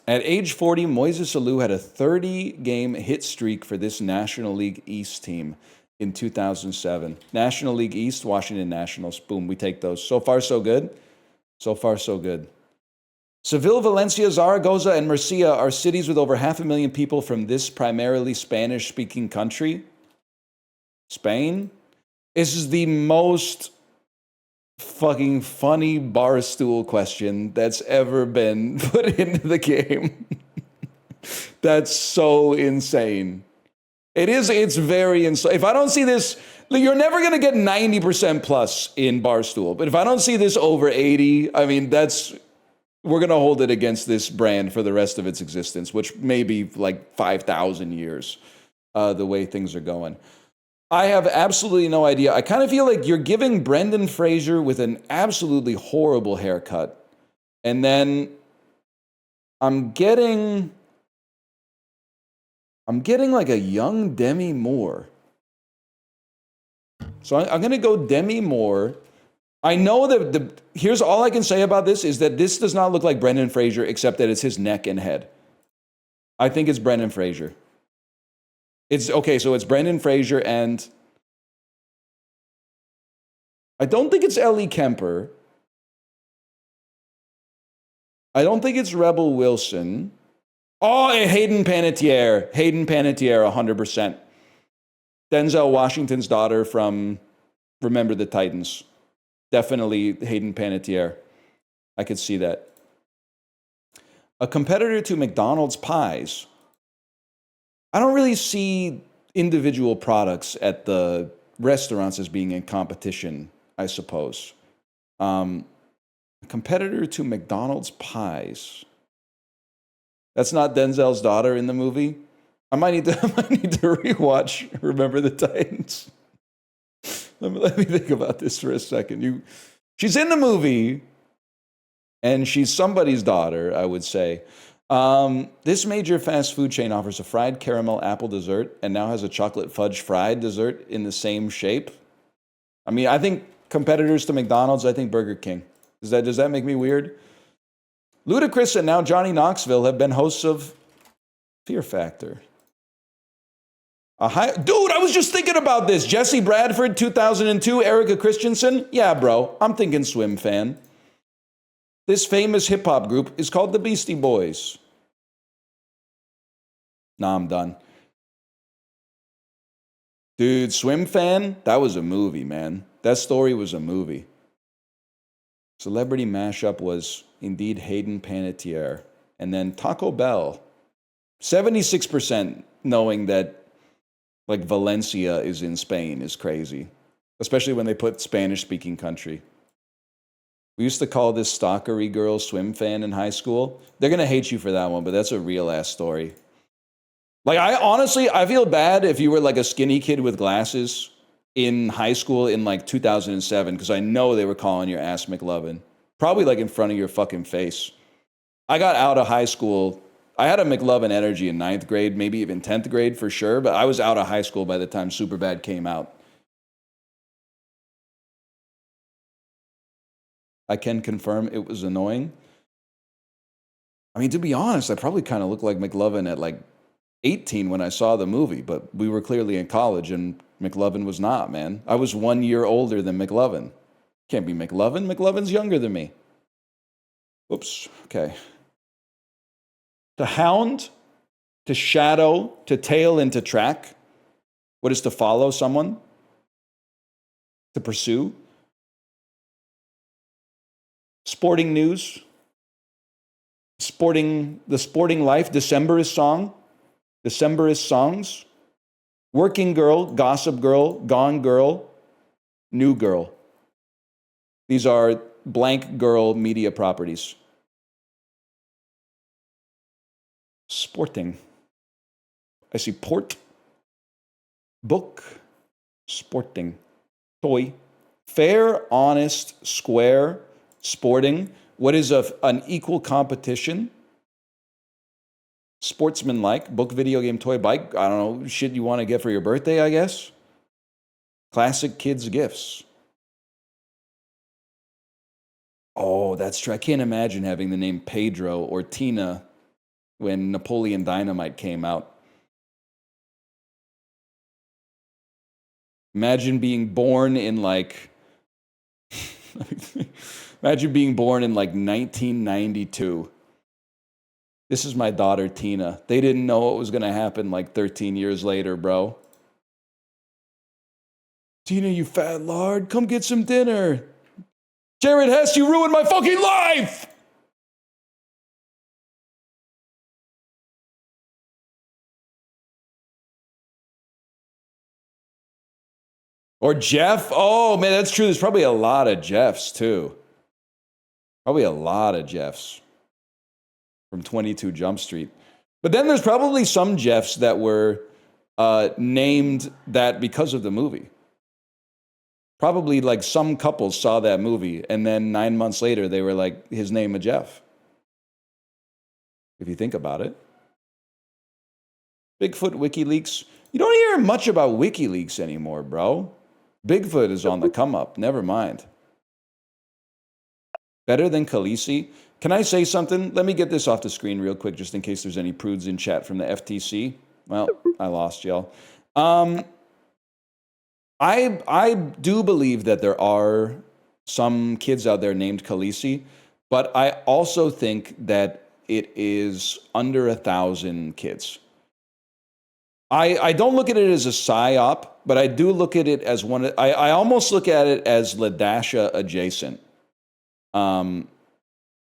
At age 40, Moises Alou had a 30-game hit streak for this National League East team in 2007. National League East, Washington Nationals. Boom, we take those. So far, so good. So far, so good. Seville, Valencia, Zaragoza, and Murcia are cities with over 500,000 people from this primarily Spanish-speaking country. Spain? This is the most fucking funny barstool question that's ever been put into the game. That's so insane. It's very insane. If I don't see this, you're never going to get 90% plus in Barstool. But if I don't see this over 80, I mean, we're going to hold it against this brand for the rest of its existence, which may be like 5,000 years, the way things are going. I have absolutely no idea. I kind of feel like you're giving Brendan Fraser with an absolutely horrible haircut. And then I'm getting like a young Demi Moore. So I'm going to go Demi Moore. I know that here's all I can say about this is that this does not look like Brendan Fraser, except that it's his neck and head. I think it's Brendan Fraser. It's okay. So it's Brendan Fraser and I don't think it's Ellie Kemper. I don't think it's Rebel Wilson. Oh, Hayden Panettiere. Hayden Panettiere, 100%. Denzel Washington's daughter from Remember the Titans. Definitely Hayden Panettiere. I could see that. A competitor to McDonald's pies. I don't really see individual products at the restaurants as being in competition, I suppose. A competitor to McDonald's pies. That's not Denzel's daughter in the movie. I might need to rewatch Remember the Titans. Let me think about this for a second. She's in the movie, and she's somebody's daughter, I would say. This major fast food chain offers a fried caramel apple dessert and now has a chocolate fudge fried dessert in the same shape. I mean, I think competitors to McDonald's, I think Burger King. Does that make me weird? Ludacris and now Johnny Knoxville have been hosts of Fear Factor. Dude, I was just thinking about this. Jesse Bradford, 2002, Erica Christensen. Yeah, bro, I'm thinking Swim Fan. This famous hip-hop group is called the Beastie Boys. Nah, I'm done. Dude, Swim Fan, that was a movie, man. That story was a movie. Celebrity mashup was indeed Hayden Panettiere. And then Taco Bell. 76% knowing that like Valencia is in Spain is crazy. Especially when they put Spanish-speaking country. We used to call this stalkery girl Swim Fan in high school. They're going to hate you for that one, but that's a real-ass story. Like, I feel bad if you were like a skinny kid with glasses in high school in like 2007, because I know they were calling your ass McLovin. Probably like in front of your fucking face. I got out of high school. I had a McLovin energy in 9th grade, maybe even 10th grade for sure, but I was out of high school by the time Superbad came out. I can confirm it was annoying. I mean, to be honest, I probably kind of looked like McLovin at like 18 when I saw the movie, but we were clearly in college and McLovin was not, man. I was 1 year older than McLovin. Can't be McLovin. McLovin's younger than me. Oops. Okay. To hound, to shadow, to tail, and to track. What is to follow someone? To pursue. Sporting news. The sporting life. Decemberist song. Decemberist songs. Working girl, gossip girl, gone girl, new girl. These are blank girl media properties. Sporting. I see port, book, sporting, toy, fair, honest, square, sporting. What is an equal competition? Sportsmanlike, book, video game, toy, bike. I don't know, shit you want to get for your birthday, I guess. Classic kids' gifts. Oh, that's true. I can't imagine having the name Pedro or Tina when Napoleon Dynamite came out. Imagine being born in like... Imagine being born in like 1992. This is my daughter, Tina. They didn't know what was going to happen like 13 years later, bro. Tina, you fat lard, come get some dinner. Jared Hess, you ruined my fucking life! Or Jeff. Oh, man, that's true. There's probably a lot of Jeffs, too. Probably a lot of Jeffs from 22 Jump Street. But then there's probably some Jeffs that were named that because of the movie. Probably like some couples saw that movie, and then 9 months later, they were like, his name is Jeff. If you think about it. Bigfoot WikiLeaks. You don't hear much about WikiLeaks anymore, bro. Bigfoot is on the come up. Never mind. Better than Khaleesi. Can I say something? Let me get this off the screen real quick, just in case there's any prudes in chat from the FTC. Well, I lost y'all. I do believe that there are some kids out there named Khaleesi, but I also think that it is under 1,000 kids. I don't look at it as a psyop, but I do look at it as one. I almost look at it as Ladasha adjacent,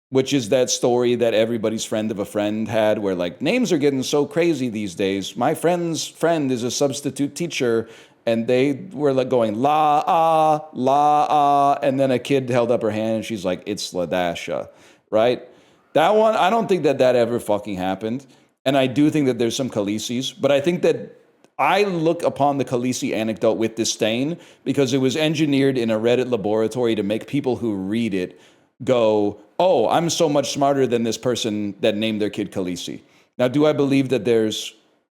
which is that story that everybody's friend of a friend had, where like names are getting so crazy these days. My friend's friend is a substitute teacher, and they were like going la ah, and then a kid held up her hand and she's like, "It's Ladasha," right? That one, I don't think that ever fucking happened. And I do think that there's some Khaleesi's, but I think that I look upon the Khaleesi anecdote with disdain because it was engineered in a Reddit laboratory to make people who read it go, "Oh, I'm so much smarter than this person that named their kid Khaleesi." Now, do I believe that there's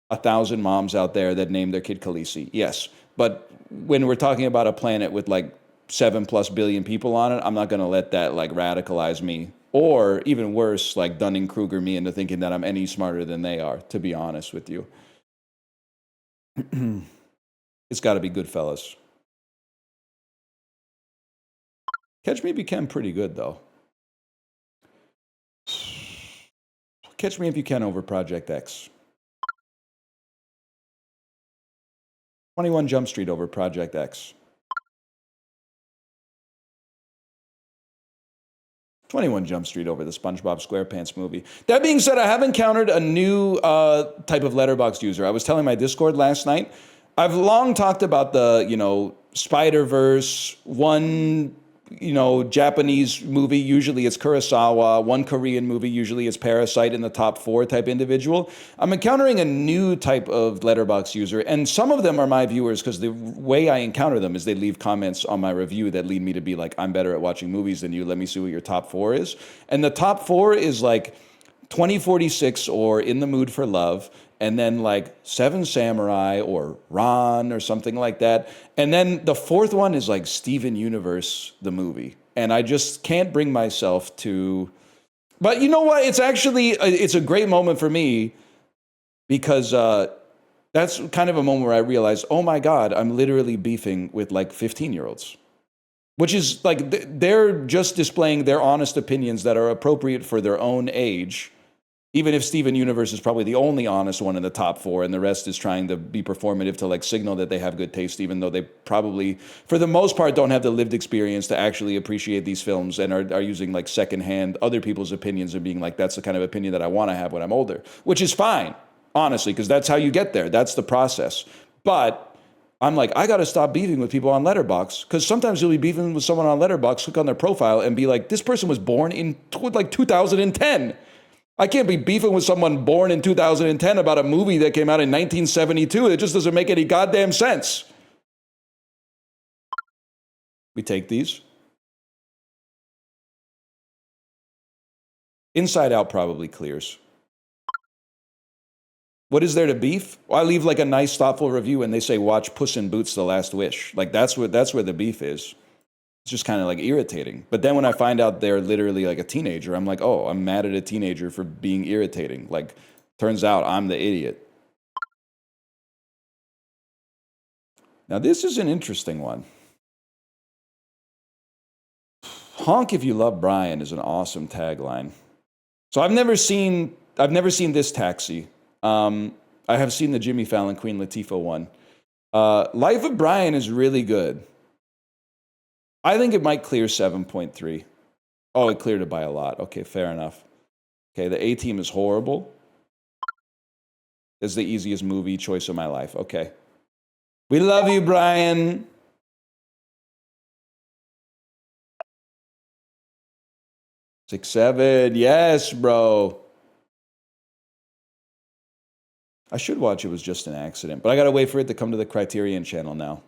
1,000 moms out there that name their kid Khaleesi? Yes. But when we're talking about a planet with like 7+ billion people on it, I'm not going to let that like radicalize me. Or even worse, like Dunning-Kruger me into thinking that I'm any smarter than they are, to be honest with you. It's got to be Goodfellas. Catch Me If You Can pretty good, though. Catch Me If You Can over Project X. 21 Jump Street over Project X. 21 Jump Street over the SpongeBob SquarePants movie. That being said, I have encountered a new type of Letterboxd user. I was telling my Discord last night. I've long talked about the, Spider-Verse, one, Japanese movie, usually it's Kurosawa, one Korean movie, usually it's Parasite in the top 4 type individual. I'm encountering a new type of Letterboxd user, and some of them are my viewers because the way I encounter them is they leave comments on my review that lead me to be like, I'm better at watching movies than you, let me see what your top 4 is. And the top 4 is like 2046 or In the Mood for Love, and then like Seven Samurai or Ron or something like that. And then the 4th one is like Steven Universe, the movie. And I just can't bring myself to... But you know what? It's a great moment for me because that's kind of a moment where I realized, oh my God, I'm literally beefing with like 15-year-olds. Which is like, they're just displaying their honest opinions that are appropriate for their own age. Even if Steven Universe is probably the only honest one in the top 4, and the rest is trying to be performative to like signal that they have good taste, even though they probably, for the most part, don't have the lived experience to actually appreciate these films and are using like secondhand other people's opinions and being like, that's the kind of opinion that I want to have when I'm older, which is fine, honestly, because that's how you get there. That's the process. But I'm like, I got to stop beefing with people on Letterboxd, because sometimes you'll be beefing with someone on Letterboxd, click on their profile and be like, this person was born in like 2010. I can't be beefing with someone born in 2010 about a movie that came out in 1972. It just doesn't make any goddamn sense. We take these. Inside Out probably clears. What is there to beef? Well, I leave like a nice, thoughtful review and they say, watch Puss in Boots: The Last Wish. Like that's where the beef is. It's just kind of like irritating. But then when I find out they're literally like a teenager, I'm like, oh, I'm mad at a teenager for being irritating. Like, turns out I'm the idiot. Now, this is an interesting one. Honk if you love Brian is an awesome tagline. So I've never seen this Taxi. I have seen the Jimmy Fallon Queen Latifah one. Life of Brian is really good. I think it might clear 7.3. Oh, it cleared it by a lot. Okay, fair enough. Okay, the A-Team is horrible. It's the easiest movie choice of my life. Okay. We love you, Brian. Six, 7. Yes, bro. I should watch It Was Just an Accident, but I gotta wait for it to come to the Criterion channel now.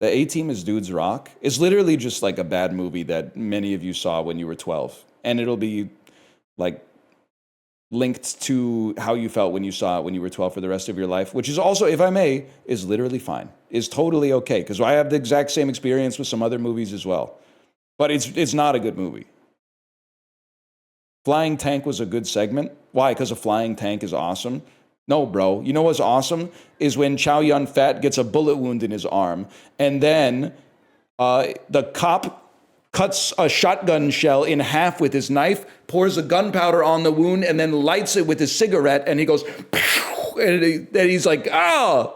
The A-Team is Dudes Rock. It's literally just like a bad movie that many of you saw when you were 12. And it'll be like linked to how you felt when you saw it when you were 12 for the rest of your life, which is also, if I may, is literally fine. Is totally okay. Because I have the exact same experience with some other movies as well. But it's not a good movie. Flying tank was a good segment. Why? Because a flying tank is awesome. No, bro. You know what's awesome is when Chow Yun Fat gets a bullet wound in his arm, and then the cop cuts a shotgun shell in half with his knife, pours the gunpowder on the wound, and then lights it with his cigarette, and he goes, and he's like, ah,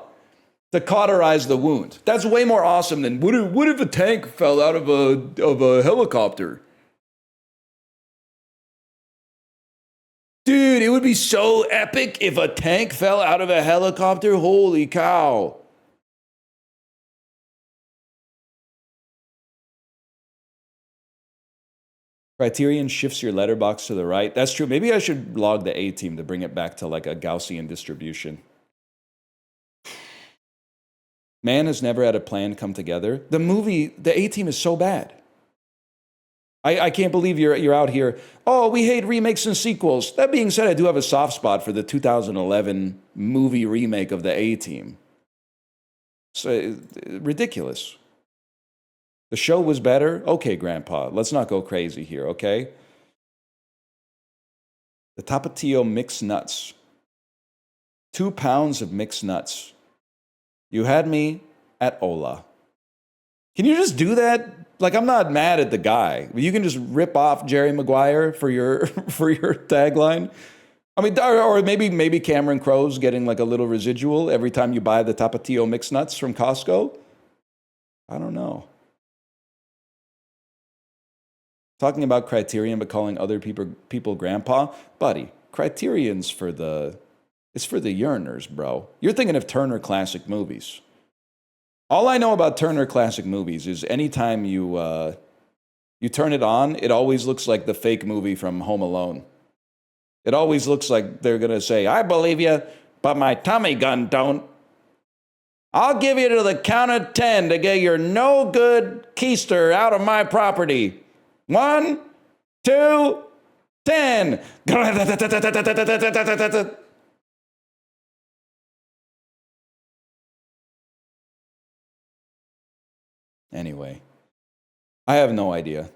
to cauterize the wound. That's way more awesome than what if a tank fell out of a helicopter? Dude, it would be so epic if a tank fell out of a helicopter. Holy cow. Criterion shifts your letterbox to the right. That's true. Maybe I should log the A team to bring it back to like a Gaussian distribution. Man has never had a plan come together. The movie, the A team is so bad. I can't believe you're out here. Oh, we hate remakes and sequels. That being said, I do have a soft spot for the 2011 movie remake of the A team. So ridiculous. The show was better? Okay, Grandpa, let's not go crazy here, okay? The Tapatio mixed nuts. 2 pounds of mixed nuts. You had me at Ola. Can you just do that? Like, I'm not mad at the guy. You can just rip off Jerry Maguire for your for your tagline. I mean, or maybe Cameron Crowe's getting like a little residual every time you buy the Tapatio mixed nuts from Costco. I don't know. Talking about Criterion but calling other people grandpa, buddy. Criterion's for the yearners, bro. You're thinking of Turner Classic Movies. All I know about Turner Classic Movies is anytime you turn it on, it always looks like the fake movie from Home Alone. It always looks like they're gonna say, "I believe you, but my Tommy gun don't. I'll give you to the count of 10 to get your no good keister out of my property. 1, 2, 10. Anyway, I have no idea.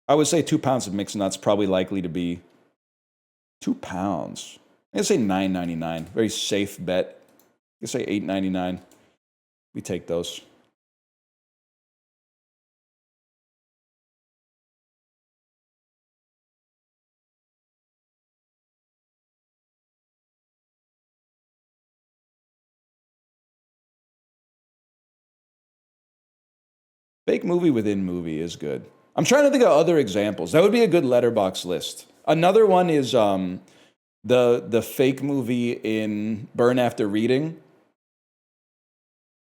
I would say 2 pounds of mixed nuts probably likely to be 2 pounds. I'm gonna say $9.99. Very safe bet. I'm gonna say $8.99. We take those. Fake movie within movie is good. I'm trying to think of other examples. That would be a good letterbox list. Another one is the fake movie in Burn After Reading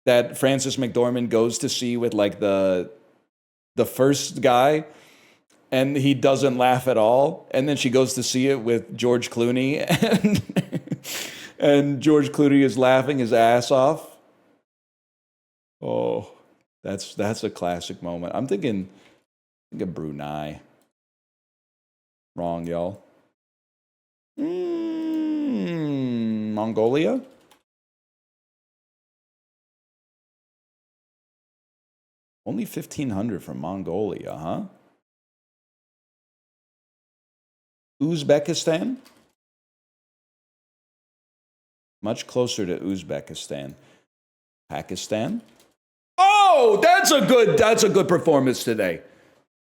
that Frances McDormand goes to see with like the first guy, and he doesn't laugh at all, and then she goes to see it with George Clooney, and George Clooney is laughing his ass off. Oh. That's a classic moment. I'm thinking Brunei. Wrong, y'all. Mongolia? Only 1,500 from Mongolia, huh? Uzbekistan? Much closer to Uzbekistan. Pakistan? Oh, that's a good performance today.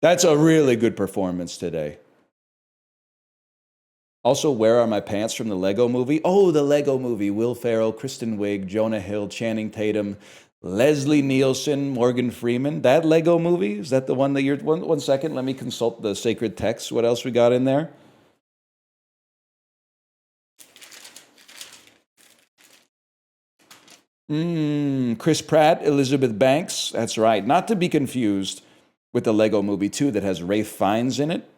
That's a really good performance today. Also, Where Are My Pants from the Lego Movie? Oh, the Lego Movie. Will Ferrell, Kristen Wiig, Jonah Hill, Channing Tatum, Leslie Nielsen, Morgan Freeman. That Lego Movie? Is that the one that you're... One second, let me consult the sacred text. What else we got in there? Chris Pratt, Elizabeth Banks. That's right. Not to be confused with the Lego Movie 2 that has Ralph Fiennes in it.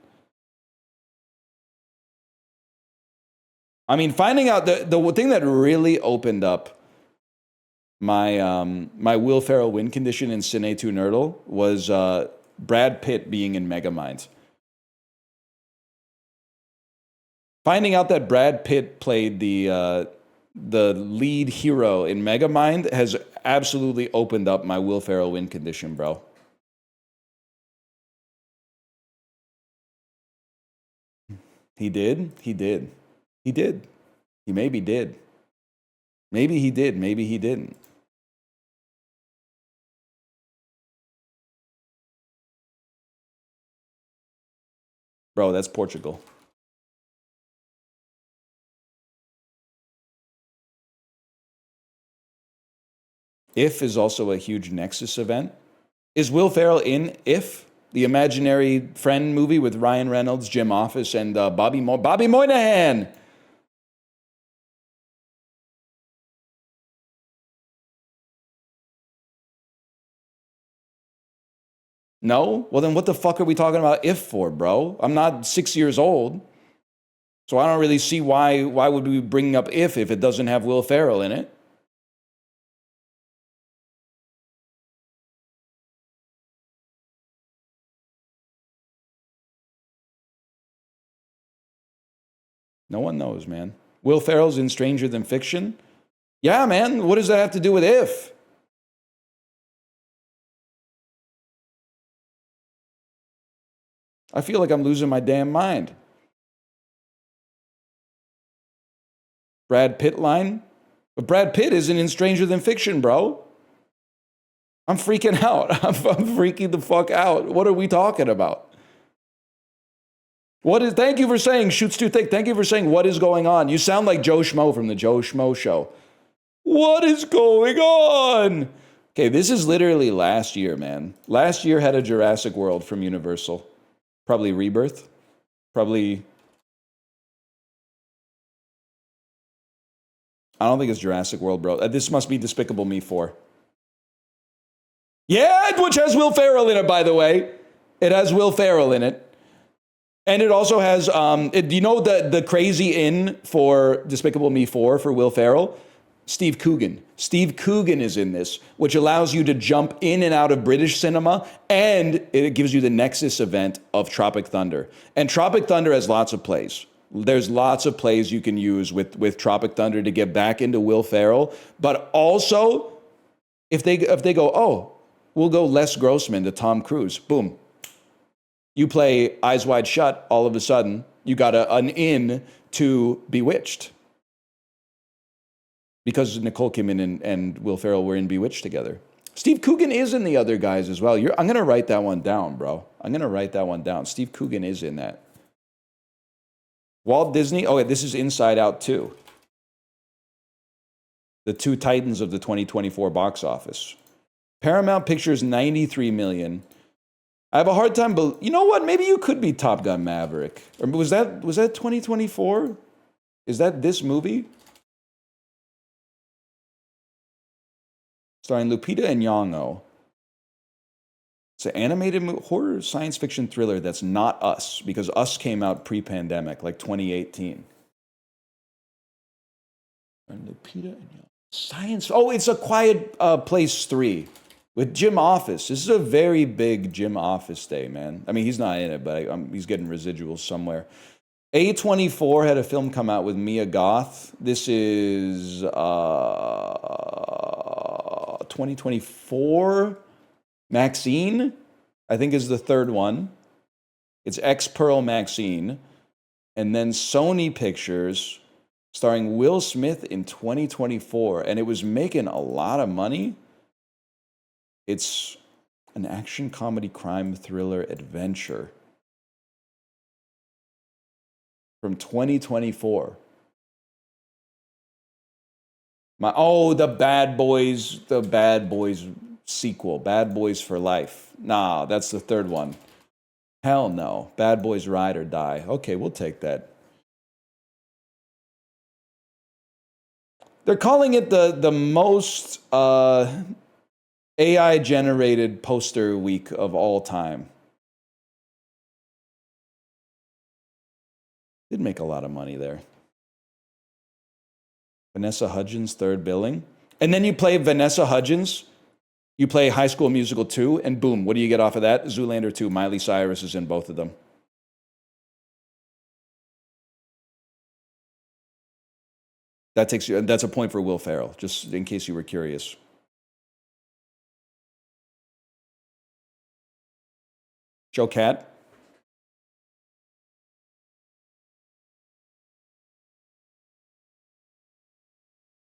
I mean, finding out the thing that really opened up my my Will Ferrell win condition in Cine 2 Nerdle was Brad Pitt being in Megamind. Finding out that Brad Pitt played the lead hero in Megamind has absolutely opened up my Will Ferrell win condition, bro. He did. He did. He did. He maybe did. Maybe he did. Maybe he didn't. Bro, that's Portugal. If is also a huge Nexus event. Is Will Ferrell in If, the imaginary friend movie with Ryan Reynolds, Jim Office, and Bobby Moynihan? No? Well, then what the fuck are we talking about If for, bro? I'm not 6 years old. So I don't really see why would we bring up If it doesn't have Will Ferrell in it? No one knows, man. Will Ferrell's in Stranger Than Fiction? Yeah, man. What does that have to do with If? I feel like I'm losing my damn mind. Brad Pitt line? But Brad Pitt isn't in Stranger Than Fiction, bro. I'm freaking out. I'm freaking the fuck out. What are we talking about? Thank you for saying Shoots Too Thick. Thank you for saying what is going on. You sound like Joe Schmo from the Joe Schmo show. What is going on? Okay, this is literally last year, man. Last year had a Jurassic World from Universal. Probably Rebirth. Probably. I don't think it's Jurassic World, bro. This must be Despicable Me 4. Yeah, which has Will Ferrell in it, by the way. It has Will Ferrell in it. And it also has, do you know the crazy in for Despicable Me 4 for Will Ferrell? Steve Coogan. Steve Coogan is in this, which allows you to jump in and out of British cinema, and it gives you the Nexus event of Tropic Thunder. And Tropic Thunder has lots of plays. There's lots of plays you can use with Tropic Thunder to get back into Will Ferrell. But also, if they go, oh, we'll go Les Grossman to Tom Cruise, boom. You play Eyes Wide Shut, all of a sudden, you got an in to Bewitched. Because Nicole Kidman and Will Ferrell were in Bewitched together. Steve Coogan is in the other guys as well. I'm going to write that one down, bro. I'm going to write that one down. Steve Coogan is in that. Walt Disney. Oh, this is Inside Out 2. The two titans of the 2024 box office. Paramount Pictures, 93 million. I have a hard time, but you know what? Maybe you could be Top Gun Maverick. Or was that 2024? Is that this movie? Starring Lupita Nyong'o. It's an animated horror science fiction thriller that's not Us, because Us came out pre-pandemic, like 2018. And Lupita Nyong'o. Science. Oh, it's A Quiet Place 3 with Jim Office. This is a very big Jim Office day, man. I mean, he's not in it, but he's getting residuals somewhere. A24 had a film come out with Mia Goth. This is 2024. Maxine, I think, is the third one. It's Ex-Pearl Maxine. And then Sony Pictures, starring Will Smith in 2024. And it was making a lot of money. It's an action, comedy, crime, thriller, adventure. From 2024. The Bad Boys sequel, Bad Boys for Life. Nah, that's the third one. Hell no. Bad Boys Ride or Die. Okay, we'll take that. They're calling it the most AI-generated poster week of all time. Did make a lot of money there. Vanessa Hudgens, third billing. And then you play Vanessa Hudgens. You play High School Musical 2, and boom, what do you get off of that? Zoolander 2. Miley Cyrus is in both of them. That's a point for Will Ferrell, just in case you were curious. . Joe Cat.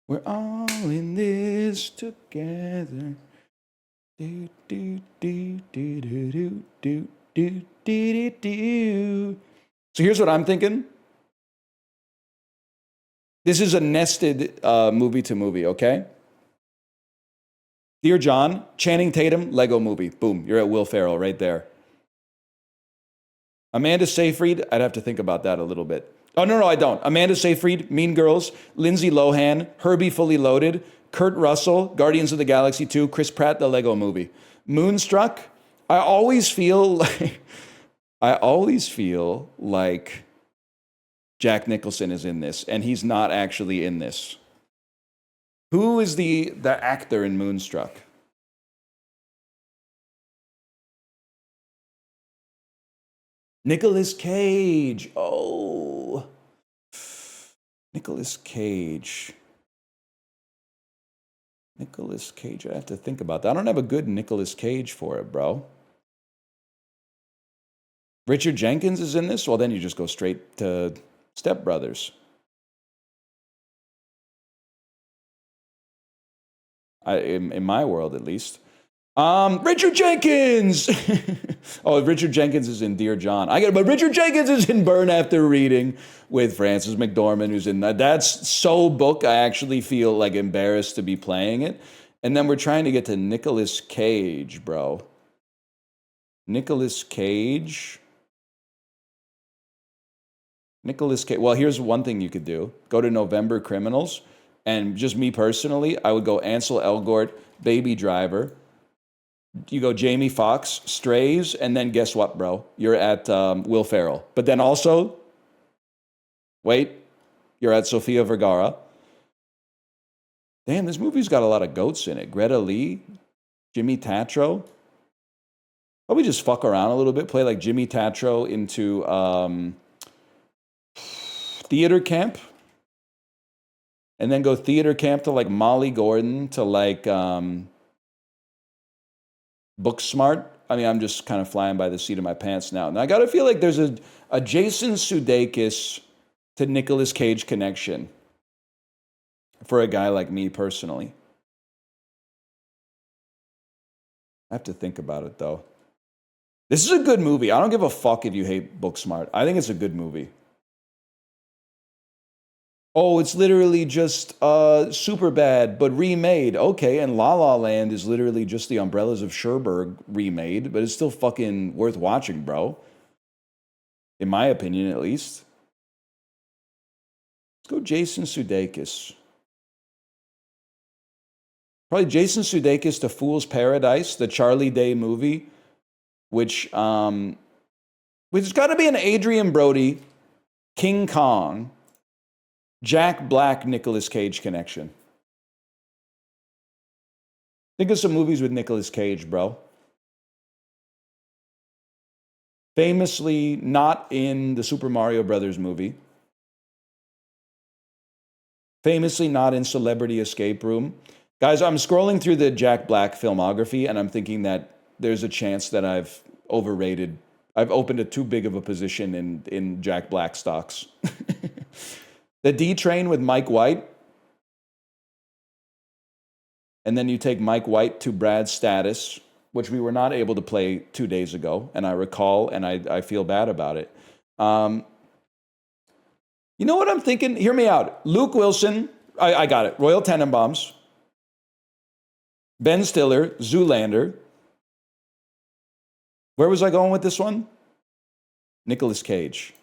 We're all in this together. Do, do, do, do, do, do, do, do, do, do. So here's what I'm thinking. This is a nested movie to movie, okay? Dear John, Channing Tatum, Lego movie. Boom, you're at Will Ferrell right there. Amanda Seyfried, I'd have to think about that a little bit. Oh, no, I don't. Amanda Seyfried, Mean Girls, Lindsay Lohan, Herbie Fully Loaded, Kurt Russell, Guardians of the Galaxy 2, Chris Pratt, the Lego movie. Moonstruck, I always feel like Jack Nicholson is in this, and he's not actually in this. Who is the actor in Moonstruck? Nicolas Cage. Oh. Nicolas Cage. Nicolas Cage. I have to think about that. I don't have a good Nicolas Cage for it, bro. Richard Jenkins is in this? Well, then you just go straight to Step Brothers. In my world, at least. Richard Jenkins! Oh, Richard Jenkins is in Dear John. But Richard Jenkins is in Burn After Reading with Frances McDormand, who's in that. That's so book, I actually feel like embarrassed to be playing it. And then we're trying to get to Nicolas Cage, bro. Nicolas Cage. Well, here's one thing you could do. Go to November Criminals. And just me personally, I would go Ansel Elgort, Baby Driver. You go Jamie Foxx, Strays, and then guess what, bro? You're at Will Ferrell. But then also, wait, you're at Sofia Vergara. Damn, this movie's got a lot of goats in it. Greta Lee, Jimmy Tatro. Probably just fuck around a little bit, play like Jimmy Tatro into theater camp. And then go theater camp to like Molly Gordon to like Booksmart. I mean, I'm just kind of flying by the seat of my pants now. And I got to feel like there's a Jason Sudeikis to Nicolas Cage connection for a guy like me personally. I have to think about it though. This is a good movie. I don't give a fuck if you hate Booksmart. I think it's a good movie. Oh, it's literally just Superbad, but remade. Okay, and La La Land is literally just the Umbrellas of Cherbourg remade, but it's still fucking worth watching, bro. In my opinion, at least. Let's go Jason Sudeikis. Probably Jason Sudeikis to Fool's Paradise, the Charlie Day movie, which it's got to be an Adrian Brody, King Kong, Jack Black, Nicolas Cage connection. Think of some movies with Nicolas Cage, bro. Famously not in the Super Mario Brothers movie. Famously not in Celebrity Escape Room. Guys, I'm scrolling through the Jack Black filmography and I'm thinking that there's a chance that I've opened a too big of a position in Jack Black stocks. The D Train with Mike White. And then you take Mike White to Brad's Status, which we were not able to play 2 days ago. And I recall, and I feel bad about it. You know what I'm thinking? Hear me out. Luke Wilson. I got it. Royal Tenenbaums. Ben Stiller. Zoolander. Where was I going with this one? Nicolas Cage.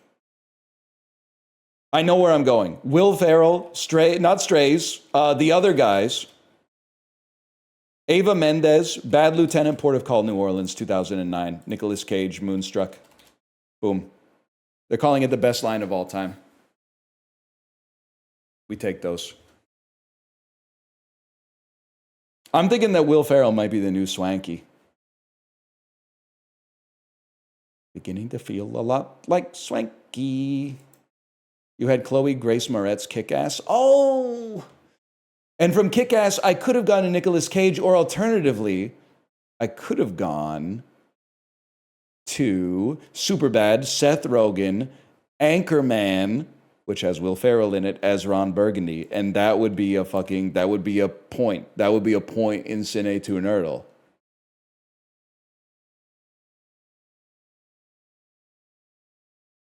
I know where I'm going. Will Ferrell, not Strays, the other guys. Ava Mendez, Bad Lieutenant, Port of Call, New Orleans, 2009. Nicolas Cage, Moonstruck. Boom. They're calling it the best line of all time. We take those. I'm thinking that Will Ferrell might be the new Swanky. Beginning to feel a lot like Swanky. You had Chloe Grace Moretz, Kick-Ass. Oh! And from Kick-Ass, I could have gone to Nicolas Cage, or alternatively, I could have gone to Superbad, Seth Rogen, Anchorman, which has Will Ferrell in it as Ron Burgundy, and that would be a point. That would be a point in Cine to Nerdle.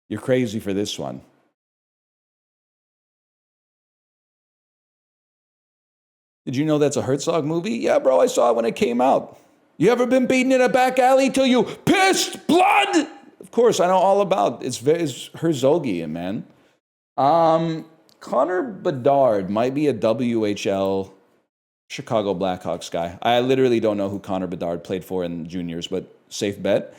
You're crazy for this one. Did you know that's a Herzog movie? Yeah, bro, I saw it when it came out. You ever been beaten in a back alley till you pissed blood? Of course, I know all about it. It's Herzogian, man. Connor Bedard might be a WHL Chicago Blackhawks guy. I literally don't know who Connor Bedard played for in juniors, but safe bet.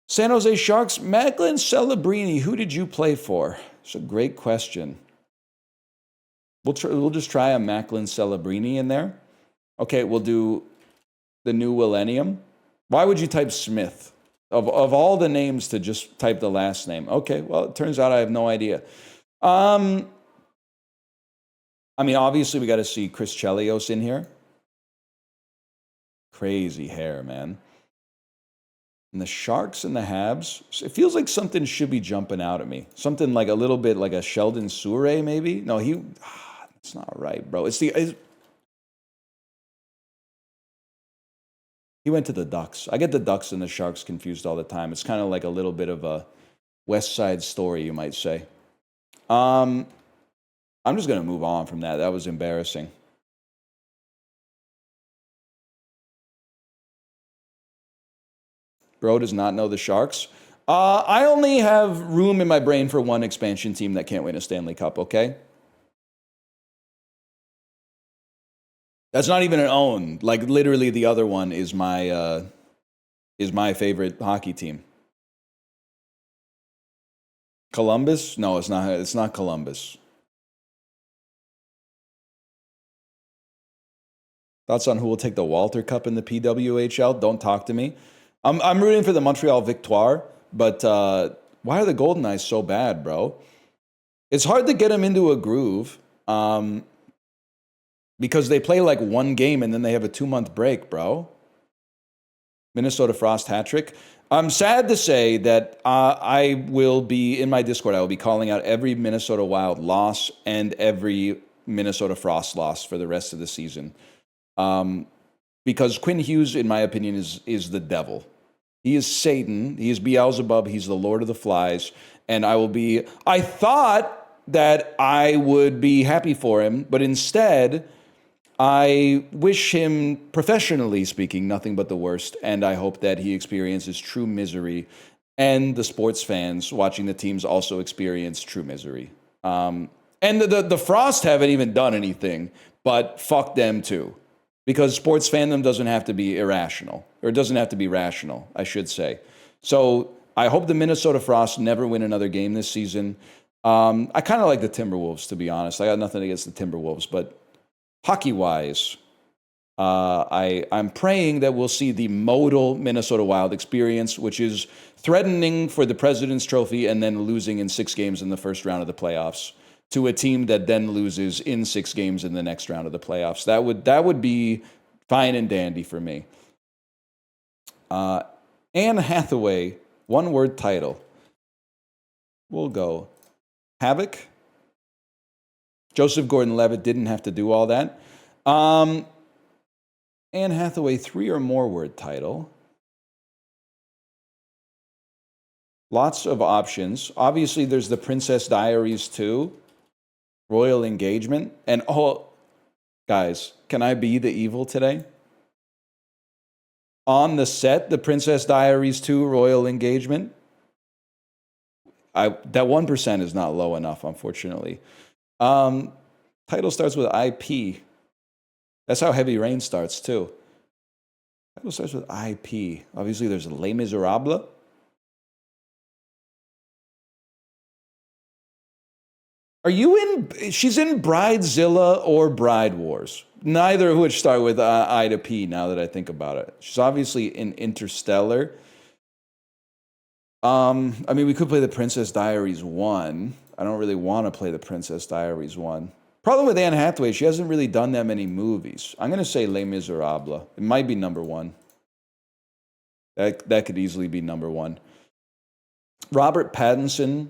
San Jose Sharks, Macklin Celebrini, who did you play for? It's a great question. We'll just try a Macklin Celebrini in there. Okay, we'll do the new millennium. Why would you type Smith? Of all the names to just type the last name. Okay, well, it turns out I have no idea. I mean, obviously, we got to see Chris Chelios in here. Crazy hair, man. And the Sharks and the Habs, it feels like something should be jumping out at me. Something like a little bit like a Sheldon Soure, maybe? No, it's not right, bro. He went to the Ducks. I get the Ducks and the Sharks confused all the time. It's kind of like a little bit of a West Side Story, you might say. I'm just going to move on from that. That was embarrassing. Bro does not know the Sharks. I only have room in my brain for one expansion team that can't win a Stanley Cup, okay? That's not even an own. Like, literally, the other one is my favorite hockey team. Columbus? No, it's not. It's not Columbus. Thoughts on who will take the Walter Cup in the PWHL? Don't talk to me. I'm rooting for the Montreal Victoire, but why are the Golden Knights so bad, bro? It's hard to get them into a groove because they play like one game and then they have a 2-month break, bro. Minnesota Frost hat trick. I'm sad to say that I will be, in my Discord, I will be calling out every Minnesota Wild loss and every Minnesota Frost loss for the rest of the season. Because Quinn Hughes, in my opinion, is the devil. He is Satan. He is Beelzebub. He's the Lord of the Flies. And I thought that I would be happy for him, but instead, I wish him, professionally speaking, nothing but the worst. And I hope that he experiences true misery. And the sports fans watching the teams also experience true misery. And the Frost haven't even done anything, but fuck them too. Because sports fandom doesn't have to be irrational, or it doesn't have to be rational, I should say. So I hope the Minnesota Frost never win another game this season. I kind of like the Timberwolves, to be honest. I got nothing against the Timberwolves, but hockey-wise, I'm praying that we'll see the modal Minnesota Wild experience, which is threatening for the President's Trophy and then losing in 6 games in the first round of the playoffs to a team that then loses in 6 games in the next round of the playoffs. That would be fine and dandy for me. Anne Hathaway, 1-word title. We'll go Havoc. Joseph Gordon-Levitt didn't have to do all that. Anne Hathaway, 3 or more word title. Lots of options. Obviously, there's the Princess Diaries 2. Royal Engagement. And guys, can I be the evil today? On the set, the Princess Diaries 2 Royal Engagement. That 1% is not low enough, unfortunately. Title starts with IP. That's how Heavy Rain starts, too. Title starts with IP. Obviously, there's Les Miserables. She's in Bridezilla or Bride Wars. Neither of which start with I to P, now that I think about it. She's obviously in Interstellar. I mean, we could play the Princess Diaries 1. I don't really want to play the Princess Diaries 1. Problem with Anne Hathaway, she hasn't really done that many movies. I'm going to say Les Miserables. It might be number 1. That could easily be number 1. Robert Pattinson.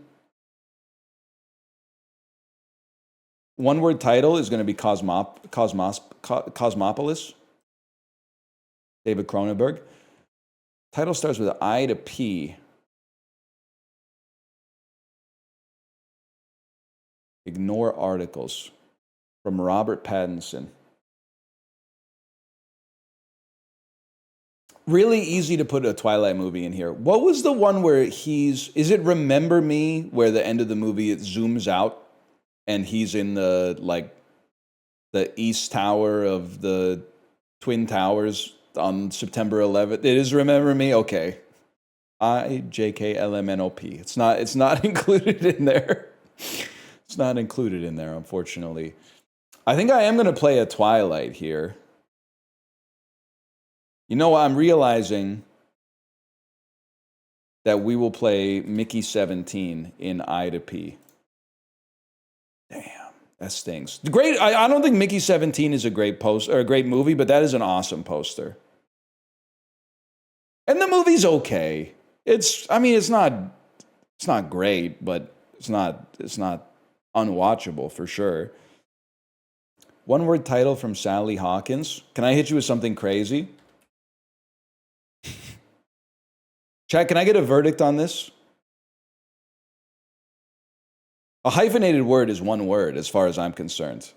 One-word title is going to be Cosmopolis. David Cronenberg. Title starts with I to P. Ignore articles. From Robert Pattinson. Really easy to put a Twilight movie in here. What was the one where is it Remember Me, where the end of the movie it zooms out and he's in the East Tower of the Twin Towers on September 11th? It is Remember Me? Okay. IJKLMNOP. It's not included in there. It's not included in there, unfortunately. I think I am going to play a Twilight here. You know, I'm realizing that we will play Mickey 17 in I to P. Damn, that stings. Great. I don't think Mickey 17 is a great poster or a great movie, but that is an awesome poster. And the movie's okay. It's not great, but it's not unwatchable for sure. One-word title from Sally Hawkins. Can I hit you with something crazy? Chat, can I get a verdict on this? A hyphenated word is one word as far as I'm concerned.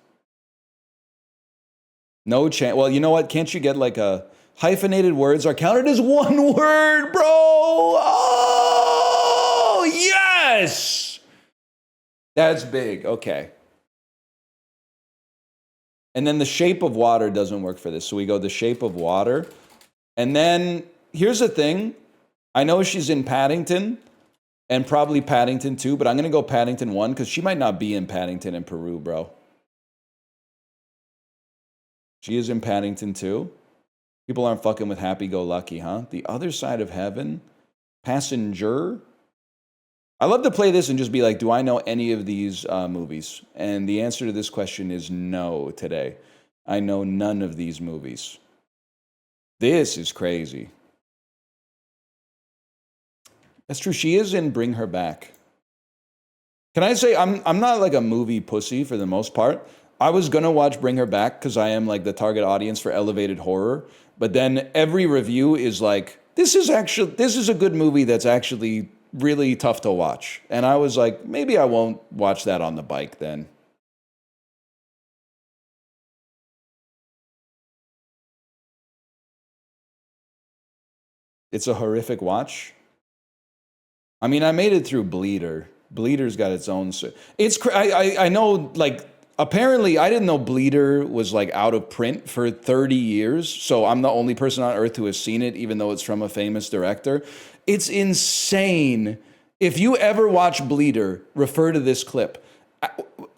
No chance. Well, you know what? Can't you get like a hyphenated words are counted as one word, bro? Oh, yes! That's big. Okay. And then the shape of water doesn't work for this. So we go the shape of water. And then here's the thing. I know she's in Paddington and probably Paddington 2, but I'm going to go Paddington 1 because she might not be in Paddington in Peru, bro. She is in Paddington 2. People aren't fucking with Happy-Go-Lucky, huh? The Other Side of Heaven. Passenger. I love to play this and just be like, do I know any of these movies? And the answer to this question is no today. I know none of these movies. This is crazy. That's true. She is in Bring Her Back. Can I say I'm not like a movie pussy for the most part. I was gonna watch Bring Her Back because I am like the target audience for elevated horror. But then every review is like, this is a good movie that's actually really tough to watch. And I was like, maybe I won't watch that on the bike then. It's a horrific watch. I mean, I made it through Bleeder. Bleeder's got its own. I know, like, apparently I didn't know Bleeder was like out of print for 30 years. So I'm the only person on earth who has seen it, even though it's from a famous director. It's insane. If you ever watch Bleeder, refer to this clip.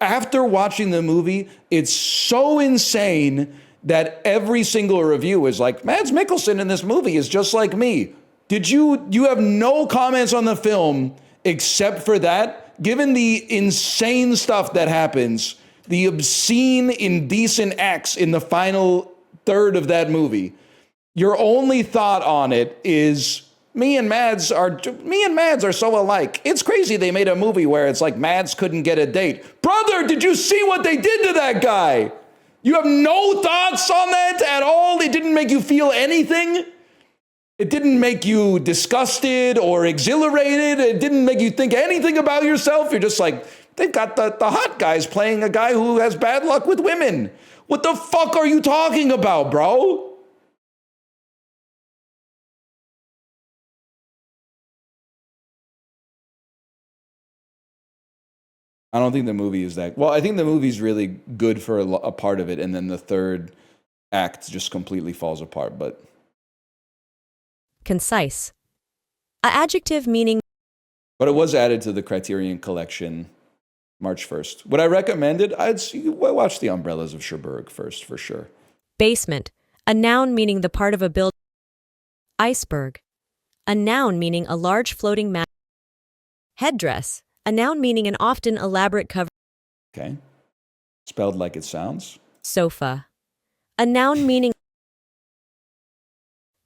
After watching the movie, it's so insane that every single review is like, Mads Mikkelsen in this movie is just like me. You have no comments on the film except for that? Given the insane stuff that happens, the obscene, indecent acts in the final third of that movie, your only thought on it is, me and Mads are so alike. It's crazy they made a movie where it's like Mads couldn't get a date. Brother, did you see what they did to that guy? You have no thoughts on that at all? It didn't make you feel anything? It didn't make you disgusted or exhilarated? It didn't make you think anything about yourself? You're just like, they've got the hot guys playing a guy who has bad luck with women. What the fuck are you talking about, bro? I don't think the movie is that. Well, I think the movie's really good for a part of it, and then the third act just completely falls apart. But concise. A adjective meaning. But it was added to the Criterion Collection March 1st. Would I recommend it? I'd watch The Umbrellas of Cherbourg first, for sure. Basement. A noun meaning the part of a building. Iceberg. A noun meaning a large floating mass. Headdress. A noun meaning an often elaborate cover. Okay. Spelled like it sounds. Sofa. A noun meaning.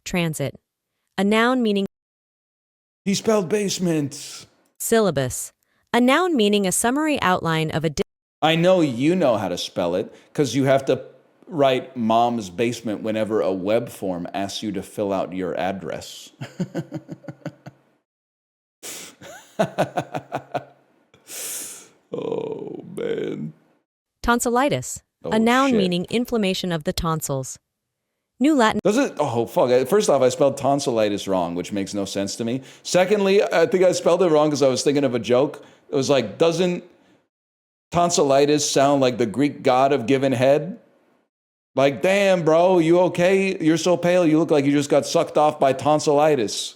Transit. A noun meaning. He spelled basement. Syllabus. A noun meaning a summary outline of a I know you know how to spell it because you have to write mom's basement whenever a web form asks you to fill out your address. Oh, man. Tonsillitis, a Oh, noun shit. meaning inflammation of the tonsils. New Latin. Does it? Oh, fuck. First off, I spelled tonsillitis wrong, which makes no sense to me. Secondly, I think I spelled it wrong because I was thinking of a joke. It was like, doesn't tonsillitis sound like the Greek god of given head? Like, damn, bro, you okay? You're so pale, you look like you just got sucked off by tonsillitis.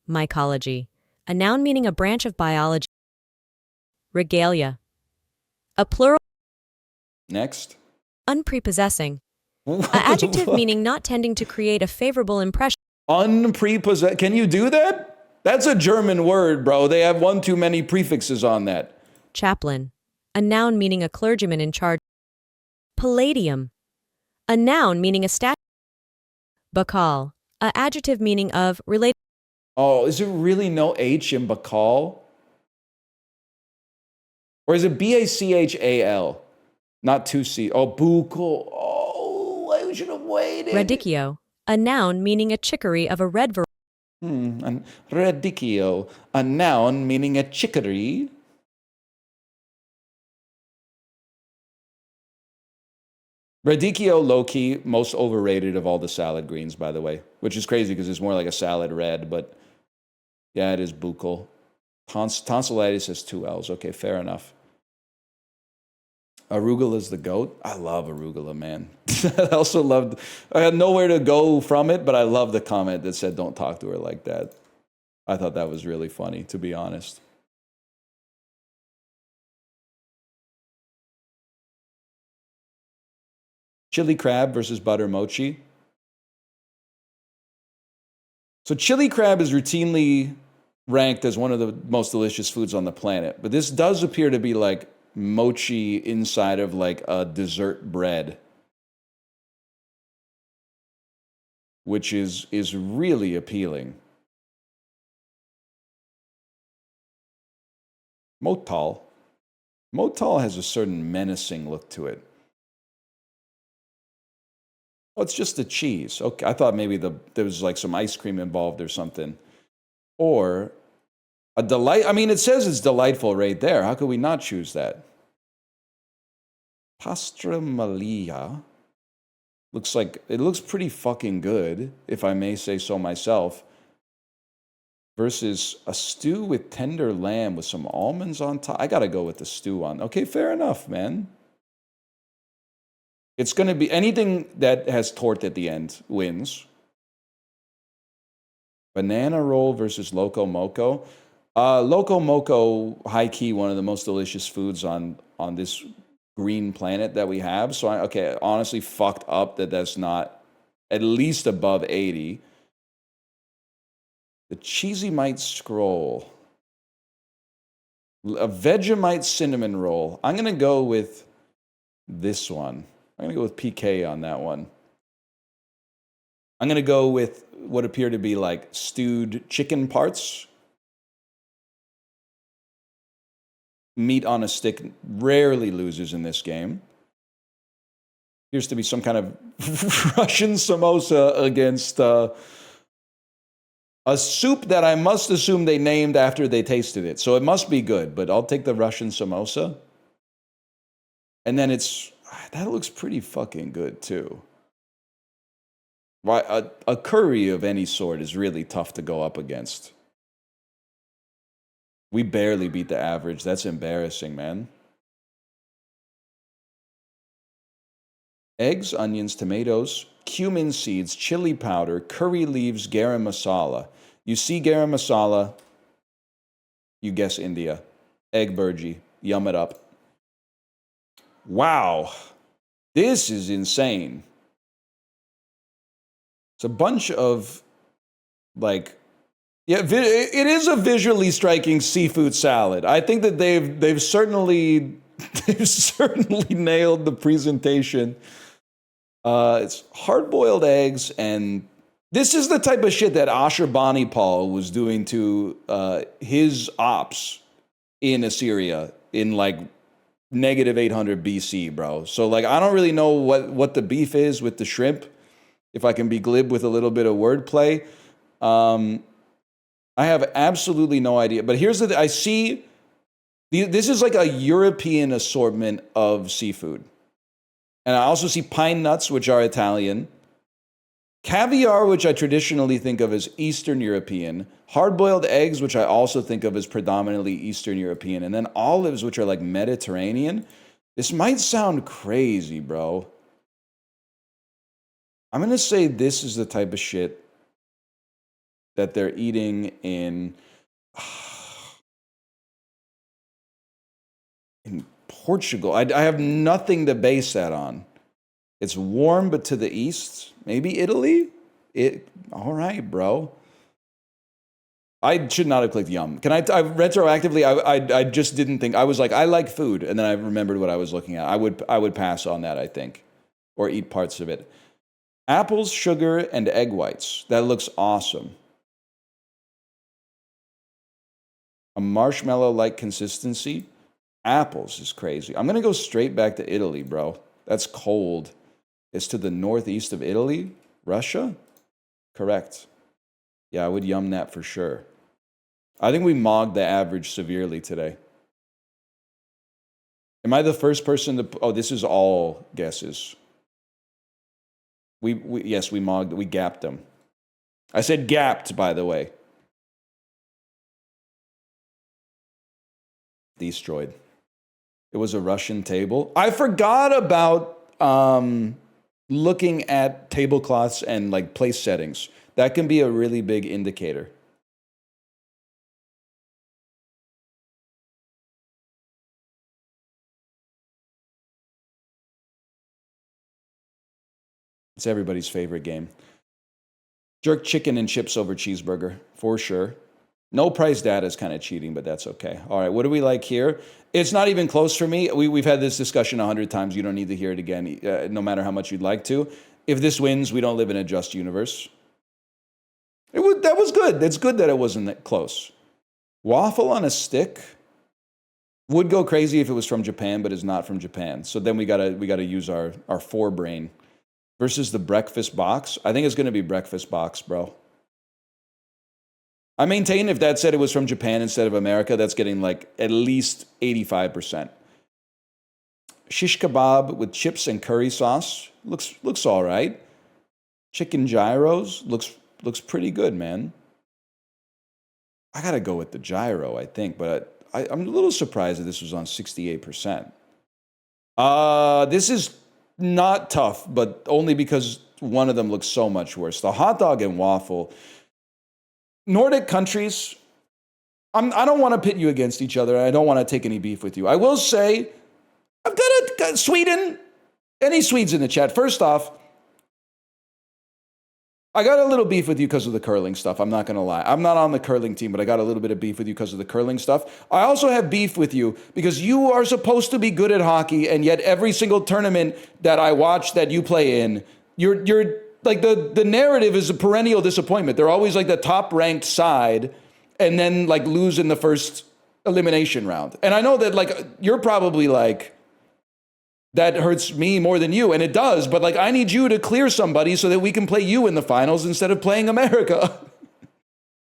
Mycology, a noun meaning a branch of biology. Regalia, a plural. Next. Unprepossessing, an adjective meaning not tending to create a favorable impression. Unprepossessed. Can you do that? That's a German word, bro. They have one too many prefixes on that. Chaplain, a noun meaning a clergyman in charge. Palladium, a noun meaning a statue. Bacal, a adjective meaning of related. Oh, is there really no H in Bacal? Or is it Bachal? Not two C. Oh, buccal. Oh, I should have waited. Radicchio, a noun meaning a chicory of a red variety. And radicchio, a noun meaning a chicory. Radicchio, low-key, most overrated of all the salad greens, by the way, which is crazy because it's more like a salad red, but yeah, it is buccal. Tonsillitis has two L's. Okay, fair enough. Arugula's the goat. I love arugula, man. I had nowhere to go from it, but I love the comment that said, don't talk to her like that. I thought that was really funny, to be honest. Chili crab versus butter mochi. So chili crab is routinely ranked as one of the most delicious foods on the planet, but this does appear to be like mochi inside of like a dessert bread, which is really appealing. Motal has a certain menacing look to it. Oh, it's just the cheese. Okay, I thought maybe there was like some ice cream involved or something. Or a delight. I mean, it says it's delightful right there. How could we not choose that? Pastramalia. It looks pretty fucking good, if I may say so myself. Versus a stew with tender lamb with some almonds on top. I gotta go with the stew on. Okay, fair enough, man. It's going to be anything that has tort at the end wins. Banana roll versus Loco Moco. Loco Moco, high key, one of the most delicious foods on this green planet that we have. So, honestly fucked up that that's not at least above 80. The Cheesy Mite Scroll. A Vegemite Cinnamon Roll. I'm going to go with this one. I'm going to go with PK on that one. I'm going to go with what appear to be like stewed chicken parts. Meat on a stick rarely loses in this game. Appears to be some kind of Russian samosa against a soup that I must assume they named after they tasted it. So it must be good, but I'll take the Russian samosa. And then that looks pretty fucking good too. A curry of any sort is really tough to go up against. We barely beat the average. That's embarrassing, man. Eggs, onions, tomatoes, cumin seeds, chili powder, curry leaves, garam masala. You see garam masala, you guess India. Egg burji. Yum it up. Wow. This is insane. It's a bunch of, it is a visually striking seafood salad. I think that they've certainly nailed the presentation. It's hard-boiled eggs, and this is the type of shit that Ashurbanipal was doing to his ops in Assyria in negative 800 BC, bro. So like I don't really know what the beef is with the shrimp. If I can be glib with a little bit of wordplay, I have absolutely no idea. But here's the I see this is like a European assortment of seafood, and I also see pine nuts, which are Italian. Caviar, which I traditionally think of as Eastern European, hard-boiled eggs, which I also think of as predominantly Eastern European, and then olives, which are like Mediterranean. This might sound crazy, bro. I'm going to say this is the type of shit that they're eating in Portugal. I have nothing to base that on. It's warm, but to the east. Maybe Italy? All right, bro. I should not have clicked yum. Can I retroactively, I just didn't think. I was like, I like food. And then I remembered what I was looking at. I would pass on that, I think. Or eat parts of it. Apples, sugar, and egg whites. That looks awesome. A marshmallow-like consistency. Apples is crazy. I'm going to go straight back to Italy, bro. That's cold. It's to the northeast of Italy. Russia? Correct. Yeah, I would yum that for sure. I think we mogged the average severely today. Am I the first person to... Oh, this is all guesses. Yes, we mogged. We gapped them. I said gapped, by the way. Destroyed. It was a Russian table. I forgot about looking at tablecloths and like place settings. That can be a really big indicator. It's everybody's favorite game. Jerk chicken and chips over cheeseburger, for sure. No price data is kind of cheating, but that's okay. All right, what do we like here? It's not even close for me. We've had this discussion 100 times. You don't need to hear it again, no matter how much you'd like to. If this wins, we don't live in a just universe. That was good. It's good that it wasn't that close. Waffle on a stick would go crazy if it was from Japan, but is not from Japan. So then we gotta use our forebrain. Versus the breakfast box. I think it's going to be breakfast box, bro. I maintain if that said it was from Japan instead of America, that's getting like at least 85%. Shish kebab with chips and curry sauce. Looks all right. Chicken gyros. Looks pretty good, man. I got to go with the gyro, I think. But I'm a little surprised that this was on 68%. This is... not tough, but only because one of them looks so much worse. The hot dog and waffle. Nordic countries, I don't want to pit you against each other. I don't want to take any beef with you. I will say, I've got Sweden. Any Swedes in the chat? First off, I got a little beef with you because of the curling stuff. I'm not going to lie. I'm not on the curling team, but I got a little bit of beef with you because of the curling stuff. I also have beef with you because you are supposed to be good at hockey, and yet every single tournament that I watch that you play in, you're like the narrative is a perennial disappointment. They're always like the top-ranked side and then like lose in the first elimination round. And I know that like you're probably like, that hurts me more than you, and it does, but like I need you to clear somebody so that we can play you in the finals instead of playing America.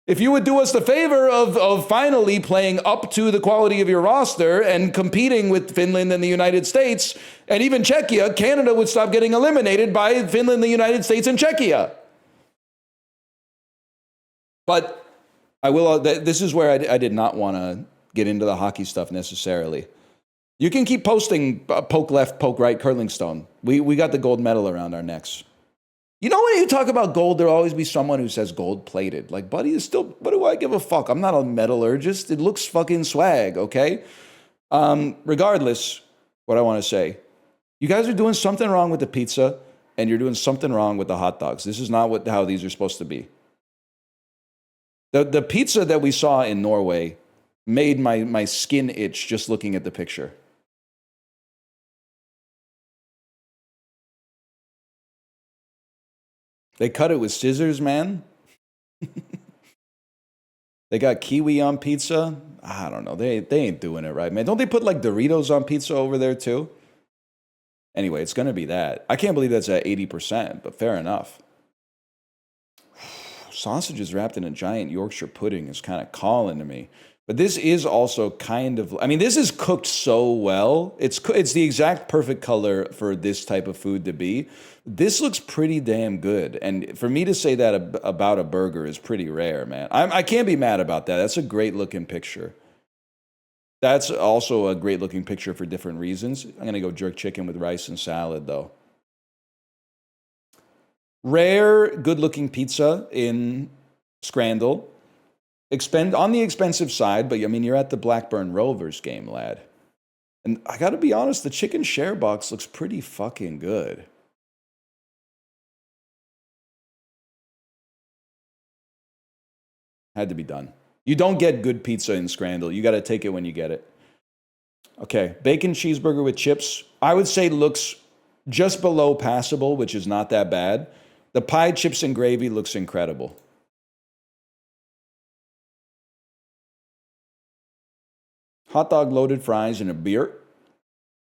If you would do us the favor of finally playing up to the quality of your roster and competing with Finland and the United States, and even Czechia, Canada would stop getting eliminated by Finland, the United States, and Czechia. But I will, this is where I did not want to get into the hockey stuff necessarily. You can keep posting poke left, poke right, curling stone. We got the gold medal around our necks. You know, when you talk about gold, there'll always be someone who says gold plated. Like, buddy, is still, what do I give a fuck? I'm not a metallurgist. It looks fucking swag, okay? Regardless, what I want to say, you guys are doing something wrong with the pizza, and you're doing something wrong with the hot dogs. This is not how these are supposed to be. The pizza that we saw in Norway made my skin itch just looking at the picture. They cut it with scissors, man. They got kiwi on pizza. I don't know. They ain't doing it right, man. Don't they put like Doritos on pizza over there too? Anyway, it's gonna be that. I can't believe that's at 80%, but fair enough. Sausages wrapped in a giant Yorkshire pudding is kind of calling to me. But this is also kind of, I mean, this is cooked so well. It's the exact perfect color for this type of food to be. This looks pretty damn good. And for me to say that about a burger is pretty rare, man. I can't be mad about that. That's a great looking picture. That's also a great looking picture for different reasons. I'm going to go jerk chicken with rice and salad, though. Rare, good looking pizza in Scrandle. On the expensive side, but I mean, you're at the Blackburn Rovers game, lad. And I got to be honest, the chicken share box looks pretty fucking good. Had to be done. You don't get good pizza in Scrandle. You got to take it when you get it. Okay, bacon cheeseburger with chips. I would say looks just below passable, which is not that bad. The pie, chips, and gravy looks incredible. Hot dog, loaded fries, and a beer.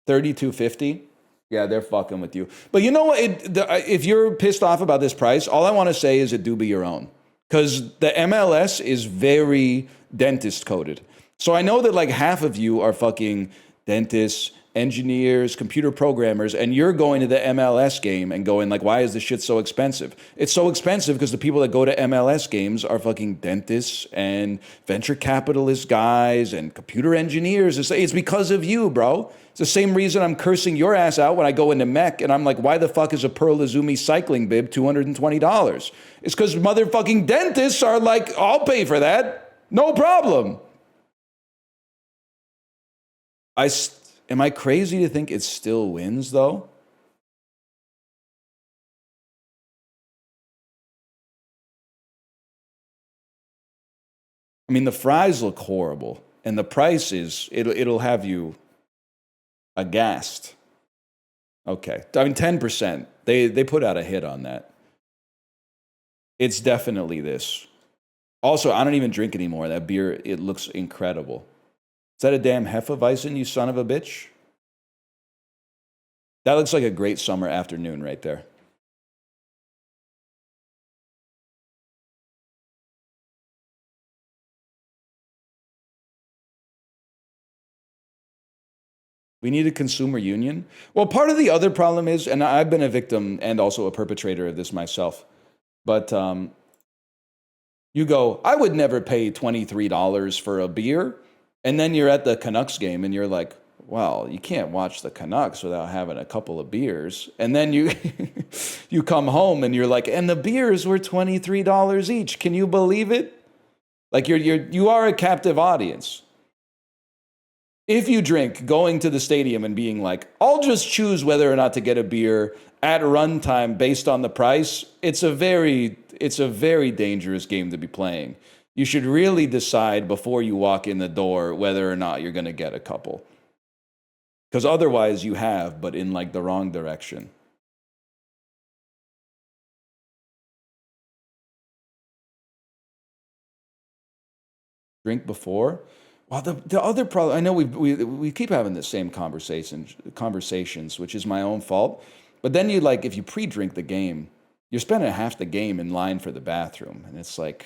$32.50. Yeah, they're fucking with you. But you know what? If you're pissed off about this price, all I want to say is it do be your own. Because the MLS is very dentist coded. So I know that like half of you are fucking dentists, engineers, computer programmers, and you're going to the MLS game and going like, why is this shit so expensive? It's so expensive because the people that go to MLS games are fucking dentists and venture capitalist guys and computer engineers. It's because of you, bro. It's the same reason I'm cursing your ass out when I go into Mech and I'm like, why the fuck is a Pearl Izumi cycling bib $220? It's because motherfucking dentists are like, I'll pay for that. No problem. Am I crazy to think it still wins, though? I mean, the fries look horrible, and the price is, it'll have you aghast. Okay, I mean, 10%. They put out a hit on that. It's definitely this. Also, I don't even drink anymore. That beer, it looks incredible. Is that a damn Hefeweizen, you son of a bitch? That looks like a great summer afternoon right there. We need a consumer union. Well, part of the other problem is, and I've been a victim and also a perpetrator of this myself, but you go, I would never pay $23 for a beer. And then you're at the Canucks game and you're like, well, you can't watch the Canucks without having a couple of beers. And then you you come home and you're like, and the beers were $23 each. Can you believe it? Like you are a captive audience. If you drink going to the stadium and being like, I'll just choose whether or not to get a beer at runtime based on the price, it's a very dangerous game to be playing. You should really decide before you walk in the door whether or not you're going to get a couple. Because otherwise you have, but in like the wrong direction. Drink before? Well, the other problem, I know we keep having the same conversations, which is my own fault. But then you like, if you pre-drink the game, you're spending half the game in line for the bathroom. And it's like...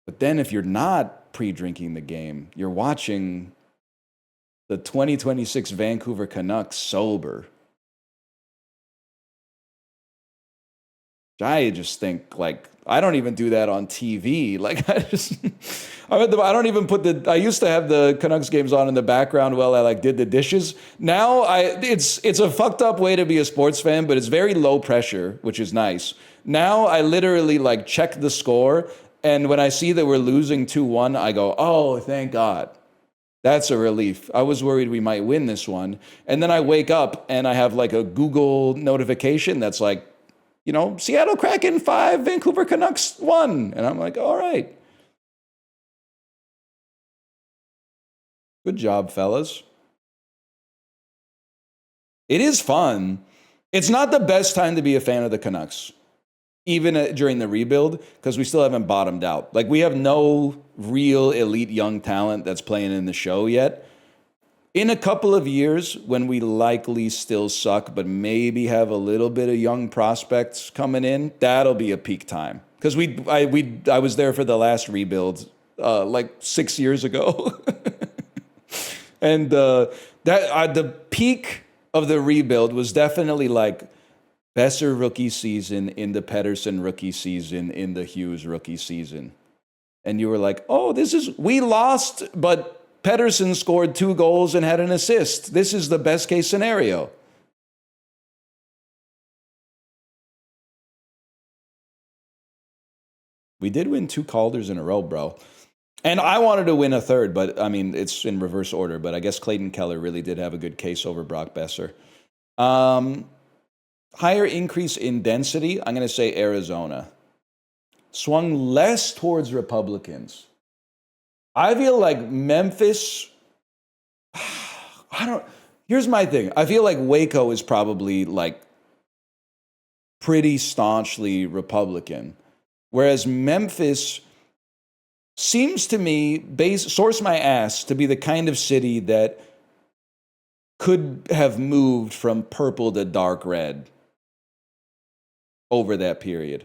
But then if you're not pre-drinking the game, you're watching the 2026 Vancouver Canucks sober. I just think, like, I don't even do that on TV. Like, I don't even I used to have the Canucks games on in the background while I, like, did the dishes. Now, it's a fucked up way to be a sports fan, but it's very low pressure, which is nice. Now, I literally, like, check the score, and when I see that we're losing 2-1, I go, oh, thank God. That's a relief. I was worried we might win this one. And then I wake up and I have like a Google notification that's like, you know, Seattle Kraken 5, Vancouver Canucks 1. And I'm like, all right. Good job, fellas. It is fun. It's not the best time to be a fan of the Canucks. even during the rebuild, because we still haven't bottomed out. Like, we have no real elite young talent that's playing in the show yet. In a couple of years, when we likely still suck, but maybe have a little bit of young prospects coming in, that'll be a peak time. Because I was there for the last rebuild like 6 years ago. And the peak of the rebuild was definitely like Besser rookie season, in the Pedersen rookie season, in the Hughes rookie season. And you were like, oh, we lost, but Pedersen scored 2 goals and had an assist. This is the best case scenario. We did win 2 Calders in a row, bro. And I wanted to win a third, but I mean, it's in reverse order. But I guess Clayton Keller really did have a good case over Brock Besser. Higher increase in density, I'm going to say Arizona. Swung less towards Republicans. I feel like Memphis, here's my thing. I feel like Waco is probably like pretty staunchly Republican. Whereas Memphis seems to me, source my ass, to be the kind of city that could have moved from purple to dark red over that period.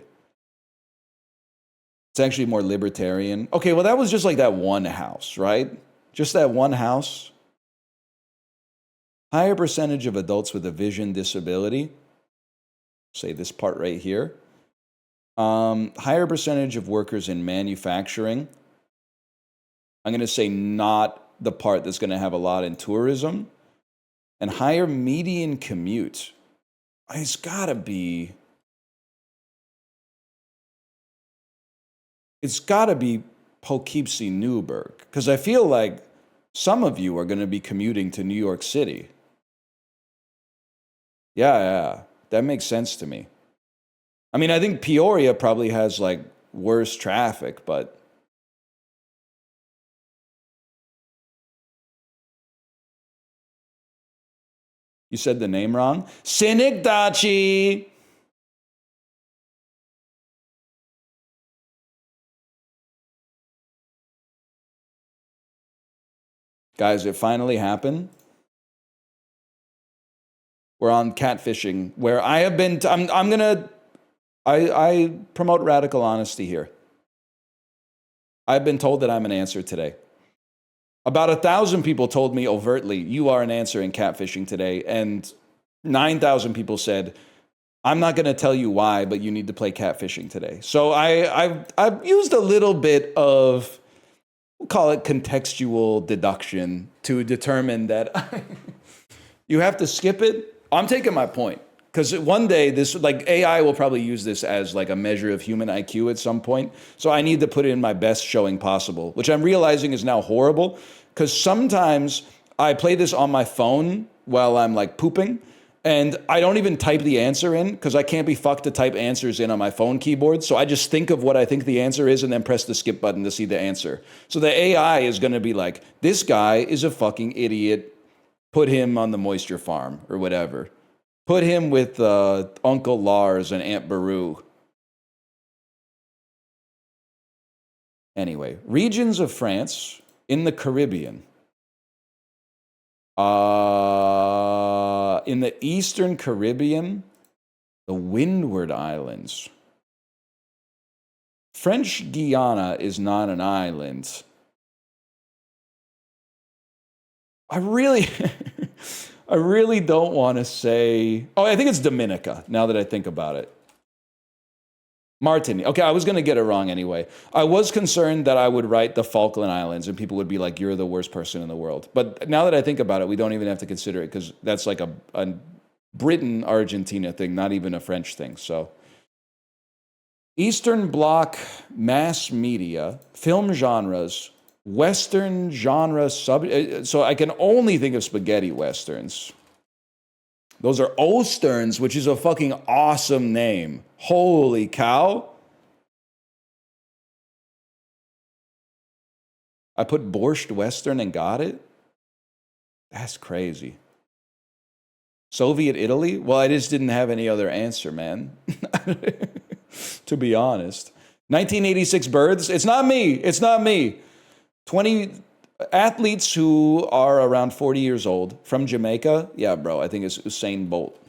It's actually more libertarian. Okay, well, that was just like that one house, right? Just that one house. Higher percentage of adults with a vision disability. Say this part right here. Higher percentage of workers in manufacturing. I'm going to say not the part that's going to have a lot in tourism. And higher median commute. It's got to be Poughkeepsie, Newburgh. Because I feel like some of you are going to be commuting to New York City. Yeah, that makes sense to me. I mean, I think Peoria probably has like worse traffic, but you said the name wrong. Synecdoche. Guys, it finally happened. We're on catfishing, where I have been. I promote radical honesty here. I've been told that I'm an answer today. About 1,000 people told me overtly, you are an answer in catfishing today. And 9,000 people said, I'm not going to tell you why, but you need to play catfishing today. So I've used a little bit of, we'll call it contextual deduction, to determine that you have to skip it. I'm taking my point. Because one day, this, like, AI will probably use this as like a measure of human IQ at some point. So I need to put in my best showing possible, which I'm realizing is now horrible. Because sometimes I play this on my phone while I'm like pooping, and I don't even type the answer in because I can't be fucked to type answers in on my phone keyboard. So I just think of what I think the answer is and then press the skip button to see the answer. So the AI is going to be like, this guy is a fucking idiot. Put him on the moisture farm or whatever. Put him with Uncle Lars and Aunt Beru. Anyway, regions of France in the Caribbean. In the Eastern Caribbean, the Windward Islands. French Guiana is not an island. I really don't want to say... Oh, I think it's Dominica, now that I think about it. Martinique. Okay, I was going to get it wrong anyway. I was concerned that I would write the Falkland Islands and people would be like, you're the worst person in the world. But now that I think about it, we don't even have to consider it because that's like a Britain-Argentina thing, not even a French thing. So, Eastern Bloc mass media, film genres, Western genre so I can only think of spaghetti Westerns. Those are Osterns, which is a fucking awesome name. Holy cow. I put Borscht Western and got it? That's crazy. Soviet Italy? Well, I just didn't have any other answer, man. to be honest. 1986 births. It's not me. It's not me. 20 athletes who are around 40 years old from Jamaica. Yeah, bro. I think it's Usain Bolt.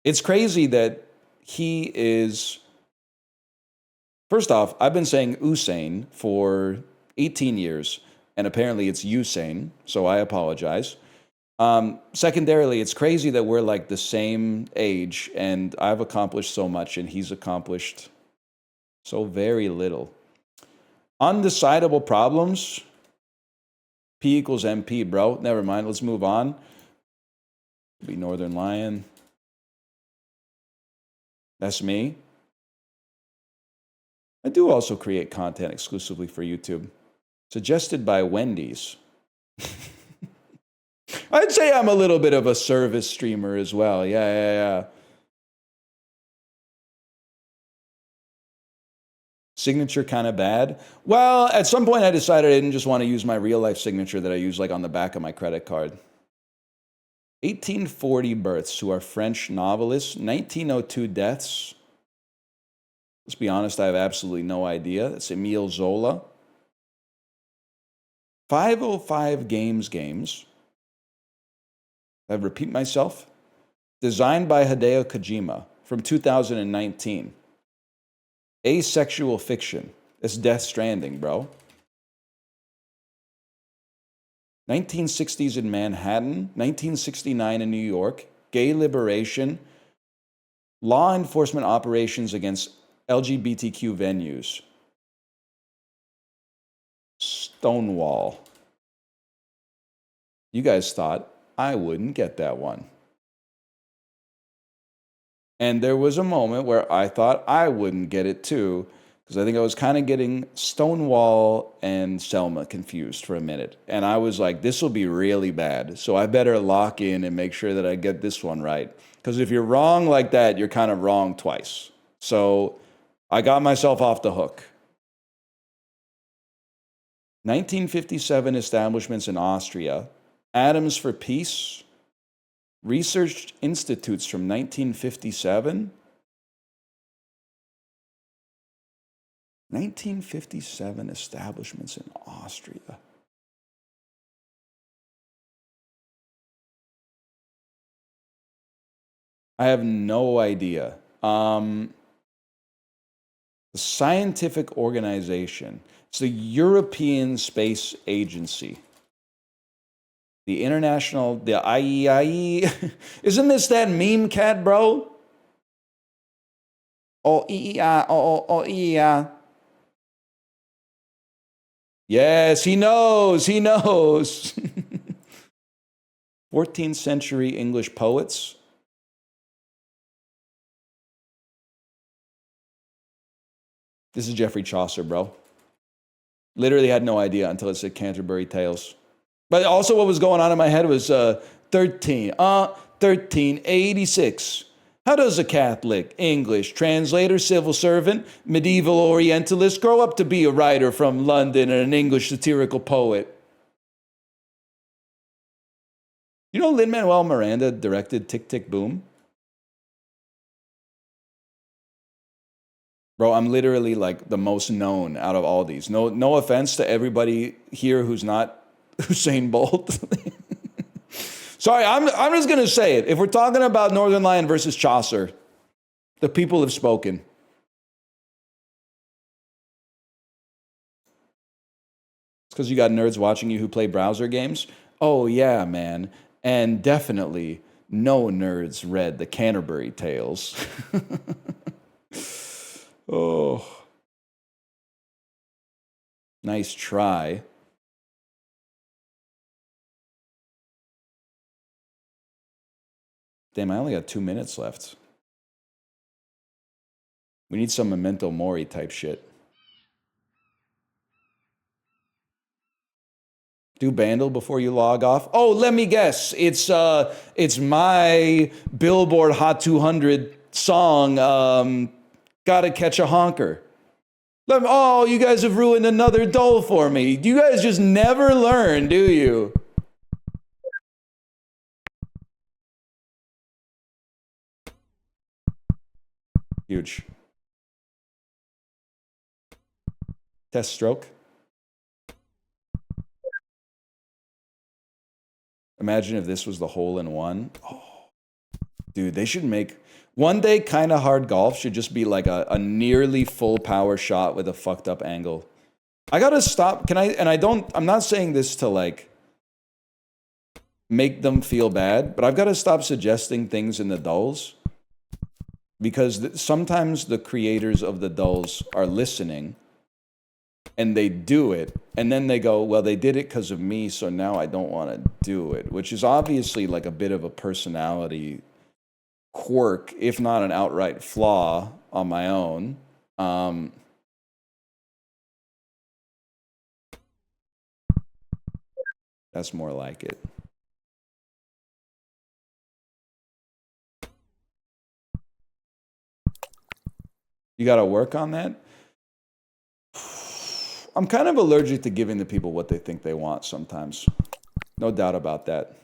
It's crazy that he is. First off, I've been saying Usain for 18 years, and apparently it's Usain, so I apologize. Secondarily, it's crazy that we're like the same age, and I've accomplished so much, and he's accomplished so very little. Undecidable problems. P equals MP, bro. Never mind. Let's move on. Be Northernlion. That's me. I do also create content exclusively for YouTube. Suggested by Wendy's. I'd say I'm a little bit of a service streamer as well. Yeah. Signature kind of bad. Well, at some point I decided I didn't just want to use my real life signature that I use like on the back of my credit card. 1840 births who are French novelists. 1902 deaths. Let's be honest, I have absolutely no idea. It's Emile Zola. 505 games. I repeat myself. Designed by Hideo Kojima from 2019. Asexual fiction. It's Death Stranding, bro. 1960s in Manhattan, 1969 in New York, gay liberation, law enforcement operations against LGBTQ venues. Stonewall. You guys thought I wouldn't get that one. And there was a moment where I thought I wouldn't get it too, because I think I was kind of getting Stonewall and Selma confused for a minute. And I was like, this will be really bad. So I better lock in and make sure that I get this one right. Because if you're wrong like that, you're kind of wrong twice. So I got myself off the hook. 1957 establishments in Austria. Atoms for Peace. Research institutes from 1957. 1957 establishments in Austria. I have no idea. The scientific organization. It's the European Space Agency. The International, the IEIE. Isn't this that meme cat, bro? Oh, EEI. Yes, he knows. 14th century English poets. This is Geoffrey Chaucer, bro. Literally had no idea until it said Canterbury Tales. But also what was going on in my head was 1386. How does a Catholic, English, translator, civil servant, medieval Orientalist grow up to be a writer from London and an English satirical poet? You know Lin-Manuel Miranda directed Tick, Tick, Boom? Bro, I'm literally like the most known out of all these. No offense to everybody here who's not Usain Bolt. Sorry, I'm just going to say it. If we're talking about Northernlion versus Chaucer, the people have spoken. It's because you got nerds watching you who play browser games? Oh, yeah, man. And definitely no nerds read the Canterbury Tales. Oh. Nice try. Damn, I only got 2 minutes left. We need some Memento Mori type shit. Do Bandle before you log off. Oh, let me guess. It's my Billboard Hot 200 song, Gotta Catch a Honker. Oh, you guys have ruined another doll for me. You guys just never learn, do you? Huge. Test stroke. Imagine if this was the hole in one. Oh, dude, they should make one day kind of hard golf should just be like a nearly full power shot with a fucked up angle. I gotta stop. Can I? And I'm not saying this to like make them feel bad, but I've got to stop suggesting things in the dulls because sometimes the creators of the dulls are listening and they do it and then they go, well, they did it because of me, so now I don't want to do it, which is obviously like a bit of a personality quirk, if not an outright flaw on my own. That's more like it. You got to work on that. I'm kind of allergic to giving the people what they think they want sometimes. No doubt about that.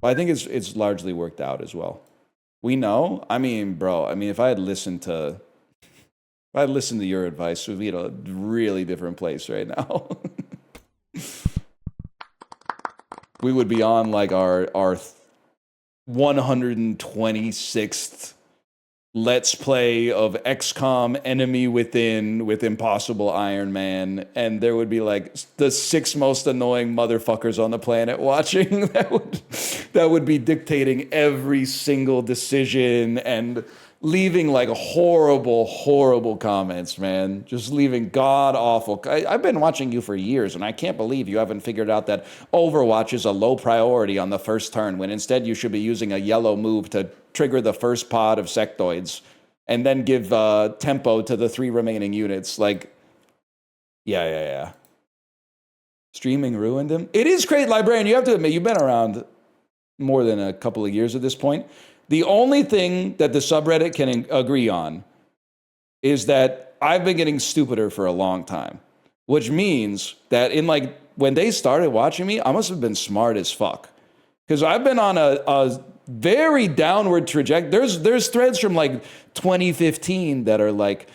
But I think it's largely worked out as well. We know. I mean, bro. I mean, if I had listened to your advice, we'd be in a really different place right now. We would be on like our 126th Let's Play of XCOM Enemy Within with Impossible Iron Man, and there would be like the 6 most annoying motherfuckers on the planet watching that would be dictating every single decision and leaving like horrible comments, man. Just leaving god awful. I've been watching you for years, and I can't believe you haven't figured out that Overwatch is a low priority on the first turn, when instead you should be using a yellow move to trigger the first pod of sectoids and then give tempo to the 3 remaining units. Like, yeah. Streaming ruined him. It is great, Librarian. You have to admit, you've been around more than a couple of years at this point. The only thing that the subreddit can agree on is that I've been getting stupider for a long time, which means that in like when they started watching me, I must have been smart as fuck, because I've been on a very downward trajectory. There's threads from like 2015 that are like,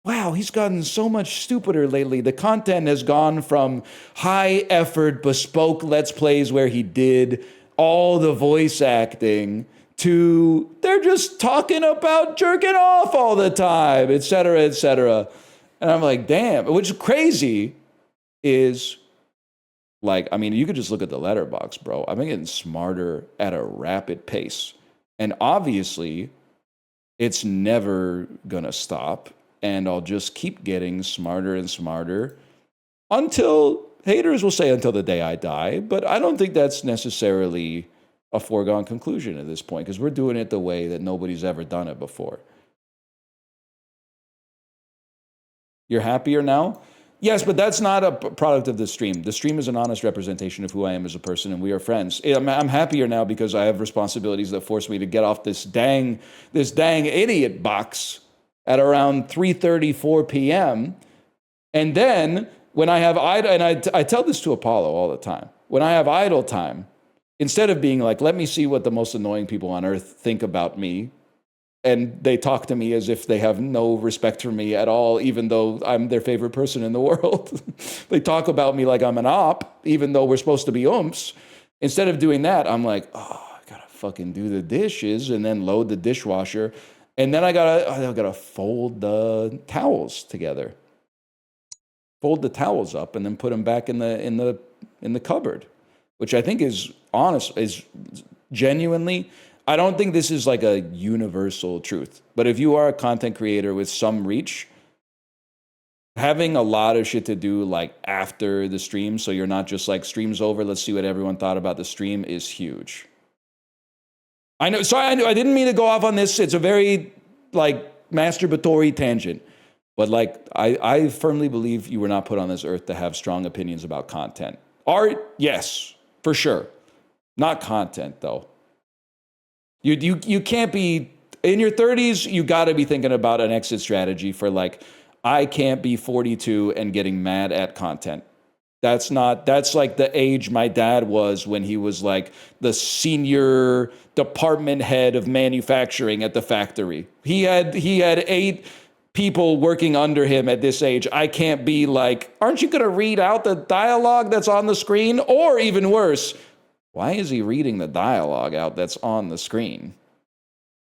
wow, he's gotten so much stupider lately. The content has gone from high effort, bespoke Let's Plays where he did all the voice acting to they're just talking about jerking off all the time, et cetera, et cetera. And I'm like, damn. What's crazy is, like, I mean, you could just look at the letterbox, bro. I've been getting smarter at a rapid pace. And obviously, it's never gonna stop. And I'll just keep getting smarter and smarter until, haters will say until the day I die. But I don't think that's necessarily a foregone conclusion at this point, because we're doing it the way that nobody's ever done it before. You're happier now? Yes, but that's not a product of the stream. The stream is an honest representation of who I am as a person, and we are friends. I'm happier now because I have responsibilities that force me to get off this dang idiot box at around 3:30, 4 p.m. And then when I have idle, and I tell this to Apollo all the time, when I have idle time, instead of being like, let me see what the most annoying people on earth think about me, and they talk to me as if they have no respect for me at all, even though I'm their favorite person in the world. They talk about me like I'm an op, even though we're supposed to be umps. Instead of doing that, I'm like, oh, I gotta fucking do the dishes and then load the dishwasher. And then I gotta fold the towels together. Fold the towels up and then put them back in the cupboard, which I think is honest, is genuinely, I don't think this is like a universal truth, but if you are a content creator with some reach, having a lot of shit to do like after the stream, so you're not just like, stream's over, let's see what everyone thought about the stream, is huge. I know, sorry, I didn't mean to go off on this. It's a very like masturbatory tangent, but like I firmly believe you were not put on this earth to have strong opinions about content. Art, yes, for sure. Not content though. You can't be, in your 30s, you got to be thinking about an exit strategy for like, I can't be 42 and getting mad at content. That's like the age my dad was when he was like the senior department head of manufacturing at the factory. He had 8 people working under him at this age. I can't be like, aren't you going to read out the dialogue that's on the screen? Or even worse, why is he reading the dialogue out that's on the screen?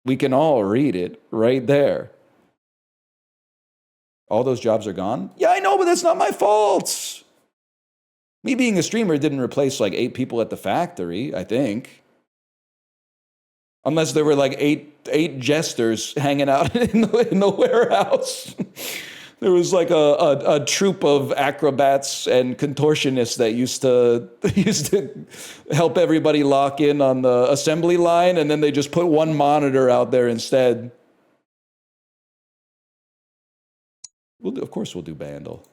We can all read it right there. All those jobs are gone? Yeah, I know, but that's not my fault. Me being a streamer didn't replace like 8 people at the factory, I think. Unless there were like eight jesters hanging out in the warehouse. There was like a troupe of acrobats and contortionists that used to help everybody lock in on the assembly line, and then they just put one monitor out there instead. Of course we'll do Bandle.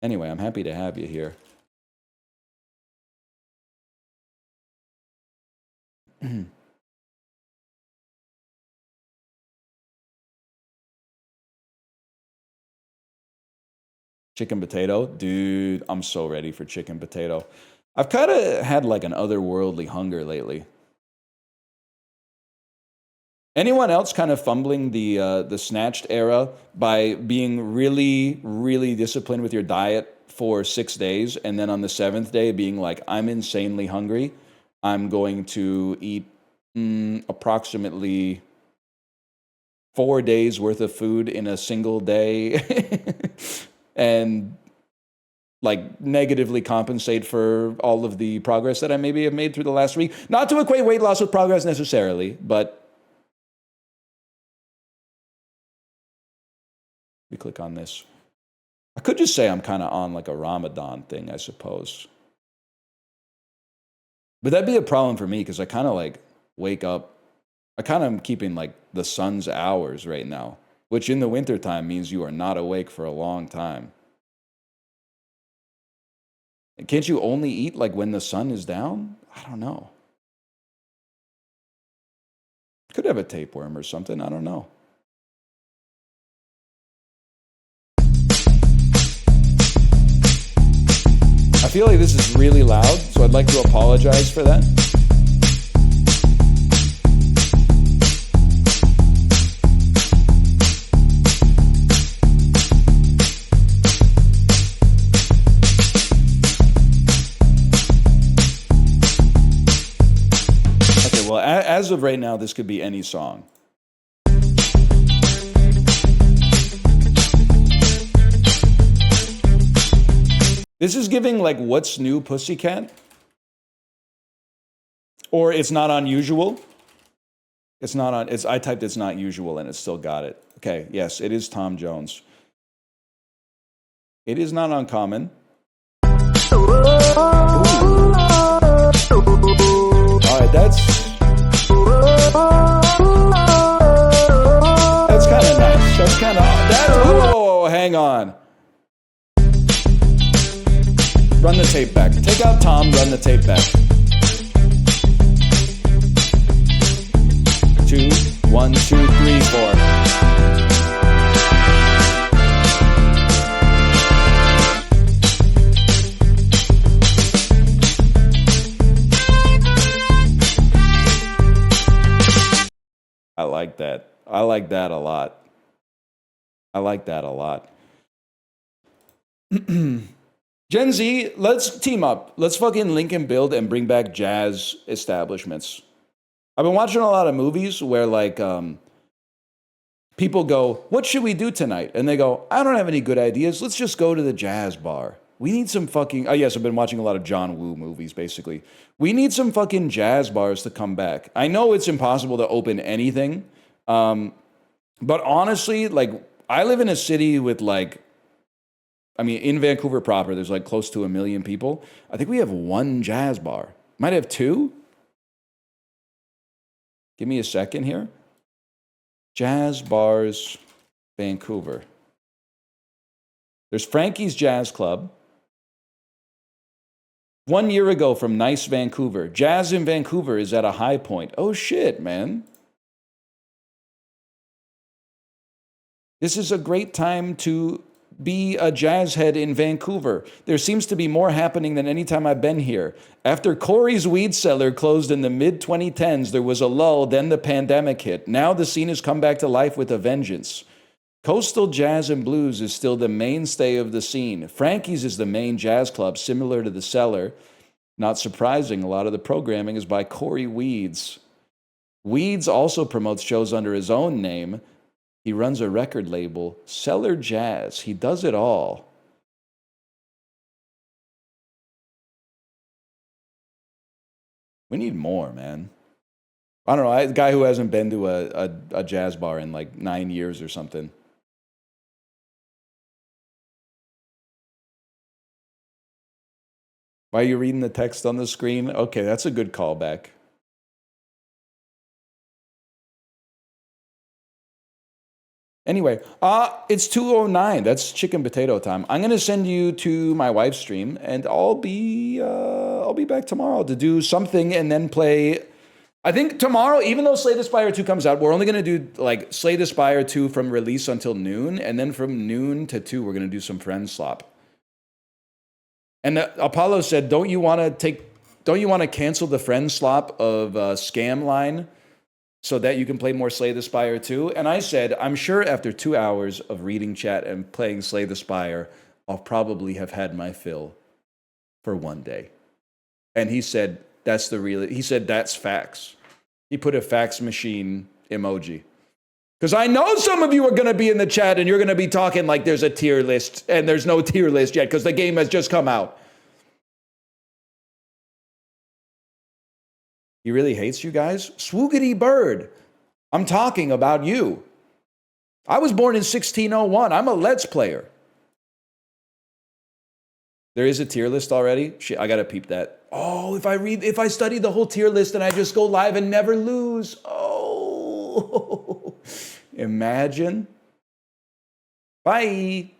Anyway, I'm happy to have you here. Chicken potato? Dude, I'm so ready for chicken potato. I've kind of had like an otherworldly hunger lately. Anyone else kind of fumbling the snatched era by being really, really disciplined with your diet for 6 days, and then on the 7th day being like, I'm insanely hungry. I'm going to eat approximately 4 days worth of food in a single day and like negatively compensate for all of the progress that I maybe have made through the last week. Not to equate weight loss with progress necessarily, but we click on this. I could just say I'm kind of on like a Ramadan thing, I suppose. But that'd be a problem for me because I kind of like wake up. I kind of am keeping like the sun's hours right now, which in the wintertime means you are not awake for a long time. And can't you only eat like when the sun is down? I don't know. Could have a tapeworm or something. I don't know. I feel like this is really loud, so I'd like to apologize for that. Okay, well, as of right now, this could be any song. This is giving like What's New Pussycat? Or It's Not Unusual. It's not on, I typed It's Not Usual and it still got it. Okay, yes, it is Tom Jones. It is not uncommon. Ooh. All right, that's kind of nice. That's kind of, whoa, hang on. Run the tape back. Take out Tom, run the tape back. 2, 1, 2, 3, 4. I like that. I like that a lot. I like that a lot. Gen Z, let's team up. Let's fucking link and build and bring back jazz establishments. I've been watching a lot of movies where like people go, what should we do tonight? And they go, I don't have any good ideas. Let's just go to the jazz bar. We need some fucking, oh yes, I've been watching a lot of John Woo movies basically. We need some fucking jazz bars to come back. I know it's impossible to open anything. But honestly, like I live in a city with like, I mean, in Vancouver proper, there's like close to 1 million people. I think we have 1 jazz bar. Might have 2. Give me a second here. Jazz bars, Vancouver. There's Frankie's Jazz Club. 1 year ago from nice Vancouver. Jazz in Vancouver is at a high point. Oh shit, man. This is a great time to be a jazz head in Vancouver. There seems to be more happening than any time I've been here. After Corey's weed cellar closed in the mid-2010s, there was a lull, then the pandemic hit. Now the scene has come back to life with a vengeance. Coastal jazz and blues is still the mainstay of the scene. Frankie's is the main jazz club, similar to the Cellar. Not surprising, a lot of the programming is by Corey Weeds. Weeds also promotes shows under his own name. He runs a record label, Cellar Jazz. He does it all. We need more, man. I don't know. A guy who hasn't been to a jazz bar in like 9 years or something. Why are you reading the text on the screen? Okay, that's a good callback. Anyway, it's 2:09. That's chicken potato time. I'm gonna send you to my wife's stream, and I'll be back tomorrow to do something and then play. I think tomorrow, even though Slay the Spire 2 comes out, we're only gonna do like Slay the Spire 2 from release until noon, and then from noon to 2, we're gonna do some friend slop. And Apollo said, "Don't you want to cancel the friend slop of Scam Line?" So that you can play more Slay the Spire 2. And I said, I'm sure after 2 hours of reading chat and playing Slay the Spire, I'll probably have had my fill for one day. And he said, he said, that's facts. He put a fax machine emoji. Because I know some of you are going to be in the chat and you're going to be talking like there's a tier list, and there's no tier list yet because the game has just come out. He really hates you guys? Swoogity bird. I'm talking about you. I was born in 1601. I'm a Let's player. There is a tier list already? Shit, I gotta peep that. Oh, if I study the whole tier list and I just go live and never lose. Oh, imagine. Bye.